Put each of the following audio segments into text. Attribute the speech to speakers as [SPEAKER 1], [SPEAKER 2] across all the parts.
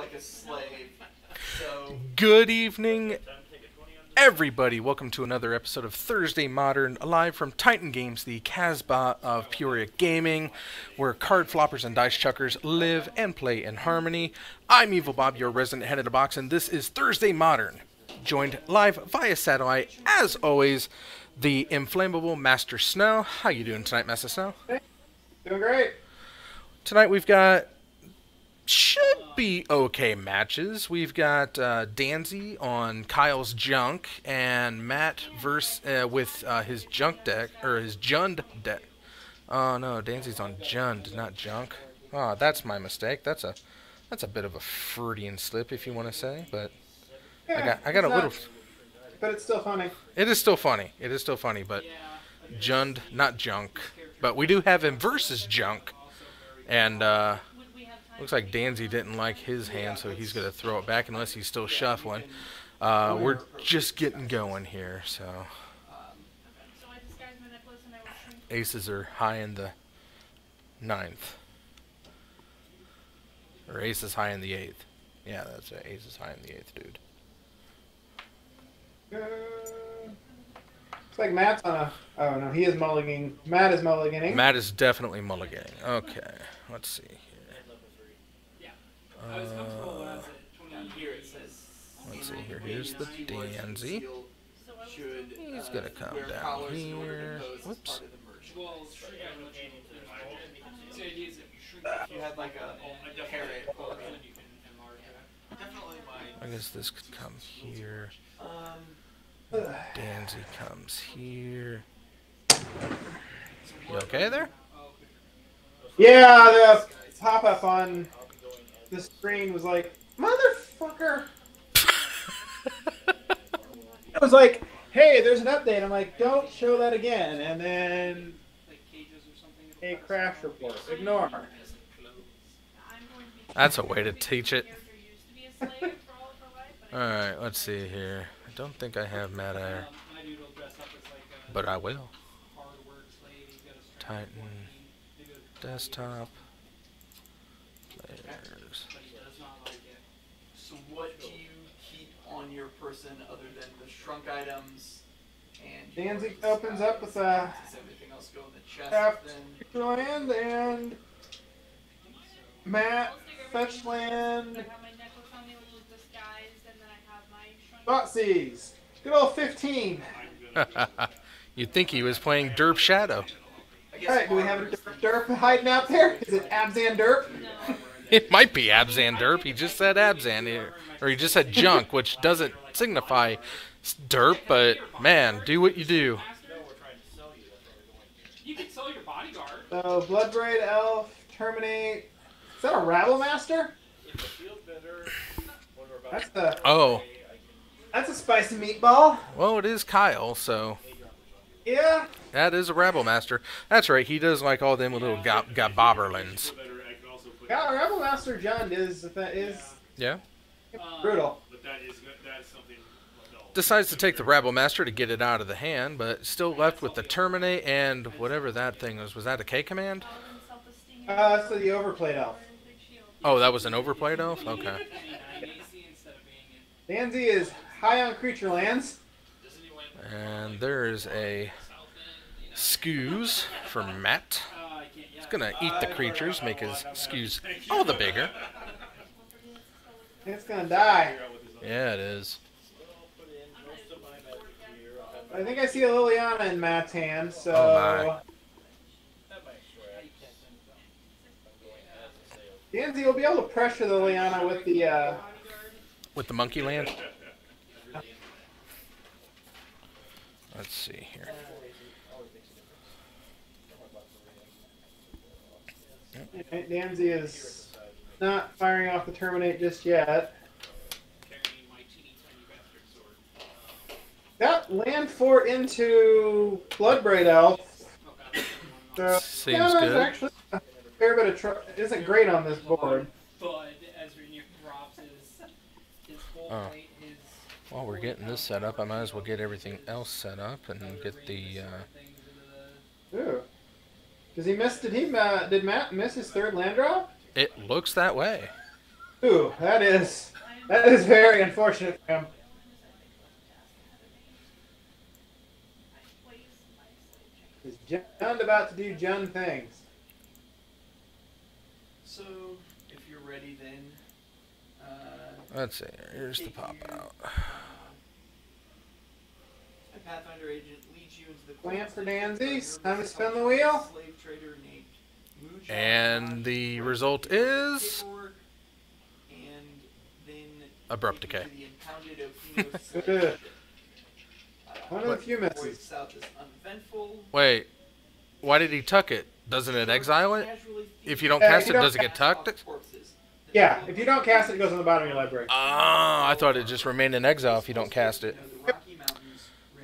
[SPEAKER 1] like a slave. So
[SPEAKER 2] Good evening, everybody. Welcome to another episode of Thursday Modern, live from Titan Games, the Casbah of Peoria Gaming, where card floppers and dice chuckers live and play in harmony. I'm Evil Bob, your resident head of the box, and this is Thursday Modern, joined live via satellite, as always, the inflammable Master Snow. How you doing tonight, Master Snow?
[SPEAKER 3] Hey, doing great.
[SPEAKER 2] Tonight we've got should be okay matches. We've got Danzy on Kyle's junk and Matt with his junk deck or his Jund deck. Oh no, Danzy's on Jund, not junk. Oh, that's my mistake. That's a bit of a Freudian slip, if you want to say. But
[SPEAKER 3] Yeah,
[SPEAKER 2] I got a little.
[SPEAKER 3] but it's still funny.
[SPEAKER 2] It is still funny. It is still funny, but Jund, not junk. But we do have him versus junk, and looks like Danzy didn't like his hand, so he's going to throw it back unless he's still shuffling. We're just getting going here, so aces are high in the ninth. Or aces high in the eighth. Yeah, that's it. Aces high in the eighth, dude.
[SPEAKER 3] Looks like Matt's on a. Oh no, he is mulliganing. Matt is mulliganing.
[SPEAKER 2] Matt is definitely mulliganing. Okay, let's see here. Let's see here. Here's the Danzy. He's gonna come down here. Whoops.
[SPEAKER 1] you had like a carrot.
[SPEAKER 2] I guess this could come here. Danzy comes here. You okay there?
[SPEAKER 3] Yeah, the pop-up on the screen was like, motherfucker. It was like, hey, there's an update. I'm like, don't show that again. And then a crash report. Ignore.
[SPEAKER 2] That's a way to teach it. Alright, let's see here. I don't think I have Mad Air, but I will. Titan. Desktop. Players.
[SPEAKER 1] So what do you keep on your person other than the shrunk items? And
[SPEAKER 3] Danzy opens up with a
[SPEAKER 1] does everything else go in the chest?
[SPEAKER 3] tapped
[SPEAKER 1] Then
[SPEAKER 3] land and Matt fetch land. Thoughtseize. Good old 15.
[SPEAKER 2] You'd think he was playing Derp Shadow.
[SPEAKER 3] Alright, do we have a derp hiding out there? Is it Abzan derp?
[SPEAKER 2] It might be Abzan Derp. He just said Abzan here. Or he just said junk, which doesn't signify derp, but man, do what you do.
[SPEAKER 3] So, Bloodbraid Elf, Terminate. Is that a Rabble Master?
[SPEAKER 2] Oh,
[SPEAKER 3] That's a spicy meatball.
[SPEAKER 2] well, it is Kyle, so
[SPEAKER 3] Yeah.
[SPEAKER 2] that is a Rabble Master. That's right, he does like all them little gobobberlins.
[SPEAKER 3] Yeah, Rabble Master Jund is
[SPEAKER 2] Yeah?
[SPEAKER 3] brutal.
[SPEAKER 2] Decides to take the Rabble Master to get it out of the hand, but still left with the Terminate and whatever that thing was. Was that a K command?
[SPEAKER 3] So the Overplayed Elf.
[SPEAKER 2] Oh, that was an overplayed elf? Okay.
[SPEAKER 3] Danzy is high on creature lands.
[SPEAKER 2] And there's a Scoos for Matt. He's gonna eat the creatures, make his Scoos all the bigger.
[SPEAKER 3] It's gonna die.
[SPEAKER 2] Yeah, it is.
[SPEAKER 3] I think I see a Liliana in Matt's hand, so.
[SPEAKER 2] Oh
[SPEAKER 3] Danzy will be able to pressure the Liliana with the.
[SPEAKER 2] With the monkey land? Let's see here.
[SPEAKER 3] Danzy is not firing off the Terminate just yet. Got land 4 into Bloodbraid Elf. So,
[SPEAKER 2] Seems
[SPEAKER 3] yeah,
[SPEAKER 2] good.
[SPEAKER 3] Actually, a fair bit of isn't great on this board.
[SPEAKER 2] Oh. While we're getting this set up, I might as well get everything else set up and get the.
[SPEAKER 3] Ooh. Does he miss? Did Matt miss his third land drop?
[SPEAKER 2] It looks that way.
[SPEAKER 3] Ooh, that is very unfortunate for him. Is Jund about to do Jund things?
[SPEAKER 1] So, if you're ready, then.
[SPEAKER 2] Let's see. Here's the pop out.
[SPEAKER 1] A Pathfinder agent leads you into the
[SPEAKER 3] Plant for Danzies. Time to spin the wheel.
[SPEAKER 1] Slave trader named Mujan
[SPEAKER 2] And the result is
[SPEAKER 1] paperwork, and then
[SPEAKER 2] abrupt
[SPEAKER 1] take you
[SPEAKER 2] decay.
[SPEAKER 1] to the impounded Okino's slave
[SPEAKER 3] Good.
[SPEAKER 1] ship.
[SPEAKER 3] One of the few
[SPEAKER 1] Voice
[SPEAKER 3] misses.
[SPEAKER 1] south is uneventful.
[SPEAKER 2] Wait, why did he tuck it? Doesn't it exile it?
[SPEAKER 1] Casually
[SPEAKER 2] If you don't
[SPEAKER 3] Yeah,
[SPEAKER 2] cast
[SPEAKER 3] you
[SPEAKER 2] it,
[SPEAKER 3] don't
[SPEAKER 2] does it get tucked?
[SPEAKER 1] corpses.
[SPEAKER 3] Yeah, if you don't cast it, it goes on the bottom of your library.
[SPEAKER 2] Ah, I thought it just remained in exile if you don't cast it.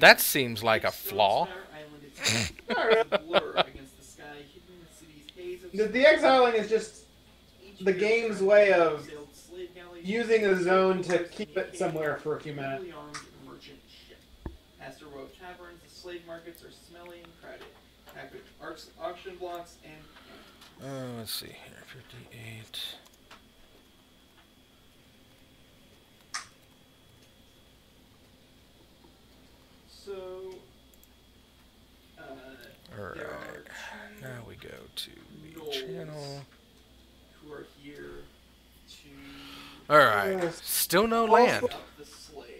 [SPEAKER 2] That seems like a flaw.
[SPEAKER 3] The exiling is just the game's way of using a zone to keep it somewhere for a few minutes.
[SPEAKER 1] Master row of taverns, the slave markets are smelly and crowded. Packed with auction blocks and.
[SPEAKER 2] Let's see here, 58.
[SPEAKER 1] So.
[SPEAKER 2] Alright, now we go to the channel.
[SPEAKER 1] Who are here to.
[SPEAKER 2] Alright, still no land.
[SPEAKER 1] The slaves.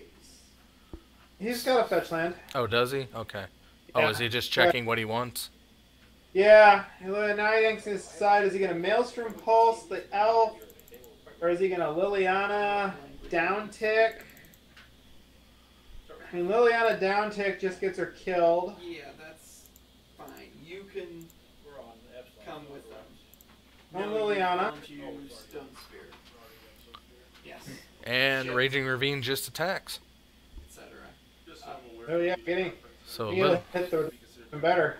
[SPEAKER 3] He's got a fetch land.
[SPEAKER 2] Oh, does he? Okay. Oh, is he just checking what he wants?
[SPEAKER 3] Yeah, now he thinks his side, is he going to Maelstrom Pulse the elf? Or is he going to Liliana downtick? I mean, Liliana downtick just gets her killed.
[SPEAKER 1] Yeah, that's fine. You can come with them.
[SPEAKER 3] I'm Liliana.
[SPEAKER 1] Stone Spear. Yes.
[SPEAKER 2] And Raging Ravine just attacks.
[SPEAKER 1] Etc.
[SPEAKER 3] Oh yeah, getting
[SPEAKER 2] So
[SPEAKER 3] hit the better.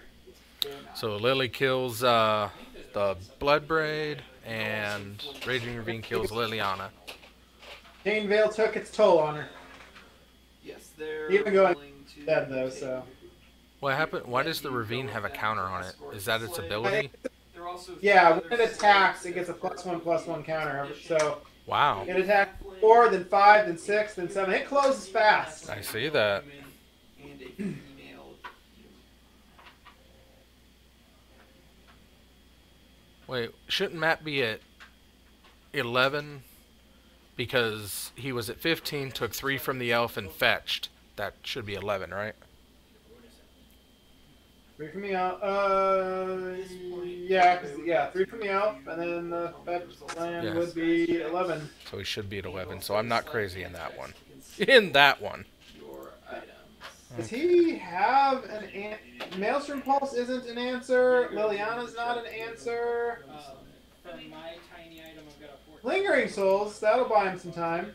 [SPEAKER 2] Lily kills the Bloodbraid, and Raging Ravine kills Liliana.
[SPEAKER 3] Chain Veil took its toll on her.
[SPEAKER 1] Yes, they're
[SPEAKER 3] Even going
[SPEAKER 1] willing to
[SPEAKER 3] dead though, so.
[SPEAKER 2] What happened? Why does the Ravine have a counter on it? Is that its ability?
[SPEAKER 1] They're also
[SPEAKER 3] Yeah, when it attacks, it gets a +1/+1 counter. So
[SPEAKER 2] Wow.
[SPEAKER 3] it attacks 4, then 5, then 6, then 7. It closes fast.
[SPEAKER 2] I see that.
[SPEAKER 1] And a female.
[SPEAKER 2] Wait, shouldn't Matt be at 11? Because he was at 15, took 3 from the elf, and fetched. That should be 11, right?
[SPEAKER 3] 3 from the elf. Yeah, 3 from the elf, and then the fetch land
[SPEAKER 2] Yes.
[SPEAKER 3] would be 11.
[SPEAKER 2] So he should be at 11, so I'm not crazy in that one. In that one.
[SPEAKER 1] Your items.
[SPEAKER 3] Does he have Maelstrom Pulse isn't an answer. Liliana's not an answer.
[SPEAKER 4] For my tiny item, I've got a 14.
[SPEAKER 3] Lingering Souls, that'll buy him some time.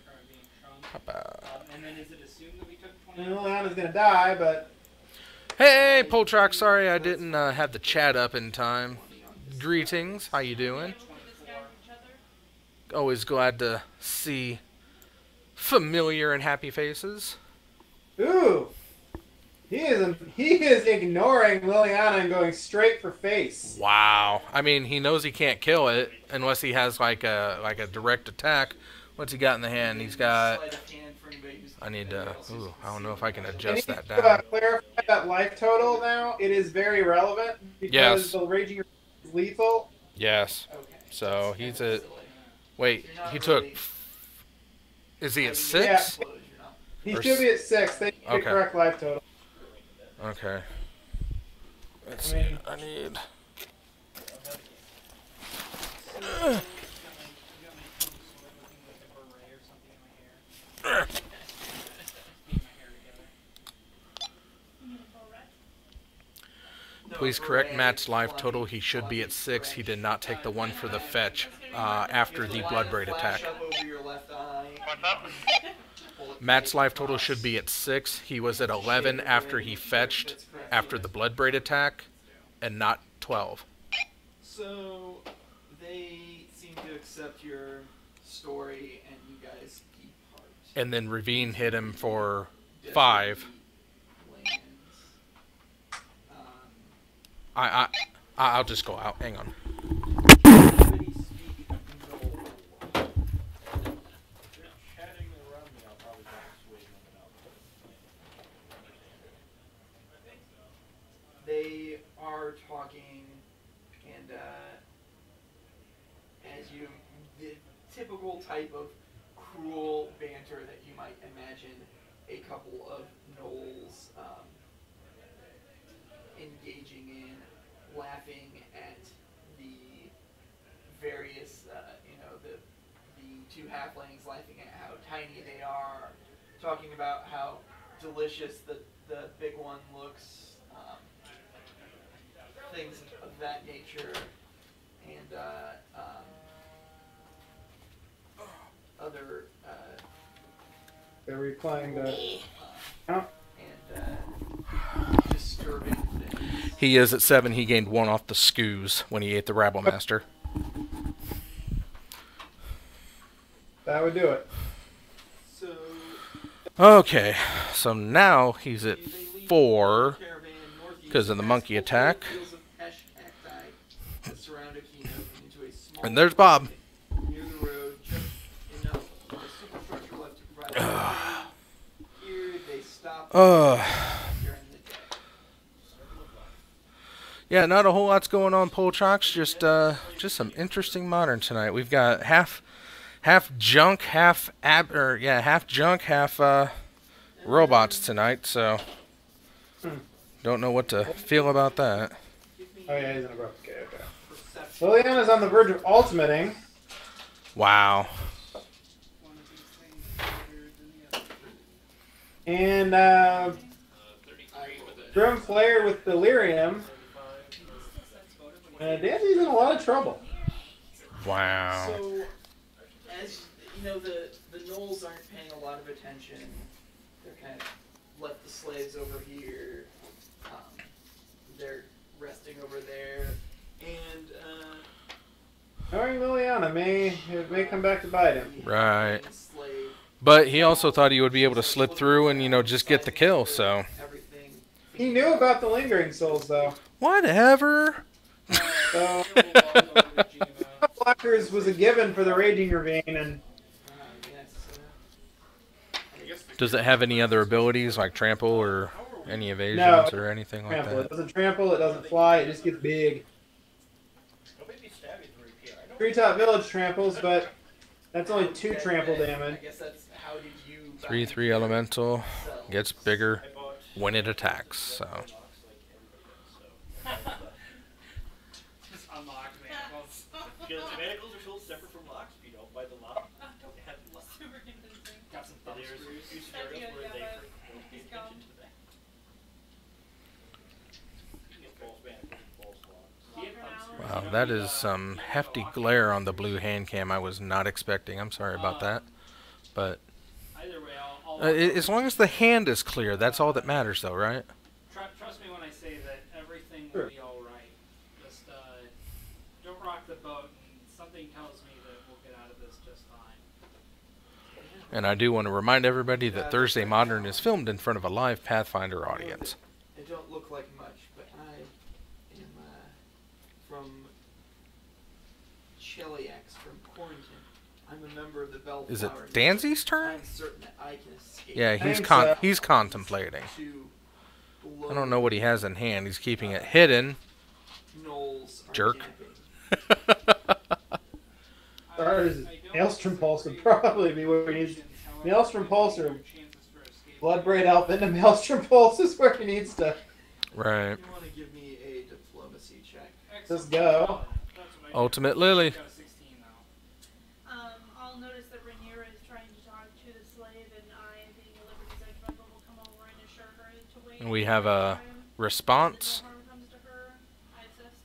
[SPEAKER 2] How about...
[SPEAKER 4] And then is it assumed that we took
[SPEAKER 3] I
[SPEAKER 4] 20?
[SPEAKER 3] mean, Liliana's gonna die, but
[SPEAKER 2] Hey, Poltrock, sorry I didn't have the chat up in time. Greetings, how you doing? Always glad to see familiar and happy faces.
[SPEAKER 3] ooh, he is ignoring Liliana and going straight for face.
[SPEAKER 2] Wow. I mean, he knows he can't kill it unless he has like a direct attack. What's he got in the hand? He's got... I need to... Ooh, I don't know if I can adjust that
[SPEAKER 3] I need
[SPEAKER 2] down.
[SPEAKER 3] to clarify that life total now. It is very relevant because
[SPEAKER 2] Yes.
[SPEAKER 3] the Raging is lethal.
[SPEAKER 2] Yes. So he's at... Wait, he took... Is he at 6?
[SPEAKER 3] He
[SPEAKER 2] Or
[SPEAKER 3] should be at 6. They need the
[SPEAKER 2] Okay.
[SPEAKER 3] correct life total.
[SPEAKER 2] Okay. Let's
[SPEAKER 3] I
[SPEAKER 2] see.
[SPEAKER 3] mean-
[SPEAKER 2] I need... Please correct Matt's life total. He should be at 6. He did not take the 1 for the fetch after the Bloodbraid attack. Matt's life total should be at 6. He was at 11 after he fetched after the Bloodbraid attack, and not 12.
[SPEAKER 1] So they seem to accept your story, and you guys keep part.
[SPEAKER 2] And then Ravine hit him for 5. I'll just go out. Hang on.
[SPEAKER 1] are talking, and as you, the typical type of cruel banter that you might imagine a couple of gnolls engaging in, laughing at the various, the two halflings laughing at how tiny they are, talking about how delicious the big one looks, things of that nature, and other
[SPEAKER 3] They're replying to.
[SPEAKER 1] disturbing things.
[SPEAKER 2] He is at 7. He gained 1 off the scoos when he ate the Rabble Master.
[SPEAKER 3] That would do it.
[SPEAKER 1] So
[SPEAKER 2] Okay, so now he's at 4 because of the monkey attack. And there's Bob.
[SPEAKER 1] Near the road, just enough of a superstructure left to provide here they stop during the day.
[SPEAKER 2] Yeah, not a whole lot's going on, Polchocks. Just some interesting modern tonight. We've got half junk, half robots tonight. So don't know what to feel about that.
[SPEAKER 3] Oh yeah, he's in a rough. Okay. Liliana's on the verge of ultimating.
[SPEAKER 2] Wow.
[SPEAKER 3] And Grim Flare with Delirium. Danzy's in a lot of trouble.
[SPEAKER 2] Wow.
[SPEAKER 1] So, as you know, the gnolls aren't paying a lot of attention. They're kind of left the slaves over here. They're resting over there. And,
[SPEAKER 3] knowing Liliana may come back to bite him.
[SPEAKER 2] Right. But he also thought he would be able to slip through and, just get the kill, so.
[SPEAKER 3] He knew about the lingering souls, though.
[SPEAKER 2] Whatever.
[SPEAKER 3] So, blockers was a given for the Raging Ravine, and
[SPEAKER 2] Does it have any other abilities like trample or any evasions or anything like
[SPEAKER 3] trample.
[SPEAKER 2] that?
[SPEAKER 3] It doesn't trample, it doesn't fly, it just gets big. Treetop Village tramples, but that's only 2 trample damage.
[SPEAKER 2] 3/3 elemental gets bigger when it attacks. So
[SPEAKER 4] Just unlock manacles. Manacles are sold separate from locks if you don't buy the lock. Got some thumb screws. Where they pay attention to that. You get false manacles and false locks.
[SPEAKER 2] wow, that is some hefty glare on the blue hand cam. I was not expecting. I'm sorry about that, but
[SPEAKER 4] Either way, I'll
[SPEAKER 2] as long as the hand is clear, that's all that matters, though, right?
[SPEAKER 4] trust me when I say that everything will be all right. Just don't rock the boat, and something tells me that we'll get out of this just fine.
[SPEAKER 2] And I do want to remind everybody that Thursday Modern is filmed in front of a live Pathfinder audience.
[SPEAKER 1] I don't look like much, but I am from Cheliax, from Quarantine. I'm a member of the Bellflower.
[SPEAKER 2] Is it Danzy's turn?
[SPEAKER 1] I'm certain that I can escape.
[SPEAKER 2] Yeah, he's contemplating. I don't know what he has in hand. He's keeping it hidden.
[SPEAKER 1] Gnolls are
[SPEAKER 2] Jerk.
[SPEAKER 1] camping.
[SPEAKER 3] Maelstrom Pulse would probably be where he needs. Maelstrom Pulse or Bloodbraid Elf into Maelstrom Pulse is where he needs to.
[SPEAKER 2] Right.
[SPEAKER 1] You want to give me a diplomacy check?
[SPEAKER 3] Just go.
[SPEAKER 2] Ultimate Lily.
[SPEAKER 5] I'll notice that Rhaenyra is trying to talk to the slave, and I, being a Liberty's Edge Bundle, will come over and assure her to wait.
[SPEAKER 2] And we have a response.
[SPEAKER 5] No harm comes to her. I assist.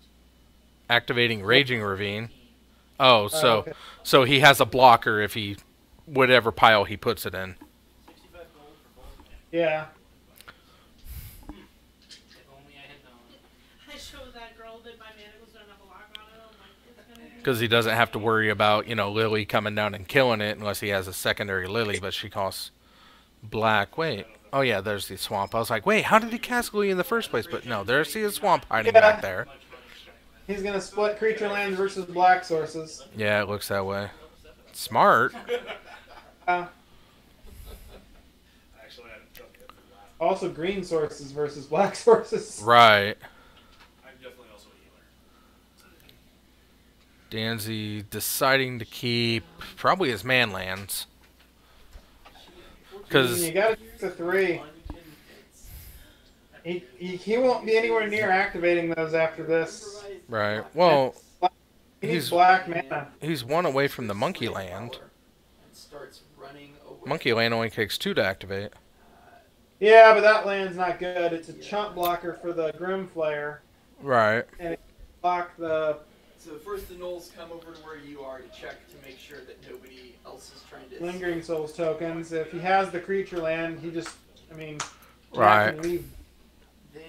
[SPEAKER 2] Activating Raging Ravine. Oh,
[SPEAKER 3] okay.
[SPEAKER 2] so he has a blocker if he, whatever pile he puts it in.
[SPEAKER 3] Yeah.
[SPEAKER 4] If only I had known.
[SPEAKER 5] I showed that girl that my manacles don't have a lock on it. I'm like, it's gonna be.
[SPEAKER 2] Because he doesn't have to worry about, Lily coming down and killing it unless he has a secondary Lily, but she costs black. Wait. Oh, yeah, there's the swamp. I was like, wait, how did he cast Lily in the first place? But no, there's the swamp hiding back there.
[SPEAKER 3] He's gonna split creature lands versus black sources.
[SPEAKER 2] Yeah, it looks that way. Smart.
[SPEAKER 3] Also green sources versus black sources.
[SPEAKER 2] Right.
[SPEAKER 6] I'm definitely
[SPEAKER 2] Danzy deciding to keep probably his man lands. Because
[SPEAKER 3] you got to keep the 3. He won't be anywhere near activating those after this.
[SPEAKER 2] right, well,
[SPEAKER 3] He needs black mana.
[SPEAKER 2] he's 1 away from the monkey land. Monkey land only takes 2 to activate.
[SPEAKER 3] Yeah, but that land's not good. It's a chump blocker for the Grim Flare.
[SPEAKER 2] Right.
[SPEAKER 3] And it block the...
[SPEAKER 1] So first the Gnolls come over to where you are to check to make sure that nobody else is trying to...
[SPEAKER 3] Lingering Souls tokens. If he has the creature land, he just... I mean...
[SPEAKER 2] Right.
[SPEAKER 3] Can leave.
[SPEAKER 1] Then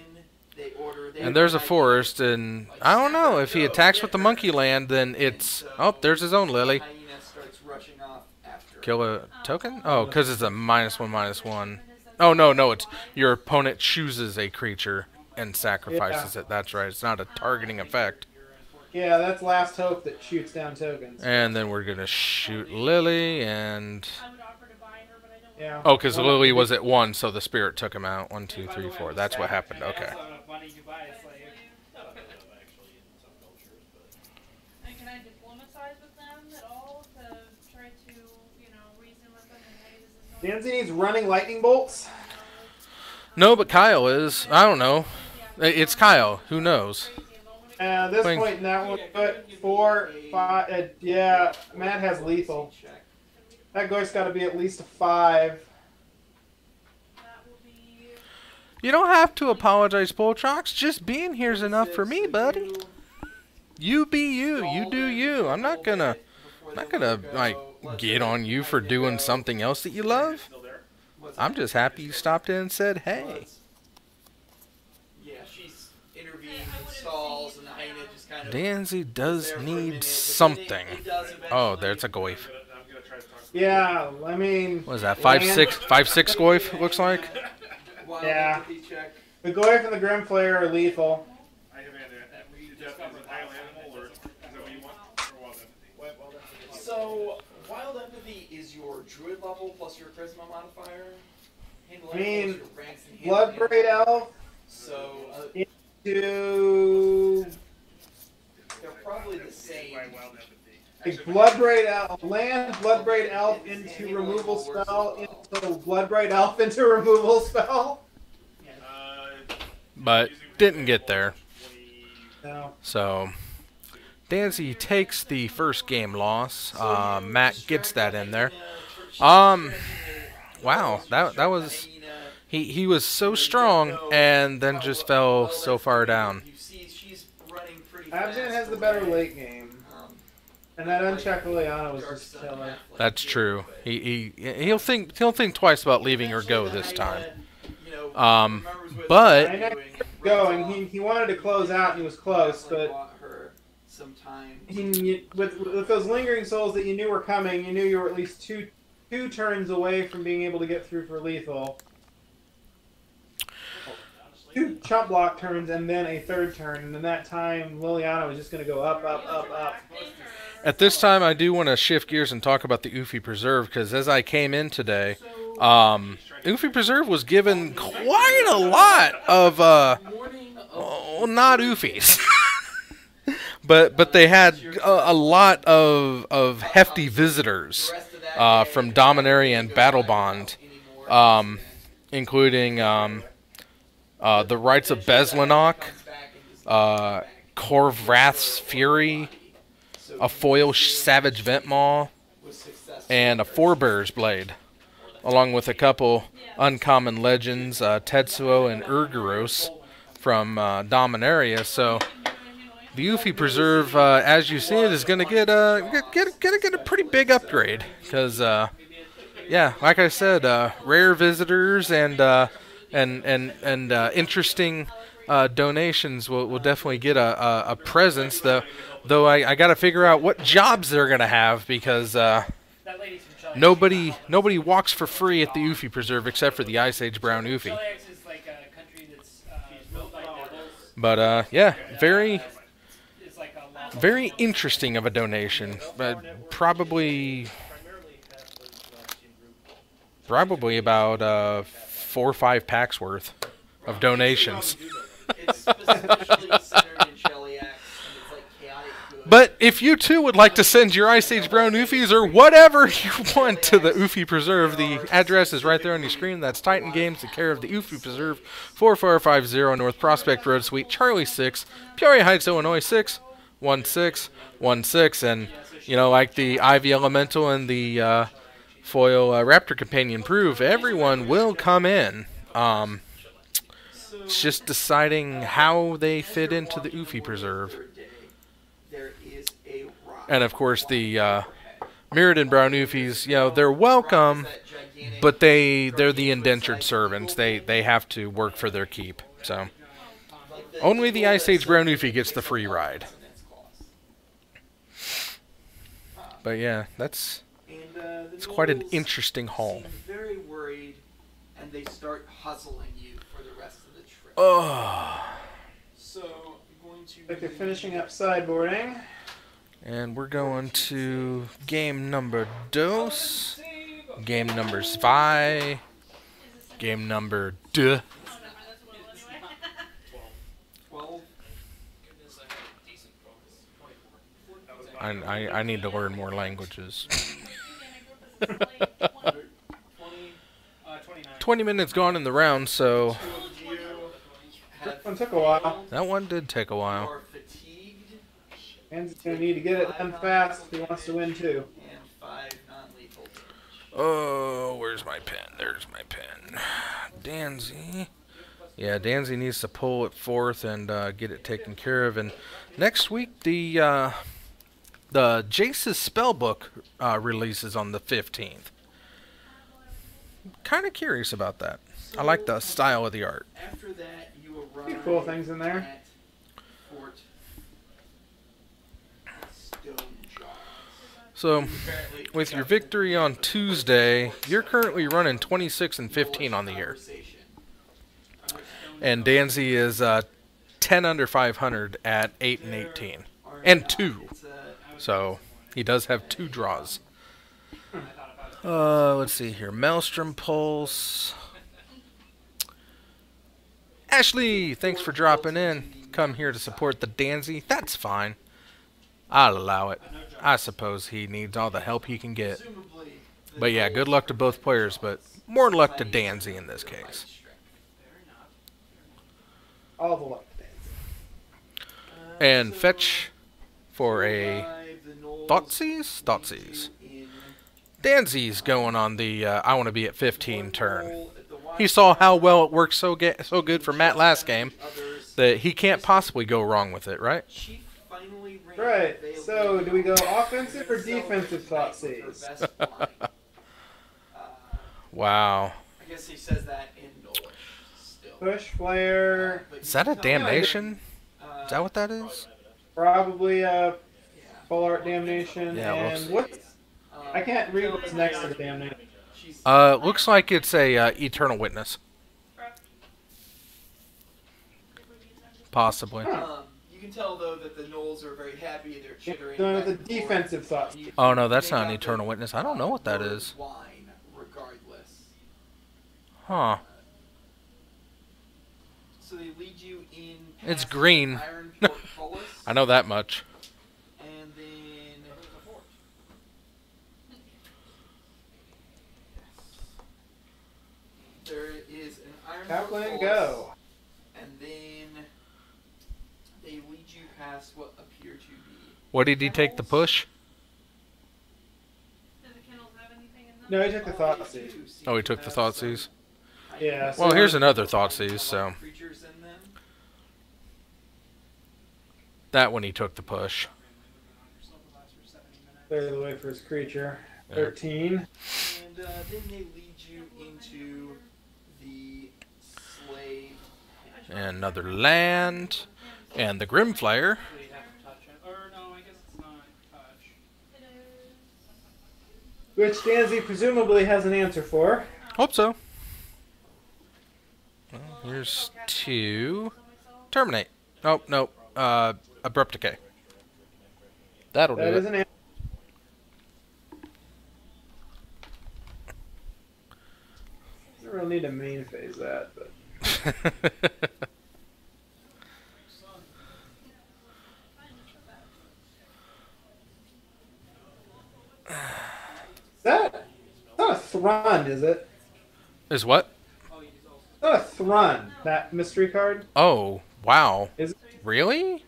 [SPEAKER 1] they order...
[SPEAKER 2] And there's a forest, and I don't know, if he attacks with the monkey land, then it's... Oh, there's his own Lily.
[SPEAKER 1] Hyena starts rushing off after.
[SPEAKER 2] Kill a token? Oh, because it's a -1/-1. Oh, no, it's your opponent chooses a creature and sacrifices it. That's right. It's not a targeting effect.
[SPEAKER 3] Yeah, that's Last Hope that shoots down tokens.
[SPEAKER 2] And then we're going to shoot Lily, and...
[SPEAKER 5] I would offer to buy her, but I don't
[SPEAKER 3] Yeah.
[SPEAKER 2] Oh, because Lily was at 1, so the spirit took him out. 1, 2, 3, 4. That's what happened. Okay.
[SPEAKER 5] And can I diplomatize with them at all to try to, reason with them and hey, this is
[SPEAKER 3] Danzy needs running lightning bolts.
[SPEAKER 2] No, but Kyle is. I don't know. It's Kyle. Who knows?
[SPEAKER 3] At this point in that one, but 4, 5, yeah, Matt has lethal. That ghost got to be at least a 5.
[SPEAKER 5] that will be
[SPEAKER 2] You don't have to apologize, Poltrox. Just being here's enough for me, buddy. You be you. You do you. I'm not gonna like get on you for doing something else that you love. I'm just happy you stopped in and said, hey.
[SPEAKER 1] Yeah, she's intervened with stalls, and the hyena just kind of...
[SPEAKER 2] Danzy does need something. Oh, there's a Goyf.
[SPEAKER 3] Yeah, I mean...
[SPEAKER 2] What is that, 5/6 Goyf, looks like?
[SPEAKER 3] Yeah. The Goyf and the Grim Flare are lethal.
[SPEAKER 1] So, Wild Empathy is your druid level plus your charisma modifier.
[SPEAKER 3] I mean, Bloodbraid Elf
[SPEAKER 1] So,
[SPEAKER 3] into...
[SPEAKER 1] they're probably the same.
[SPEAKER 3] A Bloodbraid Elf, land Bloodbraid Elf into removal spell, into Bloodbraid Elf into removal spell.
[SPEAKER 2] But didn't get there.
[SPEAKER 3] No.
[SPEAKER 2] So, Danzy takes the first game loss. Matt gets that in there. Wow, that was... He was so strong and then just fell so far down.
[SPEAKER 3] Abzan has the better late game. And that unchecked Liliana was just killer.
[SPEAKER 2] That's true. He'll think twice about leaving her go this time. But
[SPEAKER 3] I know going. He wanted to close out and he was close, but with those lingering souls that you knew were coming, you knew you were at least two turns away from being able to get through for lethal. 2 chump block turns and then a 3rd turn, and in that time Liliana was just going to go up, up, up, up.
[SPEAKER 2] at this time, I do want to shift gears and talk about the Ufi Preserve, because as I came in today, Ufi Preserve was given quite a lot of not Ufis. But they had a lot of hefty visitors from Dominaria and Battle Bond, including the Rites of Beslanok, Korvrath's Fury, a foil Savage Ventmaw, and a Forebear's Blade, along with a couple uncommon legends, Tetsuo and Urgaros from Dominaria. So the Ufi Preserve, as you see it, is going to get a pretty big upgrade, because yeah, like I said, rare visitors and interesting donations will definitely get a presence. Though I got to figure out what jobs they're going to have, because nobody walks for free at the Ufi Preserve except for the Ice Age Brown Ufi. But yeah, very interesting of a donation, but probably about 4 or 5 packs worth of donations. But if you too would like to send your Ice Age Brown Oofies or whatever you want to the Oofy Preserve, the address is right there on your screen. That's Titan Games, the care of the Oofy Preserve, 4450 North Prospect Road, Suite Charlie 6, Peoria Heights, Illinois 61616. And, you know, like the Ivy Elemental and the Foil Raptor Companion prove, everyone will come in. It's just deciding how they fit into the Oofy Preserve. And of course the Mirrodin Brown Oofies, you know, they're welcome, but they're the indentured servants. They have to work for their keep. So only the Ice Age Brown Oofy gets the free ride. But yeah, it's quite an interesting haul.
[SPEAKER 1] Very worried, and they start hustling you for the rest of the trip.
[SPEAKER 2] Oh.
[SPEAKER 1] So I'm going to.
[SPEAKER 3] Like they're finishing up sideboarding.
[SPEAKER 2] And we're going to game number dos, game number zwei, game number deux.
[SPEAKER 1] 12.
[SPEAKER 2] I need to learn more languages. 20 minutes gone in the round, so
[SPEAKER 3] That one took a while.
[SPEAKER 2] that one did take a while.
[SPEAKER 1] Are fatigued
[SPEAKER 3] Man's gonna need to get it done fast if he wants to win too.
[SPEAKER 1] and 5 non-lethal damage.
[SPEAKER 2] Oh, where's my pen? There's my pen. Danzy. Yeah, Danzy needs to pull it forth and get it taken care of. And next week, the Jace's Spellbook releases on the 15th. Kind of curious about that. I like the style of the art.
[SPEAKER 1] After that, you arrive
[SPEAKER 3] Few cool things in there.
[SPEAKER 1] at Fort Stonejaw.
[SPEAKER 2] So,
[SPEAKER 1] Apparently,
[SPEAKER 2] with your victory on Tuesday, you're currently running 26 and 15 on the year. And Danzy is 10 under 500 at 8 and 18. And 2. So, he does have 2 draws. Let's see here. Maelstrom Pulse. Ashley, thanks for dropping in. Come here to support the Danzy. That's fine. I'll allow it. I suppose he needs all the help he can get. But yeah, good luck to both players, but more luck to Danzy in this case.
[SPEAKER 3] All the luck.
[SPEAKER 2] And fetch for a Thoughtseize? Thoughtseize. Danzy's going on the I want to be at 15 turn. He saw how well it worked so good for Matt last game that he can't possibly go wrong with it, right?
[SPEAKER 3] Right. So, do we go offensive or defensive Thoughtseize?
[SPEAKER 2] Wow.
[SPEAKER 1] I guess he says that in English still.
[SPEAKER 3] Push flare.
[SPEAKER 2] Is that a damnation? Is that what that is?
[SPEAKER 3] Probably full art damnation.
[SPEAKER 2] Yeah,
[SPEAKER 3] and what? I can't read what's next to the damnation.
[SPEAKER 2] Looks like it's a Eternal Witness. Possibly.
[SPEAKER 1] You can tell though that the Knolls are very happy. They're chittering.
[SPEAKER 3] Going with
[SPEAKER 1] back
[SPEAKER 3] the
[SPEAKER 1] and forth.
[SPEAKER 3] defensive thought.
[SPEAKER 2] Oh no, that's not an Eternal Witness. I don't know what that is.
[SPEAKER 1] Wine, regardless.
[SPEAKER 2] Huh.
[SPEAKER 1] So they lead you in.
[SPEAKER 2] It's
[SPEAKER 1] past
[SPEAKER 2] green.
[SPEAKER 1] Iron Portcullis,
[SPEAKER 2] I know that much.
[SPEAKER 1] and then there is an Iron
[SPEAKER 3] Kaplan,
[SPEAKER 1] Portcullis,
[SPEAKER 3] go.
[SPEAKER 1] and then they lead you past what appear to be.
[SPEAKER 2] What did he take the push?
[SPEAKER 5] Does the kennels have anything in them?
[SPEAKER 3] No, he took the
[SPEAKER 1] They
[SPEAKER 3] Thoughtseize.
[SPEAKER 1] do seem
[SPEAKER 2] Oh, he
[SPEAKER 1] to
[SPEAKER 2] took the
[SPEAKER 1] have
[SPEAKER 2] Thoughtseize.
[SPEAKER 3] Yeah.
[SPEAKER 2] Well,
[SPEAKER 3] so-
[SPEAKER 2] here's another Thoughtseize, so
[SPEAKER 1] creatures in them.
[SPEAKER 2] that one he took the push.
[SPEAKER 3] Clear the way for his creature.
[SPEAKER 2] Yeah.
[SPEAKER 3] 13.
[SPEAKER 1] And then they lead you into the slave.
[SPEAKER 2] And another land. And the Grimflayer.
[SPEAKER 4] Do you have to touch it? Or no, I guess it's not touch.
[SPEAKER 5] It is.
[SPEAKER 3] Which Danzy presumably has an answer for.
[SPEAKER 2] Hope so. Well, here's 2. Terminate. Oh, no. Abrupt Decay. That'll do
[SPEAKER 3] That is
[SPEAKER 2] it.
[SPEAKER 3] an answer. I don't really need to main phase that, but. Thrun, is it?
[SPEAKER 2] Is what?
[SPEAKER 3] It's not a Thrun, that mystery card.
[SPEAKER 2] Oh, wow.
[SPEAKER 3] Is it?
[SPEAKER 2] Really?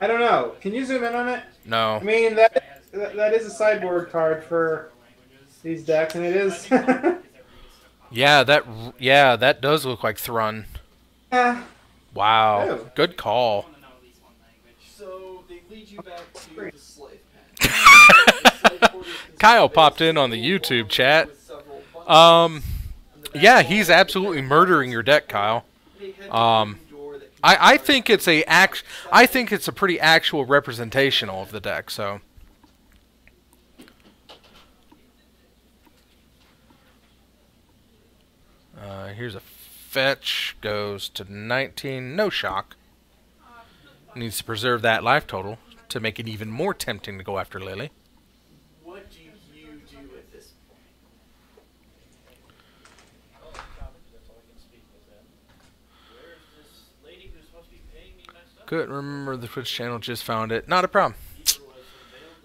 [SPEAKER 3] I don't know. Can you zoom in on it?
[SPEAKER 2] No.
[SPEAKER 3] I mean, that is a sideboard card for these decks, and it is.
[SPEAKER 2] Yeah, that does look like Thrun.
[SPEAKER 3] Yeah.
[SPEAKER 2] Wow.
[SPEAKER 3] Ew.
[SPEAKER 2] Good call.
[SPEAKER 1] So they lead you back to the slave pen. The slave quarters
[SPEAKER 2] Kyle
[SPEAKER 1] consist
[SPEAKER 2] popped in
[SPEAKER 1] of
[SPEAKER 2] on the
[SPEAKER 1] a
[SPEAKER 2] YouTube chat.
[SPEAKER 1] with several bundles.
[SPEAKER 2] Um, yeah, he's absolutely murdering your deck, Kyle.
[SPEAKER 1] They head to a wooden door that
[SPEAKER 2] I think it's I think it's a pretty actual representational of the deck. So. Here's a fetch, goes to 19, no shock. Needs to preserve that life total to make it even more tempting to go after Lily.
[SPEAKER 1] What do you do at this point?
[SPEAKER 2] Couldn't remember the Twitch channel, just found it. Not a problem.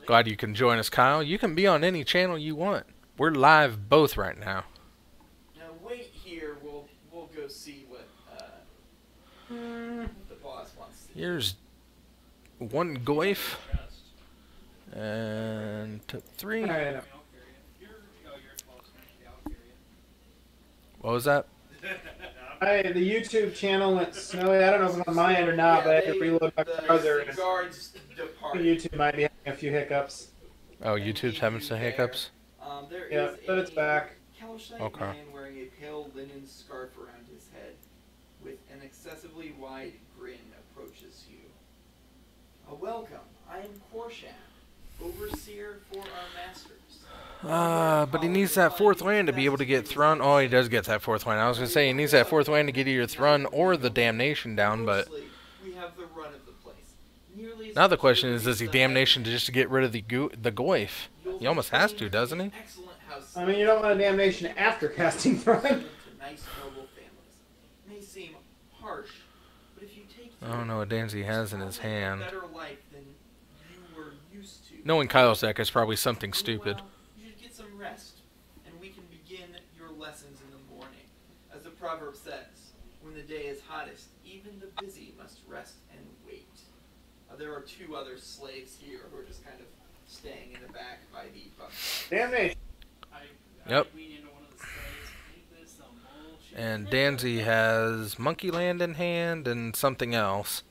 [SPEAKER 2] Glad you can join us, Kyle. You can be on any channel you want. We're live both right now.
[SPEAKER 1] Now wait here. We'll go see what the boss wants to do.
[SPEAKER 2] Here's one Goif. And took 3.
[SPEAKER 3] Alright,
[SPEAKER 2] What was that?
[SPEAKER 3] the YouTube channel went snowy. I don't know if it's on my end or not, but I had to reload my browser.
[SPEAKER 1] The guards depart.
[SPEAKER 3] YouTube might be having a few hiccups.
[SPEAKER 2] Oh, YouTube's having some hiccups.
[SPEAKER 1] There
[SPEAKER 3] Yeah,
[SPEAKER 1] is
[SPEAKER 3] but it's back.
[SPEAKER 1] Calishite
[SPEAKER 2] Okay.
[SPEAKER 1] man wearing a pale linen scarf around his head, with an excessively wide grin, approaches you. Welcome. I am Korshan, overseer for our masters.
[SPEAKER 2] But he needs that 4th land to be able to get Thrun. Oh, he does get that 4th land. I was going to say, he needs that 4th land to get either Thrun or the Damnation down, but...
[SPEAKER 1] We have the run of the place. Nearly as
[SPEAKER 2] Now the
[SPEAKER 1] much
[SPEAKER 2] question
[SPEAKER 1] as
[SPEAKER 2] is, does he
[SPEAKER 1] the
[SPEAKER 2] Damnation just to get rid of the Goif? He almost has to, doesn't he?
[SPEAKER 1] excellent house
[SPEAKER 3] I mean, you don't want a damnation after casting Thrun.
[SPEAKER 1] to nice noble families. May seem harsh, but if you take
[SPEAKER 2] I don't know what Danzy has in his hand.
[SPEAKER 1] better life than you were used to.
[SPEAKER 2] Knowing Kyle's deck, it's probably something stupid.
[SPEAKER 1] Well, you should get some rest, and we can begin your lessons in the morning. As the proverb says, when the day is hottest, even the busy must rest and wait. There are 2 other slaves here who are just kind of staying in the back by the bunk.
[SPEAKER 3] Damnation.
[SPEAKER 2] Yep. And Danzy has Monkey Land in hand and something else.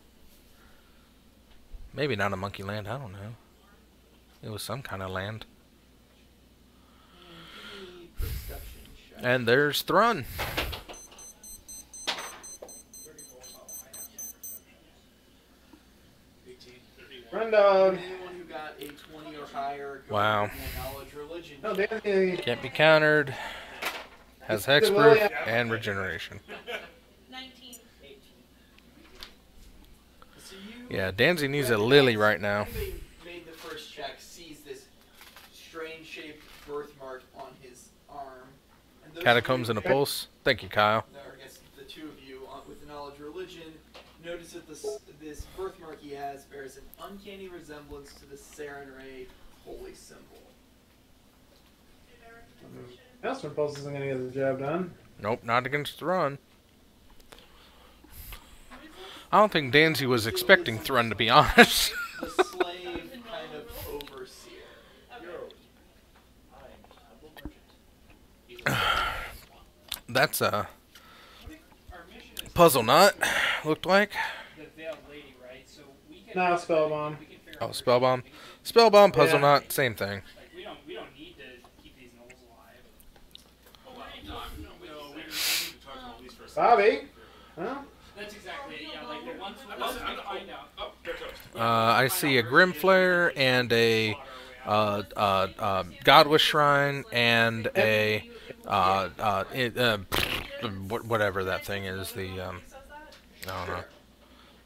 [SPEAKER 2] Maybe not a Monkey Land, I don't know. It was some kind of land.
[SPEAKER 1] Give me perception check.
[SPEAKER 2] And there's Thrun.
[SPEAKER 3] Run dog.
[SPEAKER 1] Anyone who got a 20 or higher, go
[SPEAKER 2] Wow.
[SPEAKER 1] with the knowledge religion.
[SPEAKER 3] No, Danzy.
[SPEAKER 2] Can't be countered. Has hexproof and regeneration.
[SPEAKER 5] 19.
[SPEAKER 1] So you,
[SPEAKER 2] Yeah, Danzy needs a Lily right now.
[SPEAKER 1] Anybody made the first check sees this strange-shaped birthmark on his arm. And those
[SPEAKER 2] Catacombs
[SPEAKER 1] of
[SPEAKER 2] and
[SPEAKER 1] you,
[SPEAKER 2] a pulse. Thank you, Kyle.
[SPEAKER 1] or I guess the 2 of you with the knowledge religion notice that this birthmark he has bears an uncanny resemblance to the Sarin Ray holy symbol.
[SPEAKER 3] Maelstrom Pulse isn't going to get the job done.
[SPEAKER 2] Nope, not against Thrun. I don't think Danzy was expecting Thrun, to be honest.
[SPEAKER 1] The slave kind of overseer.
[SPEAKER 2] That's a puzzle nut, looked like.
[SPEAKER 4] The veiled lady, right? So we can.
[SPEAKER 3] No, Spellbomb.
[SPEAKER 4] We can figure
[SPEAKER 2] Oh,
[SPEAKER 4] out
[SPEAKER 2] Spellbomb. Spellbomb, puzzle
[SPEAKER 3] Yeah.
[SPEAKER 2] knot, same thing.
[SPEAKER 4] Like we don't need to keep these gnolls alive.
[SPEAKER 3] Bobby? Huh?
[SPEAKER 4] That's exactly it. Yeah, like once we find out.
[SPEAKER 2] I see a Grimflare and a Godless Shrine and a whatever that thing is. The I don't know,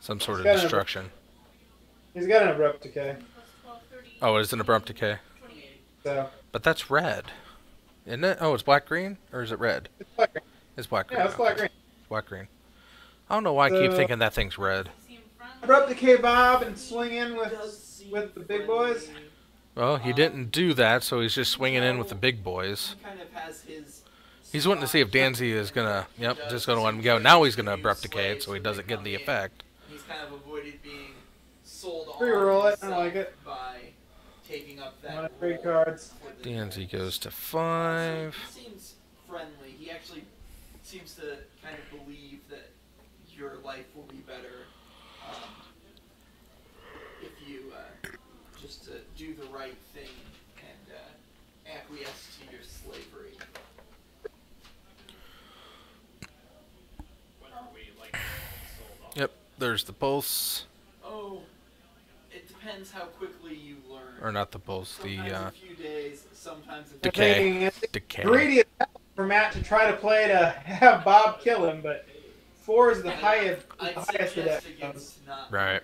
[SPEAKER 2] some sort of destruction.
[SPEAKER 3] He's got an Abrupt Decay.
[SPEAKER 2] Oh, it is an Abrupt Decay.
[SPEAKER 3] So,
[SPEAKER 2] But that's red, isn't it? Oh, it's black green, or is it red?
[SPEAKER 3] it's black green.
[SPEAKER 2] It's black green.
[SPEAKER 3] Yeah, it's black
[SPEAKER 2] okay.
[SPEAKER 3] green.
[SPEAKER 2] Black green. I don't know why I keep thinking that thing's red.
[SPEAKER 3] Abrupt Decay Bob and swing in with the big boys.
[SPEAKER 2] Well, he didn't do that, so he's just swinging in with the big boys.
[SPEAKER 1] He kind of has his.
[SPEAKER 2] He's wanting to see if Danzy is gonna. Yep, just gonna let him go. Now he's gonna abrupt decay it, so he doesn't get the effect.
[SPEAKER 1] He's kind of avoided being sold on
[SPEAKER 3] Reroll it. I like it.
[SPEAKER 1] by taking up that.
[SPEAKER 3] My free cards.
[SPEAKER 2] Danzy goes to 5.
[SPEAKER 1] He seems friendly. He actually seems to kind of believe that your life will be better if you just do the right thing and acquiesce to your slavery.
[SPEAKER 2] Yep, there's the pulse.
[SPEAKER 1] Oh, it depends how quickly you learn.
[SPEAKER 2] Or not the pulse, the
[SPEAKER 1] Sometimes a few days, sometimes a
[SPEAKER 2] decay.
[SPEAKER 3] It's
[SPEAKER 2] Decay.
[SPEAKER 3] greedy as hell for Matt to try to play to have Bob kill him, but 4 is the highest.
[SPEAKER 1] I'd
[SPEAKER 3] The highest of that.
[SPEAKER 1] suggest against not
[SPEAKER 2] Right.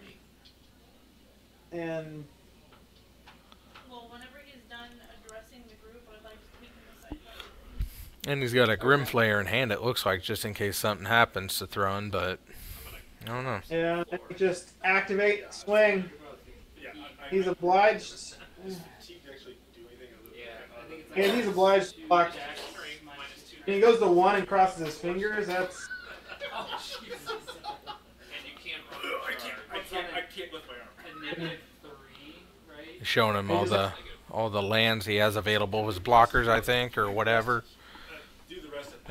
[SPEAKER 1] moving.
[SPEAKER 3] And
[SPEAKER 5] Well, whenever he's done addressing the group, I'd like to take him aside.
[SPEAKER 2] And he's got a Grim Flayer in hand, it looks like, just in case something happens to Throne, but I don't know.
[SPEAKER 3] yeah, just activate, swing. He's obliged. Yeah, he's obliged to block. And he goes to 1 and crosses his fingers. That's
[SPEAKER 4] Oh, Jesus.
[SPEAKER 6] And you can't run. I can't lift my arm.
[SPEAKER 4] A -3, right?
[SPEAKER 2] Showing him all the lands he has available as blockers, I think, or whatever.
[SPEAKER 6] Do the rest of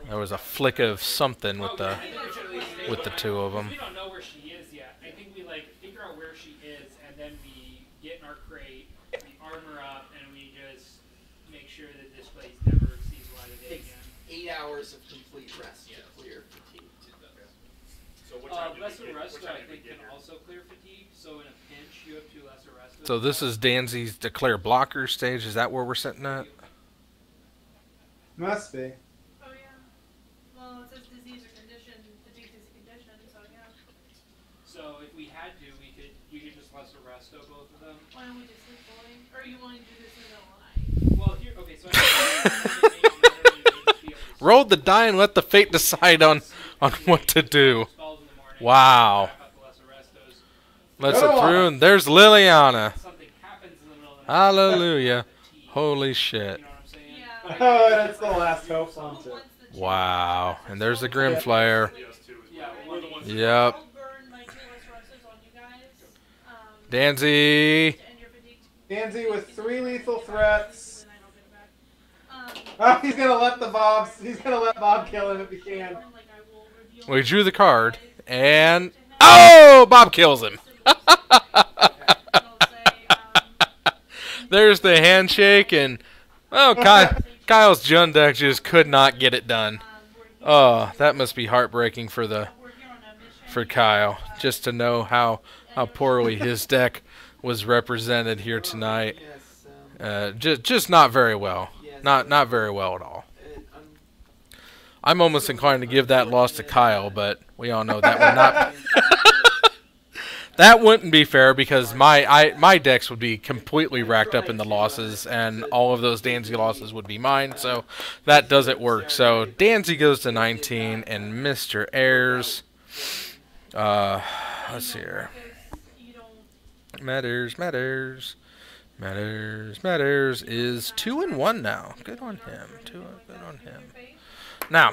[SPEAKER 2] That was a flick of something with the two of them.
[SPEAKER 4] We don't know where she is yet. I think we figure out where she is, and then we get in our crate, we armor up, and we just make sure that this place never sees light of day
[SPEAKER 1] Takes
[SPEAKER 4] again.
[SPEAKER 1] 8 hours of complete rest to clear fatigue.
[SPEAKER 6] So what time did we
[SPEAKER 4] Lesser
[SPEAKER 6] get-
[SPEAKER 4] resto,
[SPEAKER 6] what time
[SPEAKER 4] I
[SPEAKER 6] did we
[SPEAKER 4] think,
[SPEAKER 6] get
[SPEAKER 4] can
[SPEAKER 6] here?
[SPEAKER 4] also clear fatigue. So in a pinch, you have 2 lesser restos.
[SPEAKER 2] So this is Danzy's declare blocker stage. Is that where we're sitting at?
[SPEAKER 3] must be.
[SPEAKER 5] Oh yeah. Well, it says disease or condition. Fatigue is a condition, so yeah.
[SPEAKER 4] So if we had to, we could just lesser resto both of them.
[SPEAKER 5] Why don't we just sleep boy? Or you want to do this in a lie?
[SPEAKER 4] Well, here, okay, so I
[SPEAKER 2] Roll the die and let the fate decide on what to do. Wow. Let's
[SPEAKER 3] Go
[SPEAKER 2] it
[SPEAKER 3] on.
[SPEAKER 2] through, and there's Liliana.
[SPEAKER 4] Something happens in the middle of the night.
[SPEAKER 2] Hallelujah.
[SPEAKER 4] Fatigue.
[SPEAKER 2] Holy shit.
[SPEAKER 4] You know what I'm saying?
[SPEAKER 5] Yeah.
[SPEAKER 3] Oh, that's the last hope
[SPEAKER 5] Who
[SPEAKER 3] on
[SPEAKER 5] wants
[SPEAKER 3] it.
[SPEAKER 5] the
[SPEAKER 2] Wow. And there's the Grim Flyer.
[SPEAKER 6] Yes, too.
[SPEAKER 4] Yeah,
[SPEAKER 6] We're the ones.
[SPEAKER 2] Yep.
[SPEAKER 5] I'll burn my 2 less restos on you guys.
[SPEAKER 2] Danzy.
[SPEAKER 5] To end your fatigue.
[SPEAKER 3] Danzy with 3 lethal threats.
[SPEAKER 5] Then I don't get it back.
[SPEAKER 3] Oh, he's gonna let the Bobs. He's gonna let Bob kill him if he can.
[SPEAKER 5] Like I will reveal
[SPEAKER 2] We drew the card, and
[SPEAKER 5] to him.
[SPEAKER 2] oh, Bob kills him.
[SPEAKER 5] And I'll say,
[SPEAKER 2] There's the handshake, and oh, Kyle's Jun deck just could not get it done.
[SPEAKER 5] we're here-
[SPEAKER 2] Oh, that must be heartbreaking for
[SPEAKER 5] we're here on a mission.
[SPEAKER 2] for Kyle, just to know how poorly his deck was represented here tonight.
[SPEAKER 1] Yes,
[SPEAKER 2] Just not very well.
[SPEAKER 1] yes,
[SPEAKER 2] Not very well at all.
[SPEAKER 1] I'm
[SPEAKER 2] I'm almost inclined to give that loss to Kyle, but we all know that would not. That wouldn't be fair because my decks would be completely racked up in the losses, and all of those Danzy losses would be mine. So that doesn't work. So Danzy goes to 19, and Mr. Ayers. Let's see here.
[SPEAKER 5] You don't
[SPEAKER 2] Matters is 2-1 now. Good on him. Good on him. Now,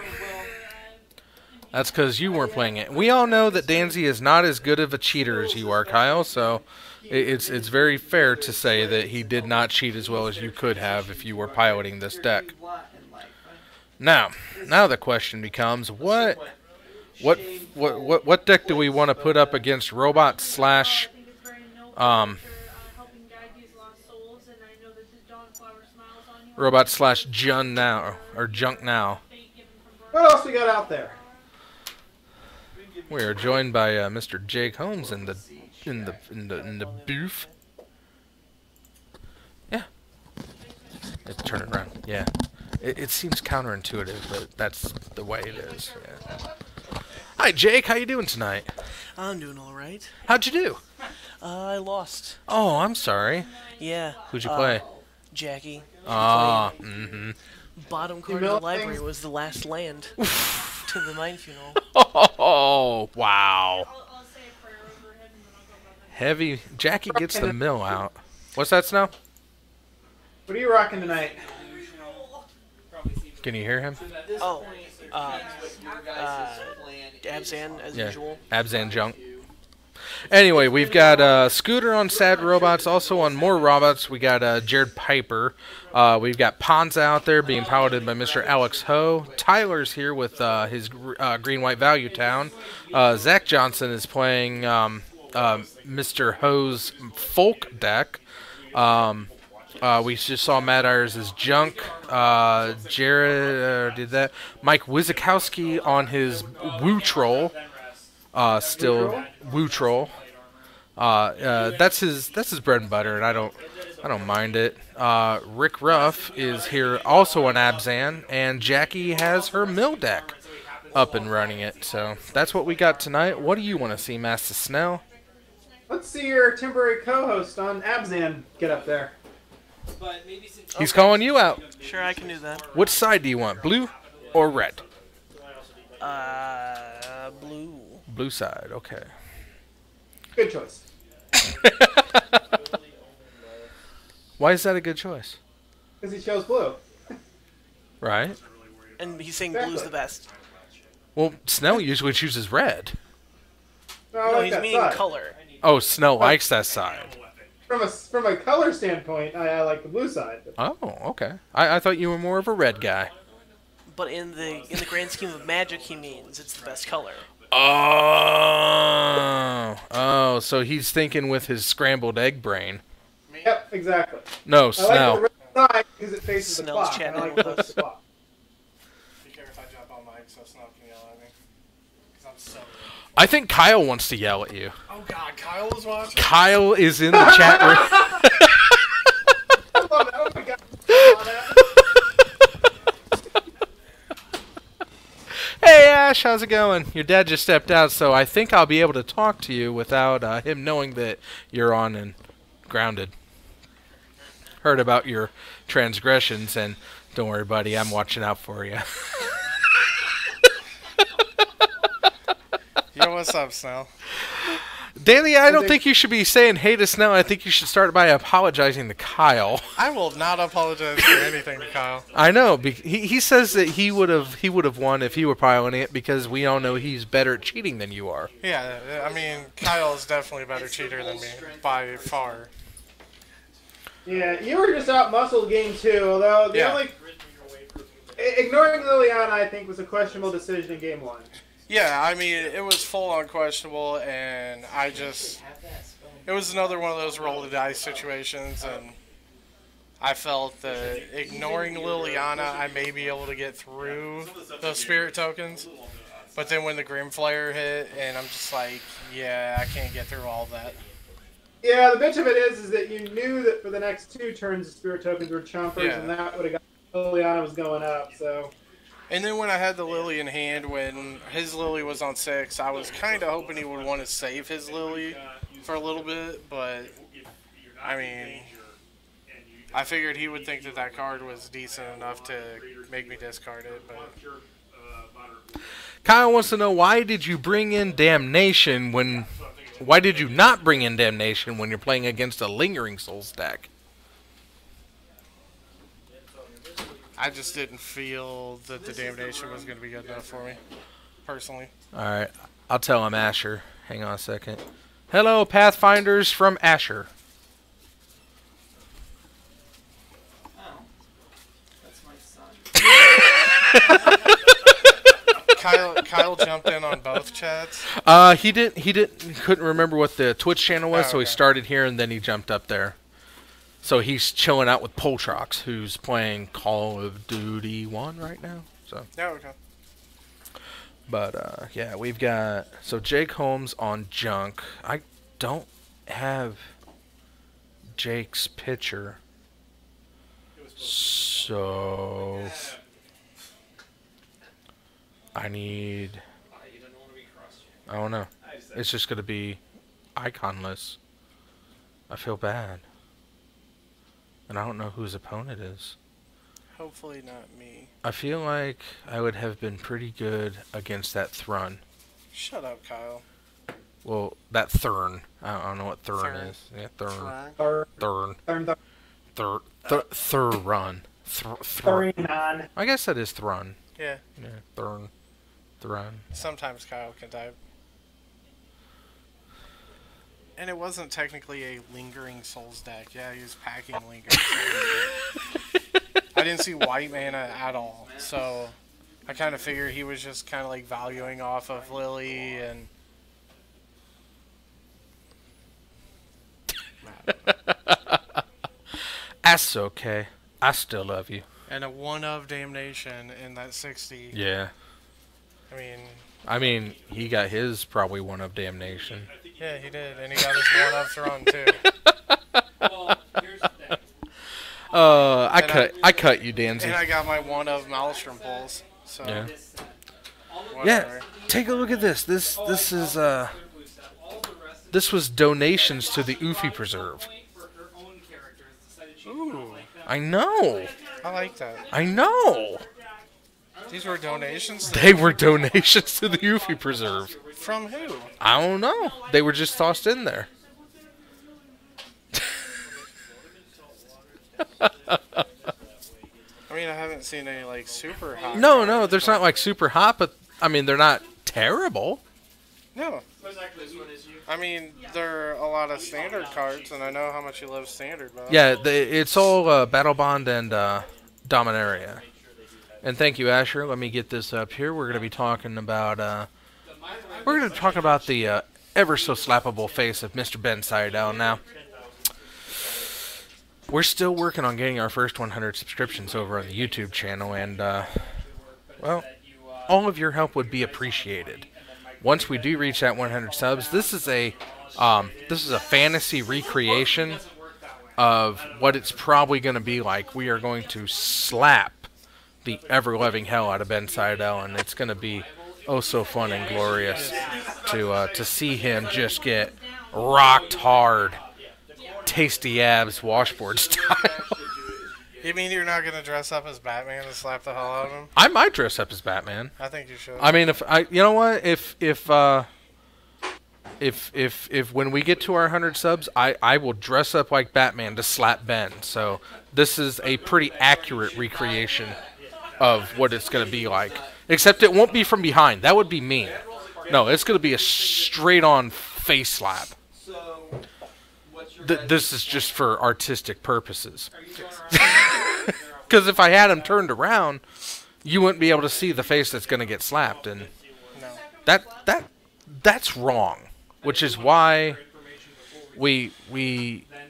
[SPEAKER 2] that's because you weren't playing it. We all know that Danzy is not as good of a cheater as you are, Kyle. So it's very fair to say that he did not cheat as well as you could have if you were piloting this deck. Now the question becomes what deck do we want to put up against Robot slash
[SPEAKER 5] I think it's very noble
[SPEAKER 2] um,
[SPEAKER 5] that you're helping guide these lost souls, and I know that the Dawnflower smiles on you.
[SPEAKER 2] Robot slash Jun now or Junk now?
[SPEAKER 5] Fate given from birth.
[SPEAKER 3] What else we got out there?
[SPEAKER 2] We are joined by Mr. Jake Holmes in the booth. Yeah. Turn it around. Yeah. It seems counterintuitive, but that's the way it is. Yeah. Hi, Jake. How you doing tonight?
[SPEAKER 7] I'm doing all right.
[SPEAKER 2] How'd you do?
[SPEAKER 7] I lost.
[SPEAKER 2] Oh, I'm sorry.
[SPEAKER 7] Yeah.
[SPEAKER 2] Who'd you play?
[SPEAKER 7] Jackie.
[SPEAKER 2] Ah, mm-hmm.
[SPEAKER 7] Bottom card of the library was the last land to the mine funeral.
[SPEAKER 2] Oh, wow.
[SPEAKER 5] I'll say a prayer over him, and then I'll go about my
[SPEAKER 2] Heavy. Jackie gets the mill out. What's that, Snow?
[SPEAKER 3] What are you rocking tonight?
[SPEAKER 2] Can you hear him?
[SPEAKER 7] Oh, Abzan as usual.
[SPEAKER 2] Abzan junk. Anyway, we've got Scooter on Sad Robots. Also on More Robots, we got Jared Piper. We've got Ponza out there being piloted by Mr. Alex Ho. Tyler's here with his Green-White Value Town. Zach Johnson is playing Mr. Ho's Folk deck. We just saw Matt Ayers' Junk. Jared did that. Mike Wizakowski on his Woo Troll. Still Woo Troll. That's his bread and butter, and I don't mind it. Rick Ruff is here also on Abzan, and Jackie has her mill deck up and running it. So that's what we got tonight. What do you want to see, Master Snell?
[SPEAKER 3] Let's see your temporary co-host on Abzan get up there.
[SPEAKER 2] He's calling you out.
[SPEAKER 7] Sure, I can do that.
[SPEAKER 2] Which side do you want, blue or red?
[SPEAKER 7] Blue.
[SPEAKER 2] Blue side, okay.
[SPEAKER 3] Good choice.
[SPEAKER 2] Why is that a good choice?
[SPEAKER 3] Because he chose blue.
[SPEAKER 2] Right.
[SPEAKER 7] And he's saying blue's the best.
[SPEAKER 2] Well, Snell usually chooses red.
[SPEAKER 3] I
[SPEAKER 7] No,
[SPEAKER 3] like
[SPEAKER 7] he's
[SPEAKER 3] that
[SPEAKER 7] meaning
[SPEAKER 3] side.
[SPEAKER 7] color.
[SPEAKER 2] Oh, Snell likes that side.
[SPEAKER 3] From a color standpoint, I like the blue side.
[SPEAKER 2] Oh, okay. I thought you were more of a red guy.
[SPEAKER 7] But in the grand scheme of Magic, he means it's the best color.
[SPEAKER 2] Oh, so he's thinking with his scrambled egg brain.
[SPEAKER 3] Yep, exactly.
[SPEAKER 2] No,
[SPEAKER 3] I
[SPEAKER 2] Snell.
[SPEAKER 3] like the red side because it faces the
[SPEAKER 7] Snell's
[SPEAKER 3] clock. And I
[SPEAKER 7] chatting
[SPEAKER 3] like
[SPEAKER 7] with
[SPEAKER 3] the
[SPEAKER 7] us.
[SPEAKER 3] clock.
[SPEAKER 8] Be careful if I jump on mic so Snell can yell at me. Because I'm so...
[SPEAKER 2] I think Kyle wants to yell at you.
[SPEAKER 8] Oh god, Kyle was watching?
[SPEAKER 2] Kyle is in the chat room.
[SPEAKER 3] I love it. Oh my god. I love that.
[SPEAKER 2] Hey Ash, how's it going? Your dad just stepped out, so I think I'll be able to talk to you without him knowing that you're on and grounded. Heard about your transgressions, and don't worry, buddy, I'm watching out for you.
[SPEAKER 8] Yo, what's up, Snell?
[SPEAKER 2] Danny, I don't think you should be saying hey to Snell. I think you should start by apologizing to Kyle.
[SPEAKER 8] I will not apologize for anything to Kyle.
[SPEAKER 2] I know. He says that he would have won if he were piloting it because we all know he's better at cheating than you are.
[SPEAKER 8] Yeah, I mean, Kyle is definitely a better cheater than me, by far.
[SPEAKER 3] Yeah, you were just out muscle game too. Although the only ignoring Liliana, I think, was a questionable decision in game one.
[SPEAKER 8] Yeah, I mean, it was full on questionable, and it was another one of those roll the dice situations, and I felt that ignoring Liliana, I may be able to get through those spirit tokens, but then when the Grim Flare hit, and I'm just like, yeah, I can't get through all that.
[SPEAKER 3] Yeah, the bitch of it is that you knew that for the next 2 turns the spirit tokens were chompers, and that would have got Liliana was going up, so...
[SPEAKER 8] And then when I had the Lily in hand, when his Lily was on 6, I was kind of hoping he would want to save his Lily for a little bit, but, I mean, I figured he would think that that card was decent enough to make me discard it, but...
[SPEAKER 2] Kyle wants to know, why did you bring in Damnation when... Why did you not bring in Damnation when you're playing against a Lingering Souls deck?
[SPEAKER 8] I just didn't feel that the Damnation was going to be good enough for me, personally.
[SPEAKER 2] Alright, I'll tell him Asher. Hang on a second. Hello, Pathfinders from Asher.
[SPEAKER 1] Oh, that's my son.
[SPEAKER 8] Kyle jumped in on both chats.
[SPEAKER 2] He couldn't remember what the Twitch channel was, so he started here and then he jumped up there. So he's chilling out with Poltrox, who's playing Call of Duty 1 right now. So
[SPEAKER 8] Yeah, okay.
[SPEAKER 2] But yeah, we've got Jake Holmes on Junk. I don't have Jake's picture, so I need. I don't know. It's just gonna be iconless. I feel bad. And I don't know who his opponent is.
[SPEAKER 8] Hopefully not me.
[SPEAKER 2] I feel like I would have been pretty good against that Thrun.
[SPEAKER 8] Shut up, Kyle.
[SPEAKER 2] Well, that Thurn. I don't know what Thurn is. Yeah, Thurn.
[SPEAKER 3] Thurn.
[SPEAKER 2] Thurn.
[SPEAKER 3] Thurn.
[SPEAKER 2] Thurun.
[SPEAKER 3] Thurinon.
[SPEAKER 2] I guess that is Thrun.
[SPEAKER 8] Yeah.
[SPEAKER 2] Yeah, Thrun.
[SPEAKER 8] Sometimes Kyle can type. And it wasn't technically a Lingering Souls deck. Yeah, he was packing Lingering Souls. I didn't see white mana at all, so I kind of figured he was just kind of like valuing off of Lily and...
[SPEAKER 2] That's okay. I still love you.
[SPEAKER 8] And a 1-of Damnation in that 60.
[SPEAKER 2] Yeah.
[SPEAKER 8] I mean,
[SPEAKER 2] he got his probably 1-of Damnation.
[SPEAKER 8] Yeah, he did. And he got his 1-of Throne, too.
[SPEAKER 4] Well, here's the thing.
[SPEAKER 2] I cut you, Danzy.
[SPEAKER 8] And I got my 1-of Maelstrom Pulse. So,
[SPEAKER 2] Yeah.
[SPEAKER 8] whatever.
[SPEAKER 2] Yeah, take a look at this. This was donations to the Ufi Preserve.
[SPEAKER 8] Ooh,
[SPEAKER 2] I know.
[SPEAKER 8] I like that.
[SPEAKER 2] I know.
[SPEAKER 8] These were donations?
[SPEAKER 2] They were donations to the Ufi Preserve.
[SPEAKER 8] From who?
[SPEAKER 2] I don't know. They were just tossed in there.
[SPEAKER 8] I mean, I haven't seen any, like, super hot...
[SPEAKER 2] No, there's not, like, super hot, but, I mean, they're not terrible.
[SPEAKER 8] No. I mean, there are a lot of standard cards, and I know how much you love standard, but...
[SPEAKER 2] Yeah, it's all Battle Bond and Dominaria. And thank you, Asher. Let me get this up here. We're going to be talking about... the ever so slappable face of Mr. Ben Seidel now. We're still working on getting our first 100 subscriptions over on the YouTube channel, and, well, all of your help would be appreciated. Once we do reach that 100 subs, this is a fantasy recreation of what it's probably going to be like. We are going to slap the ever-loving hell out of Ben Seidel, and it's going to be oh so fun and glorious to see him just get rocked hard, tasty abs, washboard style.
[SPEAKER 8] You mean you're not going to dress up as Batman and slap the hell out of him?
[SPEAKER 2] I might dress up as Batman.
[SPEAKER 8] I think you should.
[SPEAKER 2] I mean, you know what, if when we get to our 100 subs, I will dress up like Batman to slap Ben. So this is a pretty accurate recreation of what it's going to be like. Except it won't be from behind. That would be mean. No, it's going to be a straight-on face slap. This is just for artistic purposes. Because if I had him turned around, you wouldn't be able to see the face that's going to get slapped, and that's wrong. Which is why we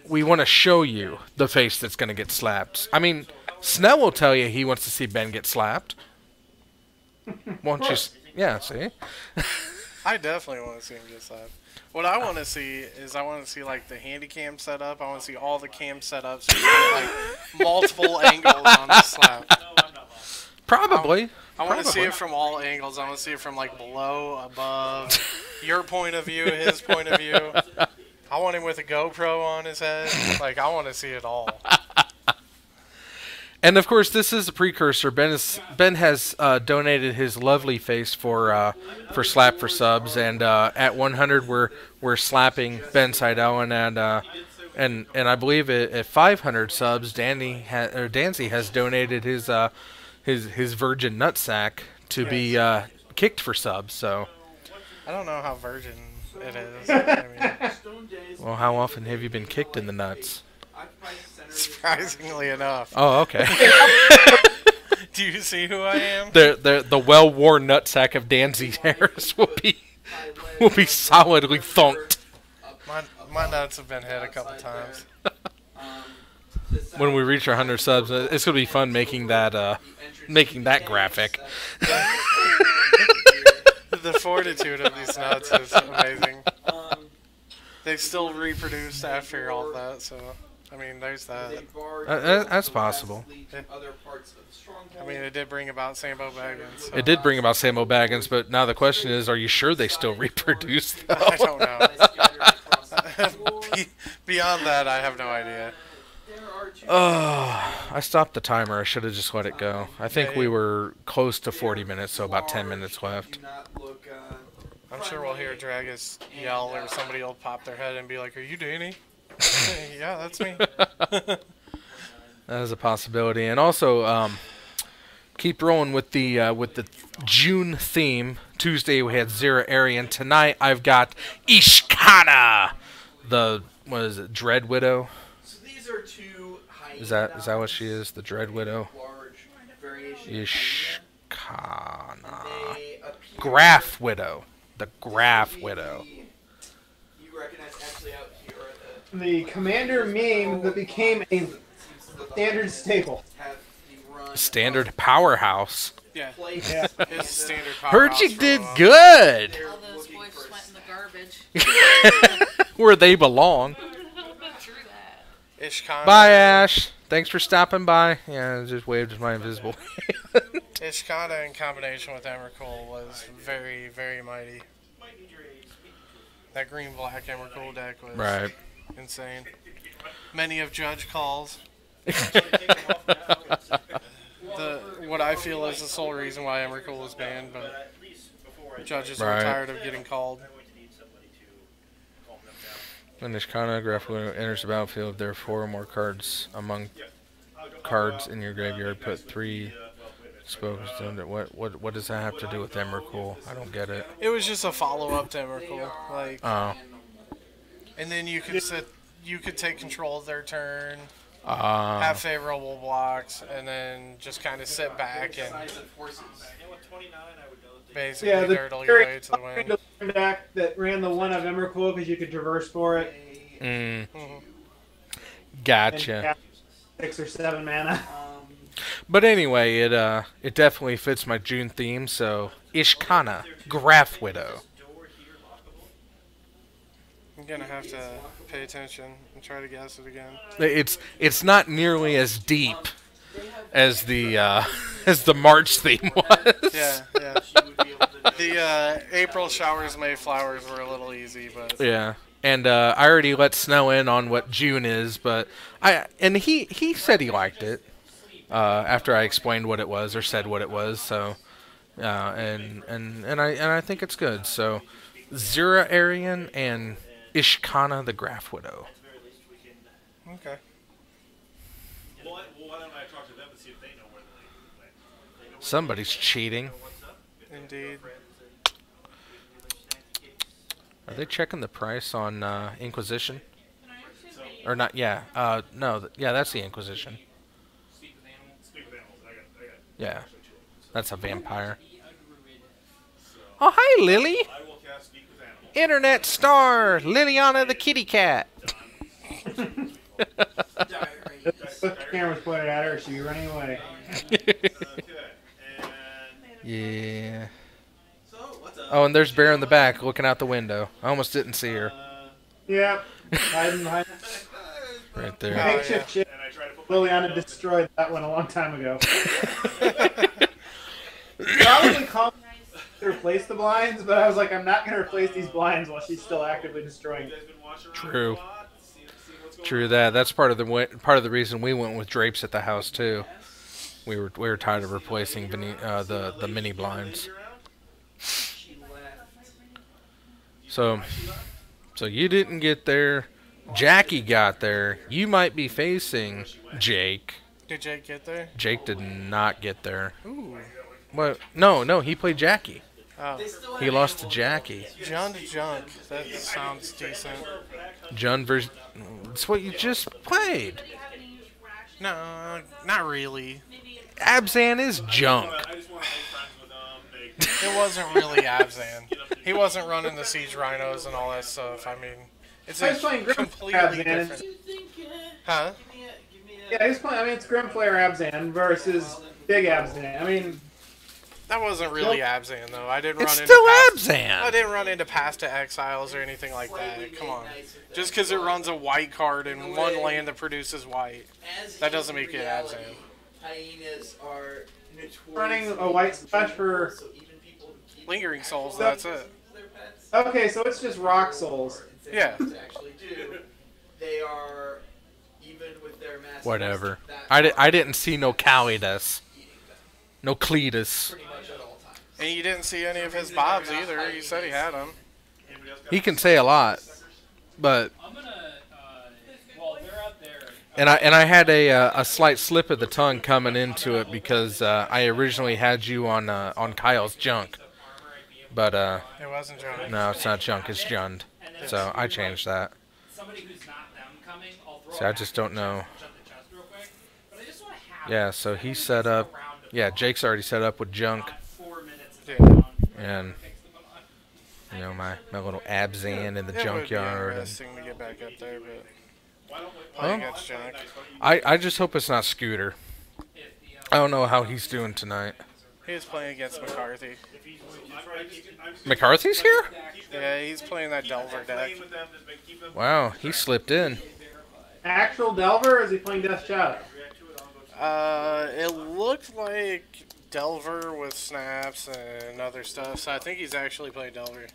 [SPEAKER 2] want to show you the face that's going to get slapped. I mean, Snell will tell you he wants to see Ben get slapped. Won't you? Yeah, see?
[SPEAKER 8] I definitely want to see him get slapped. What I want to see is like the handy cam setup. I want to see all the cam setups, so you get, like multiple angles on the slap.
[SPEAKER 2] Probably.
[SPEAKER 8] I want to see it from all angles. I want to see it from like below, above, your point of view, his point of view. I want him with a GoPro on his head. Like, I want to see it all.
[SPEAKER 2] And of course, this is a precursor. Ben has donated his lovely face for Slap for subs, and at 100 we're slapping Ben Seidel, and I believe at 500 subs, Danzy has donated his virgin nutsack to be kicked for subs. So
[SPEAKER 8] I don't know how virgin it is. I mean,
[SPEAKER 2] well, how often have you been kicked in the nuts?
[SPEAKER 8] Surprisingly enough.
[SPEAKER 2] Oh, okay.
[SPEAKER 8] Do you see who I am?
[SPEAKER 2] The well-worn nutsack of Danzy Harris will be solidly thunked.
[SPEAKER 8] My nuts have been hit a couple times.
[SPEAKER 2] When we reach our 100 subs, it's gonna be fun making that graphic.
[SPEAKER 8] The fortitude of these nuts is amazing. They still reproduced after all that, so. I mean, there's that.
[SPEAKER 2] That's possible.
[SPEAKER 8] I mean, it did bring about Sambo Baggins. So.
[SPEAKER 2] It did bring about Sambo Baggins, but now the question is, are you sure they still reproduce, though?
[SPEAKER 8] I don't know. Beyond that, I have no idea.
[SPEAKER 2] Oh, I stopped the timer. I should have just let it go. I think we were close to 40 minutes, so about 10 minutes left.
[SPEAKER 8] I'm sure we'll hear Dragus yell, or somebody will pop their head and be like, "Are you Danny?" Yeah, that's me.
[SPEAKER 2] That is a possibility. And also, keep rolling with the June theme. Tuesday we had Zera Arian. Tonight I've got Ishkana, the what is it, Dread Widow?
[SPEAKER 1] So these are two
[SPEAKER 2] Is that what she is? The Dread Widow?
[SPEAKER 1] large variations of hyena,
[SPEAKER 2] Ishkana.
[SPEAKER 1] and they appear
[SPEAKER 2] Graph Widow. The Graph Widow.
[SPEAKER 1] You recognize actually out here are
[SPEAKER 3] The commander meme that became a standard staple.
[SPEAKER 1] have the run
[SPEAKER 2] Standard powerhouse.
[SPEAKER 8] Yeah.
[SPEAKER 1] place.
[SPEAKER 3] Yeah.
[SPEAKER 8] It's standard power.
[SPEAKER 2] Heard you did good.
[SPEAKER 1] They're
[SPEAKER 5] All those
[SPEAKER 1] looking
[SPEAKER 5] boys
[SPEAKER 1] for
[SPEAKER 5] went in the garbage.
[SPEAKER 2] Where they belong.
[SPEAKER 5] True that.
[SPEAKER 8] Ishkana.
[SPEAKER 2] Bye, Ash. Thanks for stopping by. Yeah, I just waved my invisible hand.
[SPEAKER 8] Ishkana in combination with Emrakul was very, very mighty. That green-black Emrakul deck was
[SPEAKER 2] Right.
[SPEAKER 8] insane. Many of Judge calls. What I feel is the sole reason why Emrakul was banned, but judges
[SPEAKER 2] Right.
[SPEAKER 8] were tired of getting called.
[SPEAKER 2] When Ishkana Graph Widow enters the battlefield, there are 4 or more cards among cards in your graveyard. Put 3 spokes under. What does that have to do with Emrakul? I don't get it.
[SPEAKER 8] It was just a follow-up to Emrakul, like,
[SPEAKER 2] Oh.
[SPEAKER 8] and then you could take control of their turn,
[SPEAKER 2] Uh,
[SPEAKER 8] have favorable blocks, and then just kind of sit back and basically
[SPEAKER 3] Yeah, the
[SPEAKER 8] dirtle your way to the win.
[SPEAKER 3] deck that ran the one of Emrakul because you could traverse for it.
[SPEAKER 2] mm,
[SPEAKER 8] Mhm.
[SPEAKER 2] gotcha.
[SPEAKER 3] And 6 or 7 mana.
[SPEAKER 2] But anyway, it definitely fits my June theme. So Ishkana Graph Widow.
[SPEAKER 8] I'm gonna have to pay attention and try to guess it again.
[SPEAKER 2] It's not nearly as deep as the as the March theme was.
[SPEAKER 8] Yeah, yeah. The April showers, May flowers were a little easy, but
[SPEAKER 2] Yeah. And I already let Snow in on what June is, but he said he liked it after I explained what it was or said what it was. So and I think it's good. So Zera Arian and Ishkana the Graph Widow.
[SPEAKER 8] okay.
[SPEAKER 6] Well, why don't I talk to them and see if they know where they
[SPEAKER 2] Somebody's cheating.
[SPEAKER 8] Indeed.
[SPEAKER 2] Are they checking the price on Inquisition? Or not? Yeah. No. Yeah, that's the Inquisition.
[SPEAKER 6] Speak with animals. I got
[SPEAKER 2] Yeah. That's a vampire. Oh, hi, Lily.
[SPEAKER 6] I will cast speak with animals.
[SPEAKER 2] Internet star, Liliana the kitty cat.
[SPEAKER 3] Put the camera's pointed at her, she'd be running away.
[SPEAKER 6] Okay. And
[SPEAKER 2] Yeah.
[SPEAKER 6] so what's up?
[SPEAKER 2] Oh, and there's Bear in the back looking out the window. I almost didn't see her.
[SPEAKER 3] Yep. Hiding behind.
[SPEAKER 2] Right there.
[SPEAKER 8] Yeah.
[SPEAKER 3] Makeshift shit.
[SPEAKER 6] And I try to put my
[SPEAKER 3] Liliana destroyed that one a long time ago. Probably called to replace the blinds, but I was like, I'm not going to replace these blinds while she's still actively destroying
[SPEAKER 6] You
[SPEAKER 3] them.
[SPEAKER 6] guys been watching around
[SPEAKER 2] True.
[SPEAKER 6] a lot, seeing what's going
[SPEAKER 2] True
[SPEAKER 6] on?
[SPEAKER 2] that. That's part of the reason we went with drapes at the house too. We were tired of replacing the mini blinds.
[SPEAKER 1] She left.
[SPEAKER 2] So you didn't get there. Jackie got there. You might be facing Jake.
[SPEAKER 8] Did Jake get there?
[SPEAKER 2] Jake did not get there.
[SPEAKER 8] Ooh.
[SPEAKER 2] Well, no, he played Jackie.
[SPEAKER 8] Oh.
[SPEAKER 2] He lost to Jackie.
[SPEAKER 8] John to Junk. That sounds decent.
[SPEAKER 2] Jun versus. It's what you just played.
[SPEAKER 5] Do you have any rations?
[SPEAKER 8] No, not really.
[SPEAKER 5] Maybe
[SPEAKER 2] Abzan is junk.
[SPEAKER 6] I just want to make friends with them.
[SPEAKER 8] It wasn't really Abzan. He wasn't running the Siege Rhinos and all that stuff. I mean, it's
[SPEAKER 3] I
[SPEAKER 8] a
[SPEAKER 3] was playing Grim
[SPEAKER 8] completely
[SPEAKER 3] Abzan.
[SPEAKER 8] different. Huh?
[SPEAKER 3] Yeah, he's playing. I mean, it's Grimflayer Abzan versus Big Abzan. I mean,
[SPEAKER 8] That wasn't really Abzan though. I didn't
[SPEAKER 2] It's
[SPEAKER 8] run
[SPEAKER 2] still
[SPEAKER 8] into I
[SPEAKER 2] Abzan.
[SPEAKER 8] didn't run into Pasta Exiles or anything like that. Come on. Just because it runs a white card in one land that produces white, that doesn't make it Abzan.
[SPEAKER 1] Hyenas are
[SPEAKER 3] running a white splash for.
[SPEAKER 8] Lingering Souls, that's it.
[SPEAKER 3] Okay, so it's just Rock Souls.
[SPEAKER 8] Yeah.
[SPEAKER 1] Actually do. They are even with their mass.
[SPEAKER 2] Whatever. I didn't see no Calidus. No Cletus.
[SPEAKER 1] Pretty much at all times.
[SPEAKER 8] And you didn't see any of his bobs either. You said he had them.
[SPEAKER 2] He can say a lot, but
[SPEAKER 4] I'm gonna, while they're out there,
[SPEAKER 2] And I had a slight slip of the tongue coming into it because I originally had you on Kyle's junk, but
[SPEAKER 8] It wasn't John.
[SPEAKER 2] no, it's not junk, it's Jund. So I changed that.
[SPEAKER 4] Somebody who's not them coming, I'll throw
[SPEAKER 2] See, I just don't know.
[SPEAKER 4] shut the chest real quick. But I just want to have
[SPEAKER 2] Yeah, so he's set up. Yeah, Jake's already set up with junk,
[SPEAKER 4] 4 minutes of
[SPEAKER 8] Yeah.
[SPEAKER 2] and you know my little Abzan in the
[SPEAKER 8] It would be
[SPEAKER 2] junkyard. And,
[SPEAKER 8] interesting to get back up there, but
[SPEAKER 2] Well,
[SPEAKER 8] playing against junk.
[SPEAKER 2] I just hope it's not Scooter. I don't know how he's doing tonight.
[SPEAKER 8] He was playing against McCarthy.
[SPEAKER 2] McCarthy's here?
[SPEAKER 8] Yeah, he's playing that Delver deck.
[SPEAKER 2] Wow, he slipped in.
[SPEAKER 3] Actual Delver, or is he playing Death Shadow?
[SPEAKER 8] It looked like Delver with snaps and other stuff, so I think he's actually playing Delver.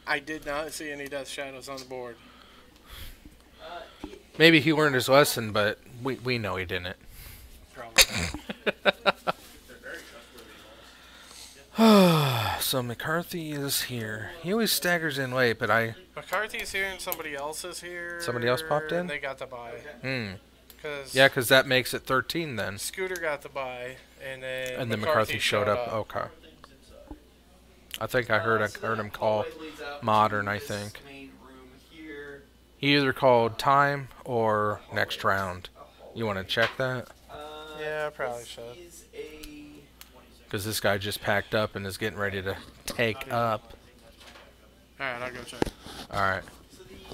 [SPEAKER 8] I did not see any Death Shadows on the board.
[SPEAKER 2] Maybe he learned his lesson, but we know he didn't.
[SPEAKER 8] Probably.
[SPEAKER 2] So McCarthy is here. He always staggers in late, but
[SPEAKER 8] McCarthy's here and somebody else is here.
[SPEAKER 2] Somebody else popped in?
[SPEAKER 8] And they got the bye. Cause
[SPEAKER 2] yeah, because that makes it 13 then.
[SPEAKER 8] Scooter got the bye, and then
[SPEAKER 2] McCarthy showed up. Okay. I think I heard him call Modern. I think he either called time or next round. You want to check that?
[SPEAKER 8] Yeah, I probably should.
[SPEAKER 2] Because this guy just packed up and is getting ready to take up.
[SPEAKER 8] Alright, I'll go check.
[SPEAKER 2] Alright.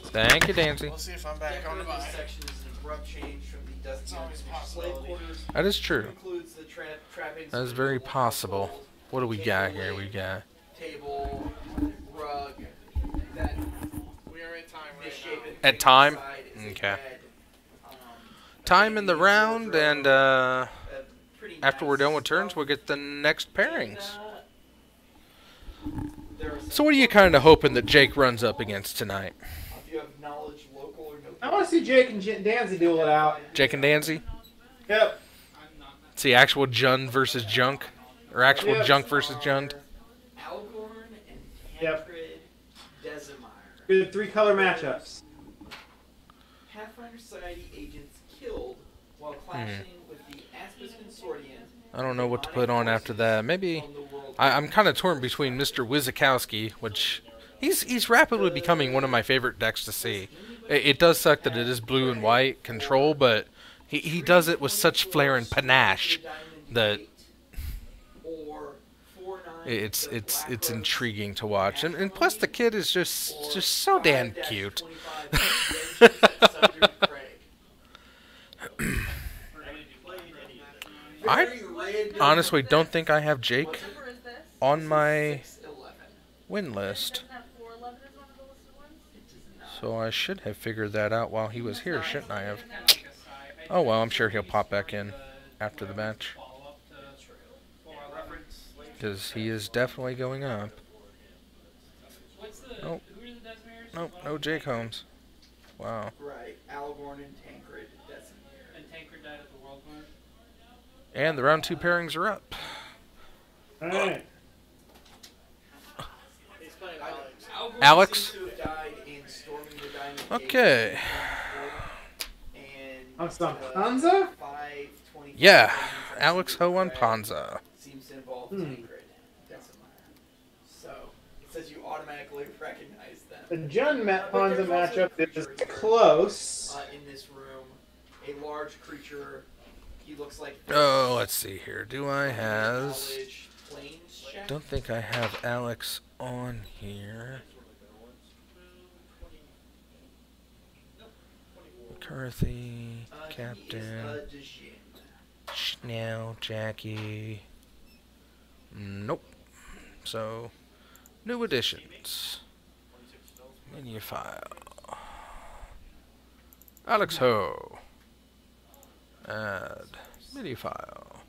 [SPEAKER 2] Thank you, Dancy.
[SPEAKER 8] We'll see if I'm back on the bye.
[SPEAKER 2] That is true. That is very possible. What do we got here? We got
[SPEAKER 1] table, rug, that
[SPEAKER 8] We are at time right now.
[SPEAKER 2] at time. Okay. Time in the round, and after we're done with turns, we'll get the next pairings. So what are you kind of hoping that Jake runs up against tonight?
[SPEAKER 3] I want to see Jake and Danzy duel it out.
[SPEAKER 2] Jake and Danzy?
[SPEAKER 3] Yep.
[SPEAKER 2] See, actual Jund versus Junk? Or actual Junk versus Jund?
[SPEAKER 3] Yep. Good 3-color matchups.
[SPEAKER 1] Pathfinder Society agents killed while clashing with the Aspis Consortium.
[SPEAKER 2] I don't know what to put on after that. Maybe I'm kind of torn between Mr. Wizakowski, which he's rapidly becoming one of my favorite decks to see. It does suck that it is blue and white control, but he does it with such flair and panache that it's intriguing to watch. And plus the kid is just so damn cute. I honestly don't think I have Jake on my win list. So I should have figured that out while he was here, shouldn't I have? Oh well, I'm sure he'll pop back in after the match. Because he is definitely going up. Nope. Nope, no Jake Holmes. Wow.
[SPEAKER 1] Right, Algorn and Tancred Decimir.
[SPEAKER 4] And Tancred died at the World War.
[SPEAKER 2] And the round 2 pairings are up.
[SPEAKER 3] Alright.
[SPEAKER 2] Alex?
[SPEAKER 1] Okay.
[SPEAKER 2] Okay.
[SPEAKER 3] On some Hansa?
[SPEAKER 2] Yeah, Alex Ho on Panza.
[SPEAKER 1] Seems to involve Tancred Decimir. So, it says you automatically recognize them.
[SPEAKER 3] The Jund Panza matchup is close.
[SPEAKER 1] In this room, a large creature. He looks like.
[SPEAKER 2] Oh, let's see here. Do I have... Don't think I have Alex on here. McCarthy, Captain, Schnell, Jackie. Nope. So, new additions. Menu file. Alex Ho. Add. MIDI file.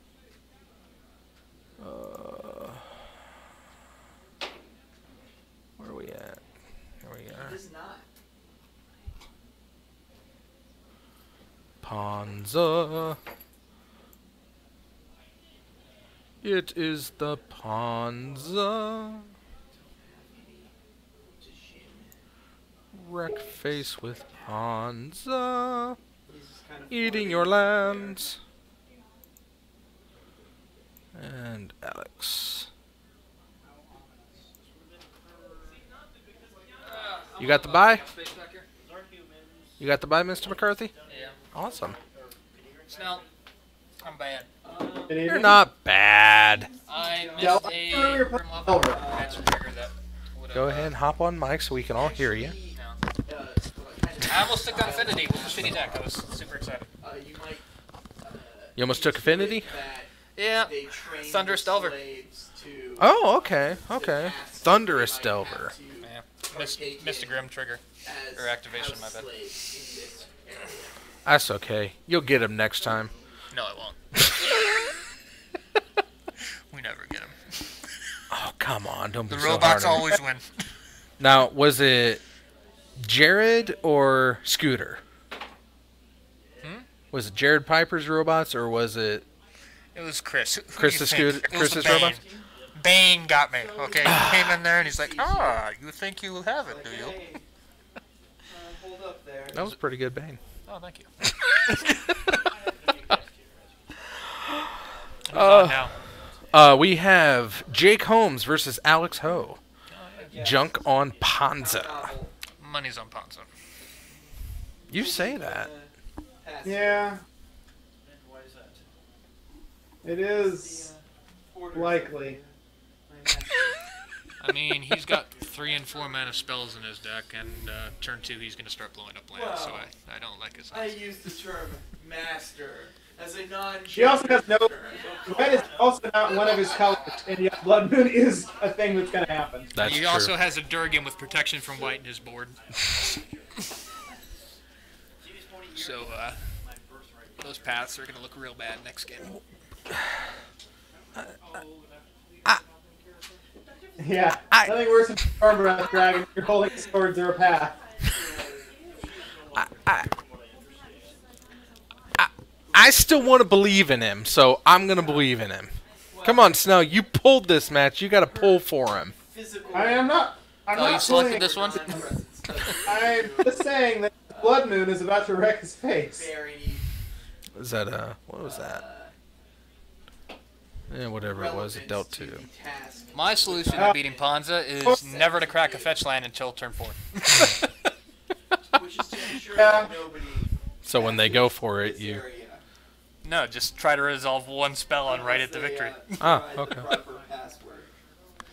[SPEAKER 2] Where are we at? Here we are. Panza. It is the Panza. Wreck face with Hansa.
[SPEAKER 1] He's just kind of
[SPEAKER 2] Eating
[SPEAKER 1] floating
[SPEAKER 2] your
[SPEAKER 1] there.
[SPEAKER 2] lands. And Alex. You got the buy? You got the buy, Mr. McCarthy?
[SPEAKER 9] Yeah.
[SPEAKER 2] Awesome.
[SPEAKER 9] Snell, I'm bad.
[SPEAKER 2] You're not bad.
[SPEAKER 9] I missed
[SPEAKER 3] Delta
[SPEAKER 9] a
[SPEAKER 3] or your
[SPEAKER 9] Grimlock
[SPEAKER 3] Delta?
[SPEAKER 9] transfer trigger that would've,
[SPEAKER 2] Go ahead and hop on mic so we can all hear you.
[SPEAKER 9] No. I almost took Infinity with the shitty deck. I was super excited.
[SPEAKER 1] You might.
[SPEAKER 2] You almost took Affinity?
[SPEAKER 1] That
[SPEAKER 9] Yeah.
[SPEAKER 1] they train
[SPEAKER 9] Thunderous
[SPEAKER 1] the
[SPEAKER 9] Delver.
[SPEAKER 1] slaves to
[SPEAKER 2] Oh, okay. Okay.
[SPEAKER 1] tasks
[SPEAKER 2] Thunderous
[SPEAKER 1] they might
[SPEAKER 2] Delver.
[SPEAKER 1] have to
[SPEAKER 9] Yeah.
[SPEAKER 1] partake
[SPEAKER 9] Missed a
[SPEAKER 1] in
[SPEAKER 9] Grim trigger.
[SPEAKER 1] as
[SPEAKER 9] or activation,
[SPEAKER 1] house
[SPEAKER 9] my bad.
[SPEAKER 1] slaves in this area.
[SPEAKER 2] That's okay. You'll get him next time.
[SPEAKER 9] No, I won't. We never get him.
[SPEAKER 2] Oh, come on. Don't be
[SPEAKER 9] The
[SPEAKER 2] so
[SPEAKER 9] robots
[SPEAKER 2] hard on me.
[SPEAKER 9] always win.
[SPEAKER 2] Now, was it Jared or Scooter? Was it Jared Piper's robots or was it...
[SPEAKER 9] It was Chris. Who
[SPEAKER 2] Chris
[SPEAKER 9] do you
[SPEAKER 2] is
[SPEAKER 9] think?
[SPEAKER 2] good-
[SPEAKER 9] It was
[SPEAKER 2] Chris
[SPEAKER 9] the
[SPEAKER 2] is
[SPEAKER 9] Bane.
[SPEAKER 2] robots?
[SPEAKER 9] Bane got me. Okay, he came in there and he's like, you think you have it, do you?
[SPEAKER 1] Hey, hold up there.
[SPEAKER 2] That was a pretty good Bane.
[SPEAKER 9] Oh, thank you.
[SPEAKER 2] We have Jake Holmes versus Alex Ho. Junk on Panza.
[SPEAKER 9] Money's on Ponzo.
[SPEAKER 2] You say that.
[SPEAKER 3] Yeah,
[SPEAKER 6] Why is that?
[SPEAKER 3] it is likely.
[SPEAKER 9] I mean, he's got 3 and 4 mana spells in his deck, and turn 2 he's going to start blowing up lands, so I don't like his
[SPEAKER 1] I
[SPEAKER 9] odds.
[SPEAKER 1] use the term master as a non.
[SPEAKER 3] He also has no. Red is also not one of his colors, and yet Blood Moon is a thing that's going to happen.
[SPEAKER 2] That's
[SPEAKER 9] He
[SPEAKER 2] true.
[SPEAKER 9] also has a Durgan with protection from white in his board. So, those paths are going to look real bad next game.
[SPEAKER 3] Yeah, nothing worse than Storm Breath Dragon. You're holding swords or a path.
[SPEAKER 2] I still want to believe in him, so I'm going to believe in him. Come on, Snow. You pulled this match. You got to pull for him.
[SPEAKER 3] I'm not. I'm
[SPEAKER 9] Oh,
[SPEAKER 3] not
[SPEAKER 9] you selected
[SPEAKER 3] pulling-
[SPEAKER 9] this one?
[SPEAKER 3] I'm just saying that Blood Moon is about to wreck his face.
[SPEAKER 2] Was that, what was that? Yeah, whatever it was, it dealt to.
[SPEAKER 9] My solution to beating Ponza is never to crack a fetch land until turn 4.
[SPEAKER 1] Which is to ensure
[SPEAKER 3] Yeah.
[SPEAKER 1] that nobody
[SPEAKER 2] So when they go for it, you...
[SPEAKER 9] No, just try to resolve one spell on right at the victory.
[SPEAKER 2] Ah, okay.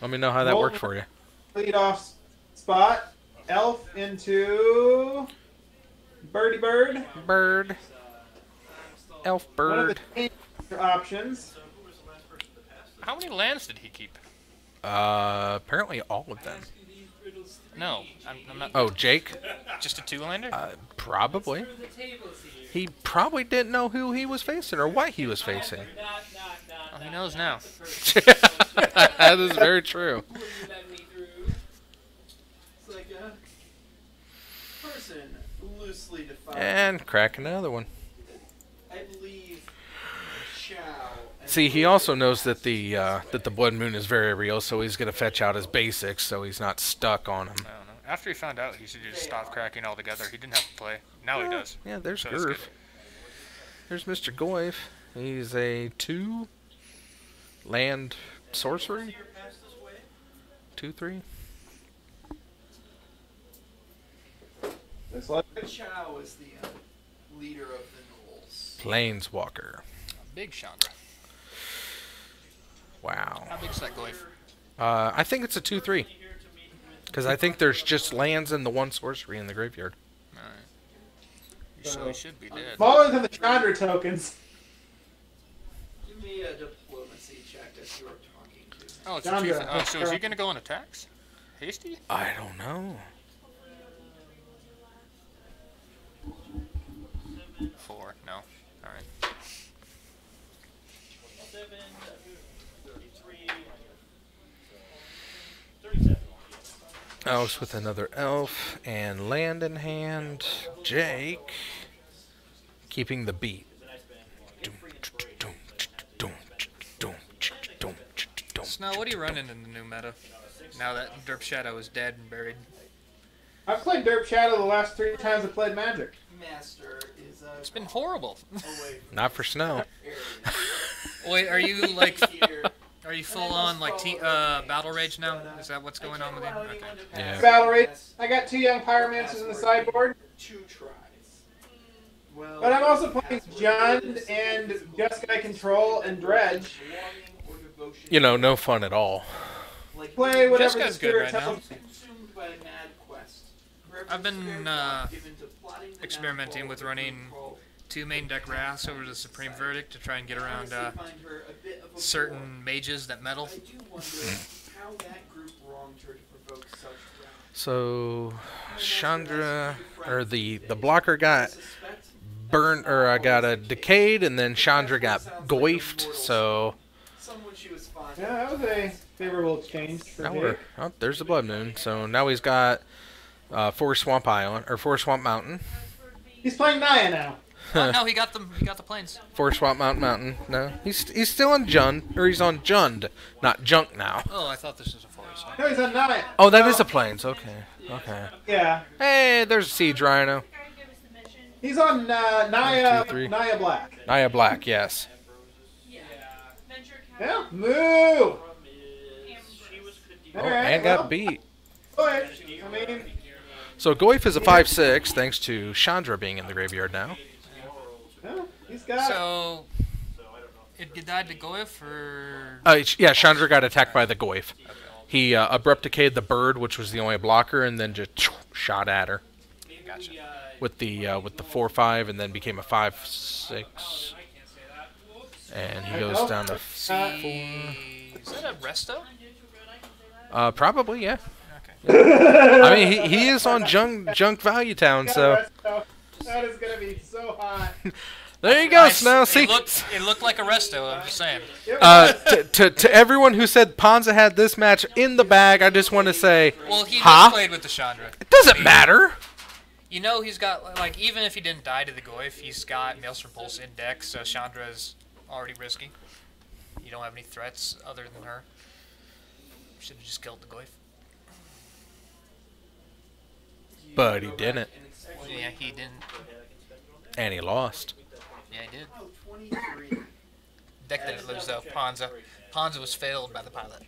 [SPEAKER 2] Let me know how that worked for you.
[SPEAKER 3] Lead off spot. Elf into Birdie Bird.
[SPEAKER 2] Bird. Elf
[SPEAKER 3] One of
[SPEAKER 2] bird.
[SPEAKER 3] the options.
[SPEAKER 9] How many lands did he keep?
[SPEAKER 2] Apparently all of them.
[SPEAKER 9] No, I'm not.
[SPEAKER 2] Oh, Jake?
[SPEAKER 9] Just a 2-lander?
[SPEAKER 2] Probably. He probably didn't know who he was facing or what he was facing.
[SPEAKER 9] Oh, he knows now.
[SPEAKER 2] That is very true.
[SPEAKER 1] It's like a person loosely defined.
[SPEAKER 2] And crack another one.
[SPEAKER 1] I believe Chow. and
[SPEAKER 2] See, he also knows that the Blood Moon is very real, so he's gonna fetch out his basics, so he's not stuck on him.
[SPEAKER 9] I don't know. After he found out, he should just stop cracking altogether. He didn't have to play. Now he does.
[SPEAKER 2] Yeah, there's
[SPEAKER 9] So it's
[SPEAKER 2] Gurf.
[SPEAKER 9] good.
[SPEAKER 2] There's Mr. Goyf. He's a 2 land sorcery. 2/3.
[SPEAKER 3] Looks like
[SPEAKER 1] Chow is the leader of the Knolls.
[SPEAKER 2] Planeswalker.
[SPEAKER 9] Big Chandra.
[SPEAKER 2] Wow.
[SPEAKER 9] How big's that Goyf?
[SPEAKER 2] I think it's a 2/3. Because I think there's just lands and the 1 sorcery in the graveyard.
[SPEAKER 9] Alright. So he should be dead.
[SPEAKER 3] smaller than the Chandra tokens.
[SPEAKER 1] Give me a diplomacy check as you're talking to him.
[SPEAKER 9] Oh, it's a
[SPEAKER 3] Chandra.
[SPEAKER 9] chief. Oh, so is he going to go on attacks? Hasty?
[SPEAKER 2] I don't know.
[SPEAKER 9] 4. No. Alright.
[SPEAKER 6] 37.
[SPEAKER 2] Alex with another elf and land in hand. Jake keeping the beat.
[SPEAKER 9] Snow, what are you running in the new meta? Now that Derp Shadow is dead and buried.
[SPEAKER 3] I've played Derp Shadow the last 3 times I played Magic.
[SPEAKER 1] Master is
[SPEAKER 9] It's been horrible.
[SPEAKER 1] away from
[SPEAKER 2] Not for snow.
[SPEAKER 1] area.
[SPEAKER 9] Wait, are you like,
[SPEAKER 1] Here.
[SPEAKER 9] are you full on like battle rage now? Is that what's going on with you? Okay.
[SPEAKER 2] Yeah.
[SPEAKER 3] Battle rate. I got 2 young pyromancers in the sideboard,
[SPEAKER 1] 2 tries. Well,
[SPEAKER 3] but I'm also playing Jund and Jeskai Control and Dredge.
[SPEAKER 2] You know, no fun at all.
[SPEAKER 3] Play whatever the
[SPEAKER 9] Jessica's good
[SPEAKER 3] spirit
[SPEAKER 9] right
[SPEAKER 3] tells me.
[SPEAKER 1] Consumed by a mad quest.
[SPEAKER 9] I've been experimenting with running 2 main deck wraths over the Supreme Verdict to try and get around certain mages that meddle.
[SPEAKER 1] I do wonder how that group wronged her to provoke such wrath.
[SPEAKER 2] So, Chandra, or the blocker got burned, or I got a decayed, and then Chandra got goifed. So
[SPEAKER 1] Someone she was fond
[SPEAKER 3] Yeah, that was a favorable exchange for
[SPEAKER 2] now
[SPEAKER 3] me.
[SPEAKER 2] we're there's the Blood Moon. So now he's got Forest Swamp Island or Forest Swamp Mountain.
[SPEAKER 3] He's playing Naya now.
[SPEAKER 9] Oh, no, he got them. He got the planes.
[SPEAKER 2] Forest Swamp Mountain. No, he's still on Jund, or he's on Jund, not Junk now.
[SPEAKER 9] Oh, I thought this was a forest.
[SPEAKER 3] No, he's on Naya.
[SPEAKER 2] Oh, that is a plains. Okay, okay.
[SPEAKER 3] Yeah.
[SPEAKER 2] Hey, there's a Siege Rhino.
[SPEAKER 3] He's on Naya,
[SPEAKER 2] 1, 2, 3.
[SPEAKER 3] Naya Black.
[SPEAKER 2] Naya Black, yes.
[SPEAKER 3] Yeah, moo!
[SPEAKER 2] Oh, and got beat.
[SPEAKER 3] Go ahead. I mean,
[SPEAKER 2] So Goif is a 5/6, thanks to Chandra being in the graveyard now.
[SPEAKER 3] yeah, he's got
[SPEAKER 9] So, it died to Goif, or...
[SPEAKER 2] Yeah, Chandra got attacked by the Goif. He abrupt decayed the bird, which was the only blocker, and then just shot at her
[SPEAKER 9] Gotcha.
[SPEAKER 2] with the 4/5, and then became a 5/6. And he goes down to 4.
[SPEAKER 9] Is that a resto?
[SPEAKER 2] Probably, yeah.
[SPEAKER 9] Okay.
[SPEAKER 2] I mean, he is on Junk Value Town, so
[SPEAKER 3] that is gonna be so hot.
[SPEAKER 2] there you go, Snow. See,
[SPEAKER 9] It looked like a resto, I'm just saying.
[SPEAKER 2] to everyone who said Ponza had this match in the bag, I just want to say,
[SPEAKER 9] Well, he
[SPEAKER 2] huh?
[SPEAKER 9] just played with the Chandra.
[SPEAKER 2] It doesn't matter.
[SPEAKER 9] You know he's got, like, even if he didn't die to the Goif, he's got Maelstrom Pulse in deck, so Chandra is already risky. You don't have any threats other than her. Should have just killed the Goif.
[SPEAKER 2] But he didn't,
[SPEAKER 9] Yeah, he didn't.
[SPEAKER 2] and he lost.
[SPEAKER 9] Yeah, he did.
[SPEAKER 1] Oh, 23.
[SPEAKER 9] Deck didn't lose, though. Ponza. Ponza was failed by the pilot.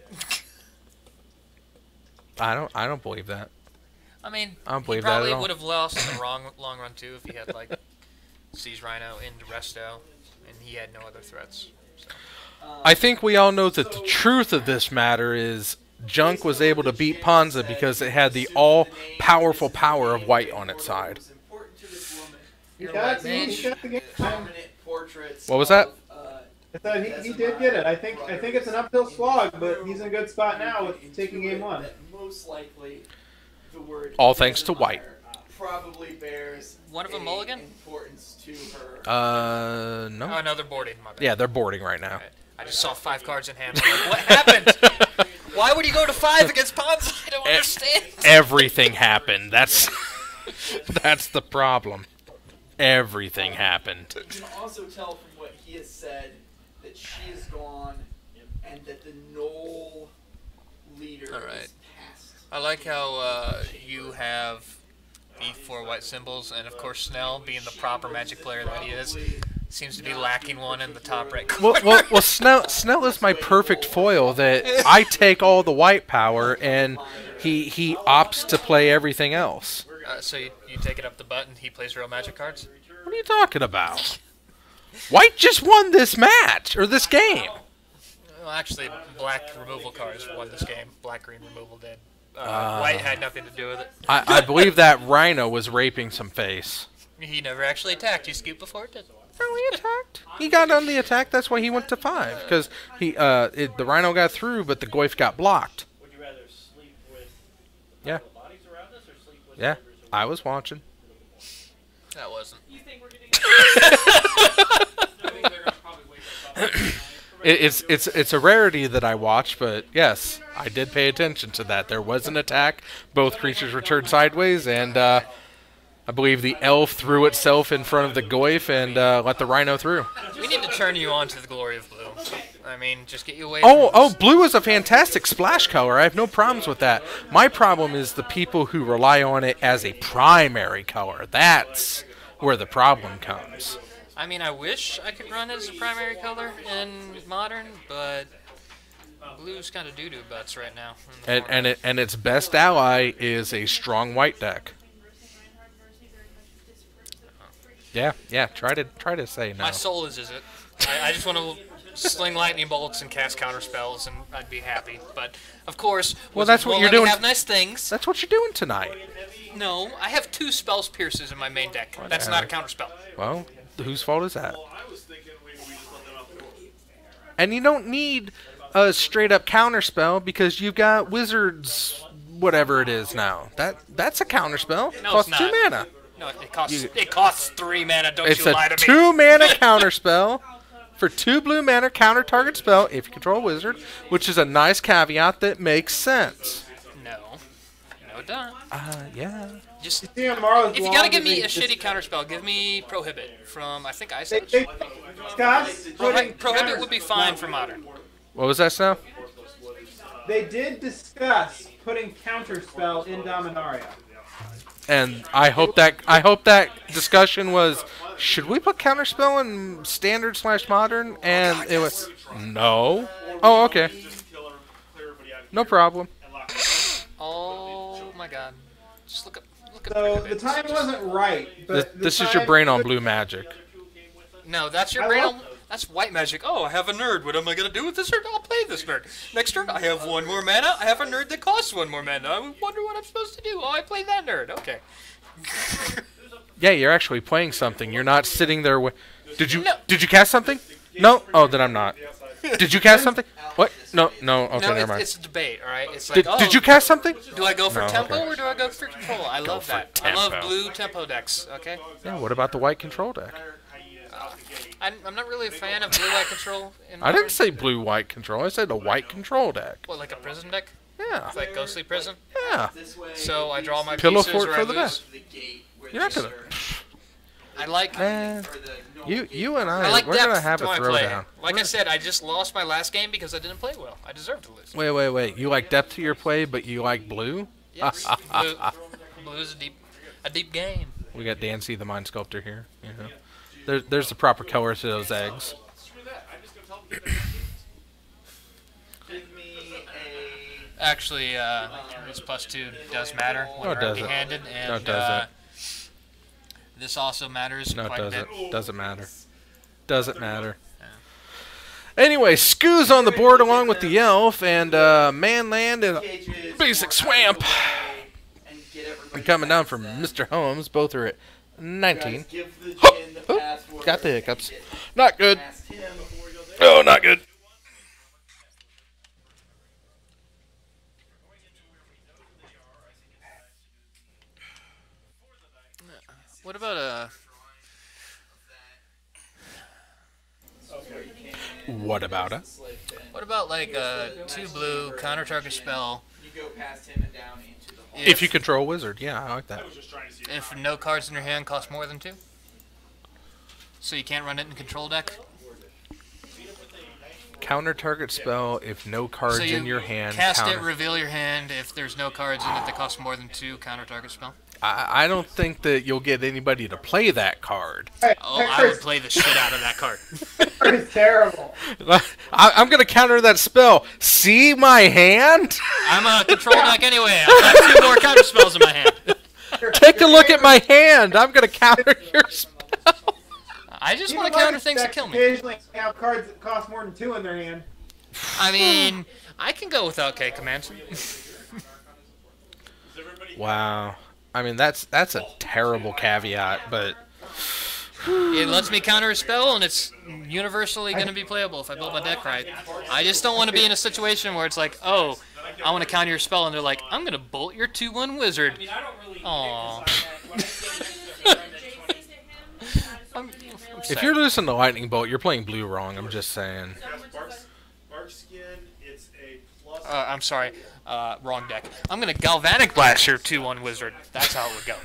[SPEAKER 2] I don't believe that.
[SPEAKER 9] I mean,
[SPEAKER 2] I don't
[SPEAKER 9] he
[SPEAKER 2] believe that
[SPEAKER 9] probably
[SPEAKER 2] at all.
[SPEAKER 9] would have lost in the long run, too, if he had, like, Siege Rhino into Resto, and he had no other threats. So.
[SPEAKER 2] I think we all know that the truth of this matter is Junk was able to beat Ponza because it had the all-powerful power of white on its side.
[SPEAKER 3] He got the game.
[SPEAKER 2] What was that?
[SPEAKER 3] I thought he did get it. I think it's an uphill slog, but he's in a good spot now with taking game 1.
[SPEAKER 1] Most likely, the word
[SPEAKER 2] All thanks to white.
[SPEAKER 1] probably bears
[SPEAKER 9] One of them mulligan?
[SPEAKER 1] importance to her.
[SPEAKER 2] No.
[SPEAKER 9] Oh, no, they're boarding. My bad.
[SPEAKER 2] Yeah, they're boarding right now.
[SPEAKER 9] Right. I just saw 5 cards in hand. I'm like, what happened? Why would he go to 5 against Ponza? I don't understand.
[SPEAKER 2] Everything happened. That's the problem. Everything happened.
[SPEAKER 1] You can also tell from what he has said that she is gone and that the Knoll leader
[SPEAKER 9] Alright.
[SPEAKER 1] is past.
[SPEAKER 9] I like how you have the 4 white symbols, and of course Snell, being the proper Magic player that he is, seems to be lacking one in the top right corner.
[SPEAKER 2] Well, Snell is my perfect foil. That I take all the white power, and he opts to play everything else.
[SPEAKER 9] So you take it up the butt, and he plays real Magic cards?
[SPEAKER 2] What are you talking about? White just won this match or this game.
[SPEAKER 9] Well, actually, black removal cards won this game. Black-green removal did. White had nothing to do with it.
[SPEAKER 2] I believe that Rhino was raping some face.
[SPEAKER 9] He never actually attacked. He scooped before it did.
[SPEAKER 2] No, he attacked. He got on the attack. That's why he went to 5 because the Rhino got through, but the Goif got blocked.
[SPEAKER 6] Would you rather sleep with
[SPEAKER 2] Yeah.
[SPEAKER 6] bodies around us or sleep with
[SPEAKER 2] Yeah,
[SPEAKER 6] neighbors
[SPEAKER 2] I was watching.
[SPEAKER 9] That wasn't.
[SPEAKER 5] You think we're getting
[SPEAKER 2] It's a rarity that I watch, but yes, I did pay attention to that. There was an attack. Both creatures returned sideways, and I believe the elf threw itself in front of the Goif and let the Rhino through.
[SPEAKER 9] We need to turn you on to the glory of blue. I mean, just get you away.
[SPEAKER 2] Oh, blue is a fantastic splash color. I have no problems with that. My problem is the people who rely on it as a primary color. That's where the problem comes.
[SPEAKER 9] I mean, I wish I could run it as a primary color in Modern, but blue's kind of doo-doo butts right now.
[SPEAKER 2] And its best ally is a strong white deck. Yeah. Try to say no.
[SPEAKER 9] My soul is it. I just want to sling lightning bolts and cast counter spells, and I'd be happy. But of course,
[SPEAKER 2] well, that's what you're doing.
[SPEAKER 9] Have nice things.
[SPEAKER 2] That's what you're doing tonight.
[SPEAKER 9] No, I have 2 spells pierces in my main deck. That's not a counter spell.
[SPEAKER 2] Well, whose fault is that? And you don't need a straight up counter spell because you've got wizards, whatever it is now. That's a counter spell.
[SPEAKER 9] No,
[SPEAKER 2] costs
[SPEAKER 9] it's
[SPEAKER 2] 2
[SPEAKER 9] not.
[SPEAKER 2] mana.
[SPEAKER 9] No, it costs 3 mana. Don't
[SPEAKER 2] It's
[SPEAKER 9] you lie to
[SPEAKER 2] a
[SPEAKER 9] me.
[SPEAKER 2] 2 mana counter spell for 2 blue mana counter target spell if you control a wizard, which is a nice caveat that makes sense.
[SPEAKER 9] No, it doesn't.
[SPEAKER 2] Yeah.
[SPEAKER 9] Just
[SPEAKER 3] If you
[SPEAKER 9] gotta give me a shitty counter spell, give me Prohibit from I think Ice Age. Prohibit would be fine for Modern.
[SPEAKER 2] What was that, Snow?
[SPEAKER 3] They did discuss putting counterspell in Dominaria.
[SPEAKER 2] And I hope that discussion was, should we put counterspell in standard / modern? And it was no. Oh, okay. No problem.
[SPEAKER 9] Oh my God! Just look at.
[SPEAKER 3] So the time wasn't right. But
[SPEAKER 2] This is your brain on blue magic.
[SPEAKER 9] No, that's your brain on. That's white magic. Oh, I have a nerd. What am I gonna do with this nerd? I'll play this nerd. Next turn, I have 1 more mana. I have a nerd that costs 1 more mana. I wonder what I'm supposed to do. Oh, I play that nerd. Okay.
[SPEAKER 2] Yeah, you're actually playing something. You're not sitting there with. Did you cast something? No. Oh, then I'm not. Did you cast something? What? No. Okay,
[SPEAKER 9] no,
[SPEAKER 2] never mind.
[SPEAKER 9] It's a debate. All right. It's like,
[SPEAKER 2] Did you cast something?
[SPEAKER 9] Do I go for
[SPEAKER 2] No,
[SPEAKER 9] tempo
[SPEAKER 2] okay.
[SPEAKER 9] or do I go for control? I love that. I love blue tempo decks. Okay.
[SPEAKER 2] Yeah. What about the white control deck?
[SPEAKER 9] I'm not really a fan of blue white control.
[SPEAKER 2] I didn't say blue white control. I said a white control deck.
[SPEAKER 9] What, like a prison deck?
[SPEAKER 2] Yeah.
[SPEAKER 9] Like Ghostly Prison?
[SPEAKER 2] Yeah.
[SPEAKER 9] So I draw my
[SPEAKER 2] Pillow
[SPEAKER 9] pieces
[SPEAKER 2] fort
[SPEAKER 9] or I
[SPEAKER 2] for the
[SPEAKER 9] lose?
[SPEAKER 2] You're not gonna.
[SPEAKER 9] I like.
[SPEAKER 2] Man, you and
[SPEAKER 9] I like
[SPEAKER 2] we're
[SPEAKER 9] depth
[SPEAKER 2] gonna have
[SPEAKER 9] to
[SPEAKER 2] a
[SPEAKER 9] my play.
[SPEAKER 2] throwdown.
[SPEAKER 9] Like I said, I just lost my last game because I didn't play well. I deserved to lose.
[SPEAKER 2] Wait. You like depth to your play, but you like blue?
[SPEAKER 9] Yes. Blue is a deep game.
[SPEAKER 2] We got Dancy, the Mind Sculptor here. You know, there's the proper color to those eggs.
[SPEAKER 9] Actually, this +2 does matter when
[SPEAKER 2] No, it
[SPEAKER 9] you're
[SPEAKER 2] doesn't.
[SPEAKER 9] empty-handed, and
[SPEAKER 2] No, it doesn't.
[SPEAKER 9] this also matters
[SPEAKER 2] No, it
[SPEAKER 9] quite a bit.
[SPEAKER 2] doesn't. Doesn't matter. Doesn't matter. Anyway, Scoo's on the board along with the elf, and Manland and Basic Swamp. And coming down from Mr. Holmes, both are at 19. Oh, got the hiccups. Not good. Oh, not good.
[SPEAKER 9] What about
[SPEAKER 2] What about it?
[SPEAKER 9] What about like a 2 blue counter target spell?
[SPEAKER 2] If you control a wizard, yeah, I like that.
[SPEAKER 9] If no cards in your hand cost more than 2, so you can't run it in control deck.
[SPEAKER 2] Counter target spell if no cards
[SPEAKER 9] So you
[SPEAKER 2] in your hand.
[SPEAKER 9] cast
[SPEAKER 2] counter.
[SPEAKER 9] it, reveal your hand. If there's no cards in it that cost more than 2, counter target spell.
[SPEAKER 2] I don't think that you'll get anybody to play that card.
[SPEAKER 9] Oh, I would play the shit out of that card.
[SPEAKER 3] It's terrible.
[SPEAKER 2] I'm going to counter that spell. See my hand?
[SPEAKER 9] I'm a control deck anyway. I've got 2 more counter spells in my hand.
[SPEAKER 2] Take a look at my hand. I'm going to counter your spell.
[SPEAKER 9] I just want to counter things that kill me.
[SPEAKER 3] Occasionally have cards that cost more than 2 in their hand.
[SPEAKER 9] I mean, I can go without K commands.
[SPEAKER 2] Wow. I mean, that's a terrible caveat, but
[SPEAKER 9] It lets me counter a spell, and it's universally going to be playable if I build my deck right. I just don't want to be in a situation where it's like, oh, I want to counter your spell, and they're like, I'm going to bolt your 2/1 wizard. Aww.
[SPEAKER 2] if you're losing the lightning bolt, you're playing blue wrong. I'm just saying.
[SPEAKER 9] I'm sorry. Wrong deck. I'm going to Galvanic Blast your 2/1 wizard. That's how it would go.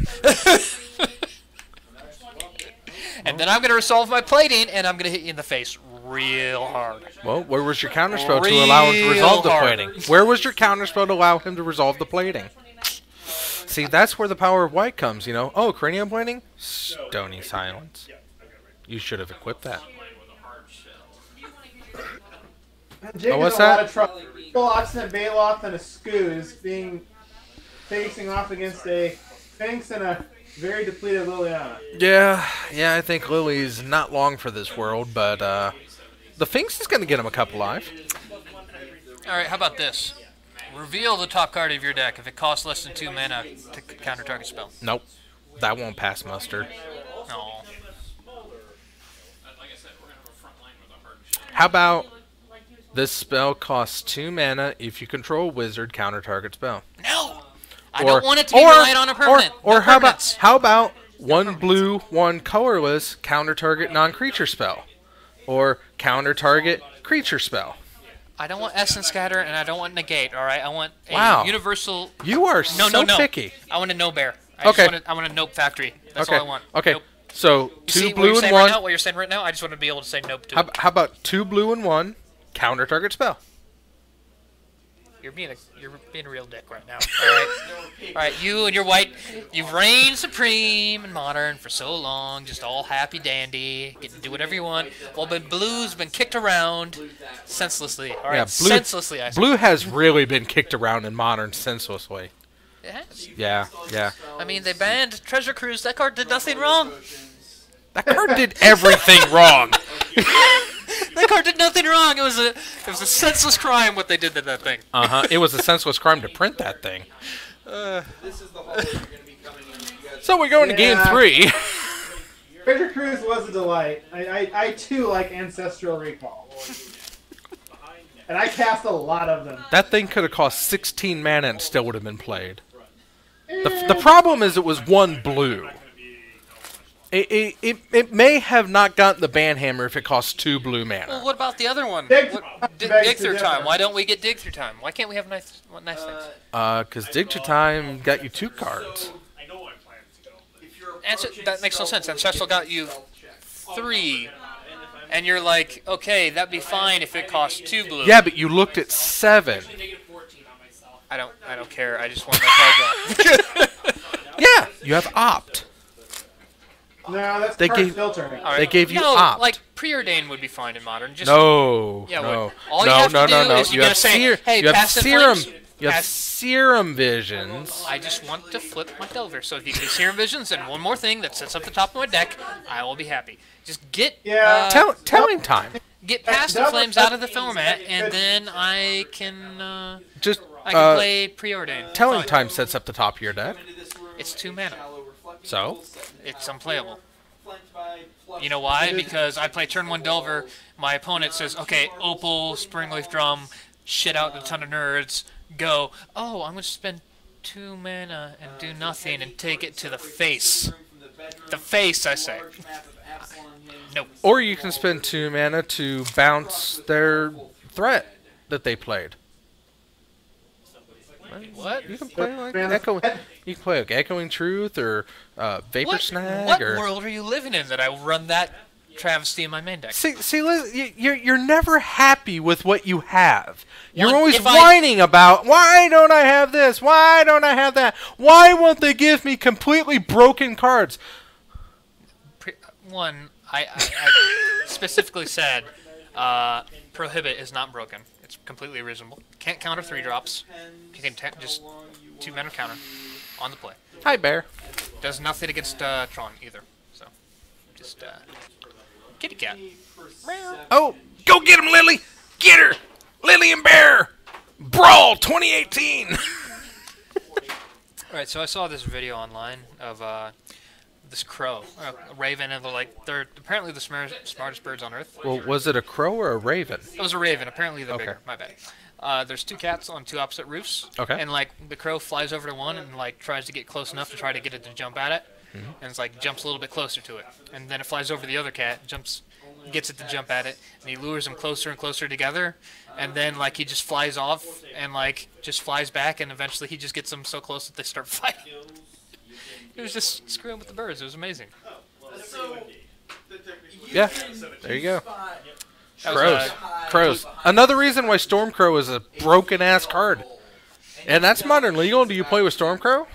[SPEAKER 9] And then I'm going to resolve my plating, and I'm going to hit you in the face real hard.
[SPEAKER 2] Well, where was your counterspell to allow him to resolve the
[SPEAKER 9] Real
[SPEAKER 2] plating? Where was your counterspell to allow him to resolve the plating? See, that's where the power of white comes, you know. Oh, cranium plating? Stony silence. You should have equipped that.
[SPEAKER 3] Jake
[SPEAKER 2] what's
[SPEAKER 3] is in a
[SPEAKER 2] that?
[SPEAKER 3] lot of trouble. Full Oxnett Bailoff and a Scooz facing off against a Sphinx and a very depleted Liliana.
[SPEAKER 2] Yeah, I think Lily's not long for this world, but the Sphinx is going to get him a couple life.
[SPEAKER 9] Alright, how about this? Reveal the top card of your deck if it costs less than 2 mana to counter target spell.
[SPEAKER 2] Nope, that won't pass muster.
[SPEAKER 9] No.
[SPEAKER 2] How about this spell costs 2 mana if you control a wizard counter target spell?
[SPEAKER 9] No! I don't want it to be relied on a permanent.
[SPEAKER 2] Or
[SPEAKER 9] No
[SPEAKER 2] how
[SPEAKER 9] permanents.
[SPEAKER 2] about 1 blue, 1 colorless counter target non-creature spell, or counter target creature spell?
[SPEAKER 9] I don't want Essence Scatter and I don't want Negate, alright? I want a
[SPEAKER 2] Wow.
[SPEAKER 9] universal...
[SPEAKER 2] You are
[SPEAKER 9] No.
[SPEAKER 2] picky.
[SPEAKER 9] I want a No Bear.
[SPEAKER 2] Okay.
[SPEAKER 9] I want a Nope Factory. That's
[SPEAKER 2] Okay.
[SPEAKER 9] all I want.
[SPEAKER 2] Okay.
[SPEAKER 9] Nope.
[SPEAKER 2] So
[SPEAKER 9] You
[SPEAKER 2] 2
[SPEAKER 9] see what
[SPEAKER 2] blue
[SPEAKER 9] you're
[SPEAKER 2] and
[SPEAKER 9] saying
[SPEAKER 2] 1.
[SPEAKER 9] right now? What you're saying right now? I just want to be able to say Nope to it.
[SPEAKER 2] How about 2 blue and 1 counter target spell?
[SPEAKER 9] You're being a real dick right now. Alright, you and your white, you've reigned supreme in Modern for so long, just all happy dandy, get to do whatever you want. Well, but blue's been kicked around senselessly. Alright,
[SPEAKER 2] Yeah,
[SPEAKER 9] senselessly, I say.
[SPEAKER 2] Blue has really been kicked around in Modern senselessly.
[SPEAKER 9] It has.
[SPEAKER 2] Yeah.
[SPEAKER 9] I mean, they banned Treasure Cruise. That card did nothing wrong.
[SPEAKER 2] That card did everything wrong.
[SPEAKER 9] That card did nothing wrong. It was a senseless crime what they did to that thing.
[SPEAKER 2] It was a senseless crime to print that thing. So we're going to game 3.
[SPEAKER 3] Treasure Cruise was a delight. I too like Ancestral Recall. And I cast a lot of them.
[SPEAKER 2] That thing could have cost 16 mana and still would have been played. The problem is it was 1 blue. It may have not gotten the banhammer if it cost 2 blue mana.
[SPEAKER 9] Well, what about the other one?
[SPEAKER 3] Dig
[SPEAKER 9] Through Time. Why don't we get Dig Through Time? Why can't we have nice things?
[SPEAKER 2] Because Dig Through Time got you 2 cards.
[SPEAKER 9] That makes no sense. Ancestral got you 3. And you're like, okay, that'd be fine if it costs 2 blue.
[SPEAKER 2] Yeah, but you looked at 7.
[SPEAKER 9] I don't care. I just want my card draw.
[SPEAKER 2] Yeah, you have Opt.
[SPEAKER 3] No, that's
[SPEAKER 2] They
[SPEAKER 3] card
[SPEAKER 2] gave-
[SPEAKER 3] filtering.
[SPEAKER 2] They gave you
[SPEAKER 9] no,
[SPEAKER 2] Opt.
[SPEAKER 9] like Preordain would be fine in Modern. Just
[SPEAKER 2] No,
[SPEAKER 9] Yeah,
[SPEAKER 2] no,
[SPEAKER 9] what- all you have to do is
[SPEAKER 2] You
[SPEAKER 9] you gotta
[SPEAKER 2] have
[SPEAKER 9] say, hey,
[SPEAKER 2] you have
[SPEAKER 9] passive
[SPEAKER 2] serum.
[SPEAKER 9] flames.
[SPEAKER 2] You have
[SPEAKER 9] Pass-
[SPEAKER 2] serum visions.
[SPEAKER 9] I just want to flip my Delver. So if you can do Serum Visions and one more thing that sets up the top of my deck, I will be happy. Just get
[SPEAKER 3] Yeah.
[SPEAKER 2] Telling time.
[SPEAKER 9] get past the flames out of the format, and then I can
[SPEAKER 2] Just
[SPEAKER 9] play Preordain.
[SPEAKER 2] telling
[SPEAKER 9] Fine.
[SPEAKER 2] time sets up the top of your deck.
[SPEAKER 9] It's 2 mana.
[SPEAKER 2] So
[SPEAKER 9] It's unplayable. You know why? Because I play turn 1 Delver. My opponent says, okay, Opal, Springleaf Drum, shit out a ton of nerds. Go. Oh, I'm going to spend 2 mana and do nothing and take it to the face. The face, I say. No.
[SPEAKER 2] or you can spend 2 mana to bounce their threat that they played.
[SPEAKER 9] What?
[SPEAKER 2] You can play like You can play like Echoing Truth or Vapor Snag.
[SPEAKER 9] What
[SPEAKER 2] or
[SPEAKER 9] world are you living in that I run that travesty in my main deck?
[SPEAKER 2] See, Liz, you're never happy with what you have. You're
[SPEAKER 9] One-
[SPEAKER 2] always
[SPEAKER 9] if I-
[SPEAKER 2] whining about, why don't I have this? Why don't I have that? Why won't they give me completely broken cards?
[SPEAKER 9] I specifically said Prohibit is not broken. It's completely reasonable. Can't counter 3 drops. You can just 2 mana counter on the play.
[SPEAKER 2] Hi, Bear.
[SPEAKER 9] Does nothing against Tron either. So just kitty cat.
[SPEAKER 2] Oh, go get him, Lily! Get her! Lily and Bear! Brawl 2018!
[SPEAKER 9] Alright, so I saw this video online of this crow, a raven, and they're apparently the smartest birds on Earth.
[SPEAKER 2] Well, was it a crow or a raven?
[SPEAKER 9] It was a raven. Apparently they're
[SPEAKER 2] Okay.
[SPEAKER 9] bigger. My bad. There's 2 cats on 2 opposite roofs.
[SPEAKER 2] Okay.
[SPEAKER 9] And the crow flies over to one and tries to get close enough to try to get it to jump at it, and it's jumps a little bit closer to it, and then it flies over to the other cat, gets it to jump at it, and he lures them closer and closer together, and then he just flies off and just flies back, and eventually he just gets them so close that they start fighting. It was just screwing with the birds. It was amazing.
[SPEAKER 2] Yeah, there you go.
[SPEAKER 9] That
[SPEAKER 2] Crows.
[SPEAKER 9] was,
[SPEAKER 2] Crows. Another reason why Stormcrow is a broken-ass card. And that's modern legal. Do you play with Stormcrow?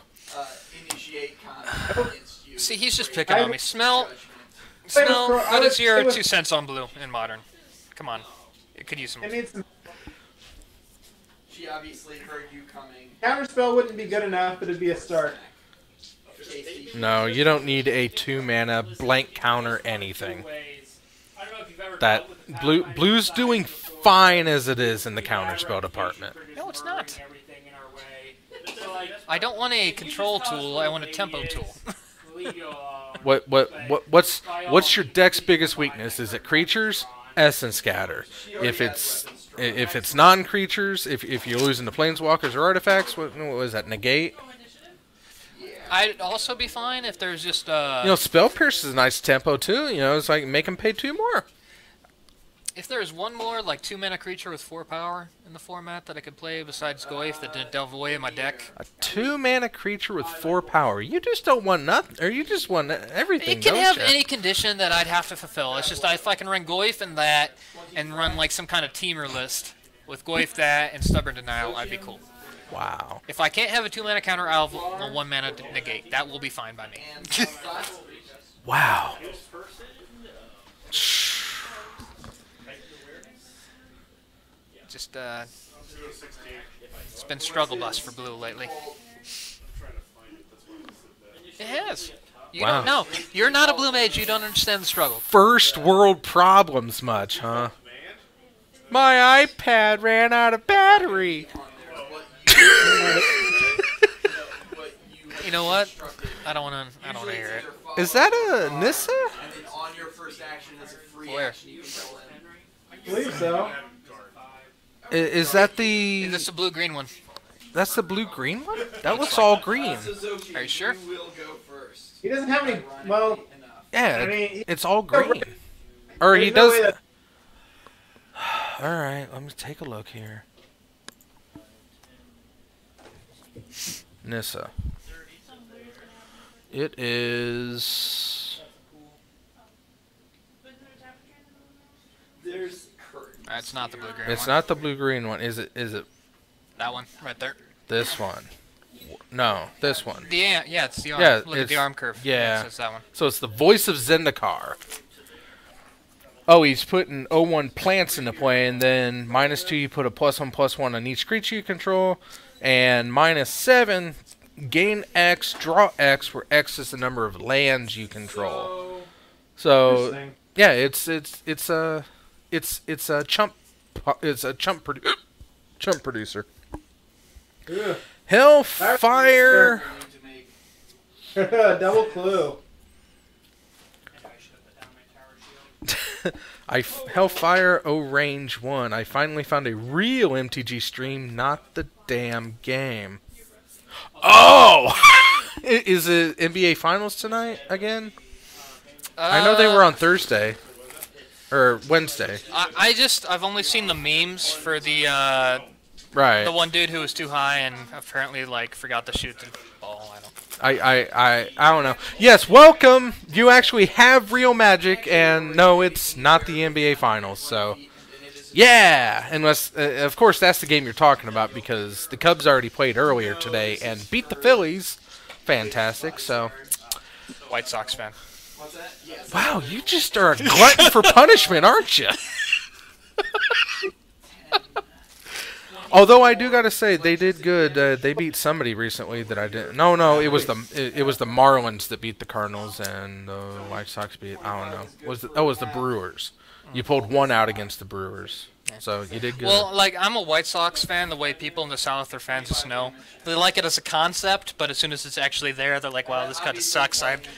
[SPEAKER 1] Initiate contact against you.
[SPEAKER 9] see, he's just picking on me. Smell. What is your 2 cents on blue in modern? Come on. It could use some.
[SPEAKER 3] It needs some
[SPEAKER 1] She obviously heard you coming.
[SPEAKER 3] counterspell. Wouldn't be good enough, but it'd be a start.
[SPEAKER 2] No, you don't need a 2-mana blank counter anything.
[SPEAKER 4] I don't know if you've ever
[SPEAKER 2] That
[SPEAKER 4] dealt with the
[SPEAKER 2] blue's doing fine as it is in the counterspell department.
[SPEAKER 9] No, it's not.
[SPEAKER 4] everything in our way. So, like,
[SPEAKER 9] I don't want a control tool. I want a tempo tool.
[SPEAKER 4] leave you alone.
[SPEAKER 2] What's your deck's biggest weakness? Is it creatures? Essence scatter. If it's non-creatures, if you're losing to planeswalkers or artifacts, what was that? Negate.
[SPEAKER 9] I'd also be fine if there's just
[SPEAKER 2] Spell Pierce is a nice tempo too. It's like make them pay 2 more.
[SPEAKER 9] if there's one more like 2-mana creature with 4 power in the format that I could play besides Goyf that didn't delve away in my deck.
[SPEAKER 2] A 2-mana creature with 4 power. You just don't want nothing, or you just want everything.
[SPEAKER 9] It can
[SPEAKER 2] don't
[SPEAKER 9] have
[SPEAKER 2] ya?
[SPEAKER 9] any condition that I'd have to fulfill. It's just if I can run Goyf and that, and run like some kind of teamer list with Goyf that and Stubborn Denial, I'd be cool.
[SPEAKER 2] Wow.
[SPEAKER 9] If I can't have a 2-mana counter, I'll have a 1-mana negate. That will be fine by me.
[SPEAKER 2] Wow.
[SPEAKER 9] Just it's been struggle bus for blue lately. It has. You
[SPEAKER 2] Wow.
[SPEAKER 9] don't know. You're not a blue mage. You don't understand the struggle.
[SPEAKER 2] First world problems much, huh? My iPad ran out of battery.
[SPEAKER 9] You know what? I don't want to hear it.
[SPEAKER 2] Is that a Nissa?
[SPEAKER 1] And then on your first action as a free
[SPEAKER 9] Where?
[SPEAKER 1] action, you can go in.
[SPEAKER 3] I believe so.
[SPEAKER 2] Is that
[SPEAKER 9] Is
[SPEAKER 2] the?
[SPEAKER 9] this a blue-green one?
[SPEAKER 2] That's the blue-green one? That looks all green.
[SPEAKER 9] Are you sure?
[SPEAKER 1] You will go first.
[SPEAKER 3] He doesn't have any. Well,
[SPEAKER 2] Yeah,
[SPEAKER 3] I mean,
[SPEAKER 2] it's all green. Or he
[SPEAKER 3] there's no way
[SPEAKER 2] does.
[SPEAKER 3] that-
[SPEAKER 2] All right, let me take a look here. Nissa. It is.
[SPEAKER 1] There's curtains.
[SPEAKER 9] It's not the blue-green
[SPEAKER 2] It's
[SPEAKER 9] one.
[SPEAKER 2] not the blue-green one. Is it? Is it
[SPEAKER 9] That one right there.
[SPEAKER 2] this one? No, this one.
[SPEAKER 9] Yeah, it's the arm.
[SPEAKER 2] Yeah,
[SPEAKER 9] Look at
[SPEAKER 2] it's-
[SPEAKER 9] the arm curve.
[SPEAKER 2] yeah.
[SPEAKER 9] It's that one.
[SPEAKER 2] So it's the voice of Zendikar. Oh, he's putting 0/1 plants into play, and then -2, you put a +1/+1 on each creature you control, and -7, gain X, draw X, where X is the number of lands you control. So
[SPEAKER 3] Interesting.
[SPEAKER 2] yeah, it's a chump chump producer.
[SPEAKER 3] Ugh.
[SPEAKER 2] Hellfire.
[SPEAKER 3] Double clue.
[SPEAKER 2] Hellfire O range 1. I finally found a real MTG stream, not the damn game. Oh! Is it NBA Finals tonight again? I know they were on Thursday. Or Wednesday.
[SPEAKER 9] I've only seen the memes for the
[SPEAKER 2] Right.
[SPEAKER 9] one dude who was too high and apparently like forgot to shoot the ball.
[SPEAKER 2] I don't know. Yes, welcome. You actually have real Magic, and no, it's not the NBA Finals. So, yeah, unless of course that's the game you're talking about because the Cubs already played earlier today and beat the Phillies. Fantastic. So,
[SPEAKER 9] White Sox fan.
[SPEAKER 2] wow, you just are a glutton for punishment, aren't you? Although I do gotta say they did good. They beat somebody recently that I didn't. No, it was the Marlins that beat the Cardinals and the White Sox beat. I don't know. It was the Brewers. You pulled one out against the Brewers, so you did good.
[SPEAKER 9] Well, like I'm a White Sox fan. The way people in the South are fans of snow, they like it as a concept, but as soon as it's actually there, they're like, "Wow, this kind of sucks. I'd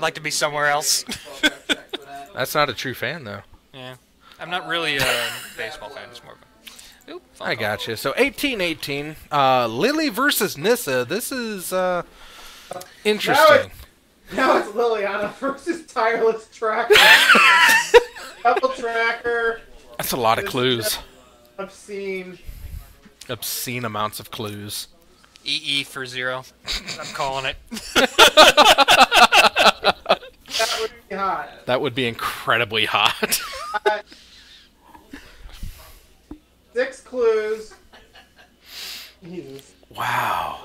[SPEAKER 9] like to be somewhere else."
[SPEAKER 2] That's not a true fan though.
[SPEAKER 9] Yeah, I'm not really a baseball fan. It's more of a. Oop,
[SPEAKER 2] I got you. So 18-18, Lily versus Nissa. This is interesting.
[SPEAKER 3] Now it's Liliana versus Tireless Tracker. Double Tracker.
[SPEAKER 2] That's a lot of clues.
[SPEAKER 3] Obscene.
[SPEAKER 2] Obscene amounts of clues.
[SPEAKER 9] EE for 0. I'm calling it.
[SPEAKER 3] That would be hot.
[SPEAKER 2] That would be incredibly hot.
[SPEAKER 3] 6 clues. Jesus.
[SPEAKER 2] Wow.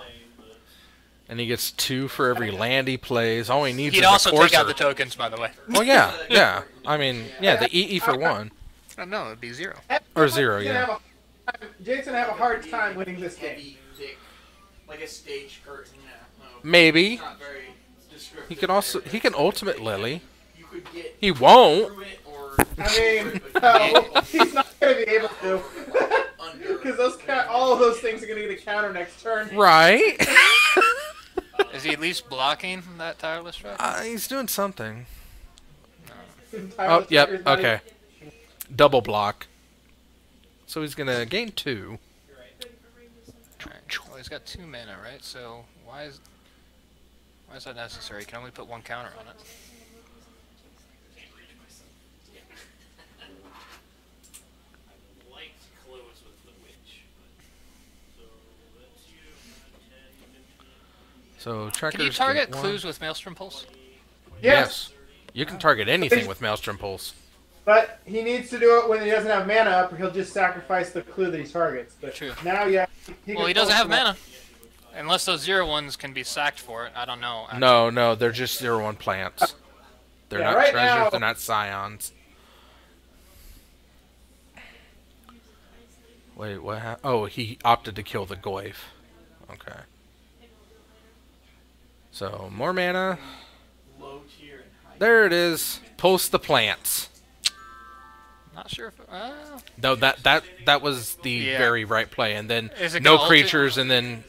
[SPEAKER 2] And he gets 2 for every land he plays. All he needs
[SPEAKER 9] He'd
[SPEAKER 2] is
[SPEAKER 9] also
[SPEAKER 2] a courser.
[SPEAKER 9] take out the tokens, by the way.
[SPEAKER 2] Well, yeah. I mean, yeah, the EE for 1.
[SPEAKER 9] Oh, no, it'd be 0.
[SPEAKER 2] Or 0, yeah.
[SPEAKER 3] Jake's gonna have a hard time winning this game.
[SPEAKER 1] Heavy, thick, like a stage curtain. No,
[SPEAKER 2] Maybe.
[SPEAKER 1] it's not very descriptive.
[SPEAKER 2] He can ultimate Lily.
[SPEAKER 1] You could get
[SPEAKER 2] He won't.
[SPEAKER 1] through it or
[SPEAKER 3] I mean,
[SPEAKER 1] through it, but
[SPEAKER 3] no, he's not gonna be able to.
[SPEAKER 1] under.
[SPEAKER 3] Because all of those things are gonna get a counter next turn.
[SPEAKER 2] Right.
[SPEAKER 9] Is he at least blocking that tireless strike?
[SPEAKER 2] He's doing something.
[SPEAKER 3] Tireless
[SPEAKER 2] Oh, yep.
[SPEAKER 3] Trigger's not
[SPEAKER 2] Okay. Double block. So he's gonna gain 2.
[SPEAKER 9] Alright. Well, he's got 2 mana, right? So why is that necessary? You can only put 1 counter on it.
[SPEAKER 6] Liked clues with the witch. So that's you. 10, 15.
[SPEAKER 2] So trackers.
[SPEAKER 9] Can you target
[SPEAKER 2] get 1.
[SPEAKER 9] clues with Maelstrom Pulse?
[SPEAKER 2] Yes. You can target anything with Maelstrom Pulse.
[SPEAKER 3] But he needs to do it when he doesn't have mana up, or he'll just sacrifice the clue that he targets. But
[SPEAKER 9] True.
[SPEAKER 3] now, yeah.
[SPEAKER 9] Well, he doesn't have mana. Unless those 0-1s can be sacked for it. I don't know.
[SPEAKER 2] No, they're just 0/1 plants. They're
[SPEAKER 3] Yeah,
[SPEAKER 2] not
[SPEAKER 3] right
[SPEAKER 2] treasures,
[SPEAKER 3] now-
[SPEAKER 2] they're not scions. Wait, what happened? Oh, he opted to kill the Goyf. Okay. So, more mana.
[SPEAKER 1] Low tier and high.
[SPEAKER 2] There it is. Pulse the plants.
[SPEAKER 9] Not sure if...
[SPEAKER 2] No, that was the
[SPEAKER 9] Yeah.
[SPEAKER 2] very right play. And then
[SPEAKER 9] Is it
[SPEAKER 2] no
[SPEAKER 9] gonna ult it?
[SPEAKER 2] creatures, and then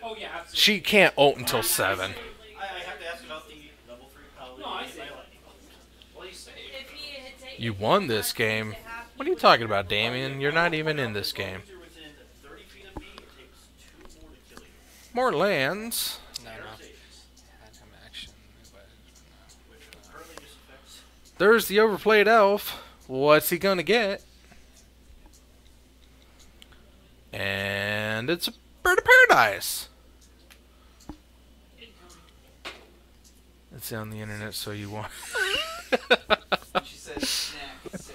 [SPEAKER 4] Oh yeah, absolutely.
[SPEAKER 2] she can't ult until 7.
[SPEAKER 6] I have to ask about the level 3 paladin.
[SPEAKER 4] No, I see.
[SPEAKER 6] What do you say?
[SPEAKER 5] If he had taken
[SPEAKER 2] You won this game. What are you talking about, Damien? You're not even in this game.
[SPEAKER 6] You're within 30 feet of me, it takes 2 more to kill you.
[SPEAKER 2] More lands.
[SPEAKER 9] No.
[SPEAKER 6] Parasites,
[SPEAKER 9] Atom action.
[SPEAKER 6] which currently just affects.
[SPEAKER 2] There's the overplayed elf. What's he gonna get? And it's a bird of paradise. It's on the internet, so you want.
[SPEAKER 1] She says snack, sicko.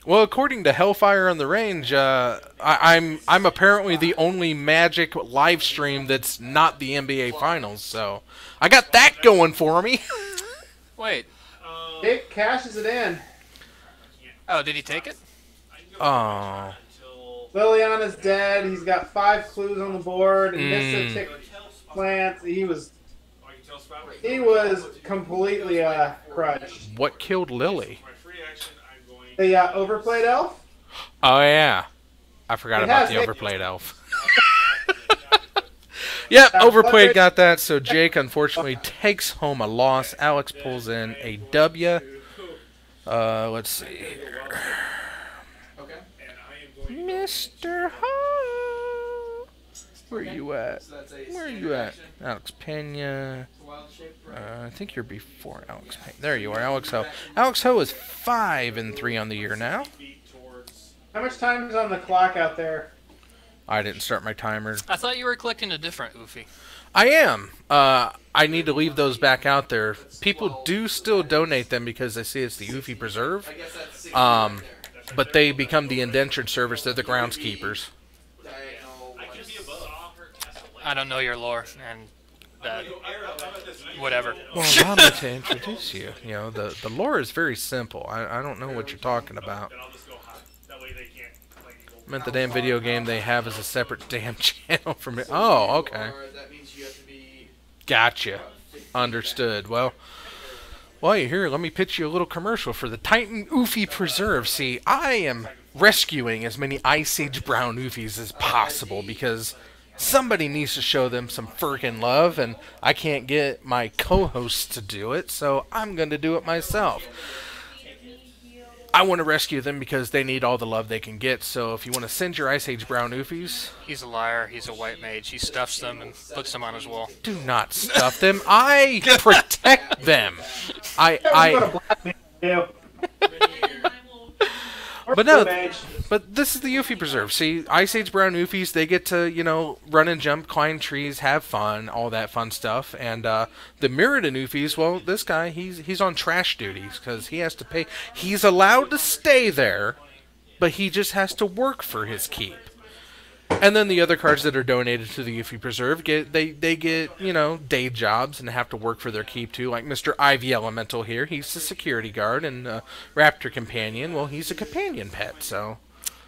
[SPEAKER 2] Well, according to Hellfire on the Range, I'm apparently the only Magic live stream that's not the NBA Finals, so I got that going for me.
[SPEAKER 9] Wait.
[SPEAKER 3] Jake cashes it in.
[SPEAKER 9] Oh, did he take it?
[SPEAKER 2] Oh,
[SPEAKER 3] Liliana's dead. He's got 5 clues on the board. And Mystic plants. He was completely crushed.
[SPEAKER 2] what killed Lily?
[SPEAKER 3] The overplayed elf.
[SPEAKER 2] Oh yeah, I forgot
[SPEAKER 3] It
[SPEAKER 2] about
[SPEAKER 3] has
[SPEAKER 2] the
[SPEAKER 3] it.
[SPEAKER 2] overplayed elf. Yep, overplayed got that. So Jake unfortunately takes home a loss. Alex pulls in a W. Let's see here.
[SPEAKER 1] Okay.
[SPEAKER 2] Mr. Ho, where you at?
[SPEAKER 1] So that's a
[SPEAKER 2] Where are
[SPEAKER 1] standard
[SPEAKER 2] you at?
[SPEAKER 1] action.
[SPEAKER 2] Alex Pena.
[SPEAKER 1] It's a wild shape, right?
[SPEAKER 2] I think you're before Alex Pena. There you are, Alex Ho. Alex Ho is 5-3 on the year now.
[SPEAKER 3] How much time is on the clock out there?
[SPEAKER 2] I didn't start my timer.
[SPEAKER 9] I thought you were collecting a different Oofy.
[SPEAKER 2] I am. I need to leave those back out there. People do still donate them because they see it's the Oofy Preserve.
[SPEAKER 1] I guess that's 60
[SPEAKER 2] Um,
[SPEAKER 1] right there.
[SPEAKER 2] but they become the indentured service. They're the groundskeepers.
[SPEAKER 1] Diagonal,
[SPEAKER 6] I can be above.
[SPEAKER 9] I don't know your lore, and that... Whatever.
[SPEAKER 2] Well, allow me to introduce you. You know, the lore is very simple. I don't know what you're talking about.
[SPEAKER 6] Then I'll just go hot. That way they can't.
[SPEAKER 2] I meant the damn video game they have is a separate damn channel from it. Oh, okay.
[SPEAKER 1] Or that means you have to be
[SPEAKER 2] Gotcha. Understood. Well, while you're here, let me pitch you a little commercial for the Titan Oofy Preserve. See, I am rescuing as many Ice Age Brown Oofies as possible because somebody needs to show them some friggin' love, and I can't get my co-hosts to do it, so I'm going to do it myself. I want to rescue them because they need all the love they can get, so if you want to send your Ice Age Brown Oofies,
[SPEAKER 9] He's a liar. He's a white mage. He stuffs them and puts them on his wall.
[SPEAKER 2] do not stuff them. I protect them.
[SPEAKER 3] What
[SPEAKER 2] I
[SPEAKER 3] a black man do. Or
[SPEAKER 2] But no,
[SPEAKER 3] blue mage.
[SPEAKER 2] but this is the Oofy Preserve. See, Ice Age Brown Oofies, they get to, you know, run and jump, climb trees, have fun, all that fun stuff. And the Mirrodin Oofies, well, this guy, he's on trash duties because he has to pay. He's allowed to stay there, but he just has to work for his keep. And then the other cards that are donated to the Yuffie Preserve get day jobs and have to work for their keep too. Like Mr. Ivy Elemental here, he's a security guard, and Raptor Companion, well, he's a companion pet. So,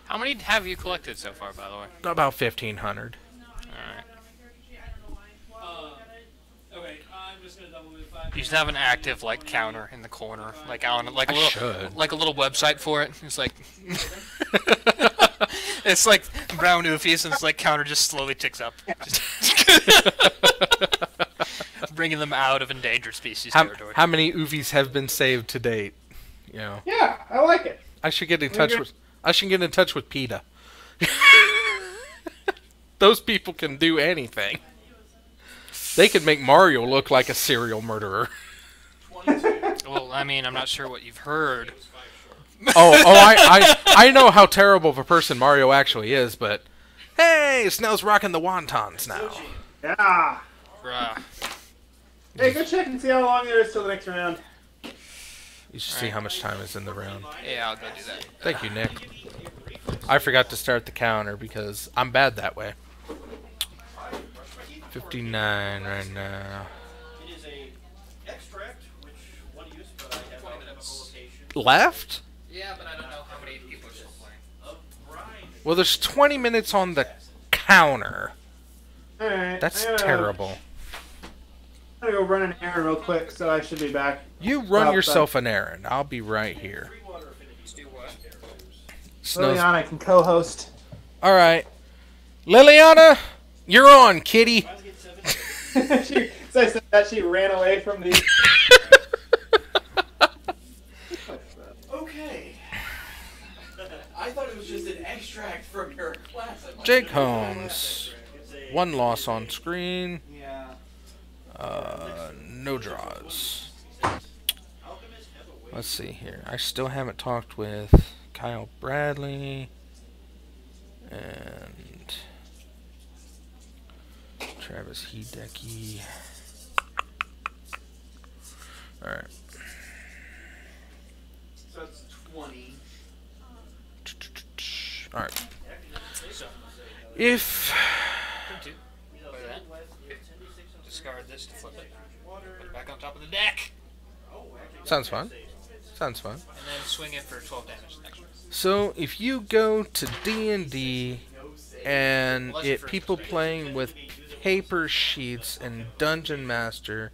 [SPEAKER 9] how many have you collected so far, by the way?
[SPEAKER 2] about 1,500.
[SPEAKER 4] Okay, I'm just gonna double move 5.
[SPEAKER 9] You should have an active counter in the corner, on a little website for it. It's like it's like brown oofies, and it's counter just slowly ticks up, bringing them out of endangered species territory.
[SPEAKER 2] How many oofies have been saved to date?
[SPEAKER 3] Yeah, I like it.
[SPEAKER 2] I should get in touch with PETA. Those people can do anything. They could make Mario look like a serial murderer.
[SPEAKER 9] Well, I mean, I'm not sure what you've heard.
[SPEAKER 2] I know how terrible of a person Mario actually is, but hey, Snell's rocking the wontons now.
[SPEAKER 3] Yeah.
[SPEAKER 9] Bruh.
[SPEAKER 3] Hey, go check and see how long there is till the next round.
[SPEAKER 2] You should see how much time is in the round.
[SPEAKER 9] Yeah, I'll go do that.
[SPEAKER 2] Thank you, Nick. I forgot to start the counter because I'm bad that way. 59 right now.
[SPEAKER 6] It is a extract, which one use, but I have a location.
[SPEAKER 2] Left?
[SPEAKER 9] Yeah, but I don't know how many people are still playing.
[SPEAKER 2] Well, there's 20 minutes on the counter.
[SPEAKER 3] Alright.
[SPEAKER 2] That's terrible.
[SPEAKER 3] I'm gonna go run an errand real quick, so I should be back.
[SPEAKER 2] You run yourself an errand. I'll be right here.
[SPEAKER 3] Liliana can co-host.
[SPEAKER 2] Alright. Liliana, you're on, kitty.
[SPEAKER 3] She ran away from the...
[SPEAKER 1] Okay. I thought it was just an extract from your class.
[SPEAKER 2] Jake Holmes. One loss on screen.
[SPEAKER 1] Yeah.
[SPEAKER 2] No draws. Let's see here. I still haven't talked with Kyle Bradley and Travis Hideki. Alright.
[SPEAKER 1] So that's 20.
[SPEAKER 2] Alright. If...
[SPEAKER 9] Discard this to flip it. Put it back on top of the deck.
[SPEAKER 2] Sounds fun. Sounds fun.
[SPEAKER 9] And then swing it for 12 damage next turn.
[SPEAKER 2] So if you go to D&D and people playing with paper sheets and Dungeon Master,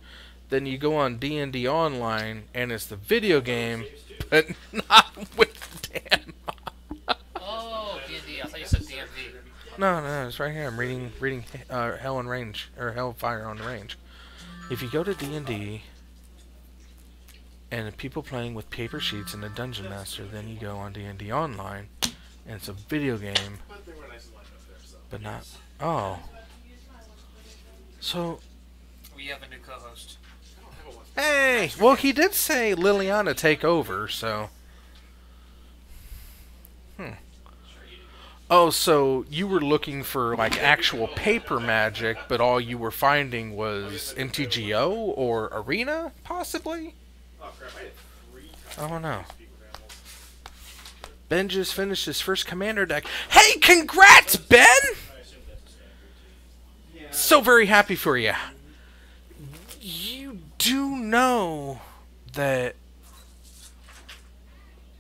[SPEAKER 2] then you go on D&D Online and it's the video game, but not with Dan.
[SPEAKER 9] Oh, D&D. I thought you said DMV.
[SPEAKER 2] No, it's right here. I'm reading Hell on Range, or Hellfire on the Range. If you go to D&D and people playing with paper sheets and a Dungeon Master, then you go on D&D Online and it's a video game, but not... Oh. So...
[SPEAKER 9] We have a new co-host.
[SPEAKER 2] Hey! Well, he did say Liliana take over, so... Oh, so you were looking for, actual paper magic, but all you were finding was MTGO or Arena, possibly? I don't know. Ben just finished his first Commander deck. Hey, congrats, Ben! So very happy for you. You do know that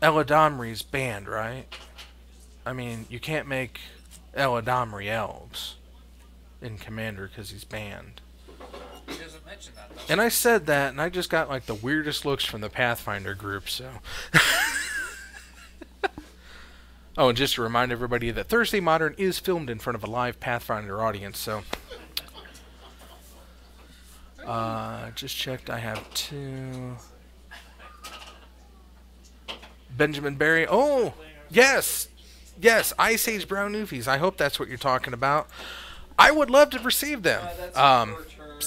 [SPEAKER 2] Eladamri's banned, right? I mean, you can't make Eladamri elves in Commander because he's banned.
[SPEAKER 9] He doesn't mention that, though.
[SPEAKER 2] And I said that, and I just got, the weirdest looks from the Pathfinder group, so... Oh, and just to remind everybody that Thursday Modern is filmed in front of a live Pathfinder audience, so... Just checked, I have 2... Benjamin Barry. Oh, yes! Yes, Ice Age Brown Newfies. I hope that's what you're talking about. I would love to receive them.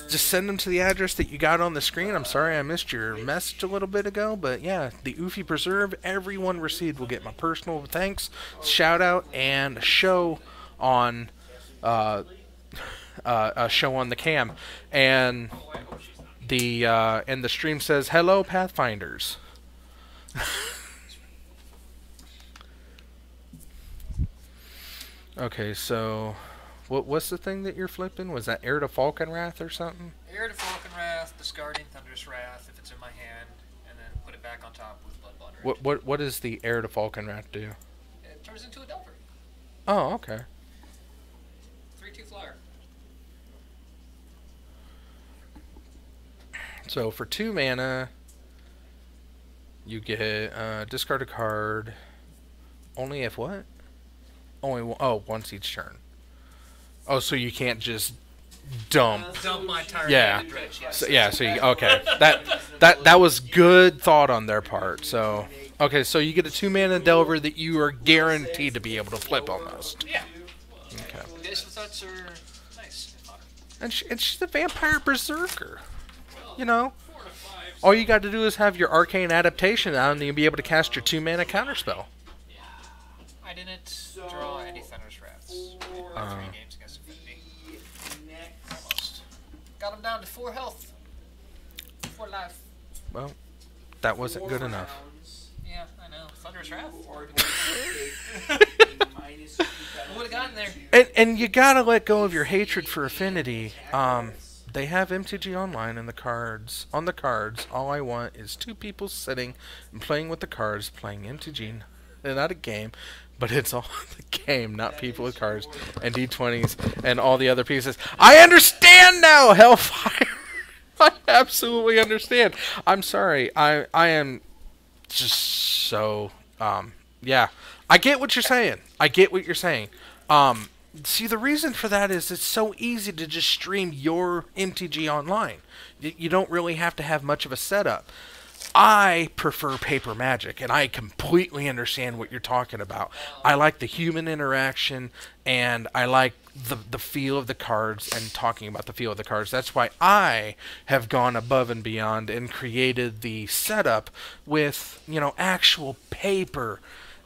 [SPEAKER 2] Just send them to the address that you got on the screen. I'm sorry I missed your message a little bit ago, but yeah, the Yuffie Preserve, everyone received will get my personal thanks, shout out, and a show on the cam, and the stream says hello Pathfinders. Okay, so what's the thing that you're flipping? Was that Heir to Falconwrath or something?
[SPEAKER 9] Heir to Falconwrath, discarding Thunderous Wrath if it's in my hand, and then put it back on top with Bloodbond.
[SPEAKER 2] What does the Heir to Falconwrath do?
[SPEAKER 9] It turns into a Delver.
[SPEAKER 2] Oh, okay.
[SPEAKER 9] 3/2 flyer.
[SPEAKER 2] So for 2 mana, you get discard a card. Only if what? Once each turn. Oh, so you can't just dump.
[SPEAKER 9] Dump my entire
[SPEAKER 2] Yeah.
[SPEAKER 9] dredge. Yes.
[SPEAKER 2] So, yeah. So okay. That was good thought on their part. So okay. So you get a 2 mana Delver that you are guaranteed to be able to flip almost.
[SPEAKER 9] Yeah.
[SPEAKER 2] Okay.
[SPEAKER 9] Additional threats are nice.
[SPEAKER 2] And she's a vampire berserker. You know. All you got to do is have your arcane adaptation out, and you'll be able to cast your 2 mana counterspell.
[SPEAKER 9] I didn't draw any Thunderous Wraths. 3 games against Infinity. Almost. Got him down to 4 health. 4 life.
[SPEAKER 2] Well, that wasn't good enough.
[SPEAKER 9] Yeah, I know. Thunderous Wrath. Would have gotten there.
[SPEAKER 2] And you gotta let go of your hatred for Affinity. They have MTG Online in the cards. On the cards, all I want is 2 people sitting and playing with the cards, playing MTG. Not a game, but it's all the game, not people with cards and D20s and all the other pieces. I understand now, Hellfire. I absolutely understand. I'm sorry. I am just so yeah. I get what you're saying. See, the reason for that is it's so easy to just stream your MTG online. You don't really have to have much of a setup. I prefer paper Magic, and I completely understand what you're talking about. I like the human interaction, and I like the feel of the cards, and talking about the feel of the cards. That's why I have gone above and beyond and created the setup with, actual paper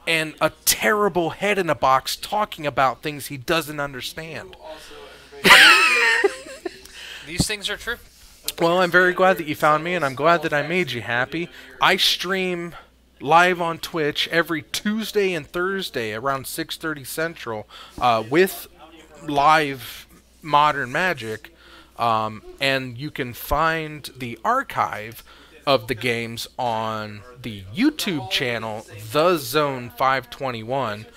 [SPEAKER 2] and a terrible head in a box talking about things he doesn't understand.
[SPEAKER 9] These things are true.
[SPEAKER 2] Well, I'm very glad that you found me, and I'm glad that I made you happy. I stream live on Twitch every Tuesday and Thursday around 6:30 Central with live Modern Magic, and you can find the archive of the games on the YouTube channel, The Zone 521.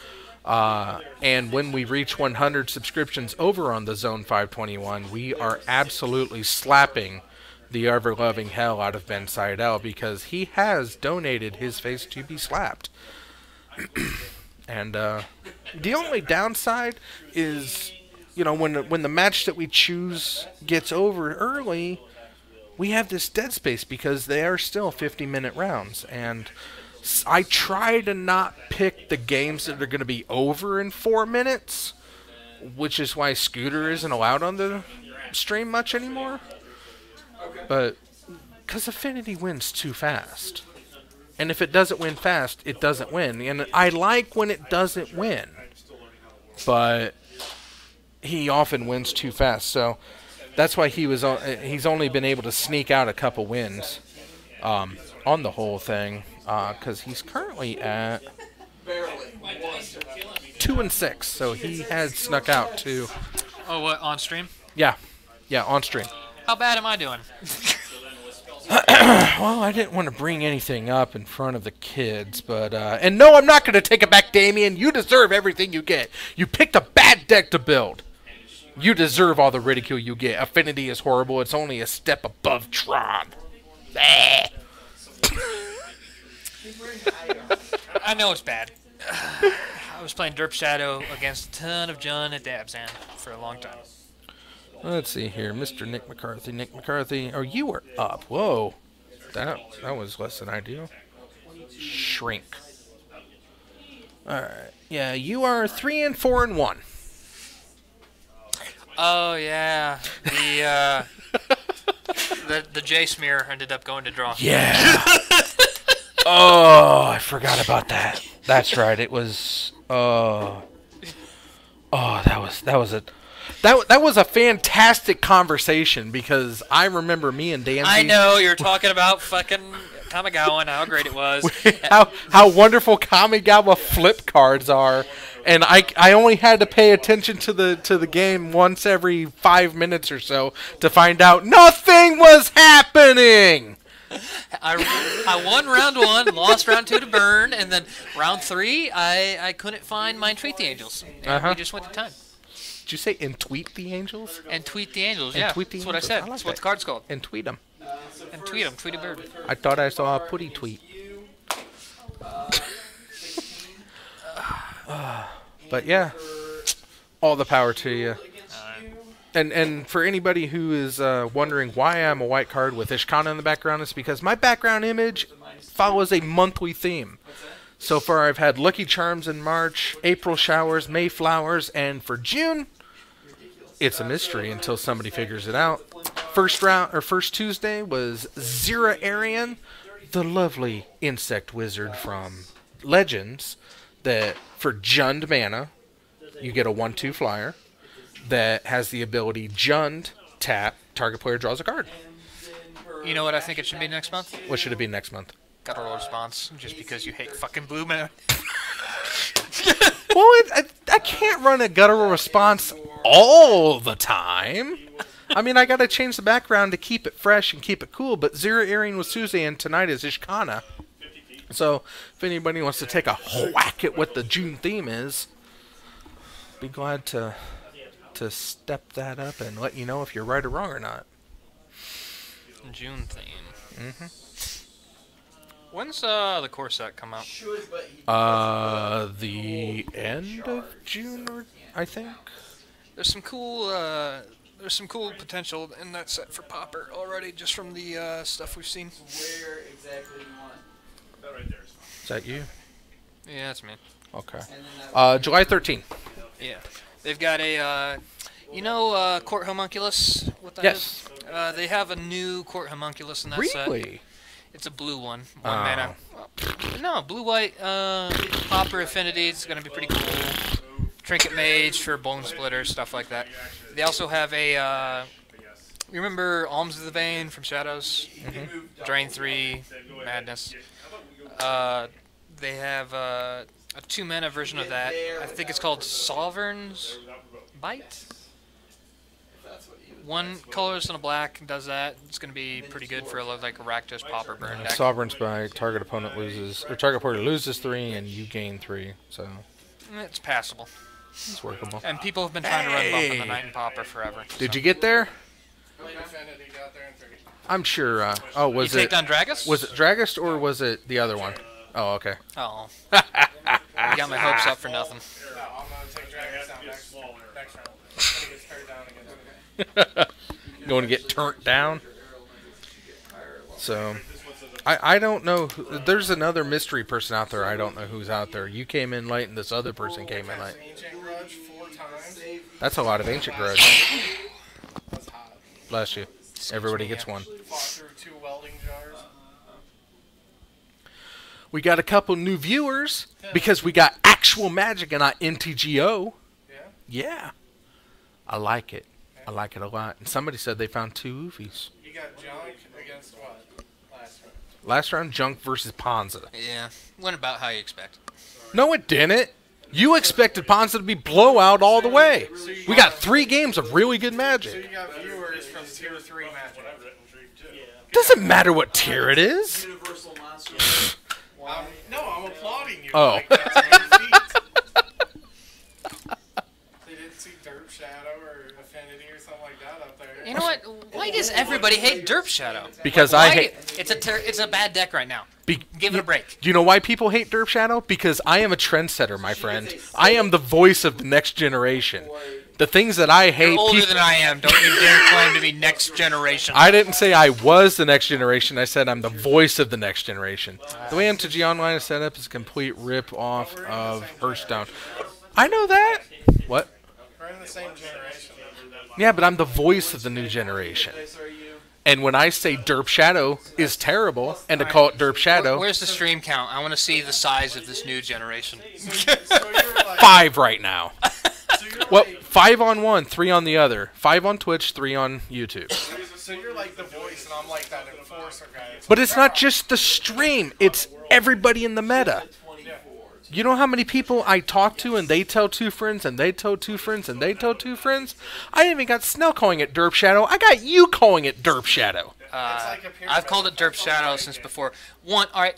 [SPEAKER 2] And when we reach 100 subscriptions over on The Zone 521, we are absolutely slapping the ever-loving hell out of Ben Seidel, because he has donated his face to be slapped. And the only downside is, when the match that we choose gets over early, we have this dead space because they are still 50-minute rounds. And I try to not pick the games that are going to be over in 4 minutes, which is why Scooter isn't allowed on the stream much anymore. But because Affinity wins too fast. And if it doesn't win fast, it doesn't win. And I like when it doesn't win. But he often wins too fast. So that's why he's only been able to sneak out a couple wins on the whole thing. Because he's currently at 2-6. So he had snuck out too.
[SPEAKER 9] Oh, what, on stream?
[SPEAKER 2] Yeah, on stream.
[SPEAKER 9] How bad am I doing?
[SPEAKER 2] Well, I didn't want to bring anything up in front of the kids, but and no, I'm not going to take it back, Damien. You deserve everything you get. You picked a bad deck to build. You deserve all the ridicule you get. Affinity is horrible. It's only a step above Tron.
[SPEAKER 9] I know it's bad. I was playing Derp Shadow against a ton of Jun at Dabzan for a long time.
[SPEAKER 2] Let's see here, Mr. Nick McCarthy. Oh, you were up. Whoa, that was less than ideal. Shrink. All right. Yeah, you are 3-4-1.
[SPEAKER 9] Oh yeah, the J smear ended up going to draw.
[SPEAKER 2] Yeah. Oh, I forgot about that. That's right. It was. That was a fantastic conversation, because I remember me and Danzy.
[SPEAKER 9] I know you're talking about fucking Kamigawa and how great it was.
[SPEAKER 2] how wonderful Kamigawa flip cards are, And I only had to pay attention to the game once every 5 minutes or so to find out nothing was happening.
[SPEAKER 9] I won round 1, lost round 2 to Burn, and then round 3 I couldn't find my Tweet the Angels. And we just went to time.
[SPEAKER 2] Did you say tweet the Angels?
[SPEAKER 9] And Tweet the Angels,
[SPEAKER 2] And
[SPEAKER 9] yeah.
[SPEAKER 2] tweet the
[SPEAKER 9] That's what I
[SPEAKER 2] Angels.
[SPEAKER 9] said.
[SPEAKER 2] I like
[SPEAKER 9] That's what
[SPEAKER 2] that.
[SPEAKER 9] the card's called.
[SPEAKER 2] And tweet them.
[SPEAKER 9] And tweet them. Tweet a bird.
[SPEAKER 2] I thought I saw a putty tweet. But yeah, all the power to you. And for anybody who is wondering why I'm a white card with Ishkana in the background, it's because my background image follows a monthly theme. So far, I've had Lucky Charms in March, April Showers, May Flowers, and for June, it's a mystery until somebody figures it out. First Tuesday was Zira Arian, the lovely insect wizard from Legends, that for Jund mana, you get a 1/2 flyer that has the ability Jund, tap, target player draws a card.
[SPEAKER 9] You know what I think it should be next month?
[SPEAKER 2] What should it be next month?
[SPEAKER 9] Guttural Response, just because you hate fucking blue mana.
[SPEAKER 2] Well, I can't run a guttural response all the time. I mean, I got to change the background to keep it fresh and keep it cool, but Zero Earring was Tuesday and tonight is Ishkana. So, if anybody wants to take a whack at what the June theme is, be glad to step that up and let you know if you're right or wrong or not.
[SPEAKER 9] June theme. Mm-hmm. When's the core set come out?
[SPEAKER 2] The end of June, I think.
[SPEAKER 9] There's some cool potential in that set for Popper already, just from the stuff we've seen.
[SPEAKER 1] Where exactly do you want?
[SPEAKER 6] That right there is fine.
[SPEAKER 2] Is that you?
[SPEAKER 9] Yeah, that's me.
[SPEAKER 2] Okay. July 13th.
[SPEAKER 9] Yeah. They've got a, Court Homunculus? What that
[SPEAKER 2] Yes.
[SPEAKER 9] is? They have a new Court Homunculus in that set.
[SPEAKER 2] Really?
[SPEAKER 9] It's a blue one. One mana. No, blue-white Popper Affinity. It's going to be pretty cool. Trinket Mage for Bone Splitter, stuff like that. They also have a, you remember Alms of the Vein from Shadows? Mm-hmm. Drain 3, Madness. They have a 2-mana version of that. I think it's called Sovereign's Bite. One colorless and a black does that. It's going to be pretty good for like a Rakdos Popper Burn deck.
[SPEAKER 2] Sovereign's by target opponent loses, or target player loses 3 and you gain 3. So
[SPEAKER 9] it's passable.
[SPEAKER 2] It's workable.
[SPEAKER 9] And people have been trying to run Bump in the Night and Popper forever.
[SPEAKER 2] Did you get there? I'm sure. Was
[SPEAKER 9] you
[SPEAKER 2] it?
[SPEAKER 9] Take down Dragus?
[SPEAKER 2] Was it Dragus or was it the other one? Oh, okay.
[SPEAKER 9] Oh. You got my hopes up for nothing.
[SPEAKER 8] No, I'm going to take Dragon's down next round. I'm going to get turned down again.
[SPEAKER 2] Going to get turned down? So, I don't know. There's another mystery person out there. I don't know who's out there. You came in late and this other person came in late.
[SPEAKER 8] Ancient Grudge 4 times.
[SPEAKER 2] That's a lot of Ancient Grudge.
[SPEAKER 8] That's hot.
[SPEAKER 2] Bless you. Everybody gets one.
[SPEAKER 8] Fought through 2 welding jars.
[SPEAKER 2] We got a couple new viewers because we got actual Magic and not NTGO.
[SPEAKER 8] Yeah?
[SPEAKER 2] Yeah. I like it. I like it a lot. And somebody said they found 2 Oofies.
[SPEAKER 8] You got junk against what? Last round.
[SPEAKER 2] Last round, Junk versus Ponza.
[SPEAKER 9] Yeah. Went about how you expect.
[SPEAKER 2] No, it didn't. You expected Ponza to be blowout all the way. We got 3 games of really good
[SPEAKER 8] So
[SPEAKER 2] Magic.
[SPEAKER 8] you got viewers from Tier 3 Magic.
[SPEAKER 2] Doesn't matter what tier it is.
[SPEAKER 1] Universal monster.
[SPEAKER 8] No, I'm applauding you.
[SPEAKER 2] Oh.
[SPEAKER 8] Like, that's a good feat. They didn't see Derp Shadow or Affinity or something like that up there.
[SPEAKER 9] You know what? Why does everybody hate Derp Shadow?
[SPEAKER 2] Because
[SPEAKER 9] Why?
[SPEAKER 2] I hate...
[SPEAKER 9] It's a bad deck right now. Give it a break.
[SPEAKER 2] Do you know why people hate Derp Shadow? Because I am a trendsetter, my friend. I am the voice of the next generation. The things that I hate...
[SPEAKER 9] You're older than I am. Don't you dare claim to be next generation.
[SPEAKER 2] I didn't say I was the next generation. I said I'm the voice of the next generation. The way MTG Online is set up is a complete rip-off of Hearthstone. I know that. What?
[SPEAKER 8] We're in the same generation.
[SPEAKER 2] Yeah, but I'm the voice of the new generation. And when I say Derp Shadow is terrible, and to call it Derp Shadow...
[SPEAKER 9] Where's the stream count? I want to see the size of this new generation.
[SPEAKER 8] So you're like,
[SPEAKER 2] 5 right now. Well, 5 on one, 3 on the other. 5 on Twitch, 3 on YouTube.
[SPEAKER 8] so you're like the voice, and I'm like that enforcer guy.
[SPEAKER 2] But it's not just the stream. It's everybody in the meta. You know how many people I talk to and they tell 2 friends and they tell 2 friends and they tell 2 friends? I ain't even got Snell calling it Derp Shadow. I got you calling it Derp Shadow.
[SPEAKER 9] I've called it Derp Shadow since before. Alright,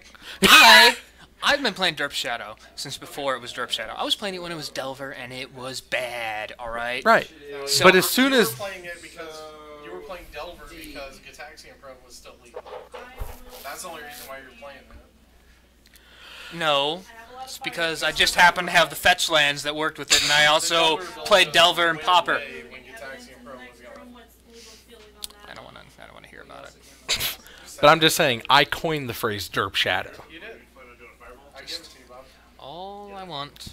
[SPEAKER 9] I've been playing Derp Shadow since before it was Derp Shadow. I was playing it when it was Delver, and it was bad, alright?
[SPEAKER 2] Right.
[SPEAKER 9] So,
[SPEAKER 2] but as soon as...
[SPEAKER 8] You were playing it because... You were playing Delver because Gataxian Pro was still legal. That's the only reason why you're playing that.
[SPEAKER 9] No. It's because I just happened to have the fetch lands that worked with it, and I also played Delver and Popper. I don't want to hear about it.
[SPEAKER 2] But I'm just saying, I coined the phrase Derp Shadow.
[SPEAKER 8] You did. I give it to you, Bob.
[SPEAKER 9] All I want.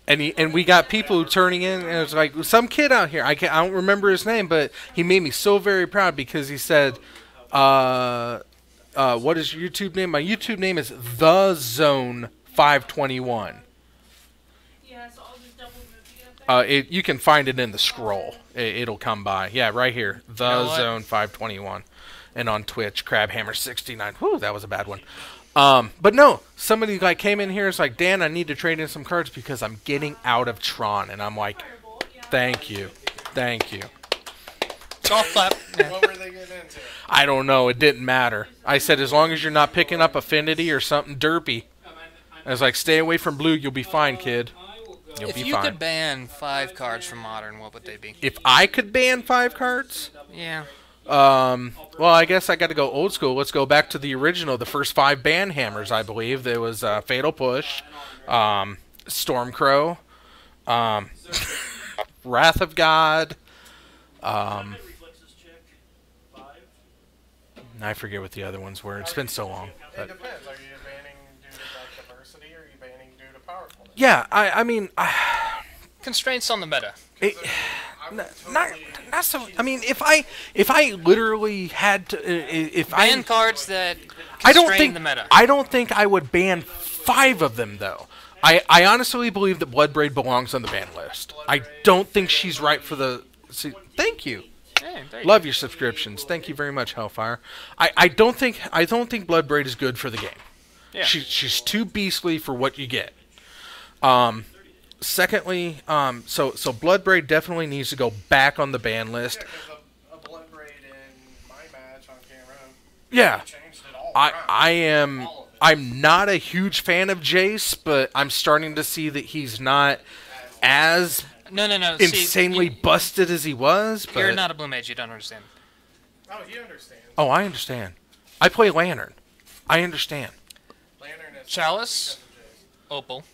[SPEAKER 2] And we got people turning in, and it's like some kid out here. I don't remember his name, but he made me so very proud because he said, "What is your YouTube name?" My YouTube name is The Zone 521.
[SPEAKER 5] Yeah, so I'll just double move to get up there.
[SPEAKER 2] You can find it in the scroll. It'll come by. Yeah, right here, The Zone 521, and on Twitch, Crabhammer69. Whew, that was a bad one. But no, somebody like came in here and was like, Dan, I need to trade in some cards because I'm getting out of Tron. And I'm like, thank you. Thank you.
[SPEAKER 9] Golf clap.
[SPEAKER 8] What were they getting into?
[SPEAKER 2] I don't know. It didn't matter. I said, as long as you're not picking up Affinity or something derpy. I was like, stay away from blue. You'll be fine, kid. You'll
[SPEAKER 9] If
[SPEAKER 2] be
[SPEAKER 9] you
[SPEAKER 2] fine.
[SPEAKER 9] could ban 5 cards from Modern, what would they be?
[SPEAKER 2] If I could ban 5 cards?
[SPEAKER 9] Yeah.
[SPEAKER 2] Well, I guess I got to go old school. Let's go back to the original, the first 5 ban hammers, I believe. There was Fatal Push, Stormcrow, Wrath of God. I forget what the other ones were. It's been so long.
[SPEAKER 8] It depends. Are you banning due to like diversity, or are you banning due to powerfulness?
[SPEAKER 2] Yeah, I mean,
[SPEAKER 9] Constraints on the meta.
[SPEAKER 2] not so. I mean, if I literally had to, if
[SPEAKER 9] Ban
[SPEAKER 2] I
[SPEAKER 9] cards that
[SPEAKER 2] I don't
[SPEAKER 9] constrain
[SPEAKER 2] think
[SPEAKER 9] the meta.
[SPEAKER 2] I don't think I would ban 5 of them though. I honestly believe that Bloodbraid belongs on the ban list. I don't think she's right for the. See, thank you.
[SPEAKER 9] Hey, there you
[SPEAKER 2] Love
[SPEAKER 9] go.
[SPEAKER 2] your subscriptions. Thank you very much, Hellfire. I don't think Bloodbraid is good for the game.
[SPEAKER 9] Yeah.
[SPEAKER 2] She's too beastly for what you get. Secondly, so Bloodbraid definitely needs to go back on the ban list.
[SPEAKER 8] Yeah, because a Bloodbraid in my match on camera.
[SPEAKER 2] Yeah.
[SPEAKER 8] Changed it all around.
[SPEAKER 2] I'm not a huge fan of Jace, but I'm starting to see that he's not as
[SPEAKER 9] No.
[SPEAKER 2] insanely busted as he was. But
[SPEAKER 9] You're not a Blue Mage. You don't understand.
[SPEAKER 8] Oh, you understand.
[SPEAKER 2] Oh, I understand. I play Lantern. I understand.
[SPEAKER 8] Lantern is
[SPEAKER 9] Chalice, Opal,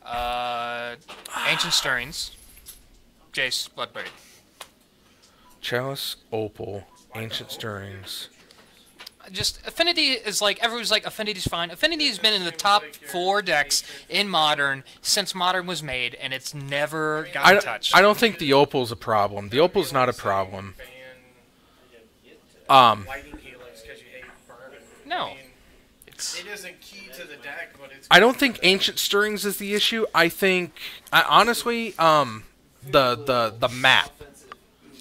[SPEAKER 9] Ancient Stirrings, Jace, Bloodbraid.
[SPEAKER 2] Chalice, Opal, Ancient Stirrings.
[SPEAKER 9] Just Affinity is like everyone's like Affinity's fine. Affinity's been in the top 4 decks in Modern since Modern was made, and it's never gotten touched.
[SPEAKER 2] I don't think the Opal's a problem. The Opal's not a problem.
[SPEAKER 8] Lightning Helix because you hate burn.
[SPEAKER 9] No.
[SPEAKER 8] I mean, it isn't key to the deck, but it's.
[SPEAKER 2] I don't think Ancient Stirrings is the issue. I think, honestly, the map,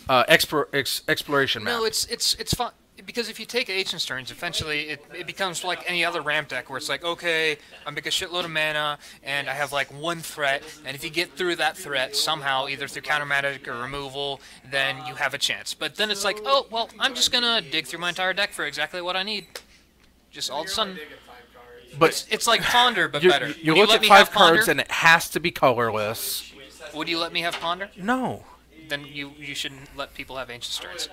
[SPEAKER 2] exploration map.
[SPEAKER 9] No, it's fun. Because if you take Ancient Stirrings, eventually it becomes like any other ramp deck where it's like, okay, I make a shitload of mana, and I have like 1 threat, and if you get through that threat somehow, either through counter magic or removal, then you have a chance. But then it's like, oh, well, I'm just going to dig through my entire deck for exactly what I need. Just all of a sudden.
[SPEAKER 2] But
[SPEAKER 9] it's like Ponder, but
[SPEAKER 2] you,
[SPEAKER 9] better.
[SPEAKER 2] You
[SPEAKER 9] Would
[SPEAKER 2] look
[SPEAKER 9] let
[SPEAKER 2] at
[SPEAKER 9] me
[SPEAKER 2] 5
[SPEAKER 9] have Ponder?
[SPEAKER 2] cards, and it has to be colorless.
[SPEAKER 9] Would you let me have Ponder?
[SPEAKER 2] No.
[SPEAKER 9] Then you shouldn't let people have Ancient Stirrings.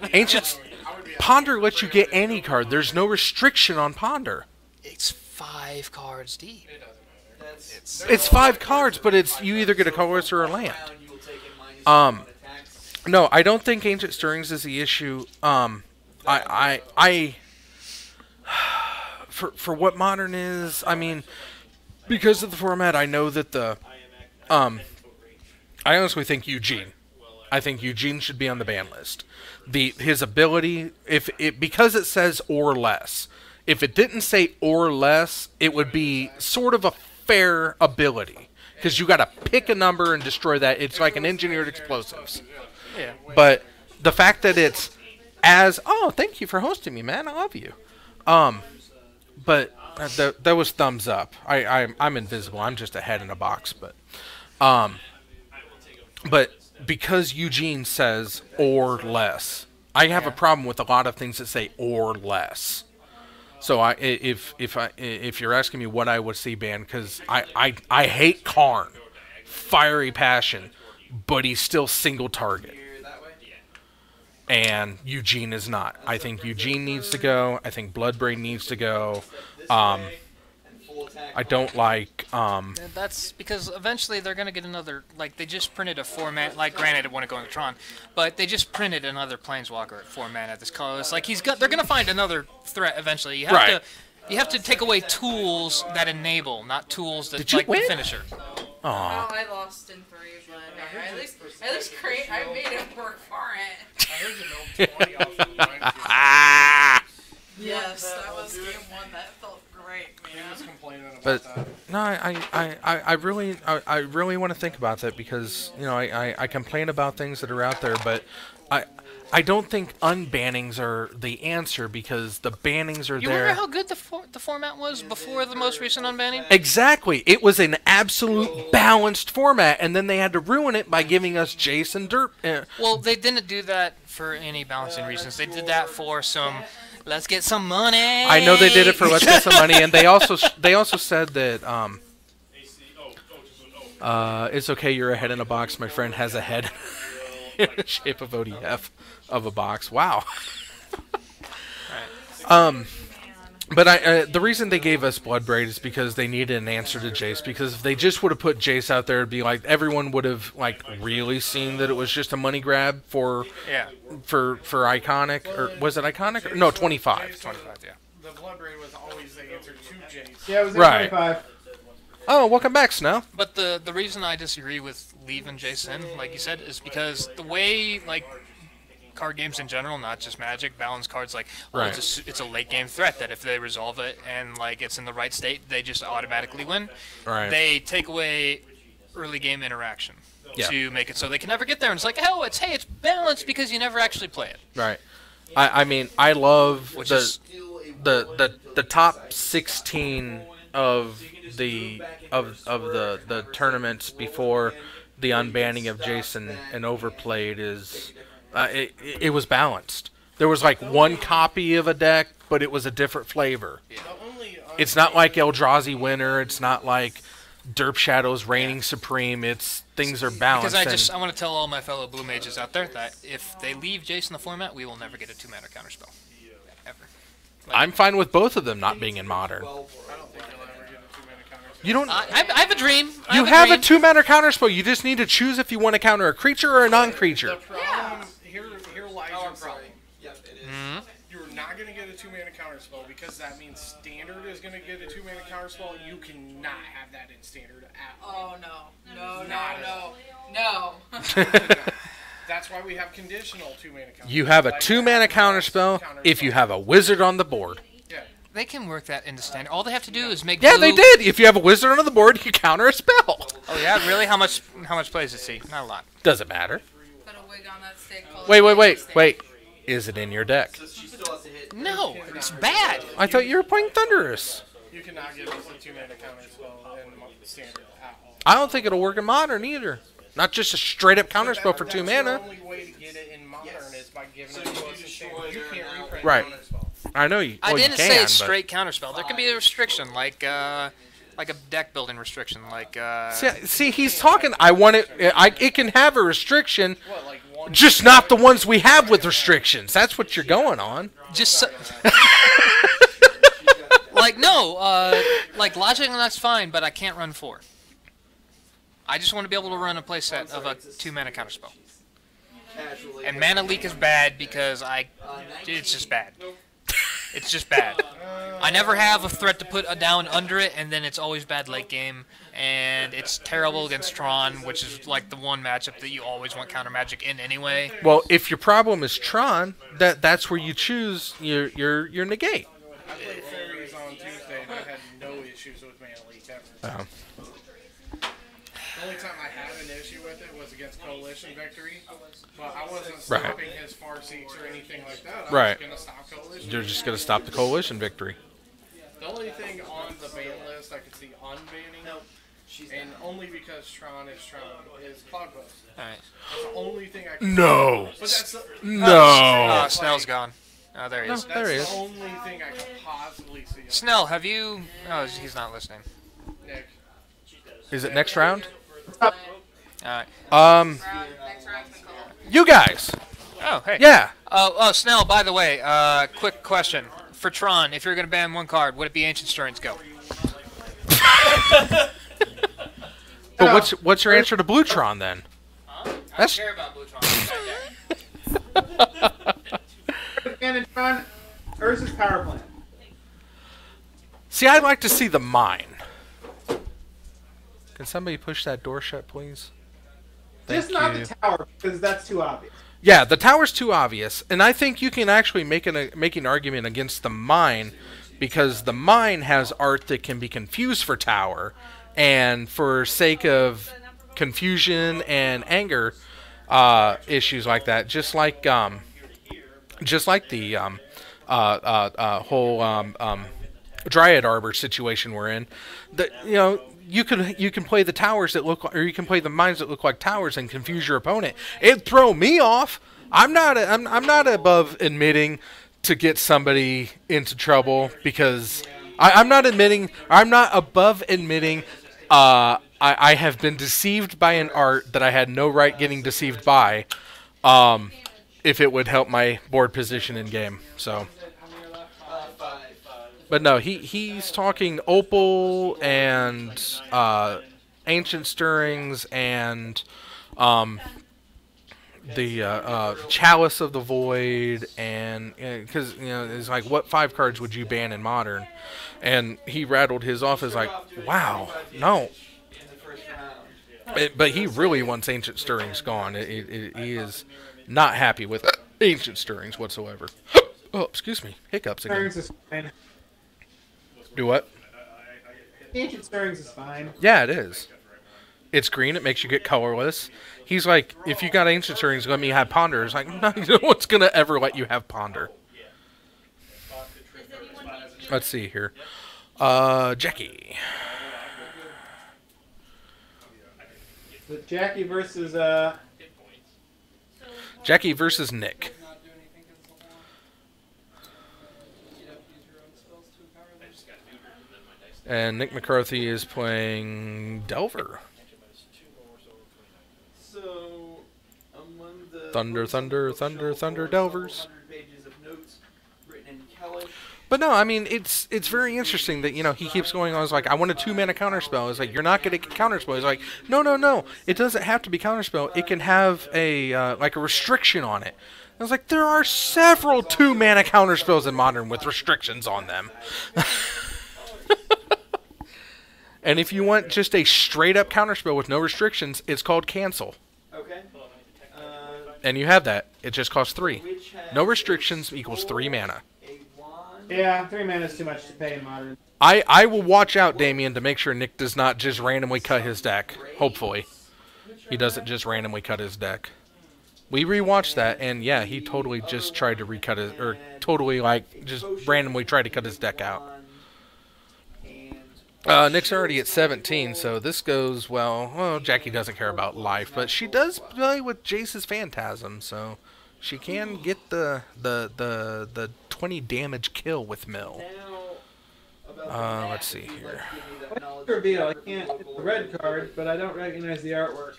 [SPEAKER 2] Ponder lets you get any card. There's no restriction on Ponder.
[SPEAKER 9] It's 5 cards deep.
[SPEAKER 2] It's 5 cards, but it's you either get a colorless or a land. No, I don't think Ancient Stirrings is the issue. For what Modern is, I mean, because of the format, I know that I honestly think Eugene. I think Eugene should be on the ban list. His ability, because it says or less. If it didn't say or less, it would be sort of a fair ability because you got to pick a number and destroy that. It's like an engineered explosives.
[SPEAKER 9] Yeah.
[SPEAKER 2] But the fact that it's thank you for hosting me, man. I love you. But That was thumbs up. I'm invisible. I'm just a head in a box, but because Eugene says or less, I have a problem with a lot of things that say or less. So if you're asking me what I would see banned, because I hate Karn, fiery passion, but he's still single target. And Eugene is not. I think Eugene needs to go. I think Bloodbraid needs to go. I don't like.
[SPEAKER 9] That's because eventually they're gonna get another. Like they just printed a 4-man. Like granted, it wouldn't go into Tron, but they just printed another Planeswalker at 4-man at this colorless. Like they're gonna find another threat eventually. You have to. You have to take away tools that enable, not tools that
[SPEAKER 2] Did you win?
[SPEAKER 9] the finisher.
[SPEAKER 10] Oh, I lost in 3, but at least I made it work for it.
[SPEAKER 8] I heard you know 20 off of mine.
[SPEAKER 10] Yes, that was game 1. That felt great, man.
[SPEAKER 8] He was complaining about
[SPEAKER 2] But
[SPEAKER 8] that.
[SPEAKER 2] no, I really want to think about that because I complain about things that are out there, but I don't think unbannings are the answer because the bannings are
[SPEAKER 9] You
[SPEAKER 2] there.
[SPEAKER 9] remember how good the format was before the most recent unbanning?
[SPEAKER 2] Exactly. It was an absolute balanced format, and then they had to ruin it by giving us Jason Derp.
[SPEAKER 9] Well, they didn't do that for any balancing reasons. They did that for some, let's get some money.
[SPEAKER 2] I know they did it for let's get some money, and they also said that it's okay. You're a head in a box. My friend has a head in the shape of ODF of a box. Wow. But the reason they gave us Bloodbraid is because they needed an answer to Jace. Because if they just would have put Jace out there, it'd be like everyone would have like really seen that it was just a money grab for Iconic, or was it Iconic? No, 25.
[SPEAKER 9] 25, yeah.
[SPEAKER 8] The Bloodbraid was always the answer to Jace.
[SPEAKER 3] Yeah, it was
[SPEAKER 2] Right.
[SPEAKER 3] 25.
[SPEAKER 2] Oh, welcome back, Snow.
[SPEAKER 9] But the reason I disagree with leaving Jason, like you said, is because the way like card games in general, not just Magic, balance cards like it's a late game threat that if they resolve it and like it's in the right state, they just automatically win.
[SPEAKER 2] Right.
[SPEAKER 9] They take away early game interaction to make it so they can never get there. And it's like, it's balanced because you never actually play it.
[SPEAKER 2] Right. I mean, I love the top 16 of the tournaments before the unbanning of Jason and Overplayed is it was balanced. There was like one copy of a deck, but it was a different flavor. It's not like Eldrazi Winter. It's not like Derp Shadows reigning supreme. It's things are balanced.
[SPEAKER 9] Because I want to tell all my fellow Blue Mages out there that if they leave Jason the format, we will never get a 2-mana counterspell. Ever.
[SPEAKER 2] I'm fine with both of them not being in Modern. You don't.
[SPEAKER 9] I have a dream.
[SPEAKER 2] You have a 2-mana counterspell. You just need to choose if you want to counter a creature or a non-creature.
[SPEAKER 8] The problem here lies your problem.
[SPEAKER 1] Yep, it is.
[SPEAKER 9] Mm-hmm.
[SPEAKER 8] You're not going to get a 2-mana counterspell because that means Standard is going to get a 2-mana counterspell. You cannot have that in Standard at all.
[SPEAKER 10] Oh no.
[SPEAKER 8] That's why we have conditional 2-mana counterspell.
[SPEAKER 2] You have a 2-mana counterspell if you have a wizard on the board.
[SPEAKER 8] Yeah.
[SPEAKER 9] They can work that into Standard. All they have to do is make
[SPEAKER 2] Yeah,
[SPEAKER 9] blue...
[SPEAKER 2] they did. If you have a wizard on the board, you counter a spell.
[SPEAKER 9] Oh yeah, really? How much plays it see? Not a lot.
[SPEAKER 2] Doesn't matter.
[SPEAKER 10] Put a wig on that stick.
[SPEAKER 2] Wait. Is it in your deck?
[SPEAKER 1] She still has to hit.
[SPEAKER 9] No, it's bad.
[SPEAKER 2] I thought you were playing Thunderous.
[SPEAKER 8] You cannot get us a 2-mana counterspell in Standard at all.
[SPEAKER 2] I don't think it'll work in Modern either. Not just a straight-up counterspell for 2 mana.
[SPEAKER 8] The only way to get it in Modern is by giving it to us in Standard. You can't reprint
[SPEAKER 2] Right.
[SPEAKER 8] counterspell.
[SPEAKER 2] I know you.
[SPEAKER 9] I
[SPEAKER 2] Well,
[SPEAKER 9] didn't
[SPEAKER 2] you
[SPEAKER 9] say
[SPEAKER 2] can,
[SPEAKER 9] it's
[SPEAKER 2] but-
[SPEAKER 9] straight counterspell. There can be a restriction, like a deck building restriction, like.
[SPEAKER 2] See, he's talking. I want it. It can have a restriction,
[SPEAKER 8] What, like one
[SPEAKER 2] just not the ones we have with restrictions. That's what you're going on.
[SPEAKER 9] Just so, like like logically that's fine, but I can't run 4. I just want to be able to run a playset of a 2-mana counterspell.
[SPEAKER 1] Casually.
[SPEAKER 9] And mana leak is bad because it's just bad. It's just bad. I never have a threat to put a down under it, and then it's always bad late game, and it's terrible against Tron, which is like the one matchup that you always want counter magic in anyway.
[SPEAKER 2] Well, if your problem is Tron, that's where you choose your negate.
[SPEAKER 8] I played Fairies on Tuesday and I had no issues with mana leak ever. The only time I had an issue with it was against Coalition Victory, but I wasn't stopping his Far Seeks or anything like that. I was going to stop Coalition.
[SPEAKER 2] You're just going to stop the Coalition victory.
[SPEAKER 8] The only thing on the ban list I could see unbanning, and only because Tron is Cloud Ghost.
[SPEAKER 9] Alright.
[SPEAKER 8] That's the only thing I can
[SPEAKER 2] No.
[SPEAKER 8] But that's the,
[SPEAKER 2] No.
[SPEAKER 9] Snell's gone. Oh, there he is.
[SPEAKER 8] That's
[SPEAKER 2] there he is.
[SPEAKER 8] the only thing I could possibly see.
[SPEAKER 9] Snell, have you... Oh, he's not listening.
[SPEAKER 8] Nick.
[SPEAKER 2] Is it next round?
[SPEAKER 9] Alright.
[SPEAKER 10] Next round, Nicole.
[SPEAKER 2] You guys.
[SPEAKER 9] Oh, hey.
[SPEAKER 2] Yeah.
[SPEAKER 9] Oh, Snell, by the way, quick question. For Tron, if you're going to ban one card, would it be Ancient Stirrings? Go.
[SPEAKER 2] But what's your answer to Bluetron then?
[SPEAKER 9] Huh? I
[SPEAKER 2] That's-
[SPEAKER 9] don't care about Bluetron.
[SPEAKER 3] And Tron, Urza's power plant.
[SPEAKER 2] See, I'd like to see the mine. Can somebody push that door shut, please?
[SPEAKER 3] Just not the tower, because that's too obvious.
[SPEAKER 2] Yeah, the tower's too obvious, and I think you can actually make an argument against the mine, because the mine has art that can be confused for tower, and for sake of confusion and anger issues like that, just like the whole Dryad Arbor situation we're in, that you can play the towers that look, or you can play the mines that look like towers and confuse your opponent. It'd throw me off. I'm not above admitting to get somebody into trouble, because I'm not above admitting I have been deceived by an art that I had no right getting deceived by, if it would help my board position in game. So. But no, he's talking Opal and Ancient Stirrings and the Chalice of the Void, and because it's like, what 5 cards would you ban in Modern? And he rattled his off as like, wow, no. But he really wants Ancient Stirrings gone. He is not happy with Ancient Stirrings whatsoever. Oh, excuse me, hiccups again.
[SPEAKER 3] Stirrings is fine.
[SPEAKER 2] Do what?
[SPEAKER 3] Ancient Stirrings is fine.
[SPEAKER 2] Yeah, it is. It's green. It makes you get colorless. He's like, if you got Ancient Stirrings, let me have Ponder. It's like, no one's going to ever let you have Ponder. Let's see here. Jackie.
[SPEAKER 3] Jackie versus
[SPEAKER 2] Jackie versus Nick. And Nick McCarthy is playing Delver.
[SPEAKER 1] So, among the
[SPEAKER 2] Thunder, thunder, thunder, thunder, Delvers.
[SPEAKER 1] pages of notes written in Kellish.
[SPEAKER 2] But no, I mean, it's very interesting that, he keeps going on. It's like, I want a 2-mana counterspell. It's like, you're not going to counterspell. It's like, no. It doesn't have to be counterspell. It can have a restriction on it. I was like, there are several 2-mana counterspells in Modern with restrictions on them. And if you want just a straight-up counterspell with no restrictions, it's called Cancel.
[SPEAKER 1] Okay.
[SPEAKER 2] And you have that. It just costs 3. No restrictions equals 3 mana.
[SPEAKER 3] Yeah, 3 mana is too much to pay in Modern.
[SPEAKER 2] I will watch out, Damien, to make sure Nick does not just randomly cut his deck. Hopefully. He doesn't just randomly cut his deck. We rewatched that, and yeah, he totally just tried to recut his, or totally, just randomly tried to cut his deck out. Nick's already at 17, so this goes, well, Jackie doesn't care about life, but she does play with Jace's Phantasm, so she can get the 20 damage kill with Mill. Let's see here.
[SPEAKER 3] Reveal. I can't. It's a red card, but I don't recognize the artwork.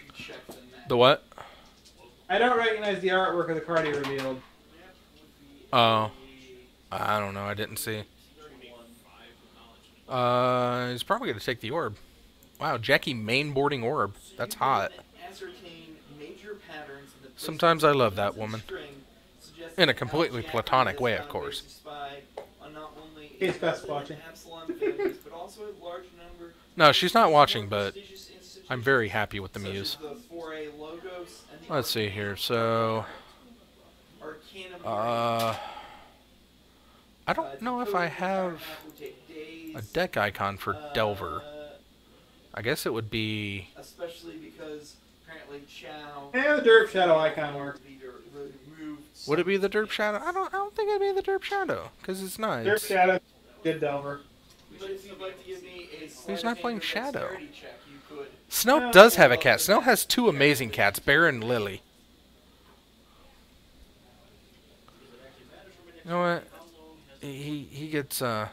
[SPEAKER 2] The what?
[SPEAKER 3] I don't recognize the artwork of the card he revealed.
[SPEAKER 2] Oh. I don't know. I didn't see. He's probably going to take the orb. Wow, Jackie mainboarding orb. That's hot. Sometimes I love that woman. In a completely platonic way, of course.
[SPEAKER 3] Case Beth's watching.
[SPEAKER 2] No, she's not watching, but I'm very happy with the muse. Let's see here. So, I don't know if I have a deck icon for Delver. I guess it would be.
[SPEAKER 1] Especially because apparently Chow.
[SPEAKER 3] Yeah, the Derp Shadow icon works.
[SPEAKER 2] Would it be the Derp Shadow? I don't think it'd be the Derp Shadow, because it's not.
[SPEAKER 3] Derp Shadow, good Delver.
[SPEAKER 1] But if you'd like to give me a
[SPEAKER 2] He's not playing Shadow.
[SPEAKER 1] dexterity check, you could.
[SPEAKER 2] Snow does have a cat. Snow has 2 amazing cats, Bear and Lily. You know what? He gets what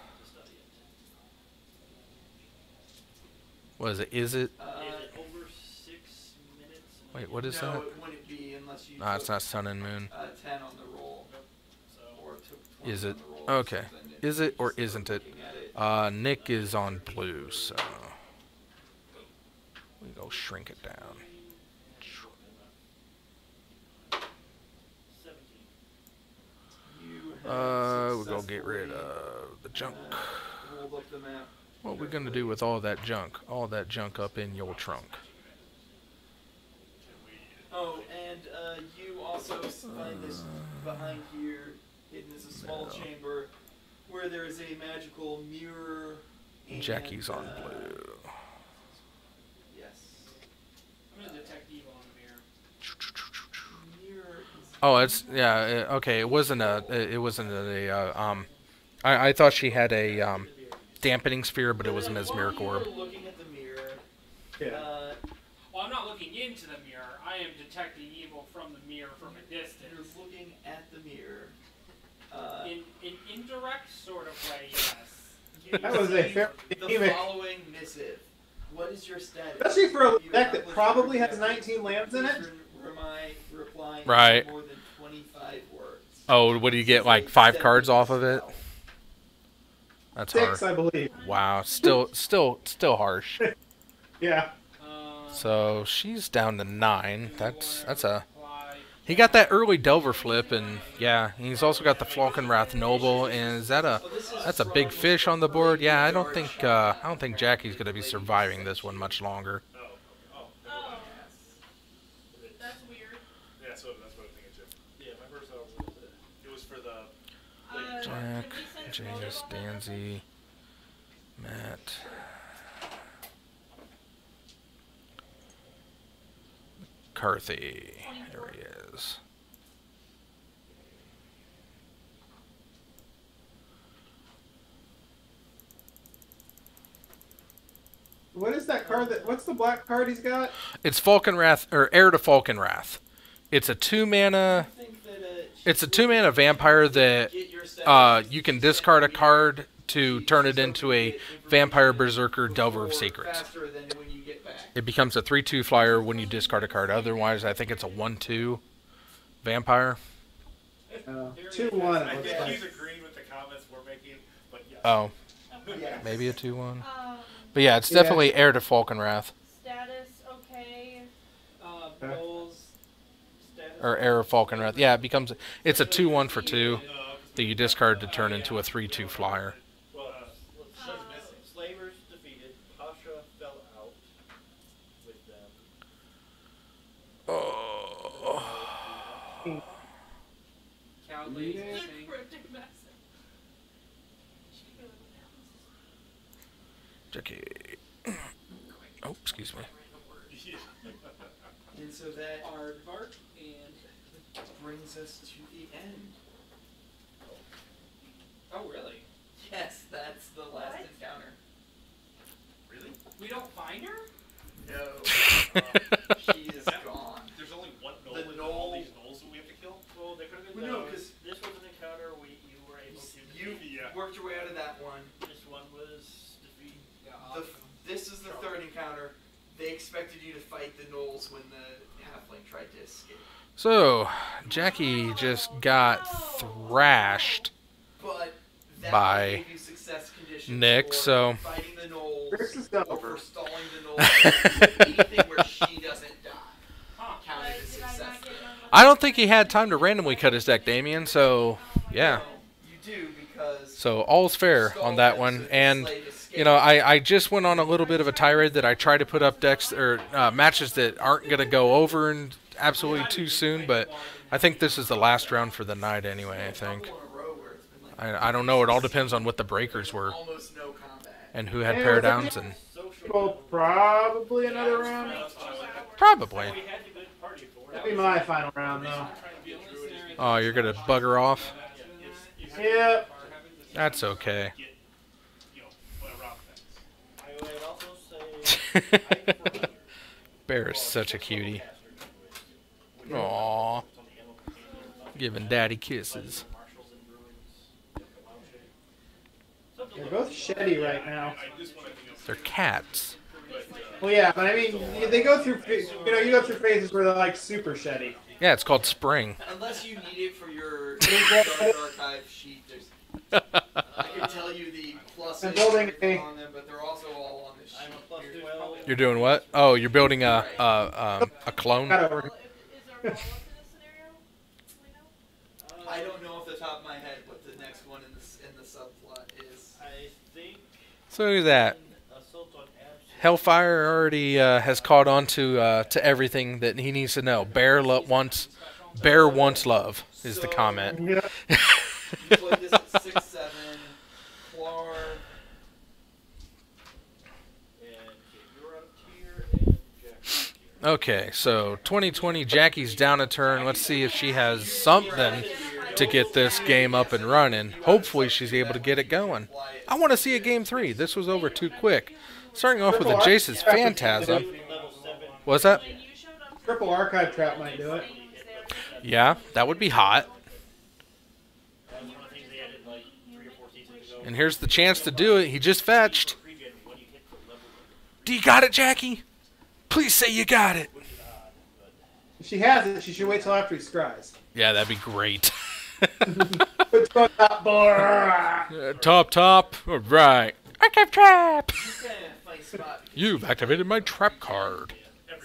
[SPEAKER 2] is it? Is it?
[SPEAKER 6] over 6 minutes?
[SPEAKER 2] Wait, what is
[SPEAKER 1] no,
[SPEAKER 2] that?
[SPEAKER 1] it wouldn't be unless you.
[SPEAKER 2] Nah, it's not Sun and Moon.
[SPEAKER 1] 10 on the roll. Or took 20
[SPEAKER 2] Is
[SPEAKER 1] on
[SPEAKER 2] it?
[SPEAKER 1] the roll or
[SPEAKER 2] Okay.
[SPEAKER 1] something if
[SPEAKER 2] Is it or
[SPEAKER 1] you're
[SPEAKER 2] isn't it?
[SPEAKER 1] looking at it.
[SPEAKER 2] Nick is on blue, so we go shrink it down.
[SPEAKER 6] 17.
[SPEAKER 1] You
[SPEAKER 2] We'll go get rid of the junk.
[SPEAKER 1] rolled up the map.
[SPEAKER 2] What we gonna do with all that junk? All that junk up in your trunk.
[SPEAKER 1] Oh, and you also find this behind here, hidden as a small chamber, where there is a magical mirror. And,
[SPEAKER 2] Jackie's on blue.
[SPEAKER 1] Yes.
[SPEAKER 4] I'm gonna detect evil on the mirror.
[SPEAKER 1] Mirror is
[SPEAKER 2] Oh, it's okay. It wasn't a. I thought she had a dampening sphere, but it was a mesmeric orb.
[SPEAKER 1] While you were looking at the mirror.
[SPEAKER 3] Yeah.
[SPEAKER 4] Well, I'm not looking into the mirror. I am detecting evil from the mirror from a
[SPEAKER 1] You're
[SPEAKER 4] distance.
[SPEAKER 1] looking at the mirror.
[SPEAKER 4] In an indirect sort of way, yes.
[SPEAKER 1] You
[SPEAKER 3] That was a
[SPEAKER 1] see
[SPEAKER 3] fair
[SPEAKER 1] the following missive. What is your status?
[SPEAKER 3] Especially for a
[SPEAKER 1] You
[SPEAKER 3] deck
[SPEAKER 1] have
[SPEAKER 3] that probably has
[SPEAKER 1] listened
[SPEAKER 3] 19 lands in it.
[SPEAKER 1] Replying
[SPEAKER 2] Right.
[SPEAKER 1] more than 25 words.
[SPEAKER 2] Oh, what do you get? Like 5 cards off of it? That's
[SPEAKER 3] 6,
[SPEAKER 2] harsh.
[SPEAKER 3] I believe.
[SPEAKER 2] Wow, still harsh.
[SPEAKER 3] Yeah.
[SPEAKER 2] So she's down to 9. That's a. He got that early Delver flip, and yeah, he's also got the Falkenrath Noble. And is that a? That's a big fish on the board. Yeah, I don't think Jackie's gonna be surviving this one much longer.
[SPEAKER 5] Oh. That's weird.
[SPEAKER 6] Yeah, so that's what I'm thinking too. Yeah, my first thought was it was for the.
[SPEAKER 2] Jack,
[SPEAKER 5] did we send
[SPEAKER 2] Jace,
[SPEAKER 5] Moto on that?
[SPEAKER 2] Danzy, Matt, Carthy. There he is.
[SPEAKER 3] What is that card? What's the black card he's got?
[SPEAKER 2] It's Falkenrath or Heir to Falkenrath. It's a 2 mana.
[SPEAKER 1] I think that,
[SPEAKER 2] It's a 2 mana vampire that
[SPEAKER 1] get your status.
[SPEAKER 2] you can discard a card to turn it into a Vampire Berserker Delver of Secrets.
[SPEAKER 1] Faster than when you get back.
[SPEAKER 2] It becomes a 3/2 flyer when you discard a card. Otherwise, I think it's a 1/2 vampire.
[SPEAKER 3] 2/1.
[SPEAKER 6] I
[SPEAKER 3] It looks
[SPEAKER 6] think
[SPEAKER 3] like.
[SPEAKER 6] he's agreeing with the comments we're making, but yes.
[SPEAKER 2] Oh,
[SPEAKER 1] Yes.
[SPEAKER 2] maybe a 2/1.
[SPEAKER 5] Um,
[SPEAKER 2] But yeah, it's
[SPEAKER 3] Yeah.
[SPEAKER 2] definitely Heir to Falkenrath
[SPEAKER 5] status okay.
[SPEAKER 4] Bowls, status.
[SPEAKER 2] or Heir of Falkenrath. Yeah, it becomes. It's a 2/1 for 2 that you discard to turn into a 3/2 flyer.
[SPEAKER 6] Well,
[SPEAKER 11] Slavers defeated. Pasha fell out with them.
[SPEAKER 2] Oh.
[SPEAKER 4] Cowley,
[SPEAKER 3] Yeah.
[SPEAKER 4] sing.
[SPEAKER 5] Cryptic message.
[SPEAKER 2] Jackie. Oh, excuse me.
[SPEAKER 1] And so that
[SPEAKER 4] Aardvark, and
[SPEAKER 1] brings us to the end.
[SPEAKER 4] oh really?
[SPEAKER 1] Yes, that's the last
[SPEAKER 5] What?
[SPEAKER 1] encounter.
[SPEAKER 6] really?
[SPEAKER 4] We don't find her?
[SPEAKER 1] No. She is gone.
[SPEAKER 6] There's only one knoll
[SPEAKER 1] The
[SPEAKER 6] in all
[SPEAKER 1] knoll-
[SPEAKER 6] these knolls that we have to kill?
[SPEAKER 11] Well, they could have been.
[SPEAKER 1] Well, no, 'cause
[SPEAKER 11] this was an encounter you were able to.
[SPEAKER 1] You
[SPEAKER 6] Yeah.
[SPEAKER 1] worked your way out of that one.
[SPEAKER 11] This one was defeated.
[SPEAKER 1] This is the third encounter. They expected you to fight the gnolls when the halfling tried to escape.
[SPEAKER 2] So, Jackie just got thrashed.
[SPEAKER 1] But that
[SPEAKER 2] By
[SPEAKER 1] gave you success conditions
[SPEAKER 2] Nick,
[SPEAKER 1] for
[SPEAKER 2] so-
[SPEAKER 1] fighting the gnolls
[SPEAKER 3] This is
[SPEAKER 1] or
[SPEAKER 3] over.
[SPEAKER 1] for stalling the gnolls. Anything where she doesn't die counted as
[SPEAKER 5] Did I
[SPEAKER 1] success.
[SPEAKER 5] not get none of
[SPEAKER 2] I don't think he had time to randomly cut his deck, Damien, so yeah.
[SPEAKER 1] No, you do because
[SPEAKER 2] So all's fair on that one. And, you know, I just went on a little bit of a tirade that I try to put up decks or matches that aren't going to go over and absolutely too soon, but I think this is the last round for the night anyway, I think. I don't know. It all depends on what the breakers were
[SPEAKER 1] almost no combat.
[SPEAKER 2] and who had
[SPEAKER 3] Yeah,
[SPEAKER 2] paradowns and
[SPEAKER 3] Well, probably another round.
[SPEAKER 2] probably.
[SPEAKER 11] We had a good party for
[SPEAKER 3] That'd be my final round, though.
[SPEAKER 2] Oh, you're going to bugger off?
[SPEAKER 3] Yeah.
[SPEAKER 2] That's okay.
[SPEAKER 6] You know, whatever
[SPEAKER 2] Bear is such a cutie. Aww. Giving daddy kisses.
[SPEAKER 3] They're both shitty right now.
[SPEAKER 2] They're cats.
[SPEAKER 3] Well, yeah, but I mean, they go through, you go through phases where they're like super shitty.
[SPEAKER 2] Yeah, it's called spring.
[SPEAKER 1] Unless you need it for your Dark Archive sheet, I can tell you the pluses
[SPEAKER 3] I'm building
[SPEAKER 1] on them, but they're also all on the sheet.
[SPEAKER 2] You're doing what? Oh, you're building a clone?
[SPEAKER 3] Got over.
[SPEAKER 1] I don't know off the top of my head what the next one in the subplot is.
[SPEAKER 11] I think
[SPEAKER 2] So look at that.
[SPEAKER 11] Assault on Abs.
[SPEAKER 2] Hellfire already has caught on to everything that he needs to know. Bear wants love is the comment.
[SPEAKER 3] Yeah.
[SPEAKER 1] You played this at 6-7. Clark.
[SPEAKER 11] And you're up tier and Jack's tier.
[SPEAKER 2] Okay, so 2020 Jackie's down a turn. Let's see if she has something to get this game up and running. Hopefully she's able to get it going. I want to see a game 3. This was over too quick. Starting off with a Jace's Phantasm. What's that?
[SPEAKER 3] Triple Archive Trap might do it.
[SPEAKER 2] Yeah, that would be hot.
[SPEAKER 11] That was one of the things they added like 3 or 4 seasons ago.
[SPEAKER 2] And here's the chance to do it. He just fetched.
[SPEAKER 11] Pre-gen, when you hit the level
[SPEAKER 2] Do you got it, Jackie? Please say you got it.
[SPEAKER 3] If she has it, she should wait till after he scries.
[SPEAKER 2] Yeah, that'd be great.
[SPEAKER 3] What's going on, boy?
[SPEAKER 2] Top. All right. Archive trap.
[SPEAKER 1] He's kind of a funny spot.
[SPEAKER 2] You've activated my trap card.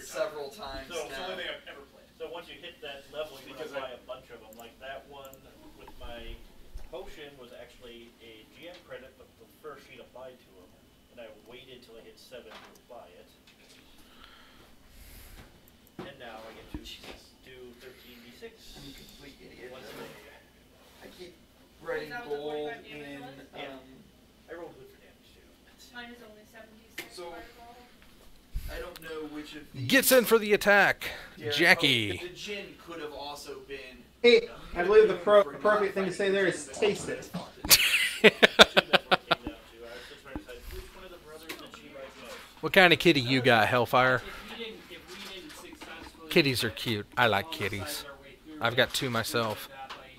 [SPEAKER 1] Several times
[SPEAKER 6] So, it's the
[SPEAKER 1] now.
[SPEAKER 6] only thing I've ever played.
[SPEAKER 11] So once you hit that level, you can buy a bunch of them. Like that one with my potion was actually a GM credit, but the first sheet applied to them, and I waited till I hit 7 to apply it. And now I get to do 13d6.
[SPEAKER 1] I'm a complete idiot.
[SPEAKER 11] Once a day.
[SPEAKER 1] I keep writing gold in.
[SPEAKER 11] I rolled good for damage too.
[SPEAKER 5] Mine is only 76.
[SPEAKER 1] So- I don't know which of these.
[SPEAKER 2] Gets in for the attack.
[SPEAKER 1] Yeah,
[SPEAKER 2] Jackie.
[SPEAKER 1] the gin could have also been.
[SPEAKER 3] Hey, I believe the appropriate thing to say there is taste it.
[SPEAKER 2] What kind of kitty you got, Hellfire?
[SPEAKER 4] If we didn't successfully
[SPEAKER 2] Kitties are cute. I like kitties.
[SPEAKER 4] monetize our way through
[SPEAKER 2] I've
[SPEAKER 4] it,
[SPEAKER 2] got 2 myself.
[SPEAKER 4] that, like,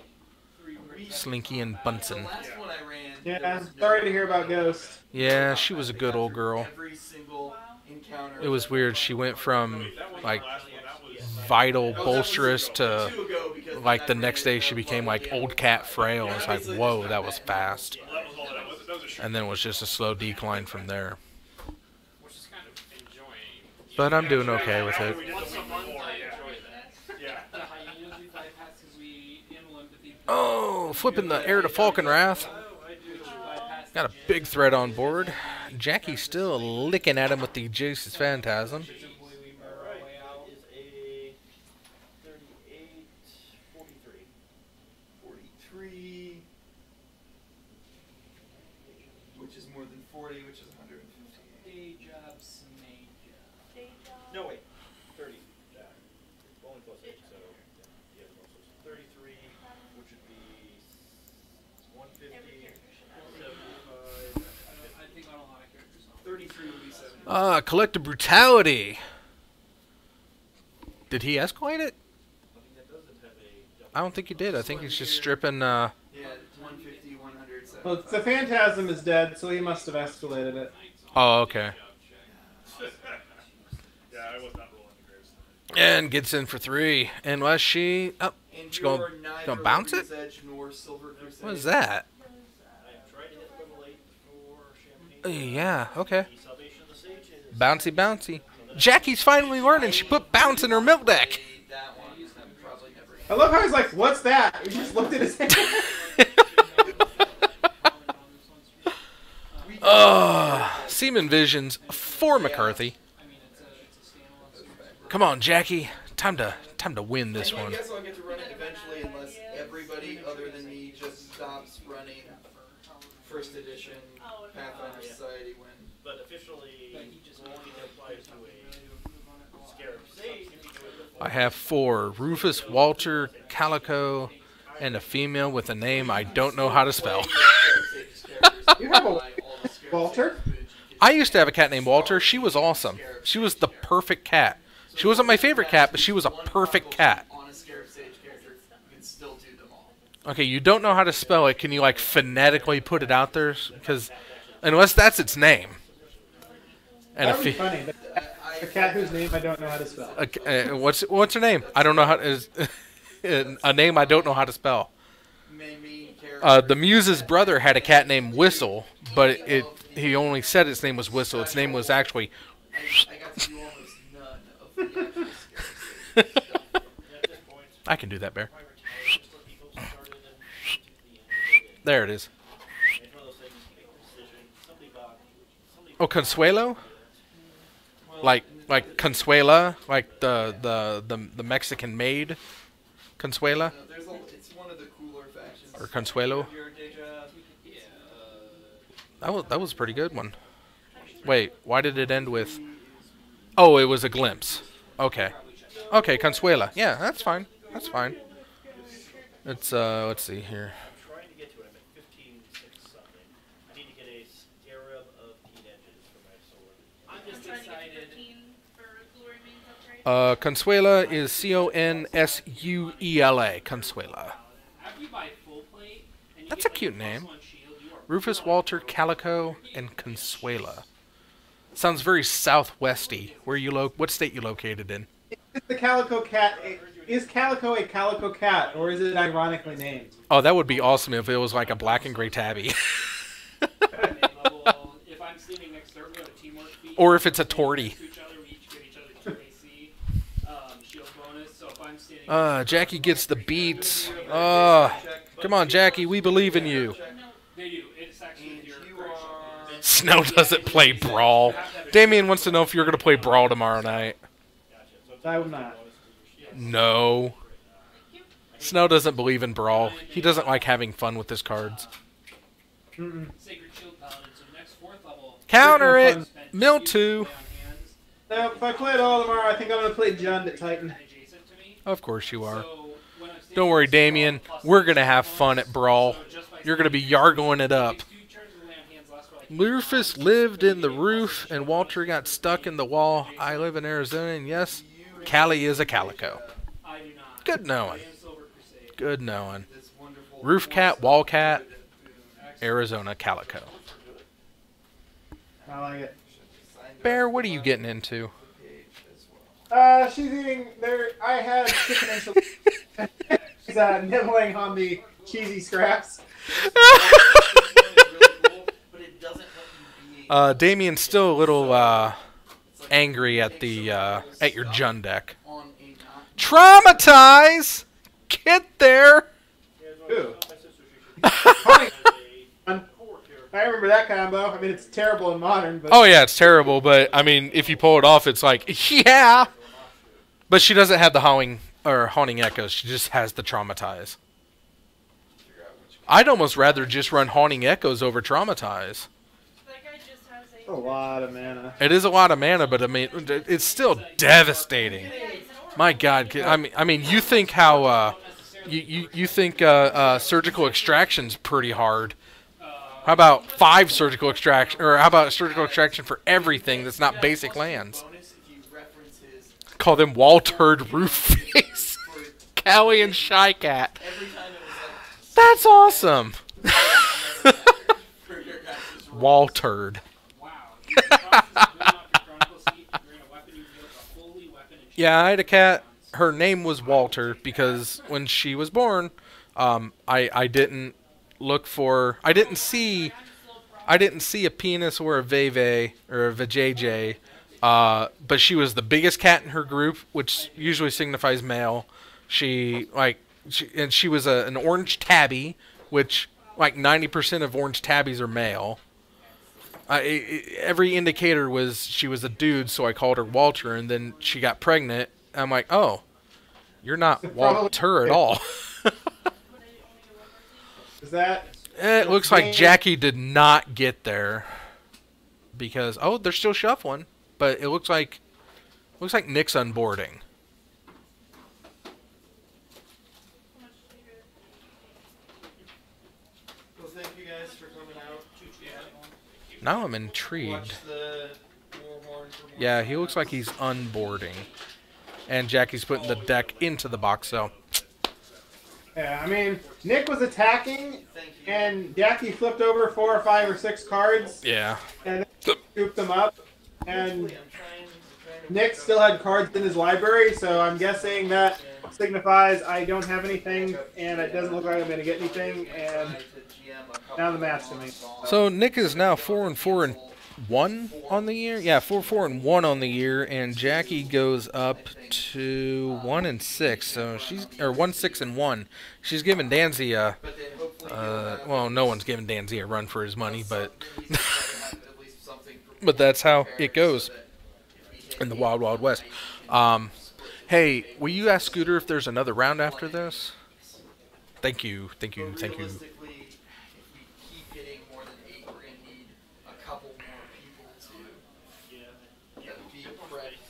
[SPEAKER 4] 3 weeks.
[SPEAKER 2] Slinky and
[SPEAKER 1] The
[SPEAKER 2] Bunsen.
[SPEAKER 1] last one I ran.
[SPEAKER 3] Yeah,
[SPEAKER 1] there was no-
[SPEAKER 3] sorry to hear about Ghost.
[SPEAKER 2] Yeah, she was a good old girl.
[SPEAKER 1] Every single encounter.
[SPEAKER 2] It was weird. She went from
[SPEAKER 6] That was
[SPEAKER 2] like
[SPEAKER 6] the last one. That was
[SPEAKER 2] vital
[SPEAKER 1] Oh,
[SPEAKER 2] bolsterous to
[SPEAKER 1] two ago because
[SPEAKER 2] like the
[SPEAKER 1] I
[SPEAKER 2] next
[SPEAKER 1] ran
[SPEAKER 2] day
[SPEAKER 1] it
[SPEAKER 2] she
[SPEAKER 1] above
[SPEAKER 2] became like
[SPEAKER 1] the
[SPEAKER 2] old
[SPEAKER 1] game.
[SPEAKER 2] cat frail. It's like, whoa, that was fast.
[SPEAKER 6] Well, that was all that was. That was a shoot.
[SPEAKER 2] And then it was just a slow decline from there.
[SPEAKER 4] Which is kind of enjoying.
[SPEAKER 2] But I'm doing okay with it.
[SPEAKER 6] We did
[SPEAKER 4] Once
[SPEAKER 6] the
[SPEAKER 4] a
[SPEAKER 6] week
[SPEAKER 4] month,
[SPEAKER 6] before,
[SPEAKER 4] I
[SPEAKER 6] yeah.
[SPEAKER 4] enjoy that.
[SPEAKER 6] Yeah.
[SPEAKER 4] The hyenas we bypass because we handle empathy.
[SPEAKER 2] Oh, flipping the air to Falcon Wrath. Got a big threat on board. Jackie's still licking at him with the Jace's Phantasm.
[SPEAKER 11] Is a 38, 43.
[SPEAKER 1] 43, which is more than 40, which is 150.
[SPEAKER 4] Day job, Samaja.
[SPEAKER 11] No, wait. 30. Only plus 8, so yeah, also 33, which would be 150, 75.
[SPEAKER 4] I think on a lot of characters.
[SPEAKER 1] 33 would be 70.
[SPEAKER 2] Collective Brutality. Did he escalate it?
[SPEAKER 11] I think that doesn't have a double.
[SPEAKER 2] I don't think he did. I think he's just stripping,
[SPEAKER 1] Yeah, 150, 100,
[SPEAKER 3] Well, the Phantasm is dead, so he must have escalated it.
[SPEAKER 2] Oh, okay.
[SPEAKER 6] Yeah, I was not rolling the graves.
[SPEAKER 2] And gets in for 3. Unless she... Oh,
[SPEAKER 1] And
[SPEAKER 2] she
[SPEAKER 1] you are
[SPEAKER 2] gonna
[SPEAKER 1] neither
[SPEAKER 2] bounce it?
[SPEAKER 1] Liberty's Edge nor Silver Crusade.
[SPEAKER 2] What is that?
[SPEAKER 11] I have tried to hit level 8 for Champagne.
[SPEAKER 2] Yeah, okay.
[SPEAKER 11] The Salvation of the Sage is
[SPEAKER 2] Bouncy, bouncy. Jackie's finally learning. She put bounce in her milk deck.
[SPEAKER 1] That one, I'm probably never.
[SPEAKER 3] I love how he's like, what's that? He just looked at his hand.
[SPEAKER 2] Seaman Visions for McCarthy.
[SPEAKER 4] I mean, it's a standalone super.
[SPEAKER 2] Come on, Jackie. Time to win this
[SPEAKER 1] I
[SPEAKER 2] one.
[SPEAKER 1] guess I'll get to run it eventually unless everybody other than me just stops running first edition Pathfinder Society when.
[SPEAKER 11] but officially only applies to a Scarab Sage.
[SPEAKER 2] I have 4. Rufus, Walter, Calico, and a female with a name I don't know how to spell.
[SPEAKER 3] You have a Walter?
[SPEAKER 2] I used to have a cat named Walter. She was awesome. She was the perfect cat. She wasn't my favorite cat, but she was a perfect cat.
[SPEAKER 1] On a Scarab Sage character, you can still do them all.
[SPEAKER 2] Okay, you don't know how to spell it. Can you like phonetically put it out there? Because unless that's its name. And
[SPEAKER 3] That would be funny. A cat whose name I don't know how to spell.
[SPEAKER 2] What's her name? I don't know how is a name I don't know how to spell. The Muse's brother had a cat named Whistle, but he only said its name was Whistle. Its name was actually.
[SPEAKER 1] I got to do almost none of the actual Scarab Sage.
[SPEAKER 2] I can do that, Bear. There it is. Oh, Consuelo? Like Consuela, like the Mexican maid, Consuela,
[SPEAKER 1] It's one of the cooler factions.
[SPEAKER 2] or Consuelo. That was a pretty good one. Wait, why did it end with? Oh, it was a glimpse. Okay, Consuela. Yeah, that's fine. That's fine. It's let's see here.
[SPEAKER 11] Trying to get to it, I'm at 15.6 something. I need to get a scarab of 8 edges for my sword.
[SPEAKER 4] I'm just
[SPEAKER 5] trying to get
[SPEAKER 4] excited.
[SPEAKER 5] 15 for Glory Means upgrade.
[SPEAKER 2] Consuela is Consuela. Consuela.
[SPEAKER 4] After you buy full plate, and you
[SPEAKER 2] That's
[SPEAKER 4] get,
[SPEAKER 2] a cute
[SPEAKER 4] +1
[SPEAKER 2] name.
[SPEAKER 4] shield, you are
[SPEAKER 2] Rufus, Walter, Calico, and Consuela. Sounds very southwesty. What state you located in?
[SPEAKER 3] Is the Calico cat? Is Calico a Calico cat, or is it ironically named?
[SPEAKER 2] Oh, that would be awesome if it was like a black and gray tabby.
[SPEAKER 4] if I'm standing next to her, we have a teamwork feat.
[SPEAKER 2] Or if it's a tortie.
[SPEAKER 4] We each give each other 2 AC shield bonus. So if I'm standing
[SPEAKER 2] Jackie gets the beats. Come on, Jackie, we believe in you.
[SPEAKER 4] they do. It's actually your
[SPEAKER 2] Snow doesn't play Brawl. Damien wants to know if you're going to play Brawl tomorrow night.
[SPEAKER 3] I will not.
[SPEAKER 2] No. Snow doesn't believe in Brawl. He doesn't like having fun with his cards.
[SPEAKER 3] Mm-mm.
[SPEAKER 4] Sacred Shield Paladin. So next 4th level.
[SPEAKER 2] Counter it! Mill 2.
[SPEAKER 3] Now, if I play it all tomorrow, I think I'm going to play Jund at Titan.
[SPEAKER 2] Of course you are. Don't worry, Damien. We're going to have fun at Brawl. You're going to be yargling it up. Rufus lived in the roof, and Walter got stuck in the wall. I live in Arizona, and yes, Callie is a Calico. Good knowing. Good knowing. Roof cat, wall cat, Arizona Calico.
[SPEAKER 3] I like it.
[SPEAKER 2] Bear, what are you getting into?
[SPEAKER 3] She's eating there. I had chicken and chili. She's nibbling on the cheesy scraps.
[SPEAKER 2] Damien's still a little angry at the at your Jund deck. Traumatize! Get there!
[SPEAKER 3] Ooh. I remember that combo. I mean, it's terrible in Modern, but...
[SPEAKER 2] Oh yeah, it's terrible, but I mean, if you pull it off, it's like, yeah! But she doesn't have the haunting echoes, she just has the traumatize. I'd almost rather just run haunting echoes over traumatize.
[SPEAKER 3] a lot of mana.
[SPEAKER 2] It is a lot of mana, but I mean, it's still devastating. My God, I mean, you think how you think surgical extraction's pretty hard. How about 5 surgical extraction, or how about surgical extraction for everything that's not basic lands? Call them Walterd Roofface, Callie and Shy Cat. That's awesome. Walterd. Yeah, I had a cat. Her name was Walter because when she was born, I didn't look for. I didn't see a penis or a veve or a vajayjay. But she was the biggest cat in her group, which usually signifies male. She was an orange tabby, which like 90% of orange tabbies are male. Every indicator was she was a dude, so I called her Walter, and then she got pregnant. I'm like, oh, you're not Walter at all.
[SPEAKER 3] Is that?
[SPEAKER 2] It looks like Jackie did not get there because they're still shuffling, but it looks like Nick's unboarding.
[SPEAKER 1] Well, thank you guys for coming out.
[SPEAKER 2] Now I'm intrigued.
[SPEAKER 1] Watch the Warhorns.
[SPEAKER 2] Yeah, he looks like he's unboarding. And Jackie's putting the deck into the box, so...
[SPEAKER 3] Yeah, I mean, Nick was attacking, and Jackie flipped over 4 or 5 or 6 cards.
[SPEAKER 2] Yeah.
[SPEAKER 3] And then scooped them up. And Nick still had cards in his library, so I'm guessing that signifies I don't have anything, and it doesn't look like I'm going to get anything, and now the match to me.
[SPEAKER 2] So Nick is now 4-4-1 on the year. Yeah, 4-4-1 on the year, and Jackie goes up to 1-6. So she's 1-6-1. She's giving Danzy a well, no one's giving Danzy a run for his money, but but that's how it goes in the Wild Wild West. Hey, will you ask Scooter if there's another round after this? Thank you, thank you, thank you.
[SPEAKER 1] Realistically, if we keep hitting more than 8, we're going to need a couple more people to be prepped.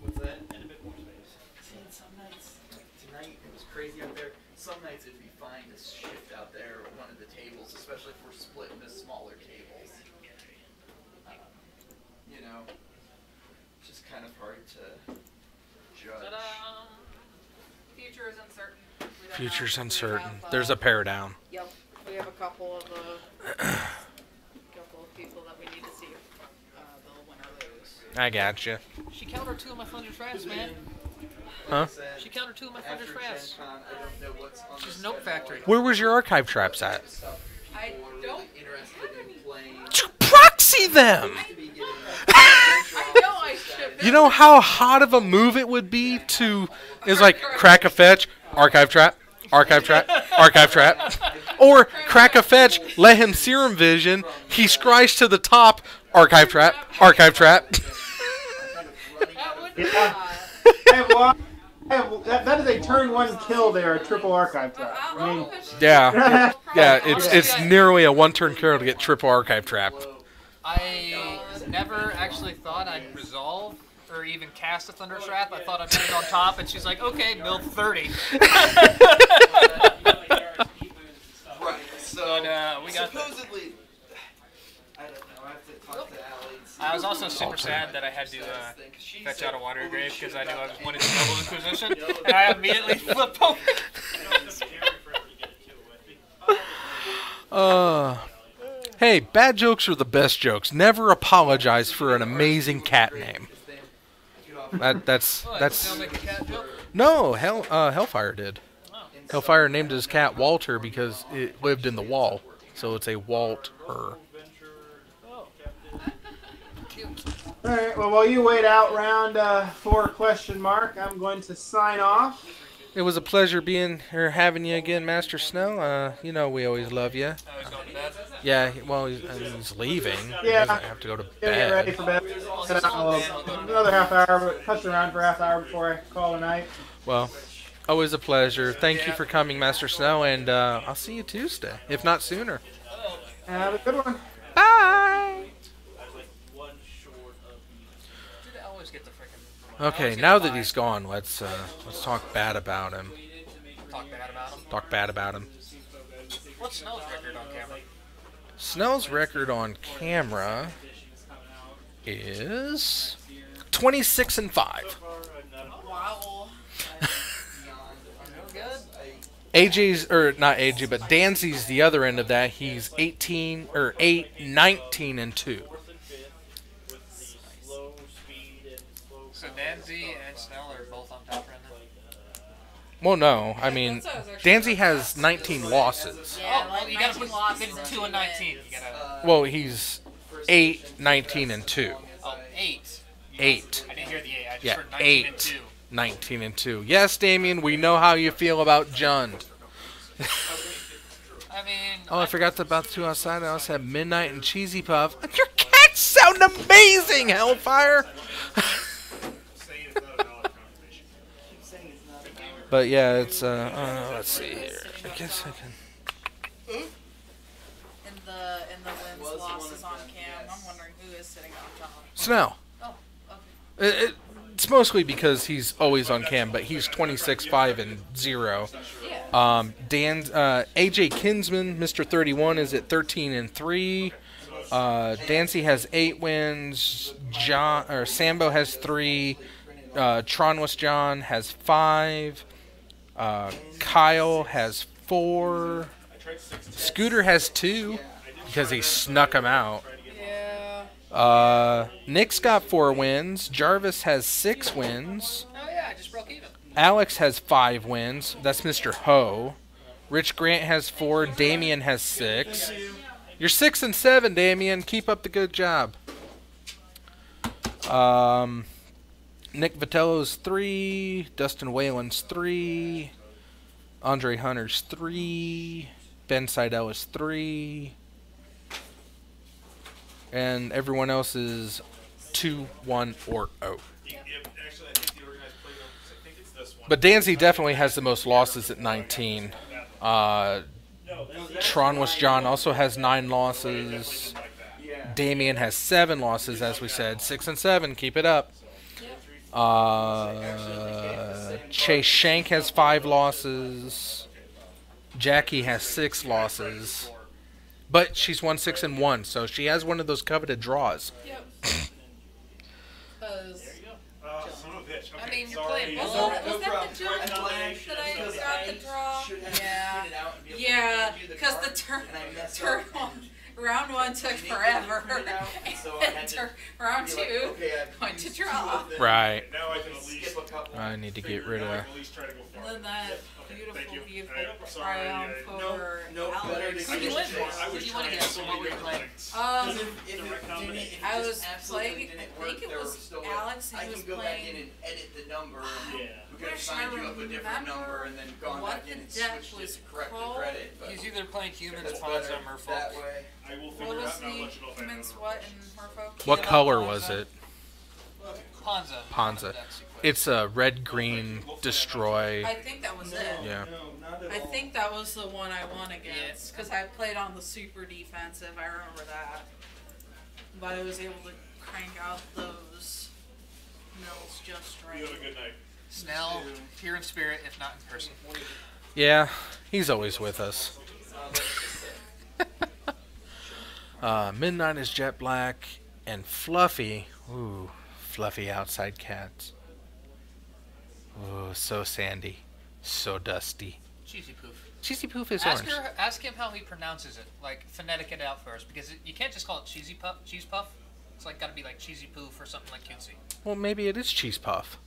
[SPEAKER 1] What's that? And a bit more space. See, some nights, like tonight, it was crazy out there. Some nights it'd be fine to shift out there at one of the tables, especially if we're split into smaller tables. You know, just kind of hard to judge.
[SPEAKER 10] Future is uncertain.
[SPEAKER 2] Future's uncertain. There's a pair down.
[SPEAKER 10] Yep, we have a couple of people that we need to see if they'll win or lose.
[SPEAKER 2] I gotcha.
[SPEAKER 9] She countered 2 of my Thunder Traps, man.
[SPEAKER 2] Huh?
[SPEAKER 9] She countered 2 of my Thunder Traps. She's a note factory.
[SPEAKER 2] Where was your archive traps at?
[SPEAKER 10] I don't
[SPEAKER 2] Proxy them!
[SPEAKER 10] I know I should.
[SPEAKER 2] You know how hot of a move it would be to... Is like, crack a fetch, archive trap, archive trap, archive trap. Or, crack a fetch, let him serum vision, he scries to the top, archive trap, archive trap.
[SPEAKER 3] That is a turn 1 kill there, a triple archive trap. I mean,
[SPEAKER 2] Yeah, yeah, it's nearly a 1-turn kill to get triple archive trap.
[SPEAKER 9] I never actually thought I'd resolve or even cast a Thunder Trap. I thought I'd put it on top, and she's like, okay, build 30.
[SPEAKER 1] Right, so
[SPEAKER 9] we got
[SPEAKER 1] supposedly, I don't know, I have to talk to Allie.
[SPEAKER 9] I was also super sad that I had to fetch out a water grave because I knew I was wanting to double Inquisition, and I immediately flipped over.
[SPEAKER 2] Hey, bad jokes are the best jokes. Never apologize for an amazing cat name. That's no, Hellfire did. Hellfire named his cat Walter because it lived in the wall, so it's a Walter.
[SPEAKER 3] Alright, well, while you wait out round 4 question mark, I'm going to sign off.
[SPEAKER 2] It was a pleasure being here, having you again, Master Snow. You know we always love you. Yeah, well, he's leaving.
[SPEAKER 3] Yeah.
[SPEAKER 2] He doesn't have to go to bed.
[SPEAKER 3] Get ready for bed. Sit out another half hour, but touch around for half hour before I call it a night.
[SPEAKER 2] Well, always a pleasure. Thank you for coming, Master Snow, and I'll see you Tuesday, if not sooner.
[SPEAKER 3] Have a good one.
[SPEAKER 2] Bye! Okay, now that he's gone, let's talk bad about him.
[SPEAKER 9] Talk bad about him?
[SPEAKER 2] Talk bad about him.
[SPEAKER 9] What's Snell's record on camera?
[SPEAKER 2] Snell's record on camera is 26-5.
[SPEAKER 10] Wow.
[SPEAKER 2] AJ's, or not AJ, but Danzy's the other end of that. He's 19-2.
[SPEAKER 9] So Danzy and Snell are both on top right now?
[SPEAKER 2] Well, no. I mean, Danzy has 19 losses.
[SPEAKER 10] Yeah,
[SPEAKER 9] well, you gotta put 2 and 19. You gotta...
[SPEAKER 2] Well, he's 8-19-2.
[SPEAKER 9] Oh, 8.
[SPEAKER 2] 8.
[SPEAKER 9] I didn't hear the 8. I just
[SPEAKER 2] Yeah,
[SPEAKER 9] heard 19 and 2.
[SPEAKER 2] 19-2. Yes, Damien, we know how you feel about Jund.
[SPEAKER 9] I mean...
[SPEAKER 2] Oh, I forgot about the 2 outside. I also have Midnight and Cheesy Puff. Your cats sound amazing, Hellfire! But yeah, it's let's see here. I guess I can.
[SPEAKER 10] In the wins losses on cam, I'm wondering who is sitting on top.
[SPEAKER 2] Snell.
[SPEAKER 10] Oh, okay.
[SPEAKER 2] It's mostly because he's always on cam, but he's 26-5-0. AJ Kinsman, Mr. 31, is at 13-3. Dancy has 8 wins. Sambo has 3. Tronless John has 5. Kyle has 4. Scooter has 2 because he snuck him out. Nick's got 4 wins. Jarvis has 6 wins.
[SPEAKER 9] Oh yeah, I just broke even.
[SPEAKER 2] Alex has 5 wins. That's Mr. Ho. Rich Grant has 4. Damien has 6. You're 6 and 7, Damien. Keep up the good job. Nick Vitello's 3. Dustin Whalen's 3. Andre Hunter's 3. Ben Seidel is 3. And everyone else is 2, 1, or 0. But Danzy definitely has the most losses at 19. Tronless John also has 9 losses. Damien has 7 losses, as we said. 6 and 7. Keep it up. Chase Shank has 5 losses. Jackie has 6 losses. But she's won 6 and 1, so she has one of those coveted draws.
[SPEAKER 10] Yep.
[SPEAKER 9] I mean, you're playing.
[SPEAKER 10] Was that the jump that I got the draw? Yeah, because the turn one, round 1 took forever, and round 2 went to draw.
[SPEAKER 2] Right. I need to get rid of.
[SPEAKER 10] And then that beautiful triumph over Alex.
[SPEAKER 9] Did you want to guess what we were playing?
[SPEAKER 10] I was playing. I think it was Alex. He was playing.
[SPEAKER 1] And edit the number. We could have
[SPEAKER 10] I
[SPEAKER 1] signed you up a different number and then gone back in and switched it to correct the credit. But
[SPEAKER 9] He's either playing humans,
[SPEAKER 1] it's
[SPEAKER 9] pawns,
[SPEAKER 1] better
[SPEAKER 9] or merfolk.
[SPEAKER 1] that way.
[SPEAKER 10] What was the humans? What and Merfolk?
[SPEAKER 2] What color was it?
[SPEAKER 9] Panza.
[SPEAKER 2] Panza. It's a red, green, destroy.
[SPEAKER 10] I think that was it.
[SPEAKER 2] Yeah.
[SPEAKER 10] I think that was the one I won against because I played on the super defensive. I remember that, but I was able to crank out those mills just right.
[SPEAKER 6] You have a good night.
[SPEAKER 9] Snell, here in spirit, if not in person.
[SPEAKER 2] Yeah, he's always with us. Midnight is jet black, and Fluffy. Ooh, Fluffy outside cats. Ooh, so sandy, so dusty.
[SPEAKER 9] Cheesy Poof.
[SPEAKER 2] Cheesy Poof is
[SPEAKER 9] Ask
[SPEAKER 2] orange.
[SPEAKER 9] ask him how he pronounces it. Like, phonetic it out first, because you can't just call it cheese puff. It's like gotta be like cheesy poof or something like cutesy.
[SPEAKER 2] Well, maybe it is cheese puff.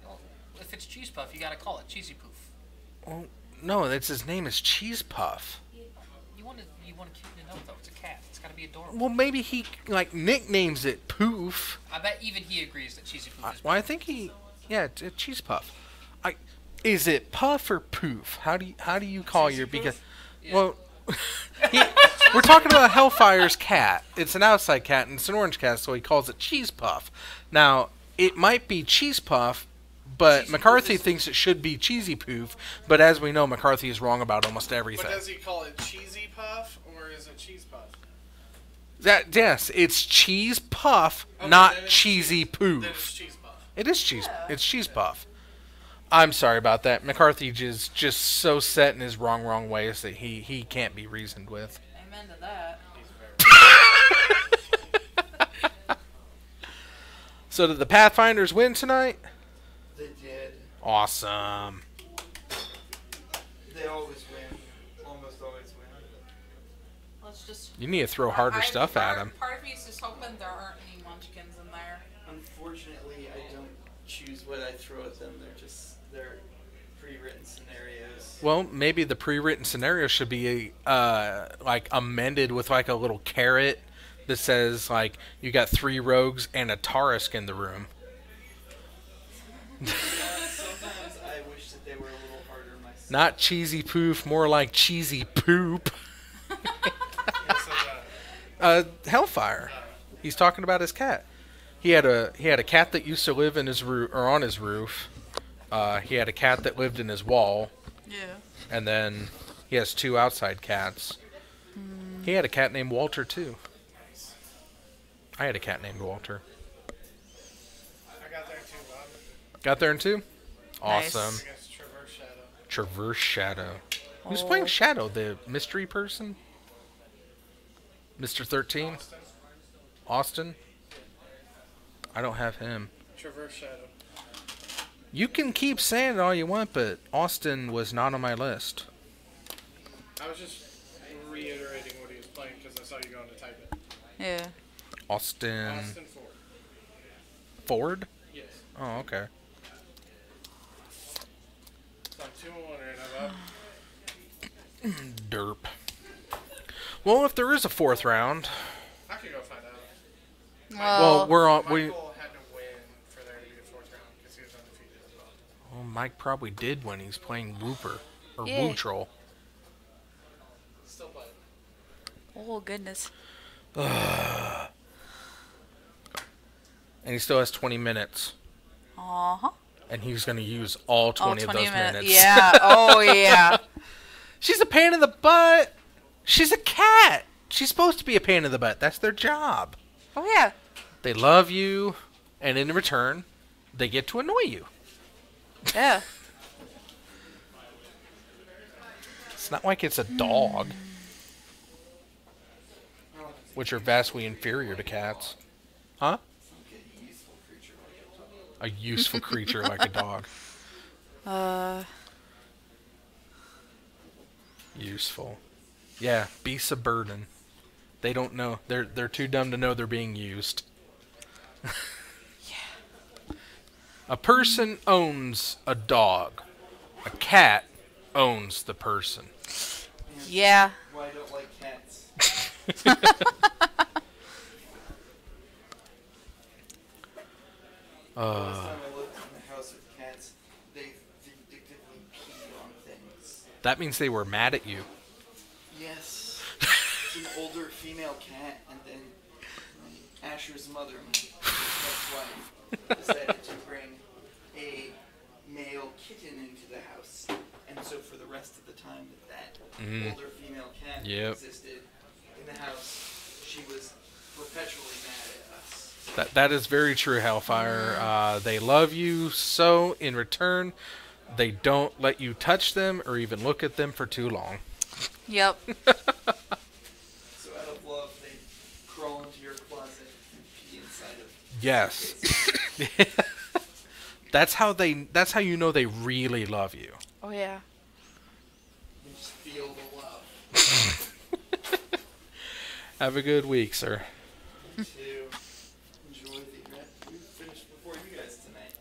[SPEAKER 9] Well, if it's cheese puff, you gotta call it cheesy poof.
[SPEAKER 2] Well, no, that's his name is Cheese Puff.
[SPEAKER 9] You want to cute it up though. It's a cat. It's gotta be adorable.
[SPEAKER 2] Well, maybe he like nicknames it Poof.
[SPEAKER 9] I bet even he agrees that cheesy poof is.
[SPEAKER 2] Well, I think yeah, it's a Cheese Puff. Is it Puff or Poof? How do you call your because? Yeah. Well, we're talking about Hellfire's cat. It's an outside cat and it's an orange cat, so he calls it Cheese Puff. Now it might be Cheese Puff, but Cheesy McCarthy thinks it should be Cheesy Poof. But as we know, McCarthy is wrong about almost everything.
[SPEAKER 8] But does he call it Cheesy Puff or is it Cheese Puff?
[SPEAKER 2] Yes, it's Cheese Puff, not Cheesy Poof.
[SPEAKER 8] Then it's Cheese Puff.
[SPEAKER 2] It is cheese. Yeah. It's Cheese Puff. I'm sorry about that. McCarthy is just so set in his wrong ways that he can't be reasoned with.
[SPEAKER 10] Amen to that.
[SPEAKER 2] So did the Pathfinders win tonight?
[SPEAKER 1] They did.
[SPEAKER 2] Awesome.
[SPEAKER 1] They always win. Almost always win.
[SPEAKER 10] Let's just.
[SPEAKER 2] You need to throw harder stuff at them.
[SPEAKER 10] Part of me is just hoping there aren't any munchkins in there.
[SPEAKER 1] Unfortunately, I don't choose what I throw at them. They're pre-written scenarios.
[SPEAKER 2] Well, maybe the pre-written scenario should be like amended with like a little carrot that says like you got 3 rogues and a Tarisk in the room.
[SPEAKER 1] Sometimes I wish that they were a little harder myself.
[SPEAKER 2] Not cheesy poof, more like cheesy poop. Hellfire. He's talking about his cat. He had a cat that used to live in his roof or on his roof. He had a cat that lived in his wall.
[SPEAKER 10] Yeah.
[SPEAKER 2] And then he has 2 outside cats. He had a cat named Walter too. I had a cat named Walter.
[SPEAKER 8] I got there too, Bob.
[SPEAKER 2] Got there in 2?
[SPEAKER 10] Nice.
[SPEAKER 2] Awesome.
[SPEAKER 8] Against Traverse Shadow.
[SPEAKER 2] Traverse Shadow. Who's playing Shadow? The mystery person? Mr. 13? Austin? I don't have him.
[SPEAKER 8] Traverse Shadow.
[SPEAKER 2] You can keep saying it all you want, but Austin was not on my list.
[SPEAKER 8] I was just reiterating what he was playing because I saw you going to type it.
[SPEAKER 10] Yeah.
[SPEAKER 2] Austin
[SPEAKER 8] Ford.
[SPEAKER 2] Ford?
[SPEAKER 8] Yes.
[SPEAKER 2] Oh, okay.
[SPEAKER 8] So I'm 2-1 and I'm up.
[SPEAKER 2] Derp. Well, if there is a fourth round,
[SPEAKER 8] I could go find out.
[SPEAKER 2] well, we're on.
[SPEAKER 8] Michael had to win for there to be a fourth round because he was undefeated as well.
[SPEAKER 2] Well, Mike probably did when he's playing Wooper or
[SPEAKER 10] Yeah.
[SPEAKER 2] Woo Troll.
[SPEAKER 8] Still playing.
[SPEAKER 10] Oh, goodness.
[SPEAKER 2] And he still has 20 minutes.
[SPEAKER 10] Uh-huh.
[SPEAKER 2] And he's going to use all 20 of those minutes.
[SPEAKER 10] Yeah. Oh, yeah.
[SPEAKER 2] She's a pain in the butt. She's a cat. She's supposed to be a pain in the butt. That's their job.
[SPEAKER 10] Oh, yeah.
[SPEAKER 2] They love you, and in return, they get to annoy you.
[SPEAKER 10] Yeah.
[SPEAKER 2] It's not like it's a dog, which are vastly inferior to cats. Huh? A useful creature like a dog. Useful. Yeah, beasts of burden. They don't know. They're too dumb to know they're being used.
[SPEAKER 10] Yeah.
[SPEAKER 2] A person owns a dog. A cat owns the person.
[SPEAKER 10] Yeah.
[SPEAKER 1] Why I don't like cats. Last time I lived in the house with cats, they vindictively peed on things.
[SPEAKER 2] That means they were mad at you.
[SPEAKER 1] Yes. It's an older female cat, and then Asher's mother, my ex-wife, decided to bring a male kitten into the house. And so for the rest of the time that older female cat existed in the house, she was perpetually mad at us.
[SPEAKER 2] That is very true, Hellfire. They love you, so in return, they don't let you touch them or even look at them for too long.
[SPEAKER 10] Yep.
[SPEAKER 1] So out of love, they crawl into your closet and pee inside of.
[SPEAKER 2] Yes. That's how you know they really love you.
[SPEAKER 10] Oh, yeah.
[SPEAKER 1] You just feel the love.
[SPEAKER 2] Have a good week, sir.
[SPEAKER 1] To enjoy the event. We finished before you guys tonight.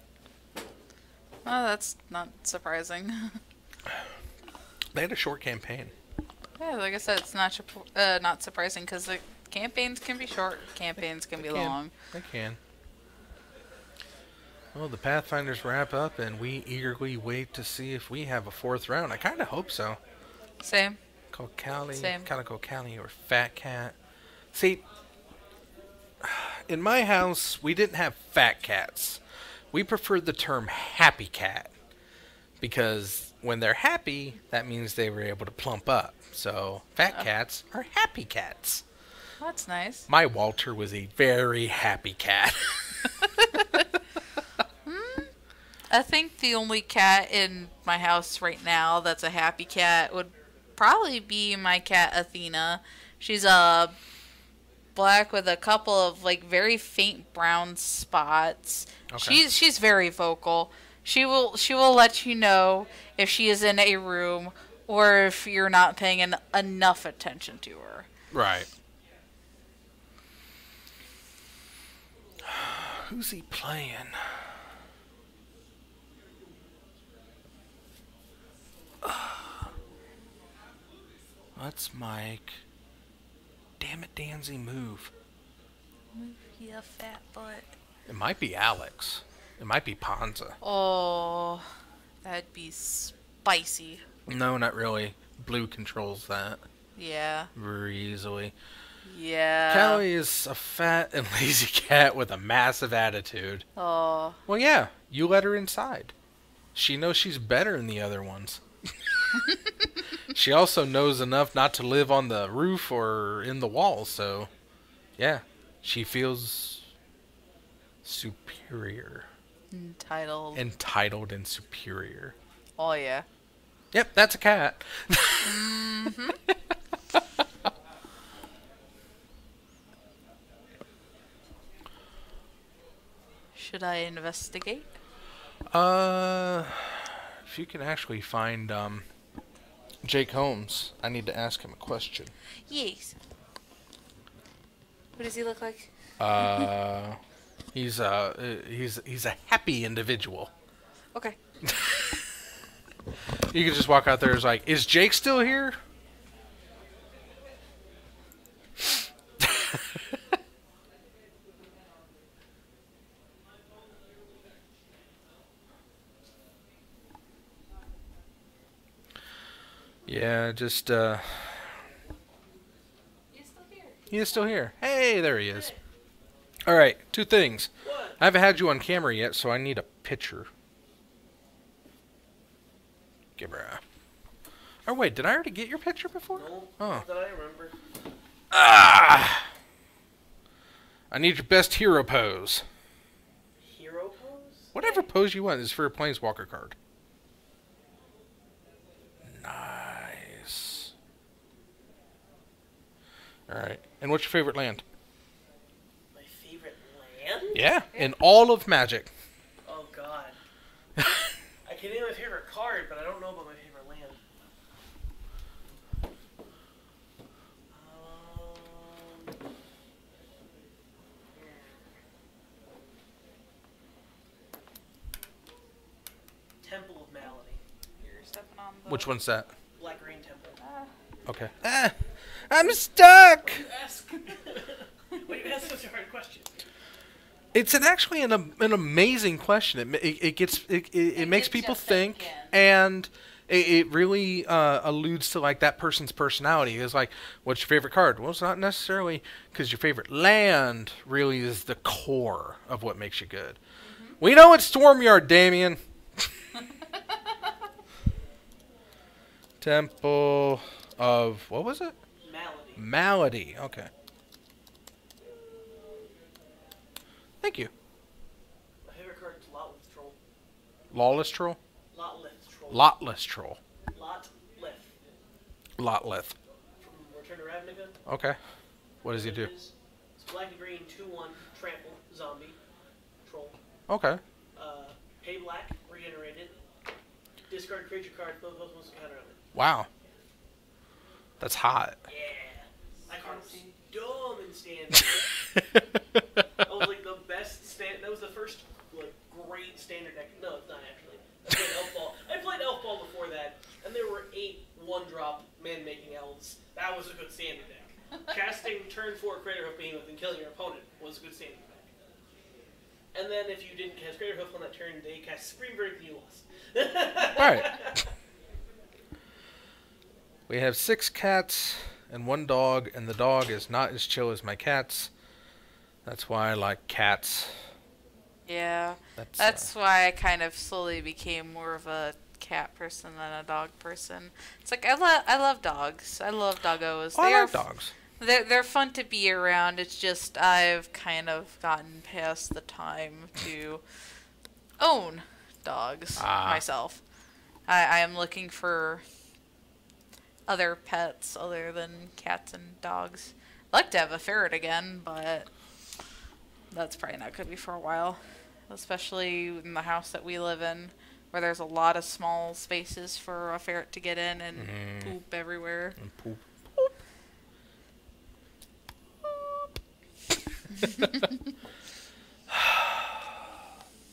[SPEAKER 10] Oh, that's not surprising.
[SPEAKER 2] They had a short campaign.
[SPEAKER 10] Yeah, like I said, it's not not surprising because the campaigns can be short, campaigns can be long.
[SPEAKER 2] They can. Well, the Pathfinders wrap up, and we eagerly wait to see if we have a fourth round. I kind of hope so.
[SPEAKER 10] Same.
[SPEAKER 2] Call Callie,
[SPEAKER 10] Same.
[SPEAKER 2] Calico Callie, or Fat Cat. See, in my house, we didn't have fat cats. We preferred the term happy cat. Because when they're happy, that means they were able to plump up. So, fat cats are happy cats.
[SPEAKER 10] That's nice.
[SPEAKER 2] My Walter was a very happy cat.
[SPEAKER 10] I think the only cat in my house right now that's a happy cat would probably be my cat Athena. She's black with a couple of like very faint brown spots.
[SPEAKER 2] Okay.
[SPEAKER 10] She's very vocal. She will let you know if she is in a room or if you're not paying enough attention to her.
[SPEAKER 2] Right. Who's he playing? That's Mike. Damn it, Danzy, move.
[SPEAKER 10] Move your fat butt.
[SPEAKER 2] It might be Alex. It might be Panza.
[SPEAKER 10] Oh, that'd be spicy.
[SPEAKER 2] No, not really. Blue controls that
[SPEAKER 10] Yeah.
[SPEAKER 2] very easily.
[SPEAKER 10] Yeah.
[SPEAKER 2] Callie is a fat and lazy cat with a massive attitude.
[SPEAKER 10] Oh.
[SPEAKER 2] Well, yeah, you let her inside. She knows she's better than the other ones. She also knows enough not to live on the roof or in the walls, so yeah, she feels superior.
[SPEAKER 10] Entitled.
[SPEAKER 2] Entitled and superior.
[SPEAKER 10] Oh, yeah.
[SPEAKER 2] Yep, that's a cat.
[SPEAKER 10] Should I investigate?
[SPEAKER 2] If you can actually find Jake Holmes, I need to ask him a question.
[SPEAKER 10] Yes. What does he look like?
[SPEAKER 2] He's a happy individual.
[SPEAKER 10] Okay.
[SPEAKER 2] You can just walk out there and like, is Jake still here? Yeah, just
[SPEAKER 10] He's still here.
[SPEAKER 2] he is still here. Hey, there he is. All right, two things.
[SPEAKER 11] What?
[SPEAKER 2] I haven't had you on camera yet, so I need a picture. Give her a... Oh, wait, did I already get your picture before?
[SPEAKER 11] No,
[SPEAKER 2] Oh.
[SPEAKER 11] not that I remember.
[SPEAKER 2] Ah! I need your best hero pose.
[SPEAKER 11] Hero pose?
[SPEAKER 2] Whatever pose you want is for a Planeswalker card. Nice. Alright, and what's your favorite land?
[SPEAKER 11] My favorite land?
[SPEAKER 2] Yeah, in all of Magic.
[SPEAKER 11] Oh god. I can name my favorite card, but I don't know about my favorite land. Temple of Malady.
[SPEAKER 10] You're stepping on the...
[SPEAKER 2] Which one's that?
[SPEAKER 11] Black Green Temple.
[SPEAKER 2] Okay. Ah, I'm stuck!
[SPEAKER 11] Ask. Well, you asked such a hard question.
[SPEAKER 2] It's actually an amazing question. It makes people
[SPEAKER 10] just
[SPEAKER 2] think,
[SPEAKER 10] thinking.
[SPEAKER 2] and it really alludes to like that person's personality. It's like, what's your favorite card? Well, it's not necessarily because your favorite land really is the core of what makes you good. Mm-hmm. We know it's Stormyard, Damien. Temple of what was it?
[SPEAKER 11] Malady.
[SPEAKER 2] Malady. Okay. Thank you.
[SPEAKER 11] My favorite card is Lotless Troll.
[SPEAKER 2] Lawless Troll?
[SPEAKER 11] Lotless Troll.
[SPEAKER 2] Lotless Troll.
[SPEAKER 11] Lotleth.
[SPEAKER 2] Lotleth.
[SPEAKER 11] From Return to Ravnica.
[SPEAKER 2] Okay. What does he do?
[SPEAKER 11] It's black and green, 2/1, trample, zombie, troll.
[SPEAKER 2] Okay.
[SPEAKER 11] Pay black, regenerate it. Discard creature card, both ones counter on it.
[SPEAKER 2] Wow. That's hot.
[SPEAKER 11] Yeah. That card was dumb in standard. That was like the best stand. That was the first like great standard deck. No, it's not actually. I played Elf Ball before that, and there were 8 1-drop man-making elves. That was a good standard deck. Casting turn 4 Crater Hoof Behemoth and killing your opponent was a good standard deck. And then if you didn't cast Crater Hoof on that turn, they cast Scream Verdict and you lost.
[SPEAKER 2] Alright. We have 6 cats and 1 dog, and the dog is not as chill as my cats. That's why I like cats.
[SPEAKER 10] Yeah. That's why I kind of slowly became more of a cat person than a dog person. It's like I love dogs. I love doggos.
[SPEAKER 2] Oh, I like dogs.
[SPEAKER 10] They're fun to be around. It's just I've kind of gotten past the time to own dogs myself. I am looking for other pets other than cats and dogs. I'd like to have a ferret again, but that's probably not going to be for a while. Especially in the house that we live in, where there's a lot of small spaces for a ferret to get in and poop everywhere.
[SPEAKER 2] And poop.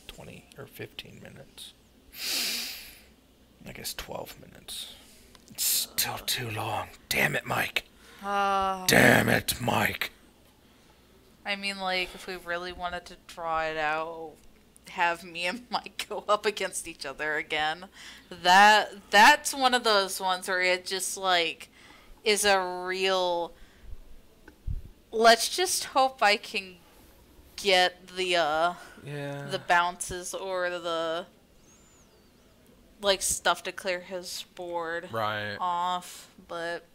[SPEAKER 2] 20 or 15 minutes. I guess 12 minutes. It's still too long. Damn it, Mike. Damn it, Mike.
[SPEAKER 10] I mean, like, if we really wanted to draw it out, have me and Mike go up against each other again. That's one of those ones where it just, like, is a real... Let's just hope I can get the bounces or the, like, stuff to clear his board off, but...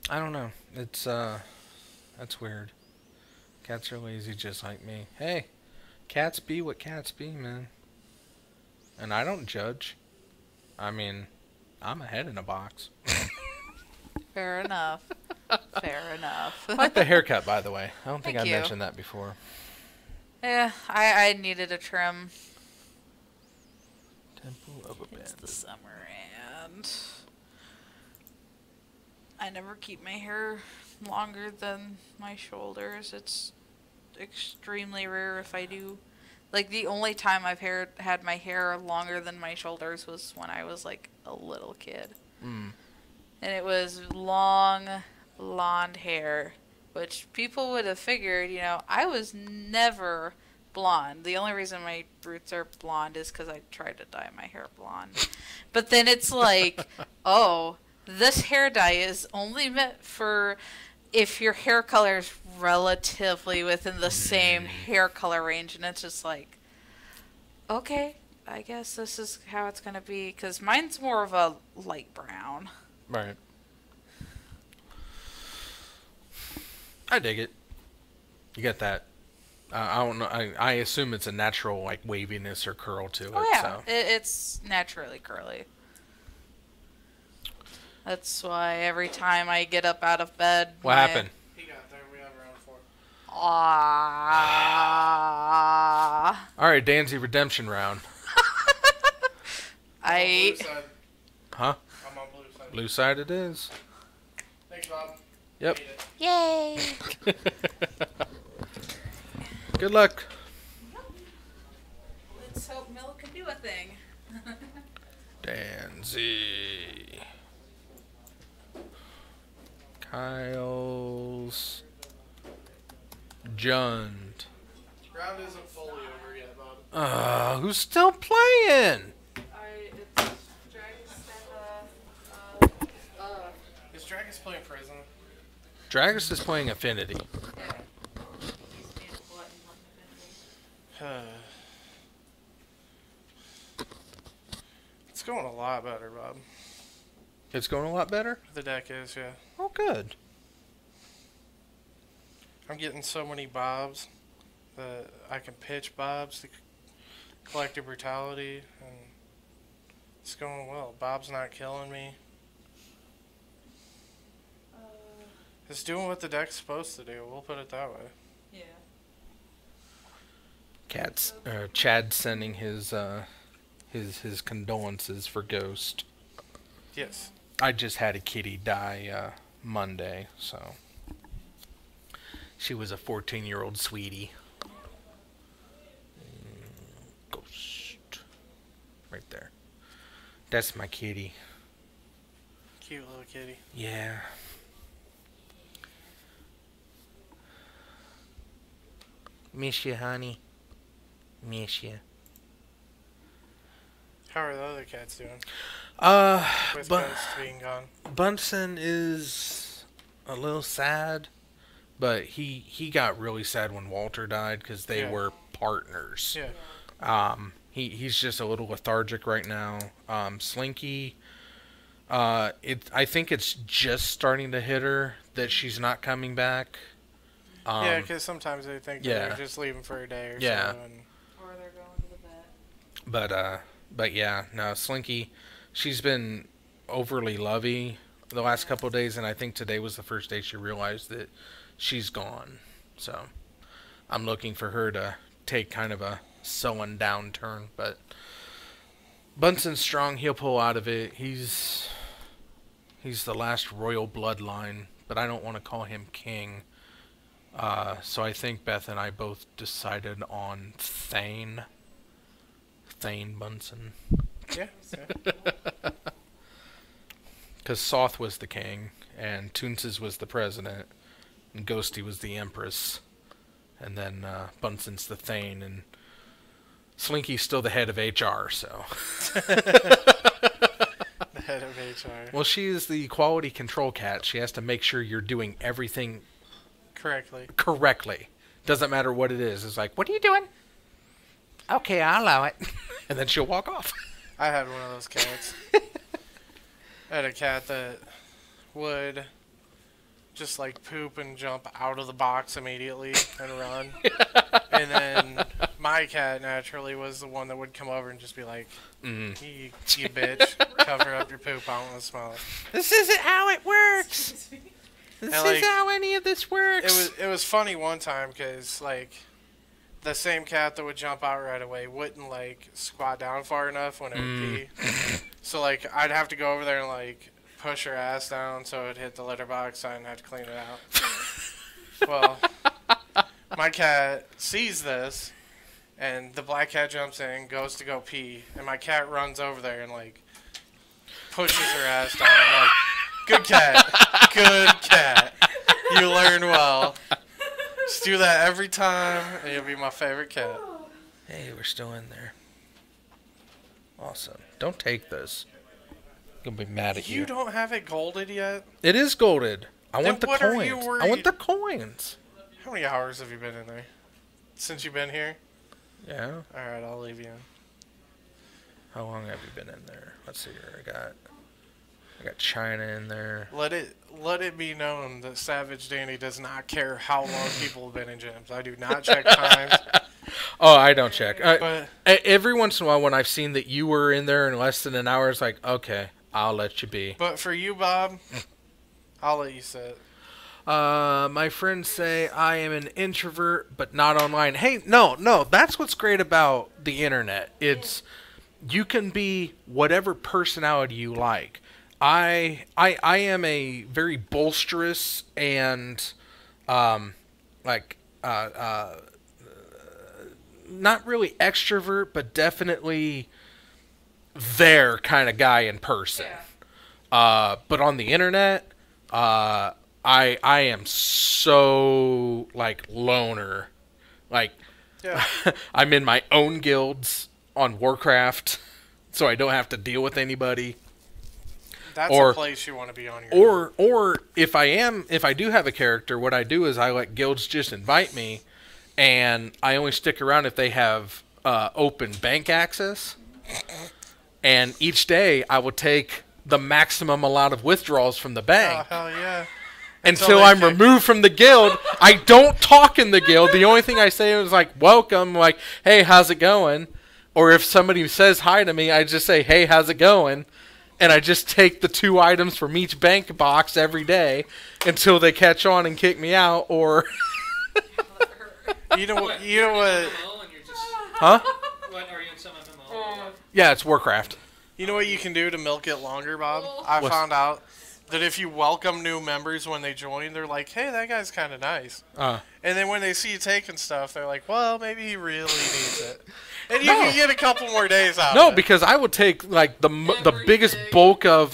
[SPEAKER 2] I don't know. It's, that's weird. Cats are lazy just like me. Hey, cats be what cats be, man. And I don't judge. I mean, I'm a head in a box.
[SPEAKER 10] Fair enough. Fair enough.
[SPEAKER 2] I like the haircut, by the way. I don't think I
[SPEAKER 10] Thank you.
[SPEAKER 2] mentioned that before.
[SPEAKER 10] Yeah, I needed a trim.
[SPEAKER 2] Temple of
[SPEAKER 10] It's the
[SPEAKER 2] Abandon.
[SPEAKER 10] summer and I never keep my hair longer than my shoulders. It's extremely rare if I do. Like, the only time I've had my hair longer than my shoulders was when I was, like, a little kid.
[SPEAKER 2] Mm.
[SPEAKER 10] And it was long, blonde hair, which people would have figured, you know, I was never blonde. The only reason my roots are blonde is because I tried to dye my hair blonde. But then it's like, oh, this hair dye is only meant for if your hair color is relatively within the same hair color range. And it's just like, okay, I guess this is how it's going to be. Because mine's more of a light brown.
[SPEAKER 2] Right. I dig it. You get that. I don't know. I assume it's a natural, like, waviness or curl to it.
[SPEAKER 10] Oh, yeah.
[SPEAKER 2] So.
[SPEAKER 10] It's naturally curly. That's why every time I get up out of bed...
[SPEAKER 2] What happened?
[SPEAKER 8] He got there. We have round 4.
[SPEAKER 10] Ah.
[SPEAKER 2] All right, Danzy redemption round.
[SPEAKER 8] Huh?
[SPEAKER 2] Huh?
[SPEAKER 8] I'm on blue side.
[SPEAKER 2] Blue side it is.
[SPEAKER 8] Thanks, Bob.
[SPEAKER 2] Yep.
[SPEAKER 10] Yay.
[SPEAKER 2] Good luck.
[SPEAKER 10] Let's hope Mel can do a thing.
[SPEAKER 2] Danzy. Kyle's. Jund.
[SPEAKER 8] Round isn't fully over yet, Bob.
[SPEAKER 2] Who's still playing?
[SPEAKER 8] Is Dragus playing Prison?
[SPEAKER 2] Dragus is playing Affinity.
[SPEAKER 8] It's going a lot better, Bob.
[SPEAKER 2] It's going a lot better?
[SPEAKER 8] The deck is, yeah.
[SPEAKER 2] Oh, good.
[SPEAKER 8] I'm getting so many Bobs that I can pitch Bobs to Collective Brutality, and it's going well. Bob's not killing me. It's doing what the deck's supposed to do. We'll put it that way.
[SPEAKER 10] Yeah.
[SPEAKER 2] Chad sending his condolences for Ghost.
[SPEAKER 8] Yes.
[SPEAKER 2] I just had a kitty die Monday, so she was a 14-year-old sweetie. Ghost. Right there. That's my kitty.
[SPEAKER 8] Cute little kitty.
[SPEAKER 2] Yeah. Miss you, honey. Miss you.
[SPEAKER 8] How are the other cats doing? With
[SPEAKER 2] But
[SPEAKER 8] Ghost being gone.
[SPEAKER 2] Bunsen is a little sad, but he got really sad when Walter died because they were partners.
[SPEAKER 8] Yeah.
[SPEAKER 2] He's just a little lethargic right now. Slinky, I think it's just starting to hit her that she's not coming back.
[SPEAKER 8] Yeah, because sometimes they think they're just leaving for a day or so. And
[SPEAKER 10] Or they're going to the vet.
[SPEAKER 2] But yeah, no, Slinky, she's been overly lovey the last couple of days, and I think today was the first day she realized that she's gone. So I'm looking for her to take kind of a sullen downturn, but Bunsen's strong. He'll pull out of it. He's the last royal bloodline, but I don't want to call him king. So I think Beth and I both decided on Thane Bunsen.
[SPEAKER 8] yeah.
[SPEAKER 2] Because Soth was the king, and Toonses was the president, and Ghosty was the empress, and then Bunsen's the Thane, and Slinky's still the head of HR, so.
[SPEAKER 8] The head of HR.
[SPEAKER 2] Well, she is the quality control cat. She has to make sure you're doing everything correctly. Doesn't matter what it is. It's like, what are you doing? Okay, I'll allow it. And then she'll walk off.
[SPEAKER 8] I had one of those cats. I had a cat that would just like poop and jump out of the box immediately and run. And then my cat naturally was the one that would come over and just be like, you bitch, cover up your poop, I don't want to smell it.
[SPEAKER 2] This isn't how it works. This is how any of this works.
[SPEAKER 8] It was funny one time because like the same cat that would jump out right away wouldn't, like, squat down far enough when it would pee. So, like, I'd have to go over there and, like, push her ass down so it would hit the litter box. So I didn't have to clean it out. Well, my cat sees this, and the black cat jumps in, goes to go pee, and my cat runs over there and, like, pushes her ass down. I'm like, good cat. Good cat. You learn well. Just do that every time, and you'll be my favorite cat.
[SPEAKER 2] Hey, we're still in there. Awesome. Don't take this. I'm gonna be mad at you.
[SPEAKER 8] You don't have it golded yet?
[SPEAKER 2] It is golded. I
[SPEAKER 8] Then
[SPEAKER 2] want the
[SPEAKER 8] what are you
[SPEAKER 2] coins.
[SPEAKER 8] worried?
[SPEAKER 2] I want the coins.
[SPEAKER 8] How many hours have you been in there? Since you've been here?
[SPEAKER 2] Yeah.
[SPEAKER 8] Alright, I'll leave you in.
[SPEAKER 2] How long have you been in there? Let's see here. I got China in there.
[SPEAKER 8] Let it be known that Savage Danny does not care how long people have been in gyms. I do not check times.
[SPEAKER 2] Oh, I don't check.
[SPEAKER 8] But
[SPEAKER 2] Every once in a while, when I've seen that you were in there in less than an hour, it's like, okay, I'll let you be.
[SPEAKER 8] But for you, Bob, I'll let you sit.
[SPEAKER 2] My friends say I am an introvert, but not online. Hey, no, that's what's great about the internet. It's you can be whatever personality you like. I am a very boisterous and not really extrovert, but definitely there kind of guy in person. But on the internet, I am so like loner. Like I'm in my own guilds on Warcraft, so I don't have to deal with anybody.
[SPEAKER 8] That's a place you want to be on your own.
[SPEAKER 2] Or if I do have a character, what I do is I let guilds just invite me, and I only stick around if they have open bank access. And each day I will take the maximum amount of withdrawals from the bank.
[SPEAKER 8] Oh, hell yeah.
[SPEAKER 2] Until I'm removed from the guild. I don't talk in the guild. The only thing I say is like, welcome, like, hey, how's it going? Or if somebody says hi to me, I just say, hey, how's it going? And I just take the 2 items from each bank box every day until they catch on and kick me out, or...
[SPEAKER 8] You know what?
[SPEAKER 2] Huh?
[SPEAKER 4] What, are you in some MMO?
[SPEAKER 2] Yeah, it's Warcraft.
[SPEAKER 8] You know what you can do to milk it longer, Bob? I found out that if you welcome new members when they join, they're like, hey, that guy's kind of nice. And then when they see you taking stuff, they're like, well, maybe he really needs it. And you can get a couple more days out of it.
[SPEAKER 2] No, because I would take like the biggest bulk of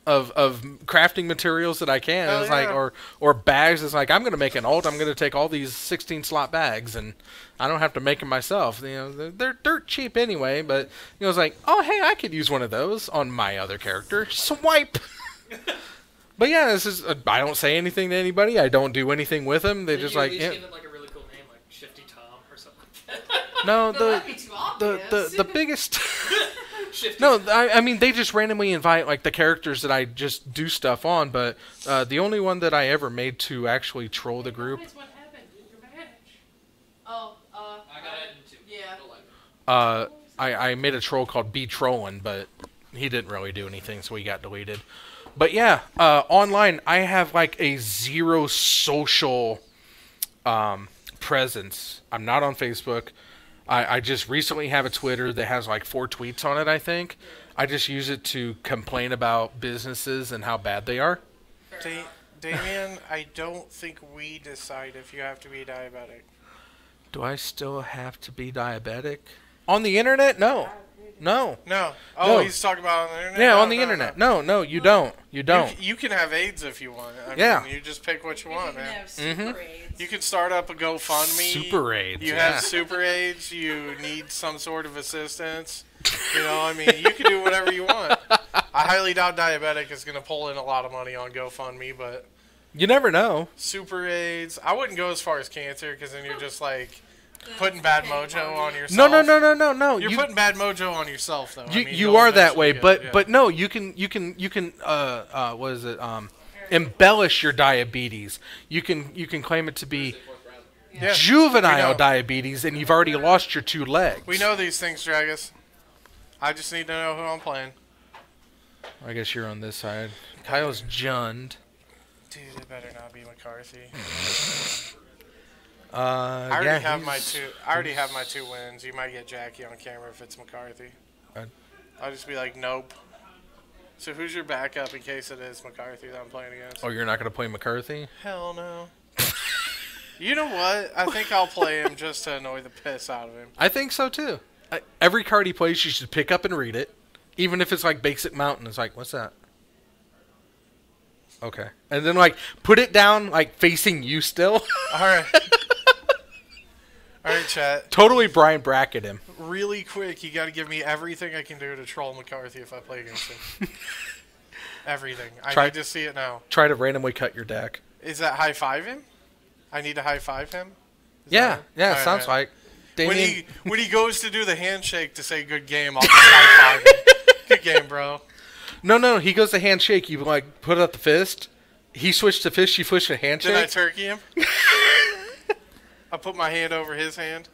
[SPEAKER 2] crafting materials that I can.
[SPEAKER 8] Hell
[SPEAKER 2] It's
[SPEAKER 8] yeah.
[SPEAKER 2] like or bags. It's like I'm gonna make an ult. I'm gonna take all these 16 slot bags, and I don't have to make them myself. You know, they're dirt cheap anyway. But you know, it's like, oh hey, I could use one of those on my other character. Swipe. But yeah, this is. I don't say anything to anybody. I don't do anything with them. They just like.
[SPEAKER 4] Give it like a really cool name, like Shifty Tom or something like that.
[SPEAKER 2] No,
[SPEAKER 10] that'd be too obvious.
[SPEAKER 2] the biggest. No, I mean they just randomly invite like the characters that I just do stuff on, but the only one that I ever made to actually troll the group.
[SPEAKER 5] What happened with your badge?
[SPEAKER 10] Oh,
[SPEAKER 4] I got it too.
[SPEAKER 10] yeah.
[SPEAKER 2] I made a troll called B Trollin', but he didn't really do anything, so he got deleted. But yeah, online I have like a zero social presence. I'm not on Facebook. I just recently have a Twitter that has like 4 tweets on it, I think. I just use it to complain about businesses and how bad they are.
[SPEAKER 8] Damien, I don't think we decide if you have to be diabetic.
[SPEAKER 2] Do I still have to be diabetic? On the internet? No.
[SPEAKER 8] Oh,
[SPEAKER 2] No.
[SPEAKER 8] he's talking about on the internet?
[SPEAKER 2] Yeah, on the internet. No, you don't. You don't.
[SPEAKER 8] You can have AIDS if you want. I mean, you just pick what you want, man.
[SPEAKER 10] Have super AIDS.
[SPEAKER 8] You can start up a GoFundMe.
[SPEAKER 2] Super AIDS.
[SPEAKER 8] You have super AIDS. You need some sort of assistance. You know, I mean, you can do whatever you want. I highly doubt diabetic is going to pull in a lot of money on GoFundMe, but
[SPEAKER 2] You never know.
[SPEAKER 8] super AIDS. I wouldn't go as far as cancer because then you're just like putting bad mojo on yourself.
[SPEAKER 2] No.
[SPEAKER 8] You're putting bad mojo on yourself, though.
[SPEAKER 2] You are that way, but no, you can what is it? Embellish your diabetes. You can claim it to be juvenile diabetes, and you've already lost your 2 legs.
[SPEAKER 8] We know these things, Dragus. I just need to know who I'm playing.
[SPEAKER 2] I guess you're on this side. Kyle's Jund.
[SPEAKER 8] Dude, it better not be McCarthy. I already
[SPEAKER 2] yeah,
[SPEAKER 8] have my two. I already have my 2 wins. You might get Jackie on camera if it's McCarthy. I'll just be like, nope. So who's your backup in case it is McCarthy that I'm playing against?
[SPEAKER 2] Oh, you're not gonna play McCarthy?
[SPEAKER 8] Hell no. You know what? I think I'll play him just to annoy the piss out of him.
[SPEAKER 2] I think so too. Every card he plays, you should pick up and read it, even if it's like Basic Mountain. It's like, what's that? Okay, and then like put it down like facing you still.
[SPEAKER 8] All right. All right, chat.
[SPEAKER 2] Totally Brian Bracket him.
[SPEAKER 8] Really quick, you got to give me everything I can do to troll McCarthy if I play against him. Everything. I need to see it now.
[SPEAKER 2] Try to randomly cut your deck.
[SPEAKER 8] Is that high five him? I need to high five him?
[SPEAKER 2] Yeah, sounds like.
[SPEAKER 8] Damien. When he goes to do the handshake to say good game, I'll just high five him. Good game, bro.
[SPEAKER 2] No, he goes to handshake. You like put up the fist. He switched to fist. You switched to handshake.
[SPEAKER 8] Did I turkey him? I put my hand over his hand.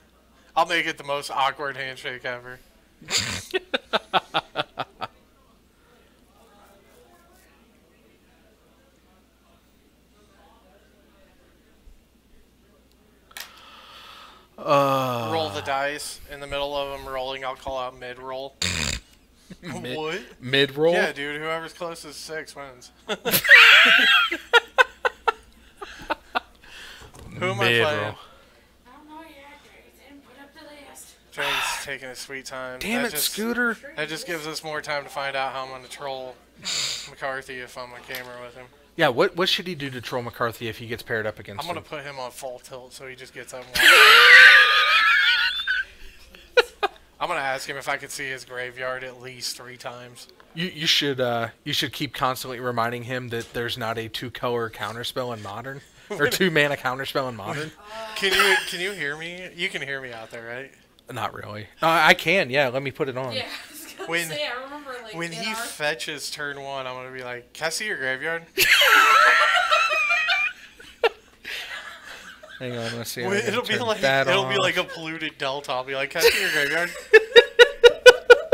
[SPEAKER 8] I'll make it the most awkward handshake ever. Roll the dice. In the middle of them rolling, I'll call out mid-roll. What?
[SPEAKER 2] Mid-roll?
[SPEAKER 8] Yeah, dude. Whoever's closest to 6 wins. Who am I playing?
[SPEAKER 10] I don't know yet. They didn't put up the list.
[SPEAKER 8] Trey's taking his sweet time.
[SPEAKER 2] Damn it, Scooter.
[SPEAKER 8] That just gives us more time to find out how I'm going to troll McCarthy if I'm on camera with him.
[SPEAKER 2] Yeah, what should he do to troll McCarthy if he gets paired up against
[SPEAKER 8] I'm going to put him on full tilt so he just gets up and walks I'm going to ask him if I could see his graveyard at least 3 times.
[SPEAKER 2] You should keep constantly reminding him that there's not a 2-color counterspell in Modern. Or 2-mana counterspell in Modern.
[SPEAKER 8] Can you hear me? You can hear me out there, right?
[SPEAKER 2] Not really. I can, yeah. Let me put it on.
[SPEAKER 10] Yeah, I was gonna say, I remember, like,
[SPEAKER 8] when he fetches turn 1, I'm going to be like, can I see your graveyard?
[SPEAKER 2] Hang on, let's see.
[SPEAKER 8] It'll be like a polluted delta. I'll be like, can I see your graveyard?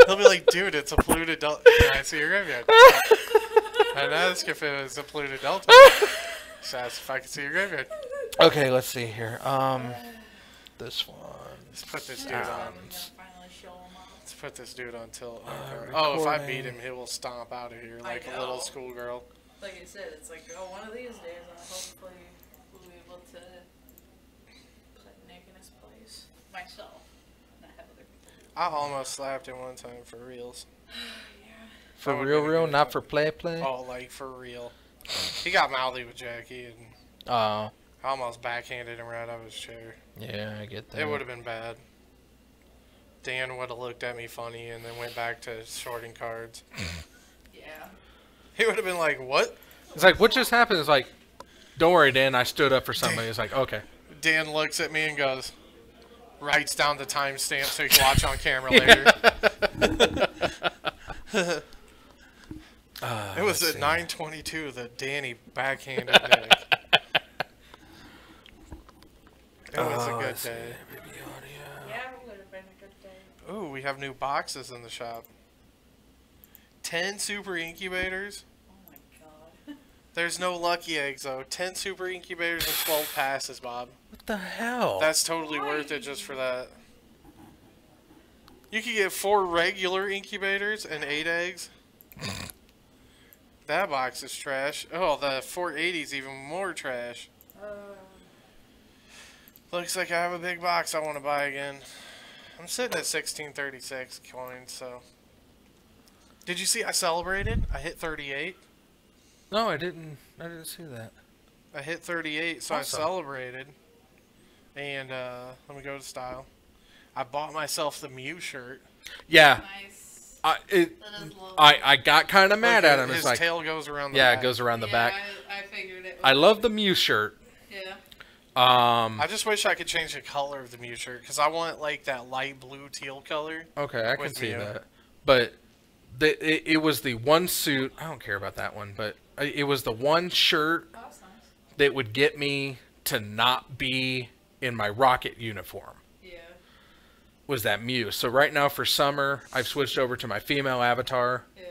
[SPEAKER 8] He'll be like, dude, it's a polluted delta. Can I see your graveyard? I'd ask if it was a polluted delta. Just ask if I can see your graveyard.
[SPEAKER 2] Okay, let's see here. This one.
[SPEAKER 8] Let's put this dude on. Let's put this dude on tilt. Oh, if I beat him, he will stomp out of here like a little schoolgirl.
[SPEAKER 10] Like I said, it's like, oh, one of these days, hopefully we'll be able to put Nick in his place. Myself. Not have other people.
[SPEAKER 8] I almost slapped him one time for reals.
[SPEAKER 10] Yeah.
[SPEAKER 2] For real, not for play.
[SPEAKER 8] Oh, like for real. He got mouthy with Jackie, and I almost backhanded him right out of his chair.
[SPEAKER 2] Yeah, I get that.
[SPEAKER 8] It would have been bad. Dan would have looked at me funny and then went back to shorting cards.
[SPEAKER 10] Yeah.
[SPEAKER 8] He would have been like, what?
[SPEAKER 2] It's like, what just happened? It's like, don't worry, Dan, I stood up for somebody. It's like, okay.
[SPEAKER 8] Dan looks at me and goes, writes down the timestamp so you can watch on camera later. It was at 9:22 that Danny backhanded Nick. It was a good day.
[SPEAKER 10] Yeah, it would have been a good day.
[SPEAKER 8] Ooh, we have new boxes in the shop. 10 super incubators.
[SPEAKER 10] Oh my god.
[SPEAKER 8] There's no lucky eggs though. 10 super incubators and 12 passes, Bob.
[SPEAKER 2] What the hell?
[SPEAKER 8] That's totally worth it just for that. You could get 4 regular incubators and 8 eggs. That box is trash. Oh, the 480 is even more trash. Looks like I have a big box I want to buy again. I'm sitting at 1636 coins, so. Did you see I celebrated? I hit 38.
[SPEAKER 2] No, I didn't see that.
[SPEAKER 8] I hit 38, so
[SPEAKER 2] Awesome.
[SPEAKER 8] I celebrated. And let me go to style. I bought myself the Mew shirt.
[SPEAKER 2] Yeah.
[SPEAKER 10] Nice.
[SPEAKER 2] I got kind of mad at him.
[SPEAKER 8] His
[SPEAKER 2] It's like,
[SPEAKER 8] tail goes around the
[SPEAKER 2] yeah,
[SPEAKER 8] back.
[SPEAKER 2] it goes around the back.
[SPEAKER 10] I figured it.
[SPEAKER 2] I love the Mew shirt.
[SPEAKER 10] Yeah.
[SPEAKER 8] I just wish I could change the color of the Mew shirt because I want like that light blue teal color.
[SPEAKER 2] Okay, I can
[SPEAKER 8] with
[SPEAKER 2] see
[SPEAKER 8] Mew.
[SPEAKER 2] that. But it was the one suit. I don't care about that one, but it was the one shirt that would get me to not be in my Rocket uniform.
[SPEAKER 10] Yeah.
[SPEAKER 2] Was that Mew. So right now for summer, I've switched over to my female avatar.
[SPEAKER 10] Yeah.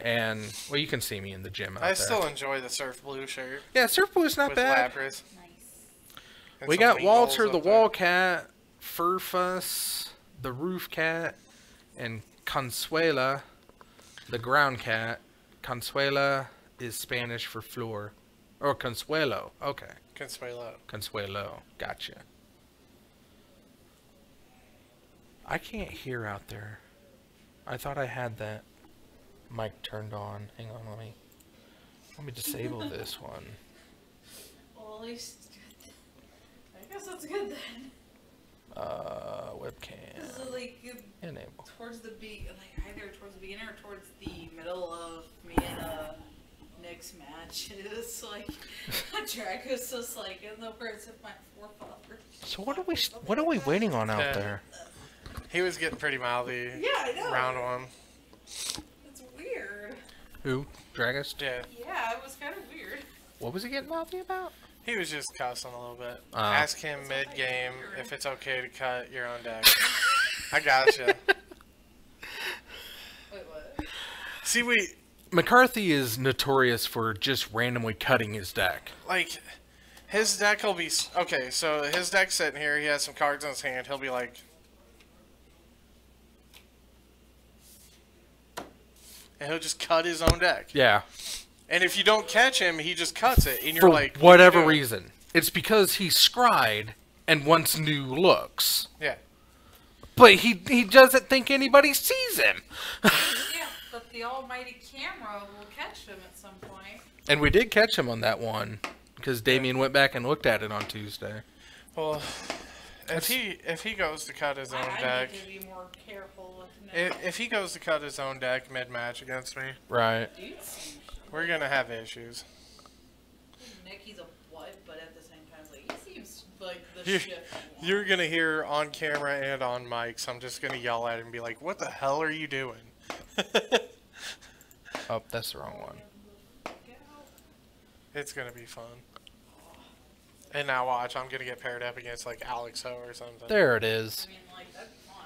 [SPEAKER 2] And, well, you can see me in the gym out
[SPEAKER 8] I
[SPEAKER 2] there.
[SPEAKER 8] still enjoy the surf blue shirt.
[SPEAKER 2] Yeah, surf blue is not
[SPEAKER 8] with
[SPEAKER 2] bad.
[SPEAKER 8] Lapras.
[SPEAKER 10] Nice.
[SPEAKER 8] And
[SPEAKER 2] We
[SPEAKER 8] some
[SPEAKER 2] got
[SPEAKER 8] meatballs
[SPEAKER 2] Walter the
[SPEAKER 8] up there.
[SPEAKER 2] Wall Cat, Furfuss, the Roof Cat, and Consuela, the Ground Cat. Consuela is Spanish for floor. Or Consuelo. Okay.
[SPEAKER 8] Consuelo.
[SPEAKER 2] Consuelo. Gotcha. I can't hear out there. I thought I had that mic turned on. Hang on, let me disable this one.
[SPEAKER 10] Well, at least I guess that's good then.
[SPEAKER 2] Webcam.
[SPEAKER 10] So like
[SPEAKER 2] Enable.
[SPEAKER 10] towards the like either towards the beginning or towards the middle of me and Nick's match, it's like Draco's just like in the words of my forefather.
[SPEAKER 2] So what are we waiting on out there?
[SPEAKER 8] He was getting pretty mouthy.
[SPEAKER 10] Yeah, I know.
[SPEAKER 8] Round one.
[SPEAKER 10] It's weird.
[SPEAKER 2] Who? Dragus?
[SPEAKER 8] Yeah.
[SPEAKER 10] Yeah, it was kind of weird.
[SPEAKER 2] What was he getting mouthy about?
[SPEAKER 8] He was just cussing a little bit. Ask him mid-game if it's okay to cut your own deck. I gotcha.
[SPEAKER 10] Wait, what?
[SPEAKER 8] See,
[SPEAKER 2] McCarthy is notorious for just randomly cutting his deck.
[SPEAKER 8] like, his deck will be... Okay, so his deck's sitting here. He has some cards in his hand. He'll be like... And he'll just cut his own deck.
[SPEAKER 2] Yeah.
[SPEAKER 8] And if you don't catch him, he just cuts it. And you're
[SPEAKER 2] For
[SPEAKER 8] like...
[SPEAKER 2] whatever
[SPEAKER 8] what are you doing?
[SPEAKER 2] reason. It's because he's scryed and wants new looks.
[SPEAKER 8] Yeah.
[SPEAKER 2] But he doesn't think anybody sees him.
[SPEAKER 10] Yeah, but the almighty camera will catch him at some point.
[SPEAKER 2] And we did catch him on that one. Because Damien went back and looked at it on Tuesday.
[SPEAKER 8] Well, if he goes to cut his own deck...
[SPEAKER 10] I need to be more careful with Nick.
[SPEAKER 8] If he goes to cut his own deck mid-match against me...
[SPEAKER 2] Right.
[SPEAKER 8] We're gonna have issues.
[SPEAKER 10] Nick, he's a what, but at the same time, like, he seems like the shit.
[SPEAKER 8] You're gonna hear on camera and on mics, I'm just gonna yell at him and be like, what the hell are you doing?
[SPEAKER 2] Oh, that's the wrong one.
[SPEAKER 8] It's gonna be fun. And now watch, I'm gonna get paired up against like Alex Ho or something.
[SPEAKER 2] There it is.
[SPEAKER 10] I mean, like, that'd be fun.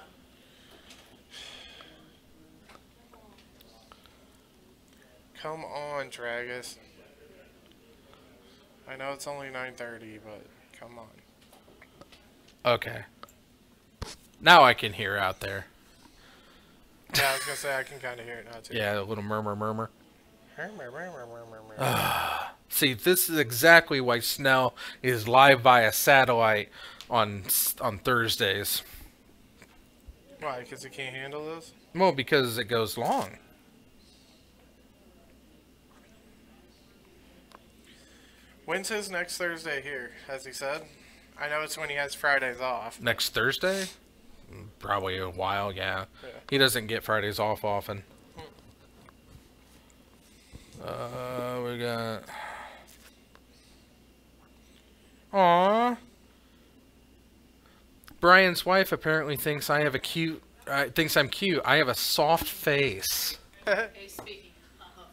[SPEAKER 8] Come on, Dragus. I know it's only 9:30, but come on.
[SPEAKER 2] Okay. Now I can hear out there.
[SPEAKER 8] Yeah, I was gonna say I can kind of hear it now too.
[SPEAKER 2] Yeah, a little murmur.
[SPEAKER 8] Murmur.
[SPEAKER 2] See, this is exactly why Snell is live via satellite on Thursdays.
[SPEAKER 8] Why? Because he can't handle this?
[SPEAKER 2] Well, because it goes long.
[SPEAKER 8] When's his next Thursday here, has he said? I know it's when he has Fridays off.
[SPEAKER 2] Next Thursday? Probably a while, yeah. He doesn't get Fridays off often. We got... Aww. Brian's wife apparently thinks I have a cute... thinks I'm cute. I have a soft face.
[SPEAKER 10] Hey, speaking.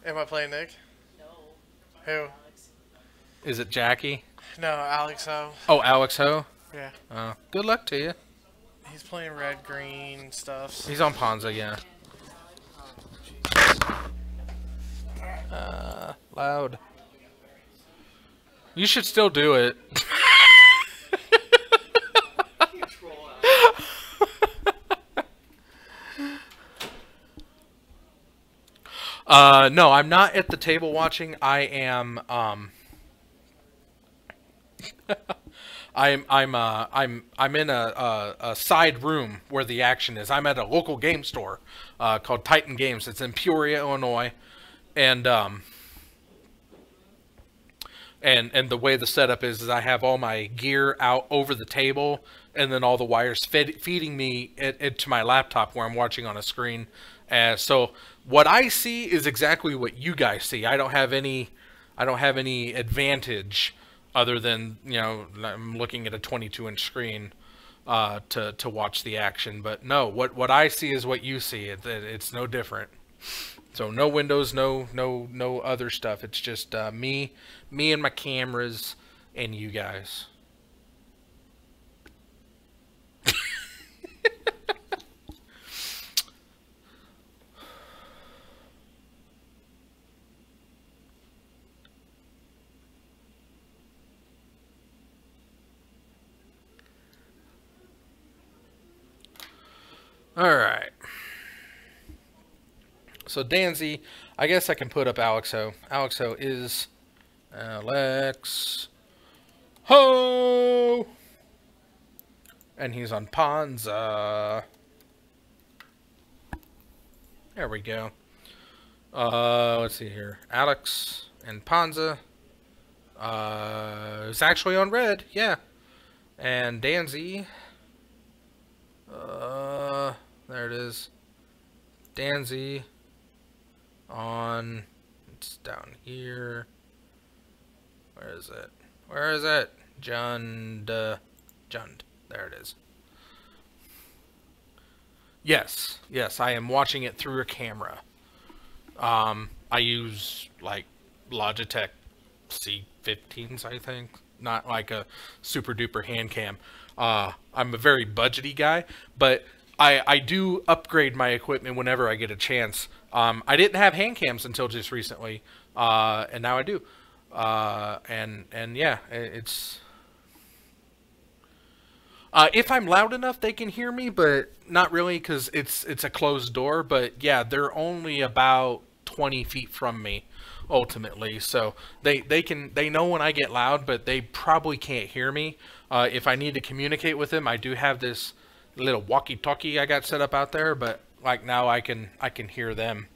[SPEAKER 8] Am I playing Nick?
[SPEAKER 10] No.
[SPEAKER 8] Who?
[SPEAKER 2] Is it Jackie?
[SPEAKER 8] No, Alex Ho.
[SPEAKER 2] Oh, Alex Ho?
[SPEAKER 8] Yeah.
[SPEAKER 2] Good luck to you.
[SPEAKER 8] He's playing red, green stuff.
[SPEAKER 2] He's on Ponza, yeah. Loud. You should still do it. No, I'm not at the table watching. I am, I'm in a side room where the action is. I'm at a local game store called Titan Games. It's in Peoria, Illinois, and the way the setup is I have all my gear out over the table, and then all the wires feeding me to my laptop where I'm watching on a screen. So what I see is exactly what you guys see. I don't have any advantage other than, you know, I'm looking at a 22-inch screen to watch the action. But no, what I see is what you see. It's no different. So no windows, no other stuff. It's just me and my cameras and you guys. Alright. So Danzy, I guess I can put up Alexo. Alexo is Alex Ho! And he's on Panza. There we go. Let's see here. Alex and Panza. It's actually on red, yeah. And Danzy. There it is. Danzy on, it's down here. Where is it? Where is it? Jund. There it is. Yes, yes, I am watching it through a camera. I use like Logitech C15s, I think. Not like a super duper hand cam. I'm a very budgety guy, but I do upgrade my equipment whenever I get a chance. I didn't have hand cams until just recently, and now I do. And yeah, it's... if I'm loud enough, they can hear me, but not really, because it's a closed door. But yeah, they're only about 20 feet from me, ultimately. So they know when I get loud, but they probably can't hear me. If I need to communicate with them, I do have this little walkie-talkie I got set up out there. But like now, I can hear them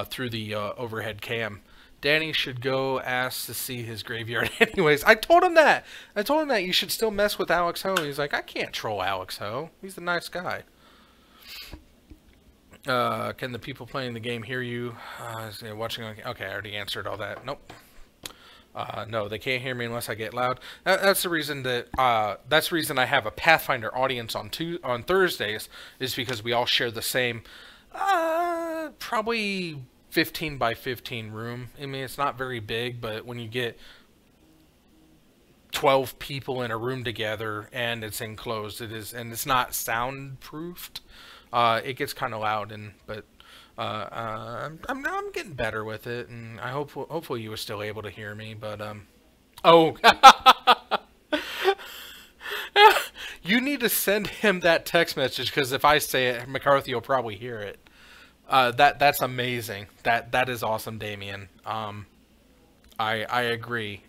[SPEAKER 2] through the overhead cam. Danny should go ask to see his graveyard anyways. I told him that. I told him that you should still mess with Alex Ho. He's like, I can't troll Alex Ho. He's a nice guy. Can the people playing the game hear you? Watching. Okay, I already answered all that. Nope. No, they can't hear me unless I get loud. That's the reason that that's the reason I have a Pathfinder audience on Thursdays, is because we all share the same probably 15 by 15 room. I mean, it's not very big, but when you get 12 people in a room together and it's enclosed, and it's not soundproofed, it gets kind of loud. But I'm getting better with it, and I hopefully you were still able to hear me. But oh, you need to send him that text message, because if I say it, McCarthy will probably hear it. That's amazing. That is awesome, Damien. I agree.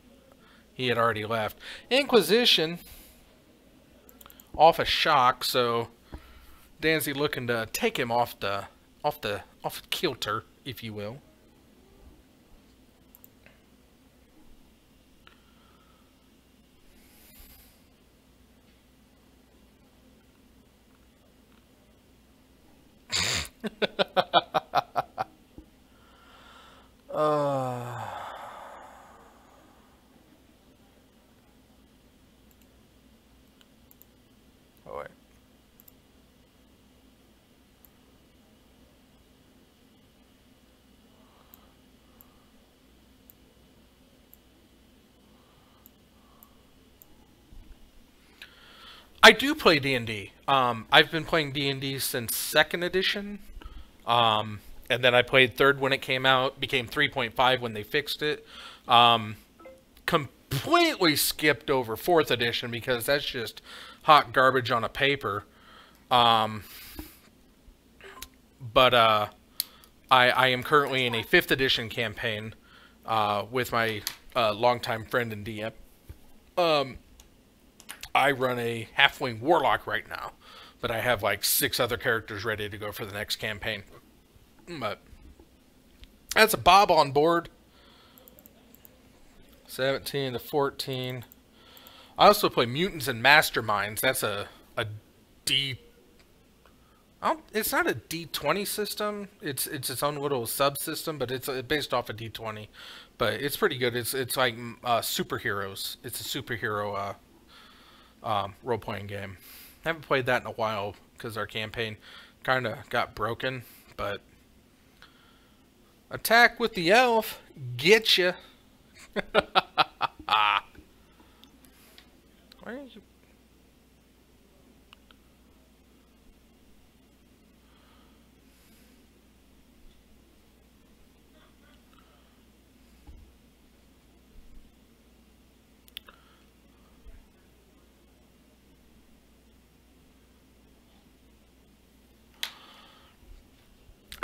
[SPEAKER 2] He had already left. Inquisition off a shock, so Danzy looking to take him off kilter, if you will. Oh, wait. I do play D&D. I've been playing D&D since 2nd edition. And then I played 3rd when it came out, became 3.5 when they fixed it. Completely skipped over 4th edition because that's just hot garbage on a paper. But I am currently in a 5th edition campaign with my longtime friend and DM. I run a halfling warlock right now, but I have like 6 other characters ready to go for the next campaign. But that's a Bob on board. 17 to 14. I also play Mutants and Masterminds. That's a D. It's not a D20 system. It's its own little subsystem, but it's based off a D20. But it's pretty good. It's like superheroes. It's a superhero role-playing game. I haven't played that in a while because our campaign kind of got broken. But attack with the elf, get you. Why are you?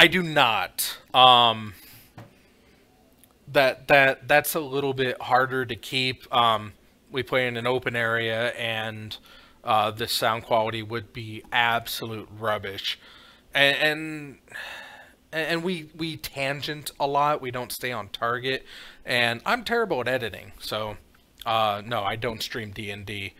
[SPEAKER 2] I do not. That's a little bit harder to keep. We play in an open area, and the sound quality would be absolute rubbish, and we tangent a lot. We don't stay on target, and I'm terrible at editing. So no, I don't stream D&D.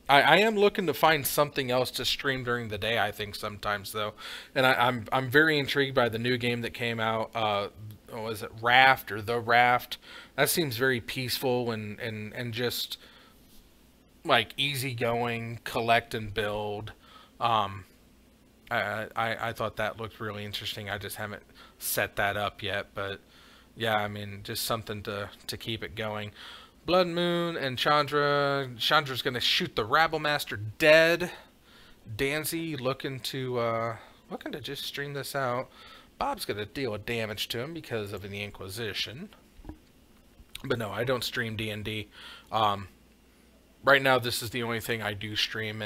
[SPEAKER 2] I am looking to find something else to stream during the day, I think, sometimes, though. And I'm very intrigued by the new game that came out. Was it Raft or The Raft? That seems very peaceful and just, like, easygoing, collect and build. I thought that looked really interesting. I just haven't set that up yet. But, yeah, I mean, just something to keep it going. Blood Moon and Chandra. Chandra's going to shoot the Rabble Master dead. Danzy looking to just stream this out. Bob's going to deal damage to him because of the Inquisition. But no, I don't stream D&D. Right now, this is the only thing I do stream.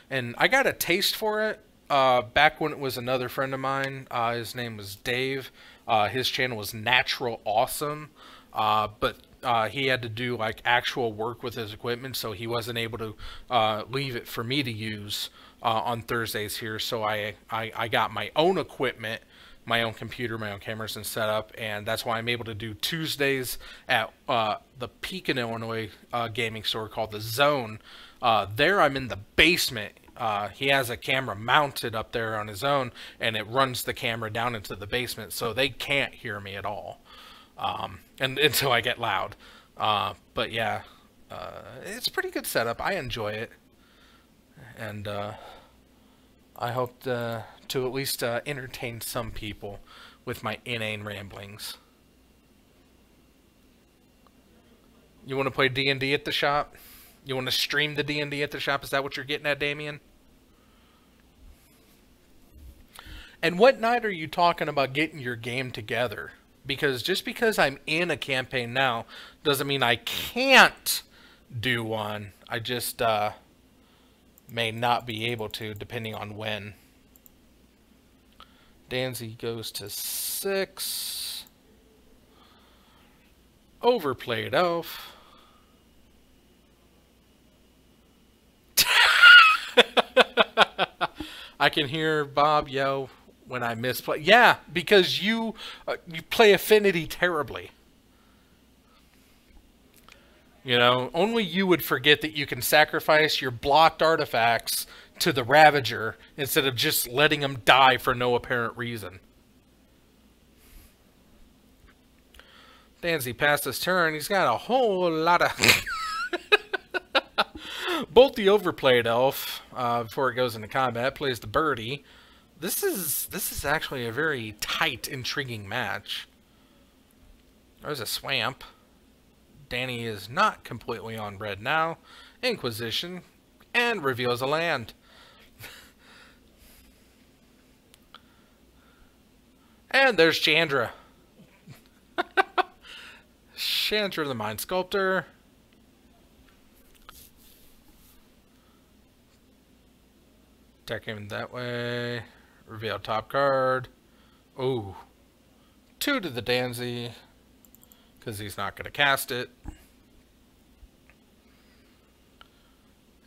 [SPEAKER 2] And I got a taste for it back when it was another friend of mine. His name was Dave. His channel was Natural Awesome. But he had to do like actual work with his equipment, so he wasn't able to leave it for me to use on Thursdays here. So I got my own equipment, my own computer, my own cameras and setup, and that's why I'm able to do Tuesdays at the Pekin, Illinois gaming store called The Zone. There I'm in the basement. He has a camera mounted up there on his own, and it runs the camera down into the basement, so they can't hear me at all. And until I get loud. But yeah, it's a pretty good setup. I enjoy it. And I hope to at least entertain some people with my inane ramblings. You want to play D&D at the shop? You want to stream the D&D at the shop? Is that what you're getting at, Damien? And what night are you talking about getting your game together? Because just because I'm in a campaign now doesn't mean I can't do one. I just may not be able to, depending on when. Danzy goes to 6. Overplayed elf. I can hear Bob yell when I misplay. Yeah, because you play Affinity terribly. You know, only you would forget that you can sacrifice your blocked artifacts to the Ravager instead of just letting them die for no apparent reason. Danzy passed his turn. He's got a whole lot of... Bolt the Overplayed Elf, before it goes into combat, plays the Birdie. This is actually a very tight, intriguing match. There's a Swamp. Danny is not completely on red now. Inquisition. And reveals a land. And there's Chandra. Chandra the Mind Sculptor. Attack him that way. Reveal top card. Ooh. 2 to the Danzy. Because he's not going to cast it.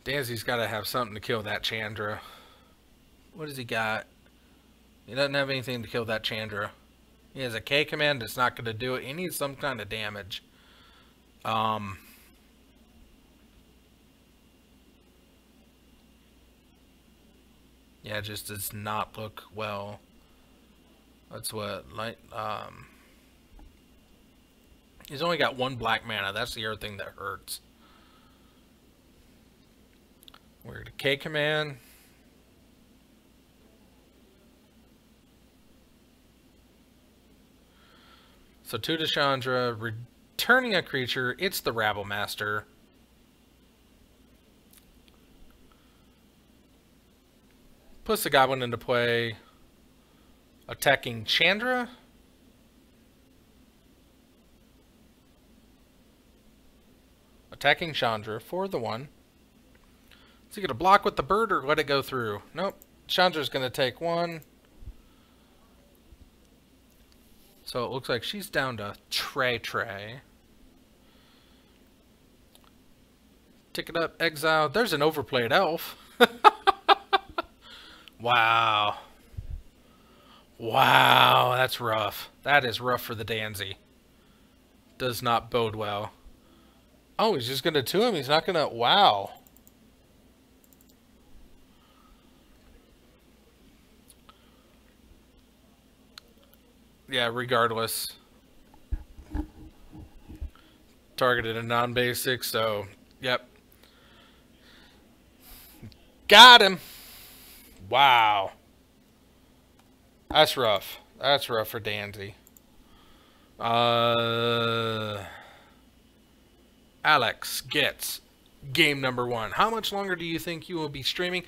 [SPEAKER 2] Danzy's got to have something to kill that Chandra. What does he got? He doesn't have anything to kill that Chandra. He has a K command that's not going to do it. He needs some kind of damage. Yeah, it just does not look well. That's what, like, he's only got 1 black mana. That's the other thing that hurts. We're to K command. So 2 to Chandra, returning a creature. It's the Rabble Master. Puts the Goblin into play. Attacking Chandra. Attacking Chandra for the 1. Is he going to block with the bird or let it go through? Nope. Chandra's going to take 1. So it looks like she's down to Trey. Ticket up, exile. There's an overplayed elf. Wow. Wow, that's rough. That is rough for the Danzy. Does not bode well. Oh, he's just going to 2 him? He's not going to... Wow. Yeah, regardless. Targeted a non-basic, so... Yep. Got him! Wow. That's rough. That's rough for Danzy. Alex gets game number 1. How much longer do you think you will be streaming?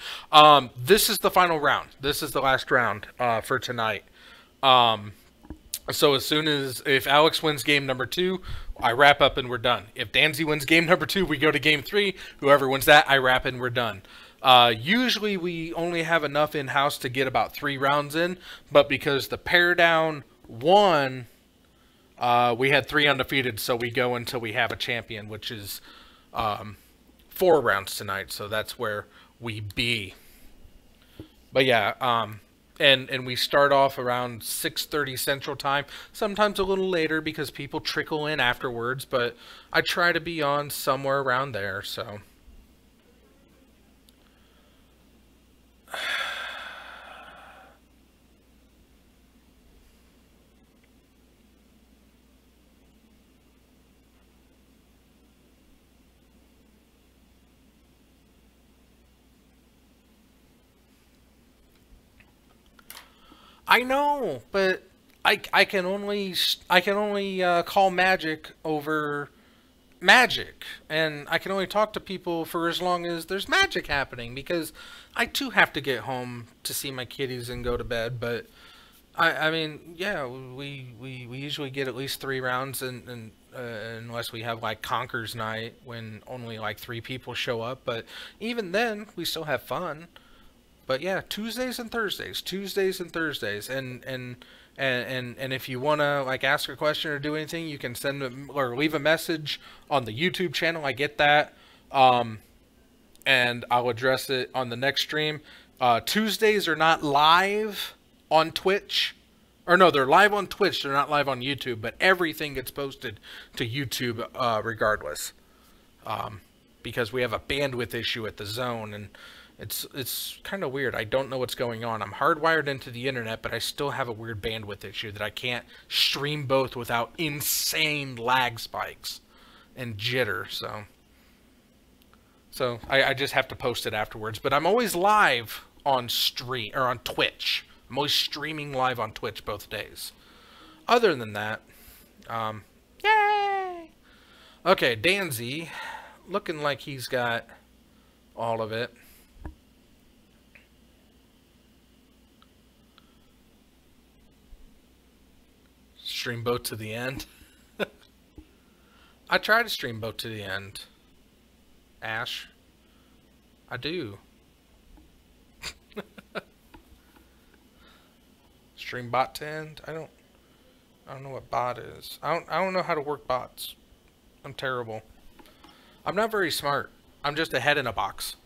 [SPEAKER 2] This is the final round. This is the last round for tonight. So as soon as, if Alex wins game number 2, I wrap up and we're done. If Danzy wins game number 2, we go to game 3. Whoever wins that, I wrap and we're done. Usually we only have enough in-house to get about 3 rounds in, but because the pair down won, we had 3 undefeated, so we go until we have a champion, which is 4 rounds tonight, so that's where we be. But yeah, and we start off around 6:30 Central Time, sometimes a little later because people trickle in afterwards, but I try to be on somewhere around there, so... I know, but I can only call magic over magic, and I can only talk to people for as long as there's magic happening, because I too have to get home to see my kitties and go to bed. But I mean, yeah, we usually get at least 3 rounds, and unless we have like Conker's night when only like 3 people show up. But even then, we still have fun. But yeah, Tuesdays and Thursdays, and if you wanna like ask a question or do anything, you can send or leave a message on the YouTube channel. I get that, and I'll address it on the next stream. Tuesdays are not live on Twitch, or no, they're live on Twitch. They're not live on YouTube, but everything gets posted to YouTube regardless, because we have a bandwidth issue at the Zone and. It's kind of weird. I don't know what's going on. I'm hardwired into the internet, but I still have a weird bandwidth issue that I can't stream both without insane lag spikes and jitter. So I just have to post it afterwards. But I'm always live on on Twitch. I'm always streaming live on Twitch both days. Other than that, yay! Okay, Danzy, looking like he's got all of it. Stream boat to the end. I try to stream boat to the end. Ash. I do. Stream bot to end? I don't know what bot is. I don't know how to work bots. I'm terrible. I'm not very smart. I'm just a head in a box.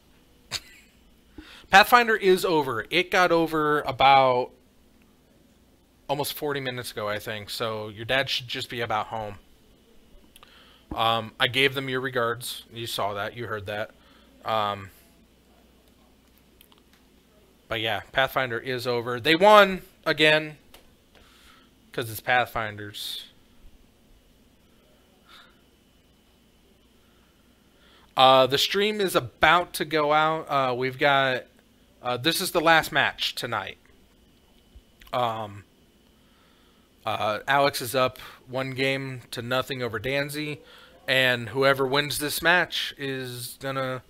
[SPEAKER 2] Pathfinder is over. It got over about almost 40 minutes ago, I think. So your dad should just be about home. I gave them your regards. You saw that. You heard that. But yeah, Pathfinder is over. They won again because it's Pathfinders. The stream is about to go out. We've got... this is the last match tonight. Alex is up 1-0 over Danzy, and whoever wins this match is gonna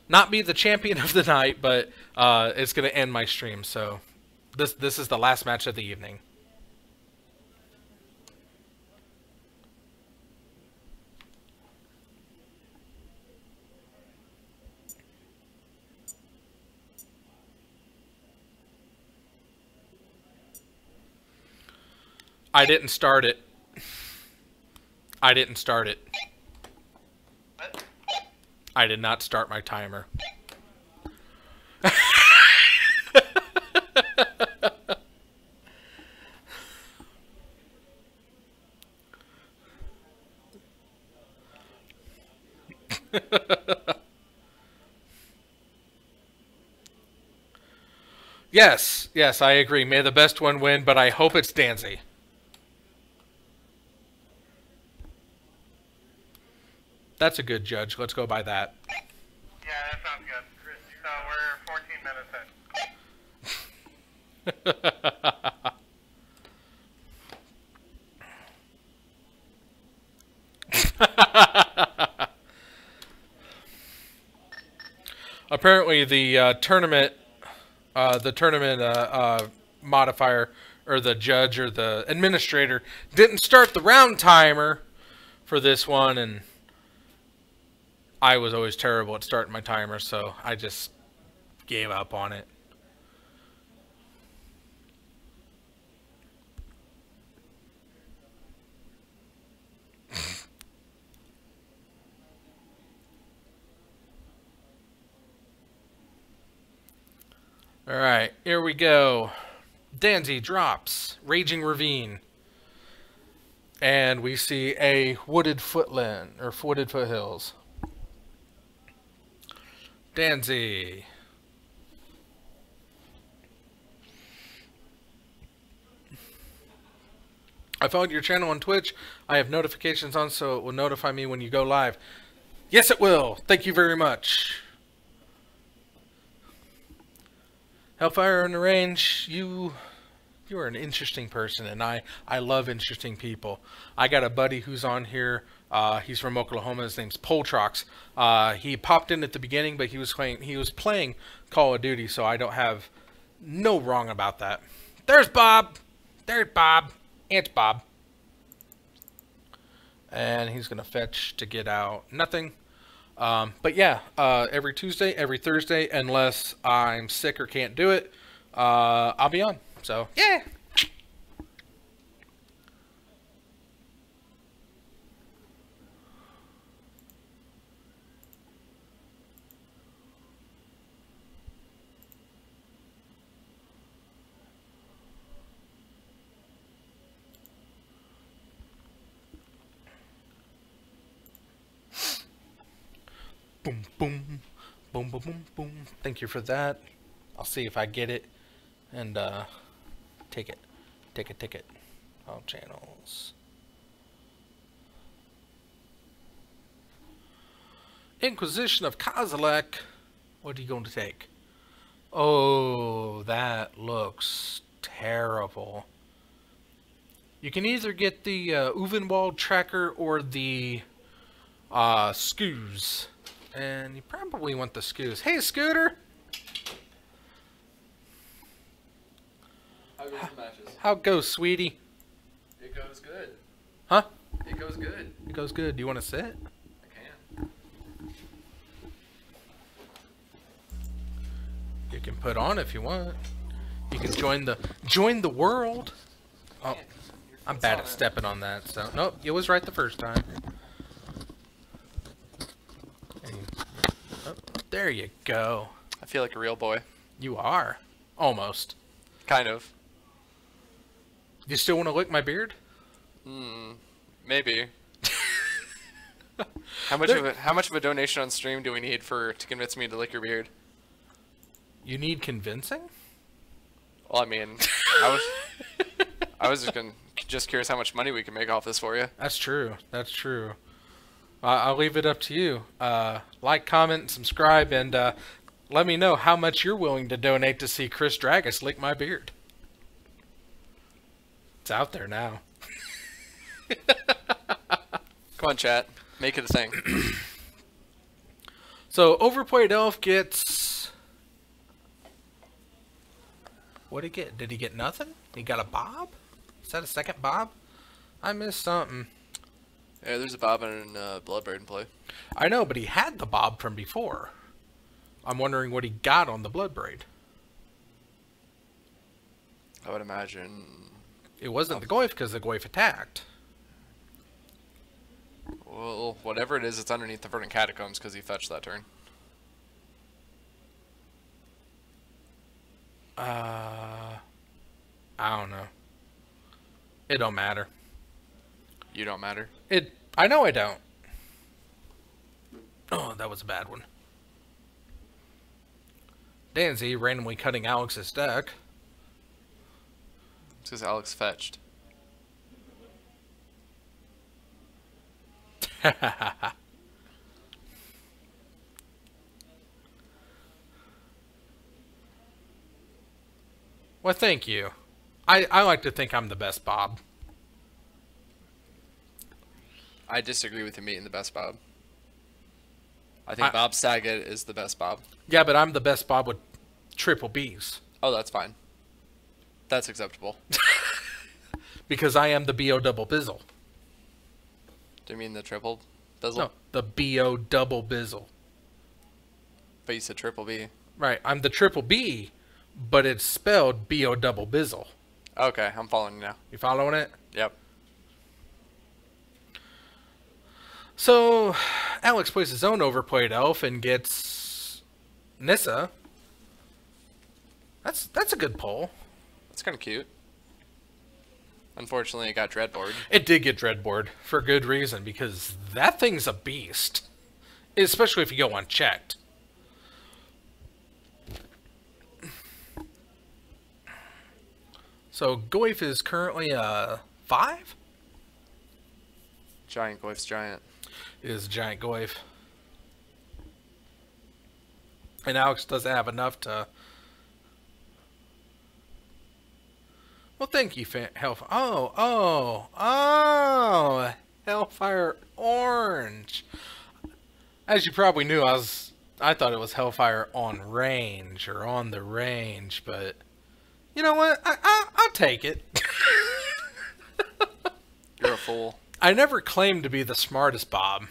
[SPEAKER 2] not be the champion of the night, but it's gonna end my stream. So this is the last match of the evening. I didn't start it. I didn't start it.
[SPEAKER 12] What?
[SPEAKER 2] I did not start my timer. Yes, yes, I agree. May the best one win, but I hope it's Danzy. That's a good judge. Let's go by that.
[SPEAKER 12] Yeah, that sounds good. So we're 14 minutes in.
[SPEAKER 2] Apparently, the tournament modifier, or the judge, or the administrator didn't start the round timer for this one, and I was always terrible at starting my timer, so I just gave up on it. Alright, here we go. Danzy drops Raging Ravine. And we see a wooded footland, or wooded foothills. Danzy. I followed your channel on Twitch. I have notifications on, so it will notify me when you go live. Yes, it will. Thank you very much. Hellfire in the Range, you are an interesting person, and I love interesting people. I got a buddy who's on here. He's from Oklahoma. His name's Poltrox. He popped in at the beginning, but he was playing Call of Duty, so I don't have no wrong about that. There's Bob. There's Bob. It's Bob. And he's gonna fetch to get out nothing. But yeah, every Tuesday, every Thursday, unless I'm sick or can't do it, I'll be on. So yeah. Boom, boom, boom, boom, boom, boom. Thank you for that. I'll see if I get it. And, take it. All channels. Inquisition of Kozilek. What are you going to take? Oh, that looks terrible. You can either get the, Uvenwald tracker or the, Scoos. And you probably want the Scoos. Hey, Scooter!
[SPEAKER 13] How goes the matches?
[SPEAKER 2] How it goes, sweetie?
[SPEAKER 13] It goes good.
[SPEAKER 2] Huh?
[SPEAKER 13] It goes good.
[SPEAKER 2] It goes good. Do you want to sit?
[SPEAKER 13] I can.
[SPEAKER 2] You can put on if you want. You can join the world. Oh, I'm bad at stepping on that. So nope, it was right the first time. Oh, there you go.
[SPEAKER 13] I feel like a real boy.
[SPEAKER 2] You are. Almost.
[SPEAKER 13] Kind of.
[SPEAKER 2] You still want to lick my beard?
[SPEAKER 13] Maybe. How much of a donation on stream do we need to convince me to lick your beard?
[SPEAKER 2] You need convincing?
[SPEAKER 13] Well, I mean, I was just curious how much money we can make off this for you.
[SPEAKER 2] That's true. That's true. I'll leave it up to you. Like, comment, subscribe, and let me know how much you're willing to donate to see Chris Dragus lick my beard. It's out there now.
[SPEAKER 13] Come on, chat. Make it a thing.
[SPEAKER 2] So, Overplayed Elf gets... What'd he get? Did he get nothing? He got a Bob? Is that a second Bob? I missed something.
[SPEAKER 13] Yeah, there's a Bob and Bloodbraid in play.
[SPEAKER 2] I know, but he had the Bob from before. I'm wondering what he got on the Bloodbraid.
[SPEAKER 13] I would imagine...
[SPEAKER 2] It wasn't the Goyf because the Goyf attacked.
[SPEAKER 13] Well, whatever it is, it's underneath the Verdant Catacombs because he fetched that turn.
[SPEAKER 2] I don't know. It don't matter.
[SPEAKER 13] You don't matter.
[SPEAKER 2] I know I don't. Oh, that was a bad one. Danzy randomly cutting Alex's deck.
[SPEAKER 13] It's because Alex fetched.
[SPEAKER 2] Well, thank you. I like to think I'm the best Bob.
[SPEAKER 13] I disagree with him being the best Bob. I think Bob Saget is the best Bob.
[SPEAKER 2] Yeah, but I'm the best Bob with triple Bs.
[SPEAKER 13] Oh, that's fine. That's acceptable.
[SPEAKER 2] Because I am the B.O. double bizzle.
[SPEAKER 13] Do you mean the triple bizzle?
[SPEAKER 2] No, the B.O. double bizzle.
[SPEAKER 13] But you said triple B.
[SPEAKER 2] Right, I'm the triple B, but it's spelled B.O. double bizzle.
[SPEAKER 13] Okay, I'm following you now.
[SPEAKER 2] You following it?
[SPEAKER 13] Yep.
[SPEAKER 2] So, Alex plays his own overplayed elf and gets Nissa. That's a good pull.
[SPEAKER 13] That's kind of cute. Unfortunately, it got Dreadboard.
[SPEAKER 2] It did get Dreadboard for good reason, because that thing's a beast. Especially if you go unchecked. So, Goyf is currently 5?
[SPEAKER 13] Giant Goyf's giant.
[SPEAKER 2] It is Giant Goyf. And Alex doesn't have enough to... Well, thank you, Hellfire. Oh! Hellfire Orange. As you probably knew, I thought it was Hellfire on range, or on the range, but... You know what? I'll take it.
[SPEAKER 13] You're a fool.
[SPEAKER 2] I never claimed to be the smartest Bob.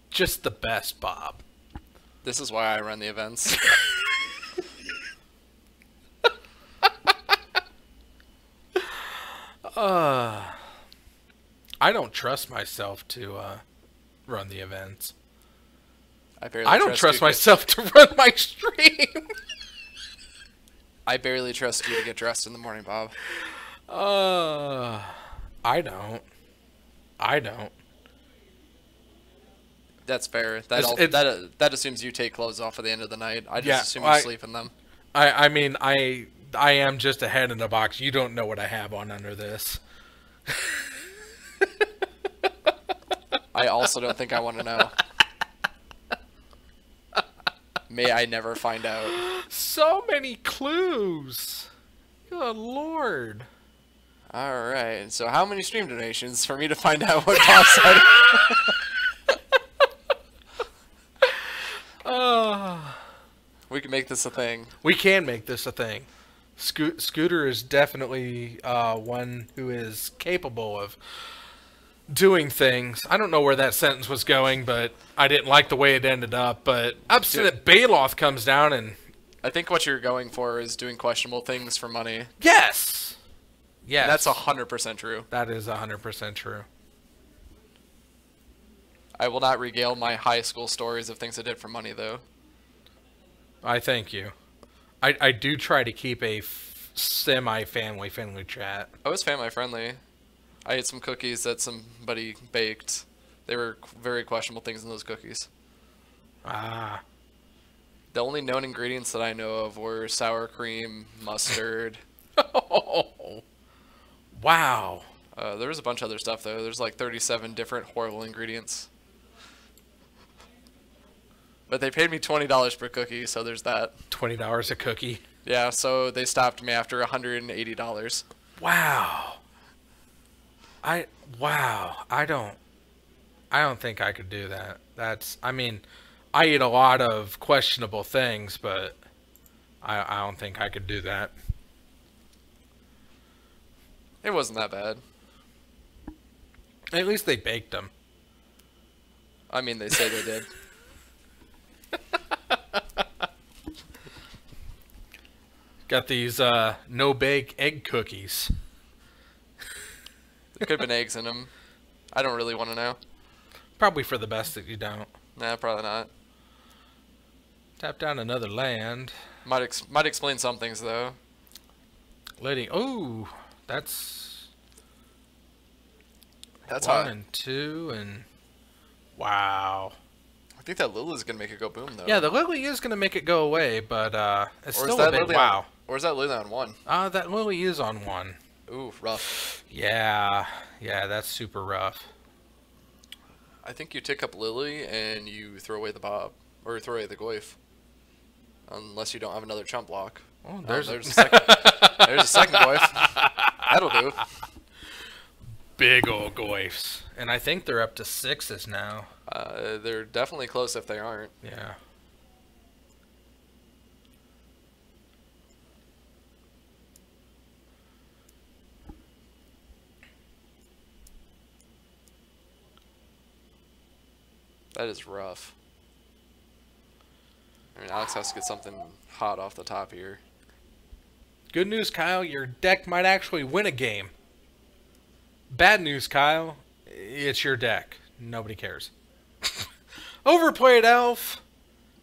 [SPEAKER 2] Just the best Bob.
[SPEAKER 13] This is why I run the events.
[SPEAKER 2] I don't trust myself to run the events.
[SPEAKER 13] I
[SPEAKER 2] don't trust myself to run my stream.
[SPEAKER 13] I barely trust you to get dressed in the morning, Bob.
[SPEAKER 2] I don't.
[SPEAKER 13] That's fair. That assumes you take clothes off at the end of the night. I just assume you sleep in them.
[SPEAKER 2] I mean, I am just a head in a box. You don't know what I have on under this.
[SPEAKER 13] I also don't think I want to know. May I never find out.
[SPEAKER 2] So many clues. Good Lord.
[SPEAKER 13] Alright, so how many stream donations for me to find out what Bob said? We can make this a thing.
[SPEAKER 2] We can make this a thing. Scooter is definitely one who is capable of doing things. I don't know where that sentence was going, but I didn't like the way it ended up. But Obstinate Baloth comes down and...
[SPEAKER 13] I think what you're going for is doing questionable things for money.
[SPEAKER 2] Yes! Yes.
[SPEAKER 13] That's 100% true.
[SPEAKER 2] That is 100% true.
[SPEAKER 13] I will not regale my high school stories of things I did for money, though.
[SPEAKER 2] I thank you. I do try to keep a semi-family-friendly chat.
[SPEAKER 13] I was family-friendly. I ate some cookies that somebody baked. They were very questionable things in those cookies.
[SPEAKER 2] Ah.
[SPEAKER 13] The only known ingredients that I know of were sour cream, mustard.
[SPEAKER 2] Oh. Wow.
[SPEAKER 13] There was a bunch of other stuff, though. There's like 37 different horrible ingredients. But they paid me $20 per cookie, so there's that.
[SPEAKER 2] $20 a cookie?
[SPEAKER 13] Yeah, so they stopped me after $180.
[SPEAKER 2] Wow. I don't think I could do that. I mean, I eat a lot of questionable things, but I don't think I could do that.
[SPEAKER 13] It wasn't that bad.
[SPEAKER 2] At least they baked them.
[SPEAKER 13] I mean, they say they did.
[SPEAKER 2] Got these no-bake egg cookies.
[SPEAKER 13] Could have been eggs in them. I don't really want to know.
[SPEAKER 2] Probably for the best that you don't.
[SPEAKER 13] Nah, probably not.
[SPEAKER 2] Tap down another land.
[SPEAKER 13] Might explain some things though.
[SPEAKER 2] Letting. Oh, that's 1
[SPEAKER 13] hot.
[SPEAKER 2] and 2 and wow.
[SPEAKER 13] I think that Lily's gonna make it go boom though.
[SPEAKER 2] Yeah, the Lily is gonna make it go away, but it's
[SPEAKER 13] or
[SPEAKER 2] still a big wow.
[SPEAKER 13] Or is that Lily on 1?
[SPEAKER 2] That Lily is on 1.
[SPEAKER 13] Ooh, rough.
[SPEAKER 2] Yeah, that's super rough.
[SPEAKER 13] I think you tick up Lily and you throw away the Bob or throw away the Goyf. Unless you don't have another chump block.
[SPEAKER 2] Oh, there's
[SPEAKER 13] a second. There's a second Goyf. That'll do.
[SPEAKER 2] Big old Goyfs. And I think they're up to 6s now.
[SPEAKER 13] They're definitely close if they aren't.
[SPEAKER 2] Yeah.
[SPEAKER 13] That is rough. I mean, Alex has to get something hot off the top here.
[SPEAKER 2] Good news, Kyle. Your deck might actually win a game. Bad news, Kyle. It's your deck. Nobody cares. Overplayed Elf.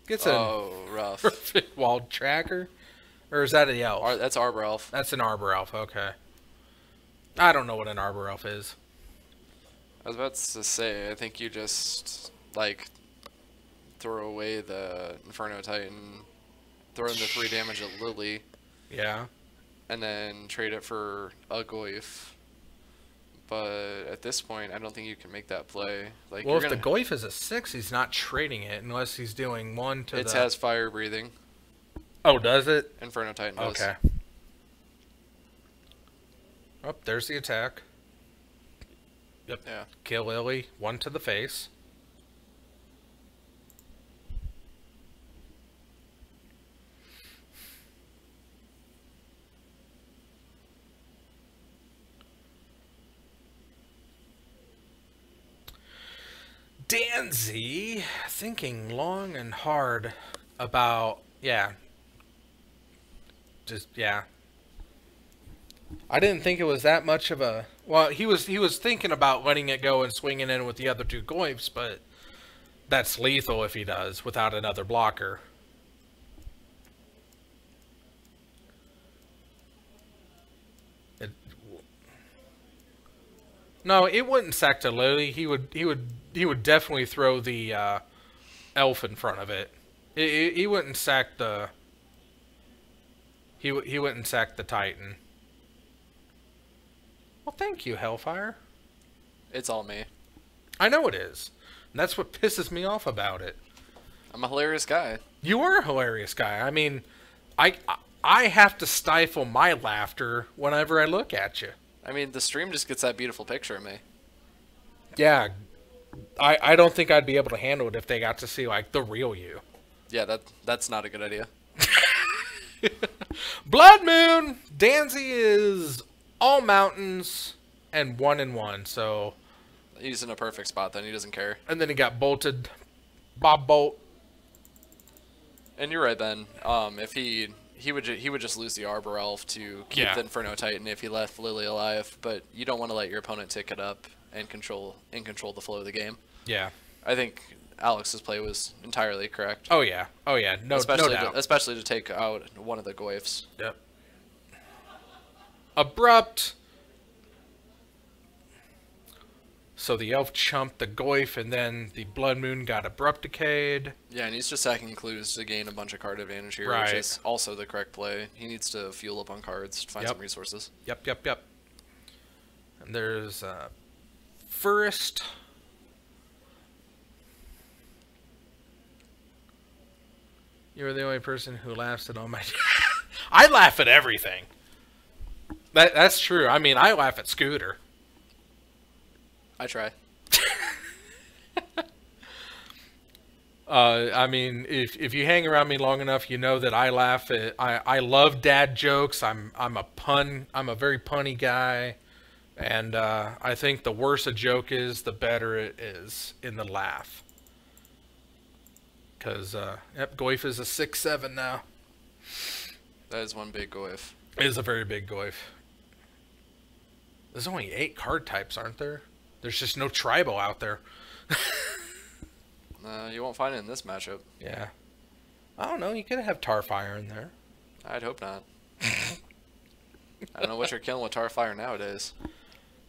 [SPEAKER 2] Gets a
[SPEAKER 13] rough.
[SPEAKER 2] Perfect Wild Tracker. Or is that a Elf?
[SPEAKER 13] That's Arbor Elf.
[SPEAKER 2] That's an Arbor Elf. Okay. I don't know what an Arbor Elf is.
[SPEAKER 13] I was about to say, I think you just, like, throw away the Inferno Titan, throw in the 3 damage at Lily.
[SPEAKER 2] Yeah.
[SPEAKER 13] And then trade it for a Goyf. But at this point, I don't think you can make that play. Like,
[SPEAKER 2] well, if the Goyf is a 6, he's not trading it unless he's doing 1 to
[SPEAKER 13] It has fire breathing.
[SPEAKER 2] Oh, does it?
[SPEAKER 13] Inferno Titan does.
[SPEAKER 2] Okay. Oh, there's the attack. Yep.
[SPEAKER 13] Yeah.
[SPEAKER 2] Kill Lily. 1 to the face. Danzy thinking long and hard about, yeah. I didn't think it was that much of a, well, he was thinking about letting it go and swinging in with the other 2 Goyfs, but that's lethal if he does without another blocker. No, it wouldn't sack to Lily. He would definitely throw the elf in front of it. He wouldn't sack the. He wouldn't sack the Titan. Well, thank you, Hellfire.
[SPEAKER 13] It's all me.
[SPEAKER 2] I know it is. And that's what pisses me off about it.
[SPEAKER 13] I'm a hilarious guy.
[SPEAKER 2] You are a hilarious guy. I mean, I have to stifle my laughter whenever I look at you.
[SPEAKER 13] I mean, the stream just gets that beautiful picture of me.
[SPEAKER 2] Yeah. I don't think I'd be able to handle it if they got to see, like, the real you.
[SPEAKER 13] Yeah, that's not a good idea.
[SPEAKER 2] Blood Moon! Danzy is all mountains and 1 and 1, so...
[SPEAKER 13] He's in a perfect spot then, he doesn't care.
[SPEAKER 2] And then he got bolted. Bob Bolt.
[SPEAKER 13] And you're right, Ben. If he would just lose the Arbor Elf to keep the Inferno Titan if he left Lily alive, but you don't want to let your opponent tick it up and control the flow of the game.
[SPEAKER 2] Yeah.
[SPEAKER 13] I think Alex's play was entirely correct.
[SPEAKER 2] Oh yeah. No doubt.
[SPEAKER 13] Especially to take out one of the Goyfs.
[SPEAKER 2] Yep. Abrupt. So the elf chumped the Goyf, and then the Blood Moon got abrupt decayed.
[SPEAKER 13] Yeah, and he's just sacking clues to gain a bunch of card advantage here,
[SPEAKER 2] right.
[SPEAKER 13] Which is also the correct play. He needs to fuel up on cards to find some resources.
[SPEAKER 2] Yep. And there's First. You're the only person who laughs at all my... I laugh at everything. That's true. I mean, I laugh at Scooter.
[SPEAKER 13] I try.
[SPEAKER 2] I mean, if you hang around me long enough, you know that I laugh at. I love dad jokes. I'm a very punny guy, and I think the worse a joke is, the better it is in the laugh. Because Goyf is a 6/7 now.
[SPEAKER 13] That is one big Goyf.
[SPEAKER 2] It is a very big Goyf. There's only 8 card types, aren't there? There's just no tribal out there.
[SPEAKER 13] You won't find it in this matchup.
[SPEAKER 2] Yeah. I don't know. You could have Tarfire in there.
[SPEAKER 13] I'd hope not. I don't know what you're killing with Tarfire nowadays.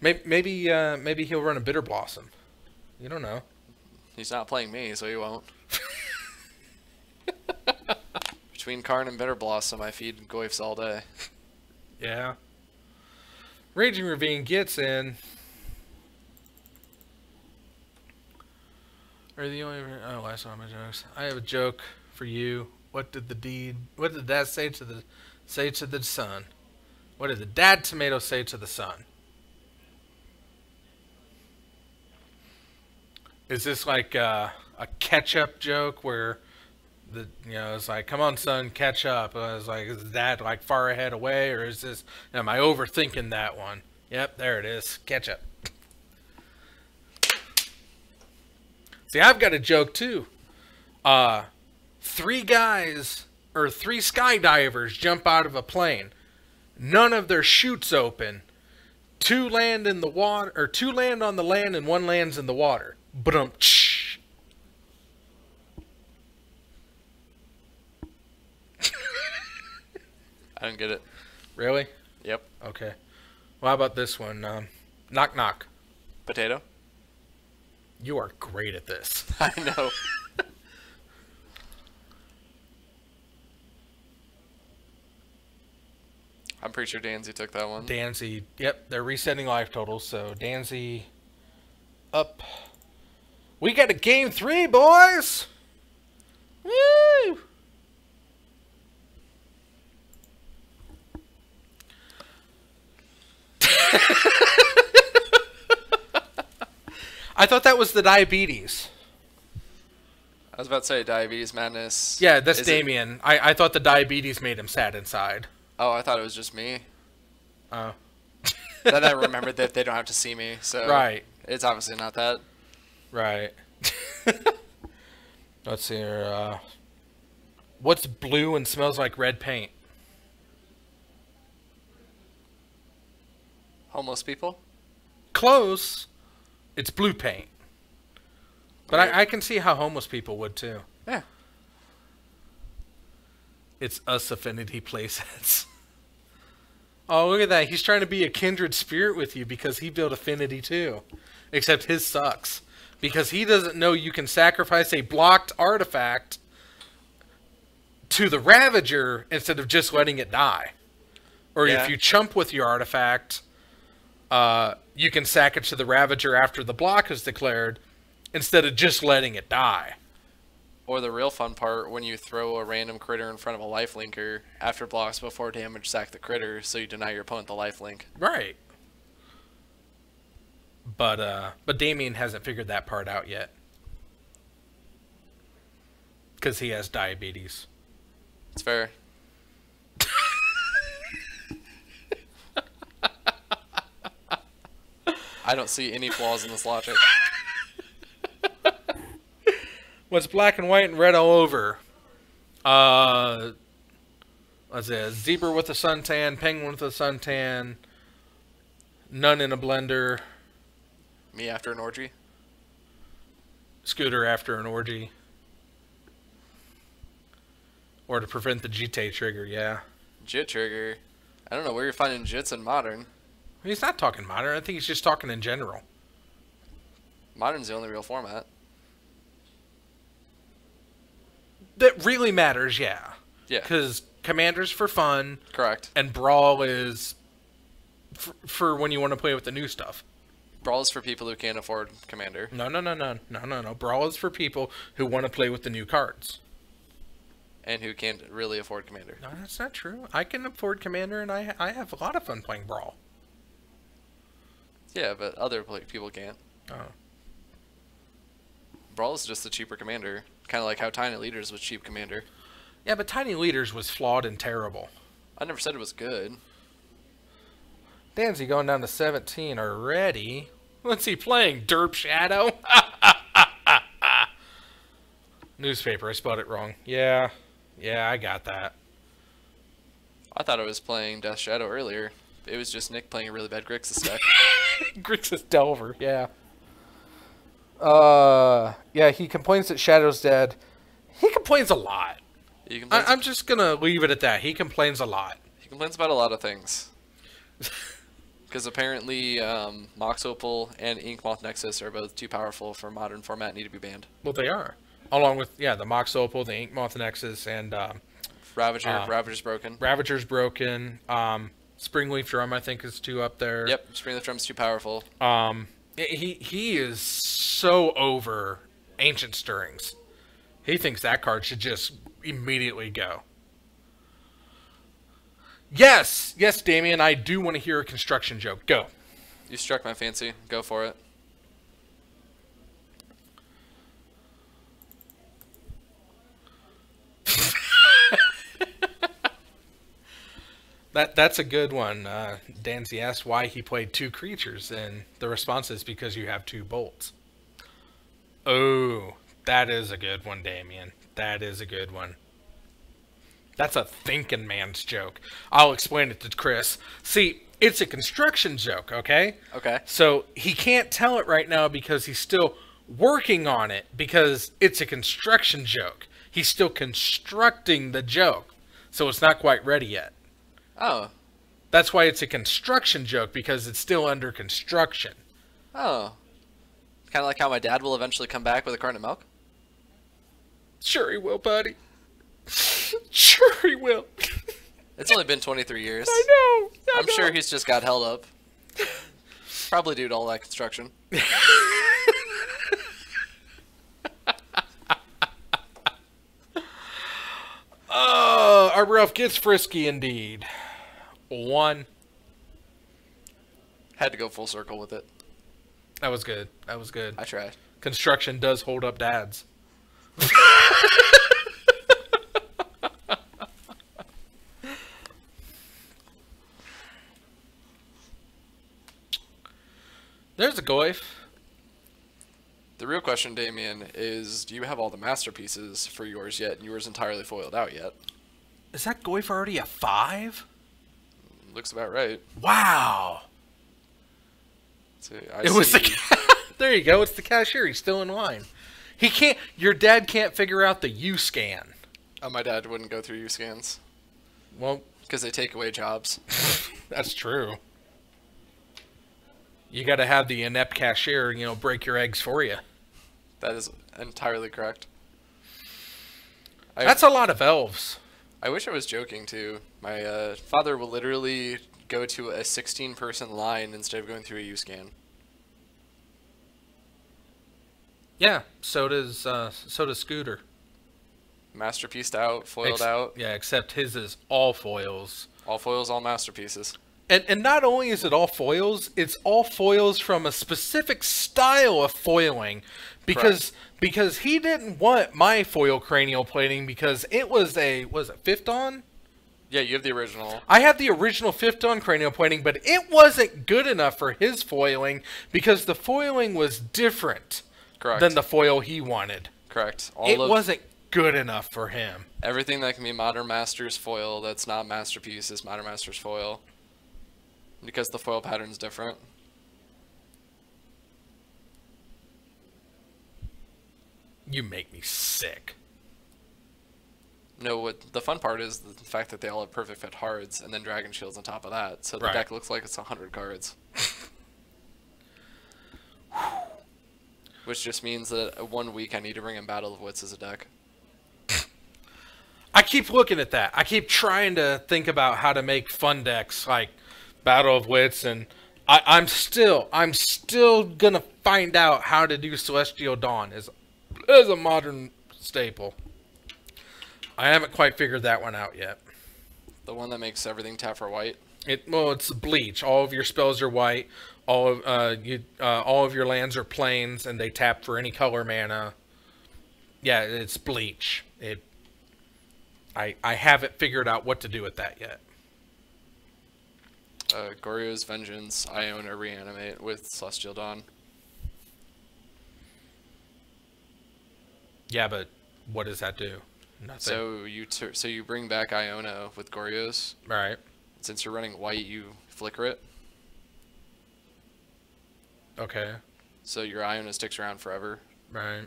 [SPEAKER 2] Maybe he'll run a Bitter Blossom. You don't know.
[SPEAKER 13] He's not playing me, so he won't. Between Karn and Bitter Blossom, I feed Goyfs all day.
[SPEAKER 2] Yeah. Raging Ravine gets in. Are the only? Oh, I saw my jokes. I have a joke for you. What did Dad say to the son? What did the Dad Tomato say to the son? Is this like a catch-up joke where it's like, come on, son, catch up? I was like, is Dad like far ahead away, or is this? Am I overthinking that one? Yep, there it is. Catch up. See, I've got a joke too. 3 guys or 3 skydivers jump out of a plane. None of their chutes open. 2 land in the water, or 2 land on the land, and 1 lands in the water. Ba-dum-tsh.
[SPEAKER 13] I don't get it.
[SPEAKER 2] Really?
[SPEAKER 13] Yep.
[SPEAKER 2] Okay. Well, how about this one? Knock knock.
[SPEAKER 13] Potato?
[SPEAKER 2] You are great at this.
[SPEAKER 13] I know. I'm pretty sure Danzy took that one.
[SPEAKER 2] Danzy, yep, they're resetting life totals, so Danzy up. We got a game 3, boys! Woo! I thought that was the diabetes.
[SPEAKER 13] I was about to say Diabetes Madness.
[SPEAKER 2] Yeah, that's Damien. I thought the diabetes made him sad inside.
[SPEAKER 13] Oh, I thought it was just me.
[SPEAKER 2] Oh.
[SPEAKER 13] Then I remembered that they don't have to see me, so
[SPEAKER 2] right.
[SPEAKER 13] It's obviously not that.
[SPEAKER 2] Right. Let's see here. What's blue and smells like red paint?
[SPEAKER 13] Homeless people?
[SPEAKER 2] Close. It's blue paint. But I can see how homeless people would too.
[SPEAKER 13] Yeah.
[SPEAKER 2] It's us affinity playsets. Oh, look at that. He's trying to be a kindred spirit with you because he built affinity too. Except his sucks. Because he doesn't know you can sacrifice a blocked artifact to the Ravager instead of just letting it die. Or if you chump with your artifact, you can sack it to the Ravager after the block is declared instead of just letting it die.
[SPEAKER 13] Or the real fun part, when you throw a random critter in front of a lifelinker after blocks before damage, sack the critter, so you deny your opponent the lifelink.
[SPEAKER 2] Right. But Damien hasn't figured that part out yet. Because he has diabetes.
[SPEAKER 13] It's fair. I don't see any flaws in this logic.
[SPEAKER 2] What's black and white and red all over? Let's see, zebra with a suntan, penguin with a suntan, none in a blender.
[SPEAKER 13] Me after an orgy?
[SPEAKER 2] Scooter after an orgy. Or to prevent the GT trigger, yeah.
[SPEAKER 13] Jit trigger? I don't know where you're finding jits in Modern.
[SPEAKER 2] He's not talking Modern, I think he's just talking in general.
[SPEAKER 13] Modern's the only real format.
[SPEAKER 2] That really matters, yeah.
[SPEAKER 13] Yeah.
[SPEAKER 2] Because Commander's for fun.
[SPEAKER 13] Correct.
[SPEAKER 2] And Brawl is for when you want to play with the new stuff.
[SPEAKER 13] Brawl is for people who can't afford Commander.
[SPEAKER 2] No. Brawl is for people who want to play with the new cards.
[SPEAKER 13] And who can't really afford Commander.
[SPEAKER 2] No, that's not true. I can afford Commander, and I have a lot of fun playing Brawl.
[SPEAKER 13] Yeah, but other people can't.
[SPEAKER 2] Oh.
[SPEAKER 13] Brawl is just the cheaper Commander. Kind of like how Tiny Leaders was cheap Commander.
[SPEAKER 2] Yeah, but Tiny Leaders was flawed and terrible.
[SPEAKER 13] I never said it was good.
[SPEAKER 2] Danzy going down to 17 already. What's he playing? Derp Shadow? Newspaper, I spelled it wrong. Yeah, I got that.
[SPEAKER 13] I thought I was playing Death Shadow earlier, It was just Nick playing a really bad Grixis deck.
[SPEAKER 2] Grixis Delver, yeah. Yeah, he complains that Shadow's dead. He complains a lot. I'm just going to leave it at that. He complains a lot.
[SPEAKER 13] He complains about a lot of things. Because apparently Mox Opal and Ink Moth Nexus are both too powerful for modern format and need to be banned.
[SPEAKER 2] Well, they are. Along with, the Mox Opal, the Ink Moth Nexus, and...
[SPEAKER 13] Ravager. Ravager's broken.
[SPEAKER 2] Ravager's broken. Springleaf Drum, I think, is 2 up there.
[SPEAKER 13] Yep, Springleaf Drum's too powerful.
[SPEAKER 2] He is so over Ancient Stirrings. He thinks that card should just immediately go. Yes, Damien, I do want to hear a construction joke. Go.
[SPEAKER 13] You struck my fancy. Go for it.
[SPEAKER 2] That's a good one. Danzy asked why he played 2 creatures, and the response is because you have 2 bolts. Oh, that is a good one, Damien. That is a good one. That's a thinking man's joke. I'll explain it to Chris. See, it's a construction joke, okay?
[SPEAKER 13] Okay.
[SPEAKER 2] So he can't tell it right now because he's still working on it because it's a construction joke. He's still constructing the joke, so it's not quite ready yet.
[SPEAKER 13] Oh.
[SPEAKER 2] That's why it's a construction joke, because it's still under construction.
[SPEAKER 13] Oh. Kind of like how my dad will eventually come back with a carton of milk?
[SPEAKER 2] Sure he will, buddy. Sure he will.
[SPEAKER 13] It's only been 23 years.
[SPEAKER 2] I know.
[SPEAKER 13] I'm sure he's just got held up. Probably due to all that construction.
[SPEAKER 2] Our ref gets frisky indeed. 1.
[SPEAKER 13] Had to go full circle with it.
[SPEAKER 2] That was good. That was good.
[SPEAKER 13] I tried.
[SPEAKER 2] Construction does hold up dads. There's a Goyf.
[SPEAKER 13] The real question, Damien, is do you have all the masterpieces for yours yet, and yours entirely foiled out yet?
[SPEAKER 2] Is that Goyf already a 5?
[SPEAKER 13] Looks about right.
[SPEAKER 2] Wow. It was the there you go. It's the cashier. He's still in line. He can't. Your dad can't figure out the U scan.
[SPEAKER 13] Oh, my dad wouldn't go through U scans.
[SPEAKER 2] Well,
[SPEAKER 13] because they take away jobs.
[SPEAKER 2] That's true. You got to have the inept cashier, break your eggs for you.
[SPEAKER 13] That is entirely correct.
[SPEAKER 2] That's a lot of elves.
[SPEAKER 13] I wish I was joking, too. My father will literally go to a 16-person line instead of going through a U-scan.
[SPEAKER 2] Yeah, so does Scooter.
[SPEAKER 13] Masterpieced out, foiled out.
[SPEAKER 2] Yeah, except his is all foils.
[SPEAKER 13] All foils, all masterpieces.
[SPEAKER 2] And not only is it all foils, it's all foils from a specific style of foiling. Because he didn't want my foil cranial plating because it was it 5th on?
[SPEAKER 13] Yeah, you have the original.
[SPEAKER 2] I had the original 5th on cranial plating, but it wasn't good enough for his foiling because the foiling was different than the foil he wanted.
[SPEAKER 13] Correct.
[SPEAKER 2] It wasn't good enough for him.
[SPEAKER 13] Everything that can be Modern Masters foil that's not Masterpiece is Modern Masters foil. Because the foil pattern's different.
[SPEAKER 2] You make me sick.
[SPEAKER 13] No, what the fun part is the fact that they all have perfect fit hards and then Dragon Shields on top of that. So the deck looks like it's 100 cards. Which just means that 1 week I need to bring in Battle of Wits as a deck.
[SPEAKER 2] I keep looking at that. I keep trying to think about how to make fun decks like Battle of Wits, and I'm still gonna find out how to do Celestial Dawn as a modern staple. I haven't quite figured that one out yet.
[SPEAKER 13] The one that makes everything tap for white?
[SPEAKER 2] It's bleach. All of your spells are white. All of your lands are plains, and they tap for any color mana. Yeah, it's bleach. I haven't figured out what to do with that yet.
[SPEAKER 13] Goryo's Vengeance, Iona Reanimate with Celestial Dawn.
[SPEAKER 2] Yeah, but what does that do? Nothing.
[SPEAKER 13] So you bring back Iona with Goryo's.
[SPEAKER 2] Right.
[SPEAKER 13] Since you're running white, you flicker it.
[SPEAKER 2] Okay.
[SPEAKER 13] So your Iona sticks around forever.
[SPEAKER 2] Right.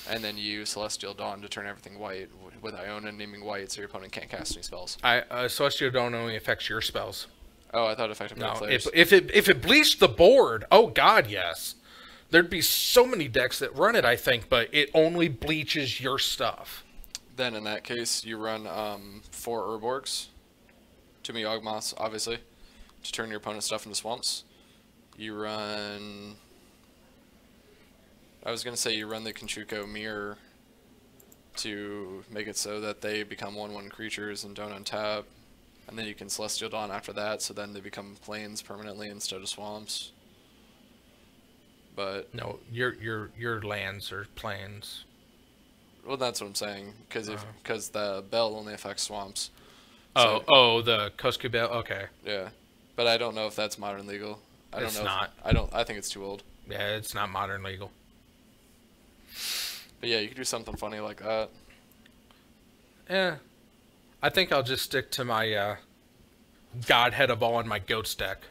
[SPEAKER 13] And then you use Celestial Dawn to turn everything white, with Iona naming white so your opponent can't cast any spells.
[SPEAKER 2] Celestial Dawn only affects your spells.
[SPEAKER 13] Oh, I thought it affected my players.
[SPEAKER 2] If it bleached the board, oh god, yes. There'd be so many decks that run it, I think, but it only bleaches your stuff.
[SPEAKER 13] Then in that case, you run 4 Urborgs, 2 Yawgmoths, obviously, to turn your opponent's stuff into swamps. You run... I was going to say you run the Kenchuko Mirror to make it so that they become 1/1 creatures and don't untap. And then you can Celestial Dawn after that, so then they become plains permanently instead of swamps. But...
[SPEAKER 2] No, your lands are plains.
[SPEAKER 13] Well, that's what I'm saying, because the Bell only affects swamps.
[SPEAKER 2] So, the Kosuke Bell, okay.
[SPEAKER 13] Yeah, but I don't know if that's modern legal.
[SPEAKER 2] It's not.
[SPEAKER 13] I think it's too old.
[SPEAKER 2] Yeah, it's not modern legal.
[SPEAKER 13] But yeah, you could do something funny like that.
[SPEAKER 2] Yeah. I think I'll just stick to my Godhead of All in my Goats deck.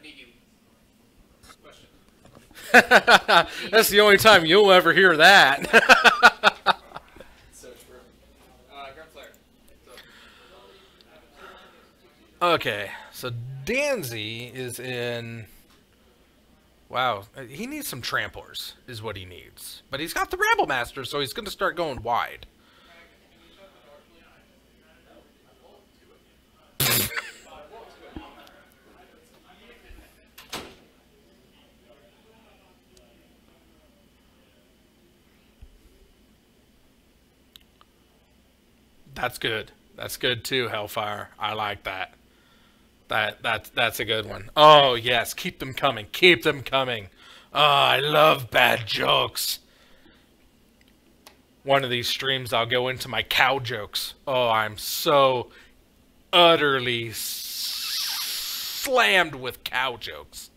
[SPEAKER 2] That's the only time you'll ever hear that.
[SPEAKER 13] So true.
[SPEAKER 2] Okay, so Danzy is in... Wow, he needs some tramplers, is what he needs. But he's got the Ramble Master, so he's going to start going wide. That's good. That's good too, Hellfire. I like that. That's a good one. Oh, yes. Keep them coming. Keep them coming. Oh, I love bad jokes. One of these streams, I'll go into my cow jokes. Oh, I'm so utterly slammed with cow jokes.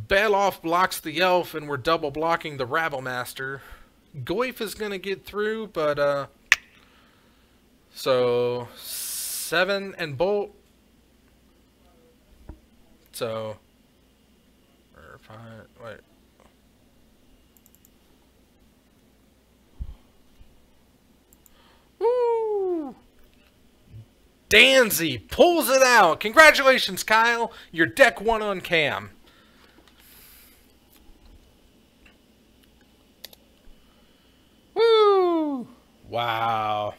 [SPEAKER 2] Bailoff blocks the elf, and we're double blocking the Rabble Master. Goyf is going to get through, but, so... 7 and Bolt. So, or 5, wait. Woo! Danzy pulls it out. Congratulations, Kyle. Your deck won on cam. Woo! Wow.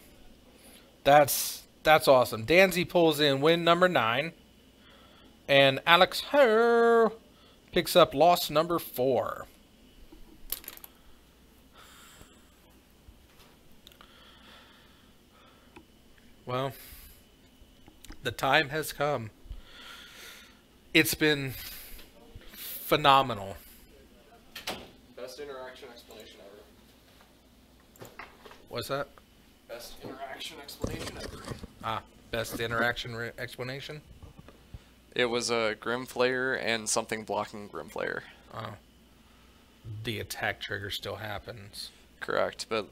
[SPEAKER 2] That's awesome. Danzy pulls in win number 9. And Alex Herr picks up loss number 4. Well, the time has come. It's been phenomenal.
[SPEAKER 13] Best interaction explanation ever.
[SPEAKER 2] What's that?
[SPEAKER 13] Best interaction explanation ever.
[SPEAKER 2] Ah, best interaction explanation?
[SPEAKER 13] It was a Grimflayer and something blocking Grimflayer.
[SPEAKER 2] Oh. The attack trigger still happens.
[SPEAKER 13] Correct, but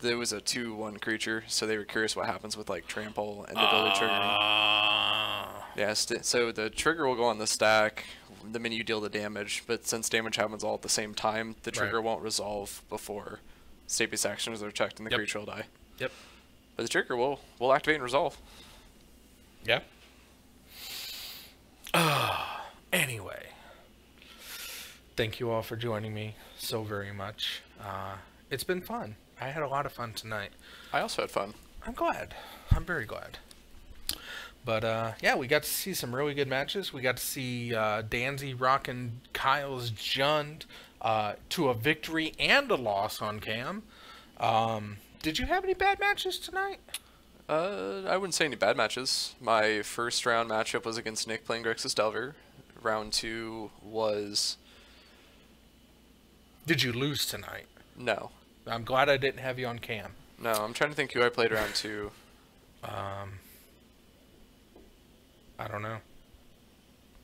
[SPEAKER 13] there was a 2/1 creature, so they were curious what happens with like trample and the ability triggering. Yes, so the trigger will go on the stack the minute you deal the damage, but since damage happens all at the same time, the trigger won't resolve before state-based actions are checked and the creature will die.
[SPEAKER 2] Yep.
[SPEAKER 13] But the trigger will activate and resolve.
[SPEAKER 2] Yeah. Anyway, thank you all for joining me so very much. It's been fun. I had a lot of fun tonight.
[SPEAKER 13] I also had fun.
[SPEAKER 2] I'm glad. I'm very glad. But, yeah, we got to see some really good matches. We got to see Danzy rocking Kyle's Jund to a victory and a loss on cam. Did you have any bad matches tonight?
[SPEAKER 13] I wouldn't say any bad matches. My first round matchup was against Nick playing Grixis Delver. Round 2 was...
[SPEAKER 2] Did you lose tonight?
[SPEAKER 13] No.
[SPEAKER 2] I'm glad I didn't have you on cam.
[SPEAKER 13] No, I'm trying to think who I played round 2.
[SPEAKER 2] I don't know.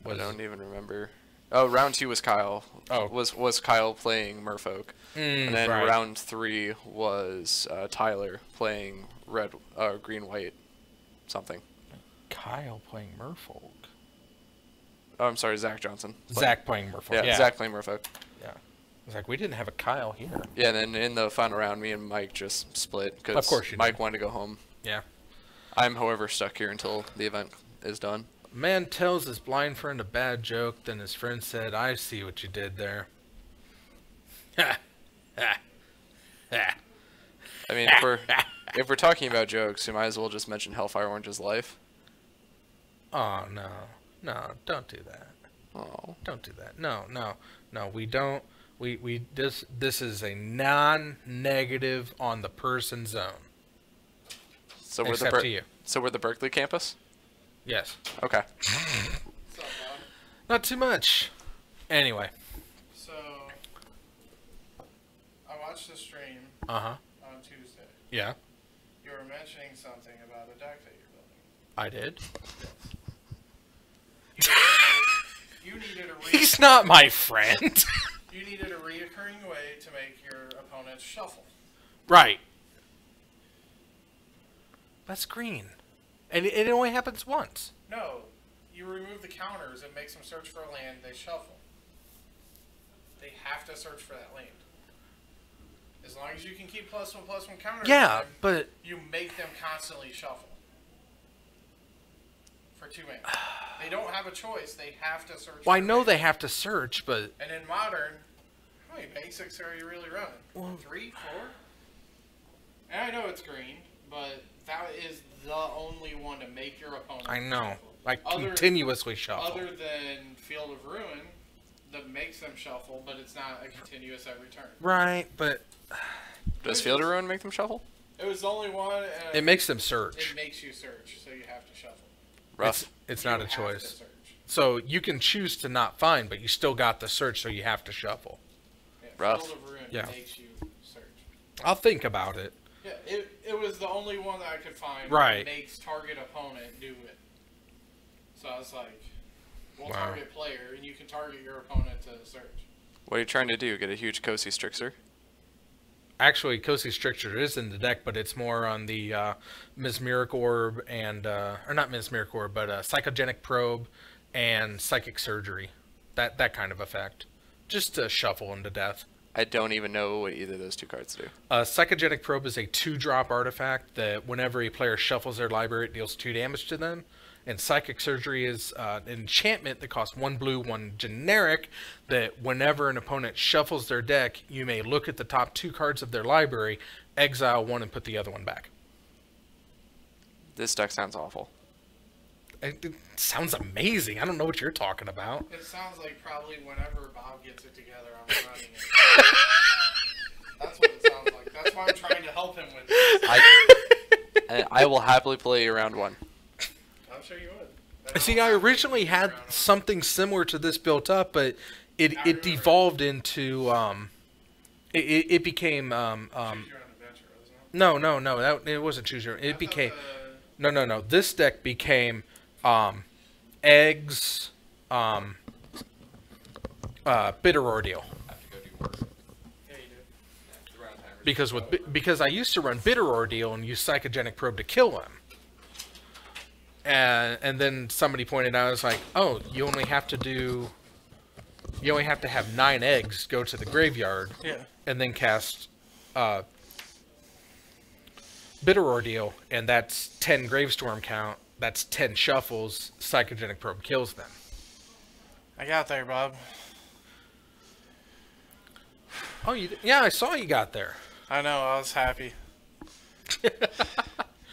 [SPEAKER 13] I don't even remember. Oh, round 2 was Kyle.
[SPEAKER 2] Oh.
[SPEAKER 13] Was Kyle playing Merfolk. And then round 3 was Tyler playing green-white something.
[SPEAKER 2] Kyle playing Merfolk.
[SPEAKER 13] Oh, I'm sorry, Zach Johnson.
[SPEAKER 2] Zach playing Merfolk.
[SPEAKER 13] Yeah, Zach playing Merfolk.
[SPEAKER 2] Yeah. It's like, we didn't have a Kyle here.
[SPEAKER 13] Yeah, and then in the final round, me and Mike just split because
[SPEAKER 2] of course
[SPEAKER 13] Mike wanted to go home.
[SPEAKER 2] Yeah.
[SPEAKER 13] I'm, however, stuck here until the event is done.
[SPEAKER 2] A man tells his blind friend a bad joke, then his friend said, I see what you did there. Ha! Ha! Ha!
[SPEAKER 13] I mean, if we're talking about jokes, you might as well just mention Hellfire Orange's life.
[SPEAKER 2] Oh, no. No, don't do that.
[SPEAKER 13] Oh.
[SPEAKER 2] Don't do that. No, we don't. This is a non-negative on the person zone.
[SPEAKER 13] So we're
[SPEAKER 2] Except to you.
[SPEAKER 13] So we're the Berkeley campus?
[SPEAKER 2] Yes.
[SPEAKER 13] Okay.
[SPEAKER 2] Not too much. Anyway.
[SPEAKER 8] So, I watched the stream
[SPEAKER 2] on
[SPEAKER 8] Tuesday.
[SPEAKER 2] Yeah.
[SPEAKER 8] You were mentioning something about a deck that you're building.
[SPEAKER 2] I did.
[SPEAKER 8] You needed a
[SPEAKER 2] He's not my friend.
[SPEAKER 8] You needed a reoccurring way to make your opponents shuffle.
[SPEAKER 2] Right. That's green. And it only happens once.
[SPEAKER 8] No. You remove the counters, it makes them search for a land, they shuffle. They have to search for that land. As long as you can keep +1/+1 counters,
[SPEAKER 2] yeah, but
[SPEAKER 8] you make them constantly shuffle. For 2 mana. They don't have a choice. They have to search.
[SPEAKER 2] Well, I know they have to search, but...
[SPEAKER 8] And in Modern, how many basics are you really running?
[SPEAKER 2] Well,
[SPEAKER 8] 3, 4? And I know it's green, but that is the only one to make your opponent
[SPEAKER 2] I know.
[SPEAKER 8] shuffle.
[SPEAKER 2] Like, continuously shuffle.
[SPEAKER 8] Other than Field of Ruin, that makes them shuffle, but it's not a continuous every turn.
[SPEAKER 2] Right, but...
[SPEAKER 13] Does Field of Ruin make them shuffle?
[SPEAKER 8] It was the only one.
[SPEAKER 2] It makes them search.
[SPEAKER 8] It makes you search, so you have to shuffle.
[SPEAKER 13] Rough.
[SPEAKER 2] It's not a choice. So you can choose to not find, but you still got the search, so you have to shuffle.
[SPEAKER 8] Yeah,
[SPEAKER 13] rough.
[SPEAKER 8] Field of Ruin
[SPEAKER 2] Yeah.
[SPEAKER 8] makes you search.
[SPEAKER 2] I'll think about it.
[SPEAKER 8] Yeah, it was the only one that I could find
[SPEAKER 2] Right.
[SPEAKER 8] that makes target opponent do it. So I was like, we'll
[SPEAKER 2] Wow.
[SPEAKER 8] target player, and you can target your opponent to search.
[SPEAKER 13] What are you trying to do? Get a huge Kosi Strixer?
[SPEAKER 2] Actually, Kosi Stricture is in the deck, but it's more on the Mesmeric Orb and... or not Mesmeric Orb, but Psychogenic Probe and Psychic Surgery. That kind of effect. Just to shuffle into death.
[SPEAKER 13] I don't even know what either of those two cards do.
[SPEAKER 2] Psychogenic Probe is a 2-drop artifact that whenever a player shuffles their library, it deals 2 damage to them. And Psychic Surgery is an enchantment that costs 1 blue, 1 generic, that whenever an opponent shuffles their deck, you may look at the top 2 cards of their library, exile 1, and put the other one back.
[SPEAKER 13] This deck sounds awful.
[SPEAKER 2] It sounds amazing. I don't know what you're talking about.
[SPEAKER 8] It sounds like probably whenever Bob gets it together, I'm running it. That's what it sounds like. That's why I'm trying to help him with this.
[SPEAKER 13] I will happily play round 1.
[SPEAKER 8] I'm sure you would.
[SPEAKER 2] See, I originally had something similar to this built up, but it devolved into it became
[SPEAKER 8] Choose your own adventure,
[SPEAKER 2] no, it wasn't choose your. It became no. This deck became eggs, bitter ordeal. Because I used to run bitter ordeal and use psychogenic probe to kill him. And then somebody pointed out, I was like, oh, you only have to have 9 eggs go to the graveyard, and then cast Bitter Ordeal, and that's 10 Gravestorm count, that's 10 shuffles, Psychogenic Probe kills them.
[SPEAKER 8] I got there, Bob.
[SPEAKER 2] Oh, yeah, I saw you got there.
[SPEAKER 8] I know, I was happy.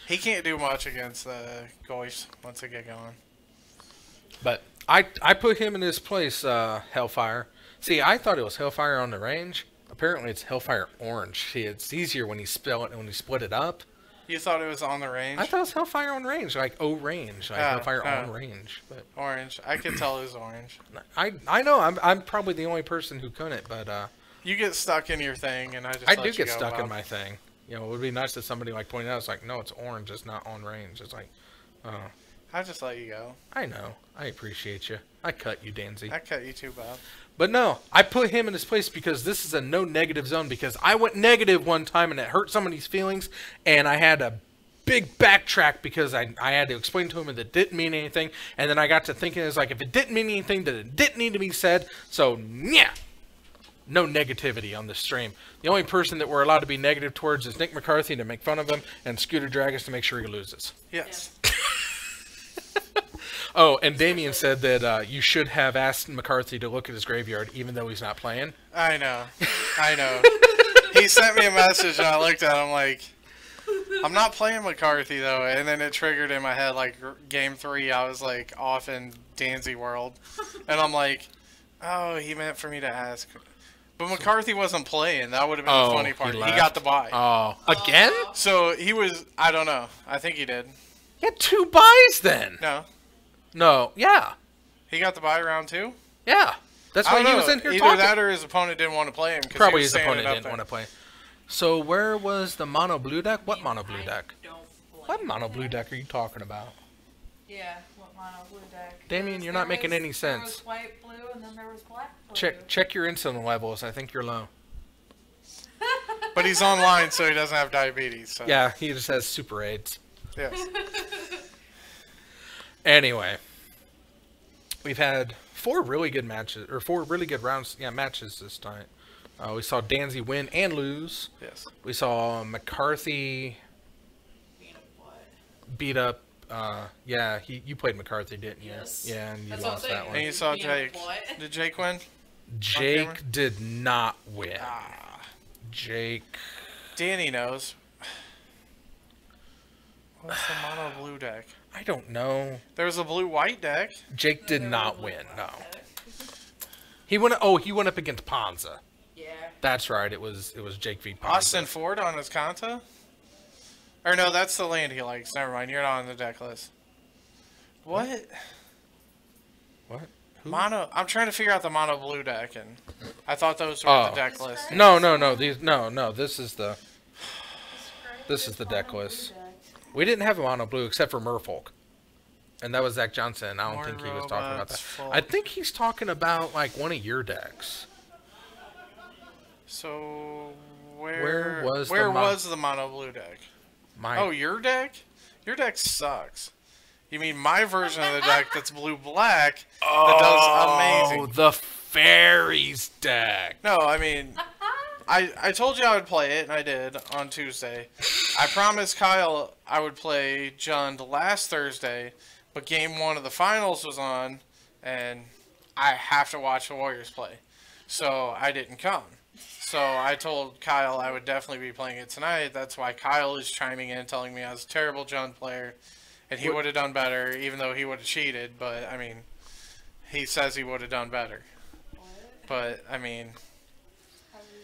[SPEAKER 8] He can't do much against the Goys once they get going.
[SPEAKER 2] But I put him in his place, Hellfire. See, I thought it was Hellfire on the range. Apparently, it's Hellfire Orange. See, it's easier when you split it up.
[SPEAKER 8] You thought it was on the range?
[SPEAKER 2] I thought it was Hellfire on range, like range, like Hellfire on range. But
[SPEAKER 8] orange. I could tell it was orange.
[SPEAKER 2] I know. I'm probably the only person who couldn't, but
[SPEAKER 8] you get stuck in your thing, and I do
[SPEAKER 2] get stuck in my thing. You know, it would be nice if somebody like pointed out, it's like, no, it's orange, it's not on range. It's like, oh.
[SPEAKER 8] I just let you go.
[SPEAKER 2] I know. I appreciate you. I cut you, Danzy.
[SPEAKER 8] I cut you too, Bob.
[SPEAKER 2] But no, I put him in his place because this is a no negative zone, because I went negative one time and it hurt somebody's feelings, and I had a big backtrack because I had to explain to him that it didn't mean anything, and then I got to thinking, it's like, if it didn't mean anything, then it didn't need to be said, so, yeah. No negativity on this stream. The only person that we're allowed to be negative towards is Nick McCarthy to make fun of him, and Scooter Dragus to make sure he loses.
[SPEAKER 8] Yes.
[SPEAKER 2] Oh, and Damien said that you should have asked McCarthy to look at his graveyard, even though he's not playing.
[SPEAKER 8] I know. He sent me a message, and I looked at him like, I'm not playing McCarthy, though. And then it triggered in my head, like, game 3, I was, like, off in Danzy World. And I'm like, oh, he meant for me to ask. But McCarthy wasn't playing. That would have been the funny part. He got the bye.
[SPEAKER 2] Oh. Again?
[SPEAKER 8] So he was, I don't know. I think he did.
[SPEAKER 2] He had 2 buys then. No. Yeah.
[SPEAKER 8] He got the bye round 2?
[SPEAKER 2] Yeah. That's why he was in here talking.
[SPEAKER 8] Either that or his opponent didn't want to play him.
[SPEAKER 2] Probably his opponent didn't want to play. So where was the mono blue deck? What mono blue deck? What mono blue deck are you talking about?
[SPEAKER 10] Yeah, what mono blue deck?
[SPEAKER 2] Damien, you're not making any sense.
[SPEAKER 10] There was white, blue, and then there was black, blue.
[SPEAKER 2] Check your insulin levels. I think you're low.
[SPEAKER 8] But he's online, so he doesn't have diabetes. So.
[SPEAKER 2] Yeah, he just has super AIDS.
[SPEAKER 8] Yes.
[SPEAKER 2] Anyway, we've had 4 really good matches, or 4 really good matches this time. We saw Danzy win and lose.
[SPEAKER 8] Yes.
[SPEAKER 2] We saw McCarthy beat up. Yeah, you played McCarthy, didn't you?
[SPEAKER 10] Yes.
[SPEAKER 2] Yeah, and you lost that one.
[SPEAKER 8] And you saw Jake. Did Jake win?
[SPEAKER 2] Jake did not win. Jake.
[SPEAKER 8] Danny knows. What's the mono blue deck?
[SPEAKER 2] I don't know.
[SPEAKER 8] There was a blue-white deck.
[SPEAKER 2] Jake did not win. No. He went. Oh, he went up against Ponza.
[SPEAKER 10] Yeah.
[SPEAKER 2] That's right. It was Jake v. Ponza.
[SPEAKER 8] Austin Ford on his Kanta? Or no, that's the land he likes. Never mind. You're not on the deck list. What?
[SPEAKER 2] What? Who?
[SPEAKER 8] Mono. I'm trying to figure out the mono blue deck, and I thought those were the deck list.
[SPEAKER 2] No. This is the deck list. We didn't have a mono blue except for Merfolk. And that was Zach Johnson. I don't think he was talking about that. I think he's talking about like one of your decks.
[SPEAKER 8] So where was the mono blue deck? Oh, your deck? Your deck sucks. You mean my version of the deck that's blue black that does amazing?
[SPEAKER 2] Oh, the fairies deck.
[SPEAKER 8] No, I mean, I told you I would play it, and I did on Tuesday. I promised Kyle I would play Jund last Thursday, but game 1 of the finals was on, and I have to watch the Warriors play. So I didn't come. So I told Kyle I would definitely be playing it tonight. That's why Kyle is chiming in, telling me I was a terrible Jund player, and he would have done better, even though he would have cheated. But, I mean, he says he would have done better. But, I mean...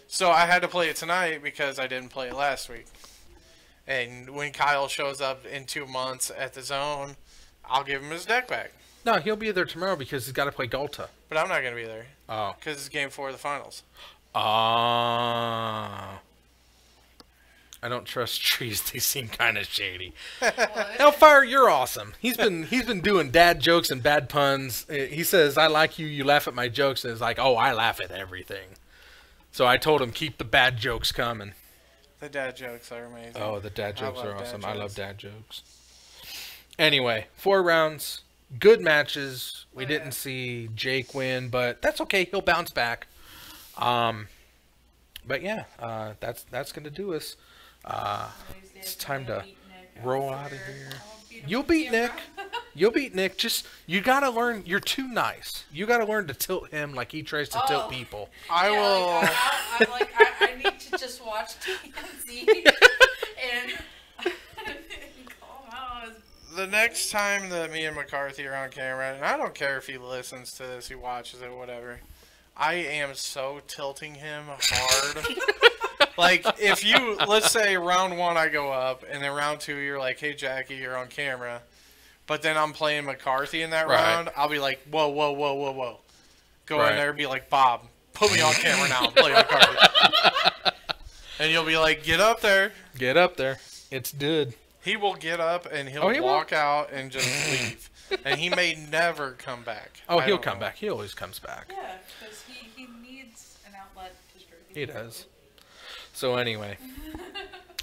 [SPEAKER 8] So I had to play it tonight because I didn't play it last week. And when Kyle shows up in 2 months at the zone, I'll give him his deck back.
[SPEAKER 2] No, he'll be there tomorrow because he's got to play Galta.
[SPEAKER 8] But I'm not going to be there.
[SPEAKER 2] Oh.
[SPEAKER 8] Because it's game 4 of the finals.
[SPEAKER 2] I don't trust trees. They seem kind of shady. Hellfire, you're awesome. He's been doing dad jokes and bad puns. He says, I like you, you laugh at my jokes. And it's like, oh, I laugh at everything. So I told him, keep the bad jokes coming.
[SPEAKER 8] The dad jokes are amazing.
[SPEAKER 2] Oh, the dad jokes are awesome. I love dad jokes. Anyway, 4 rounds. Good matches. We didn't see Jake win, but that's okay. He'll bounce back. But yeah, that's going to do us. It's time to roll out of here. You'll beat Nick. You'll beat Nick. Just, you got to learn. You're too nice. You got to learn to tilt him like he tries to tilt people.
[SPEAKER 8] I will.
[SPEAKER 10] I'm like, I need to just watch TMZ and call him out.
[SPEAKER 8] The next time that me and McCarthy are on camera, and I don't care if he listens to this, he watches it, whatever, I am so tilting him hard. Like, if you, let's say round 1 I go up, and then round 2 you're like, hey Jackie, you're on camera. But then I'm playing McCarthy in that round, I'll be like, whoa. Go in there and be like, Bob, put me on camera now and play McCarthy. And you'll be like, get up there.
[SPEAKER 2] Get up there. It's good.
[SPEAKER 8] He will get up and he'll walk out and just leave. And he may never come back.
[SPEAKER 2] Oh, he'll come back. He always comes back.
[SPEAKER 10] Yeah, because he needs an outlet to stir.
[SPEAKER 2] He does. So anyway,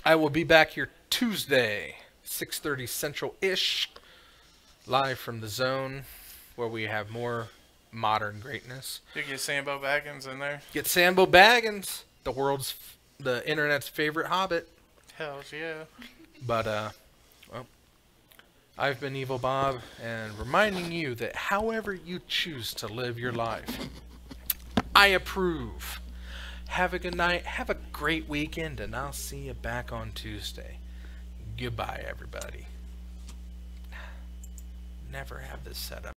[SPEAKER 2] I will be back here Tuesday, 6:30 Central-ish, live from the Zone, where we have more modern greatness.
[SPEAKER 8] You get Sambo Baggins in there.
[SPEAKER 2] Get Sambo Baggins, the internet's favorite hobbit.
[SPEAKER 8] Hell yeah.
[SPEAKER 2] But, well, I've been Evil Bob, and reminding you that however you choose to live your life, I approve. Have a good night, have a great weekend, and I'll see you back on Tuesday. Goodbye, everybody. Never have this set up.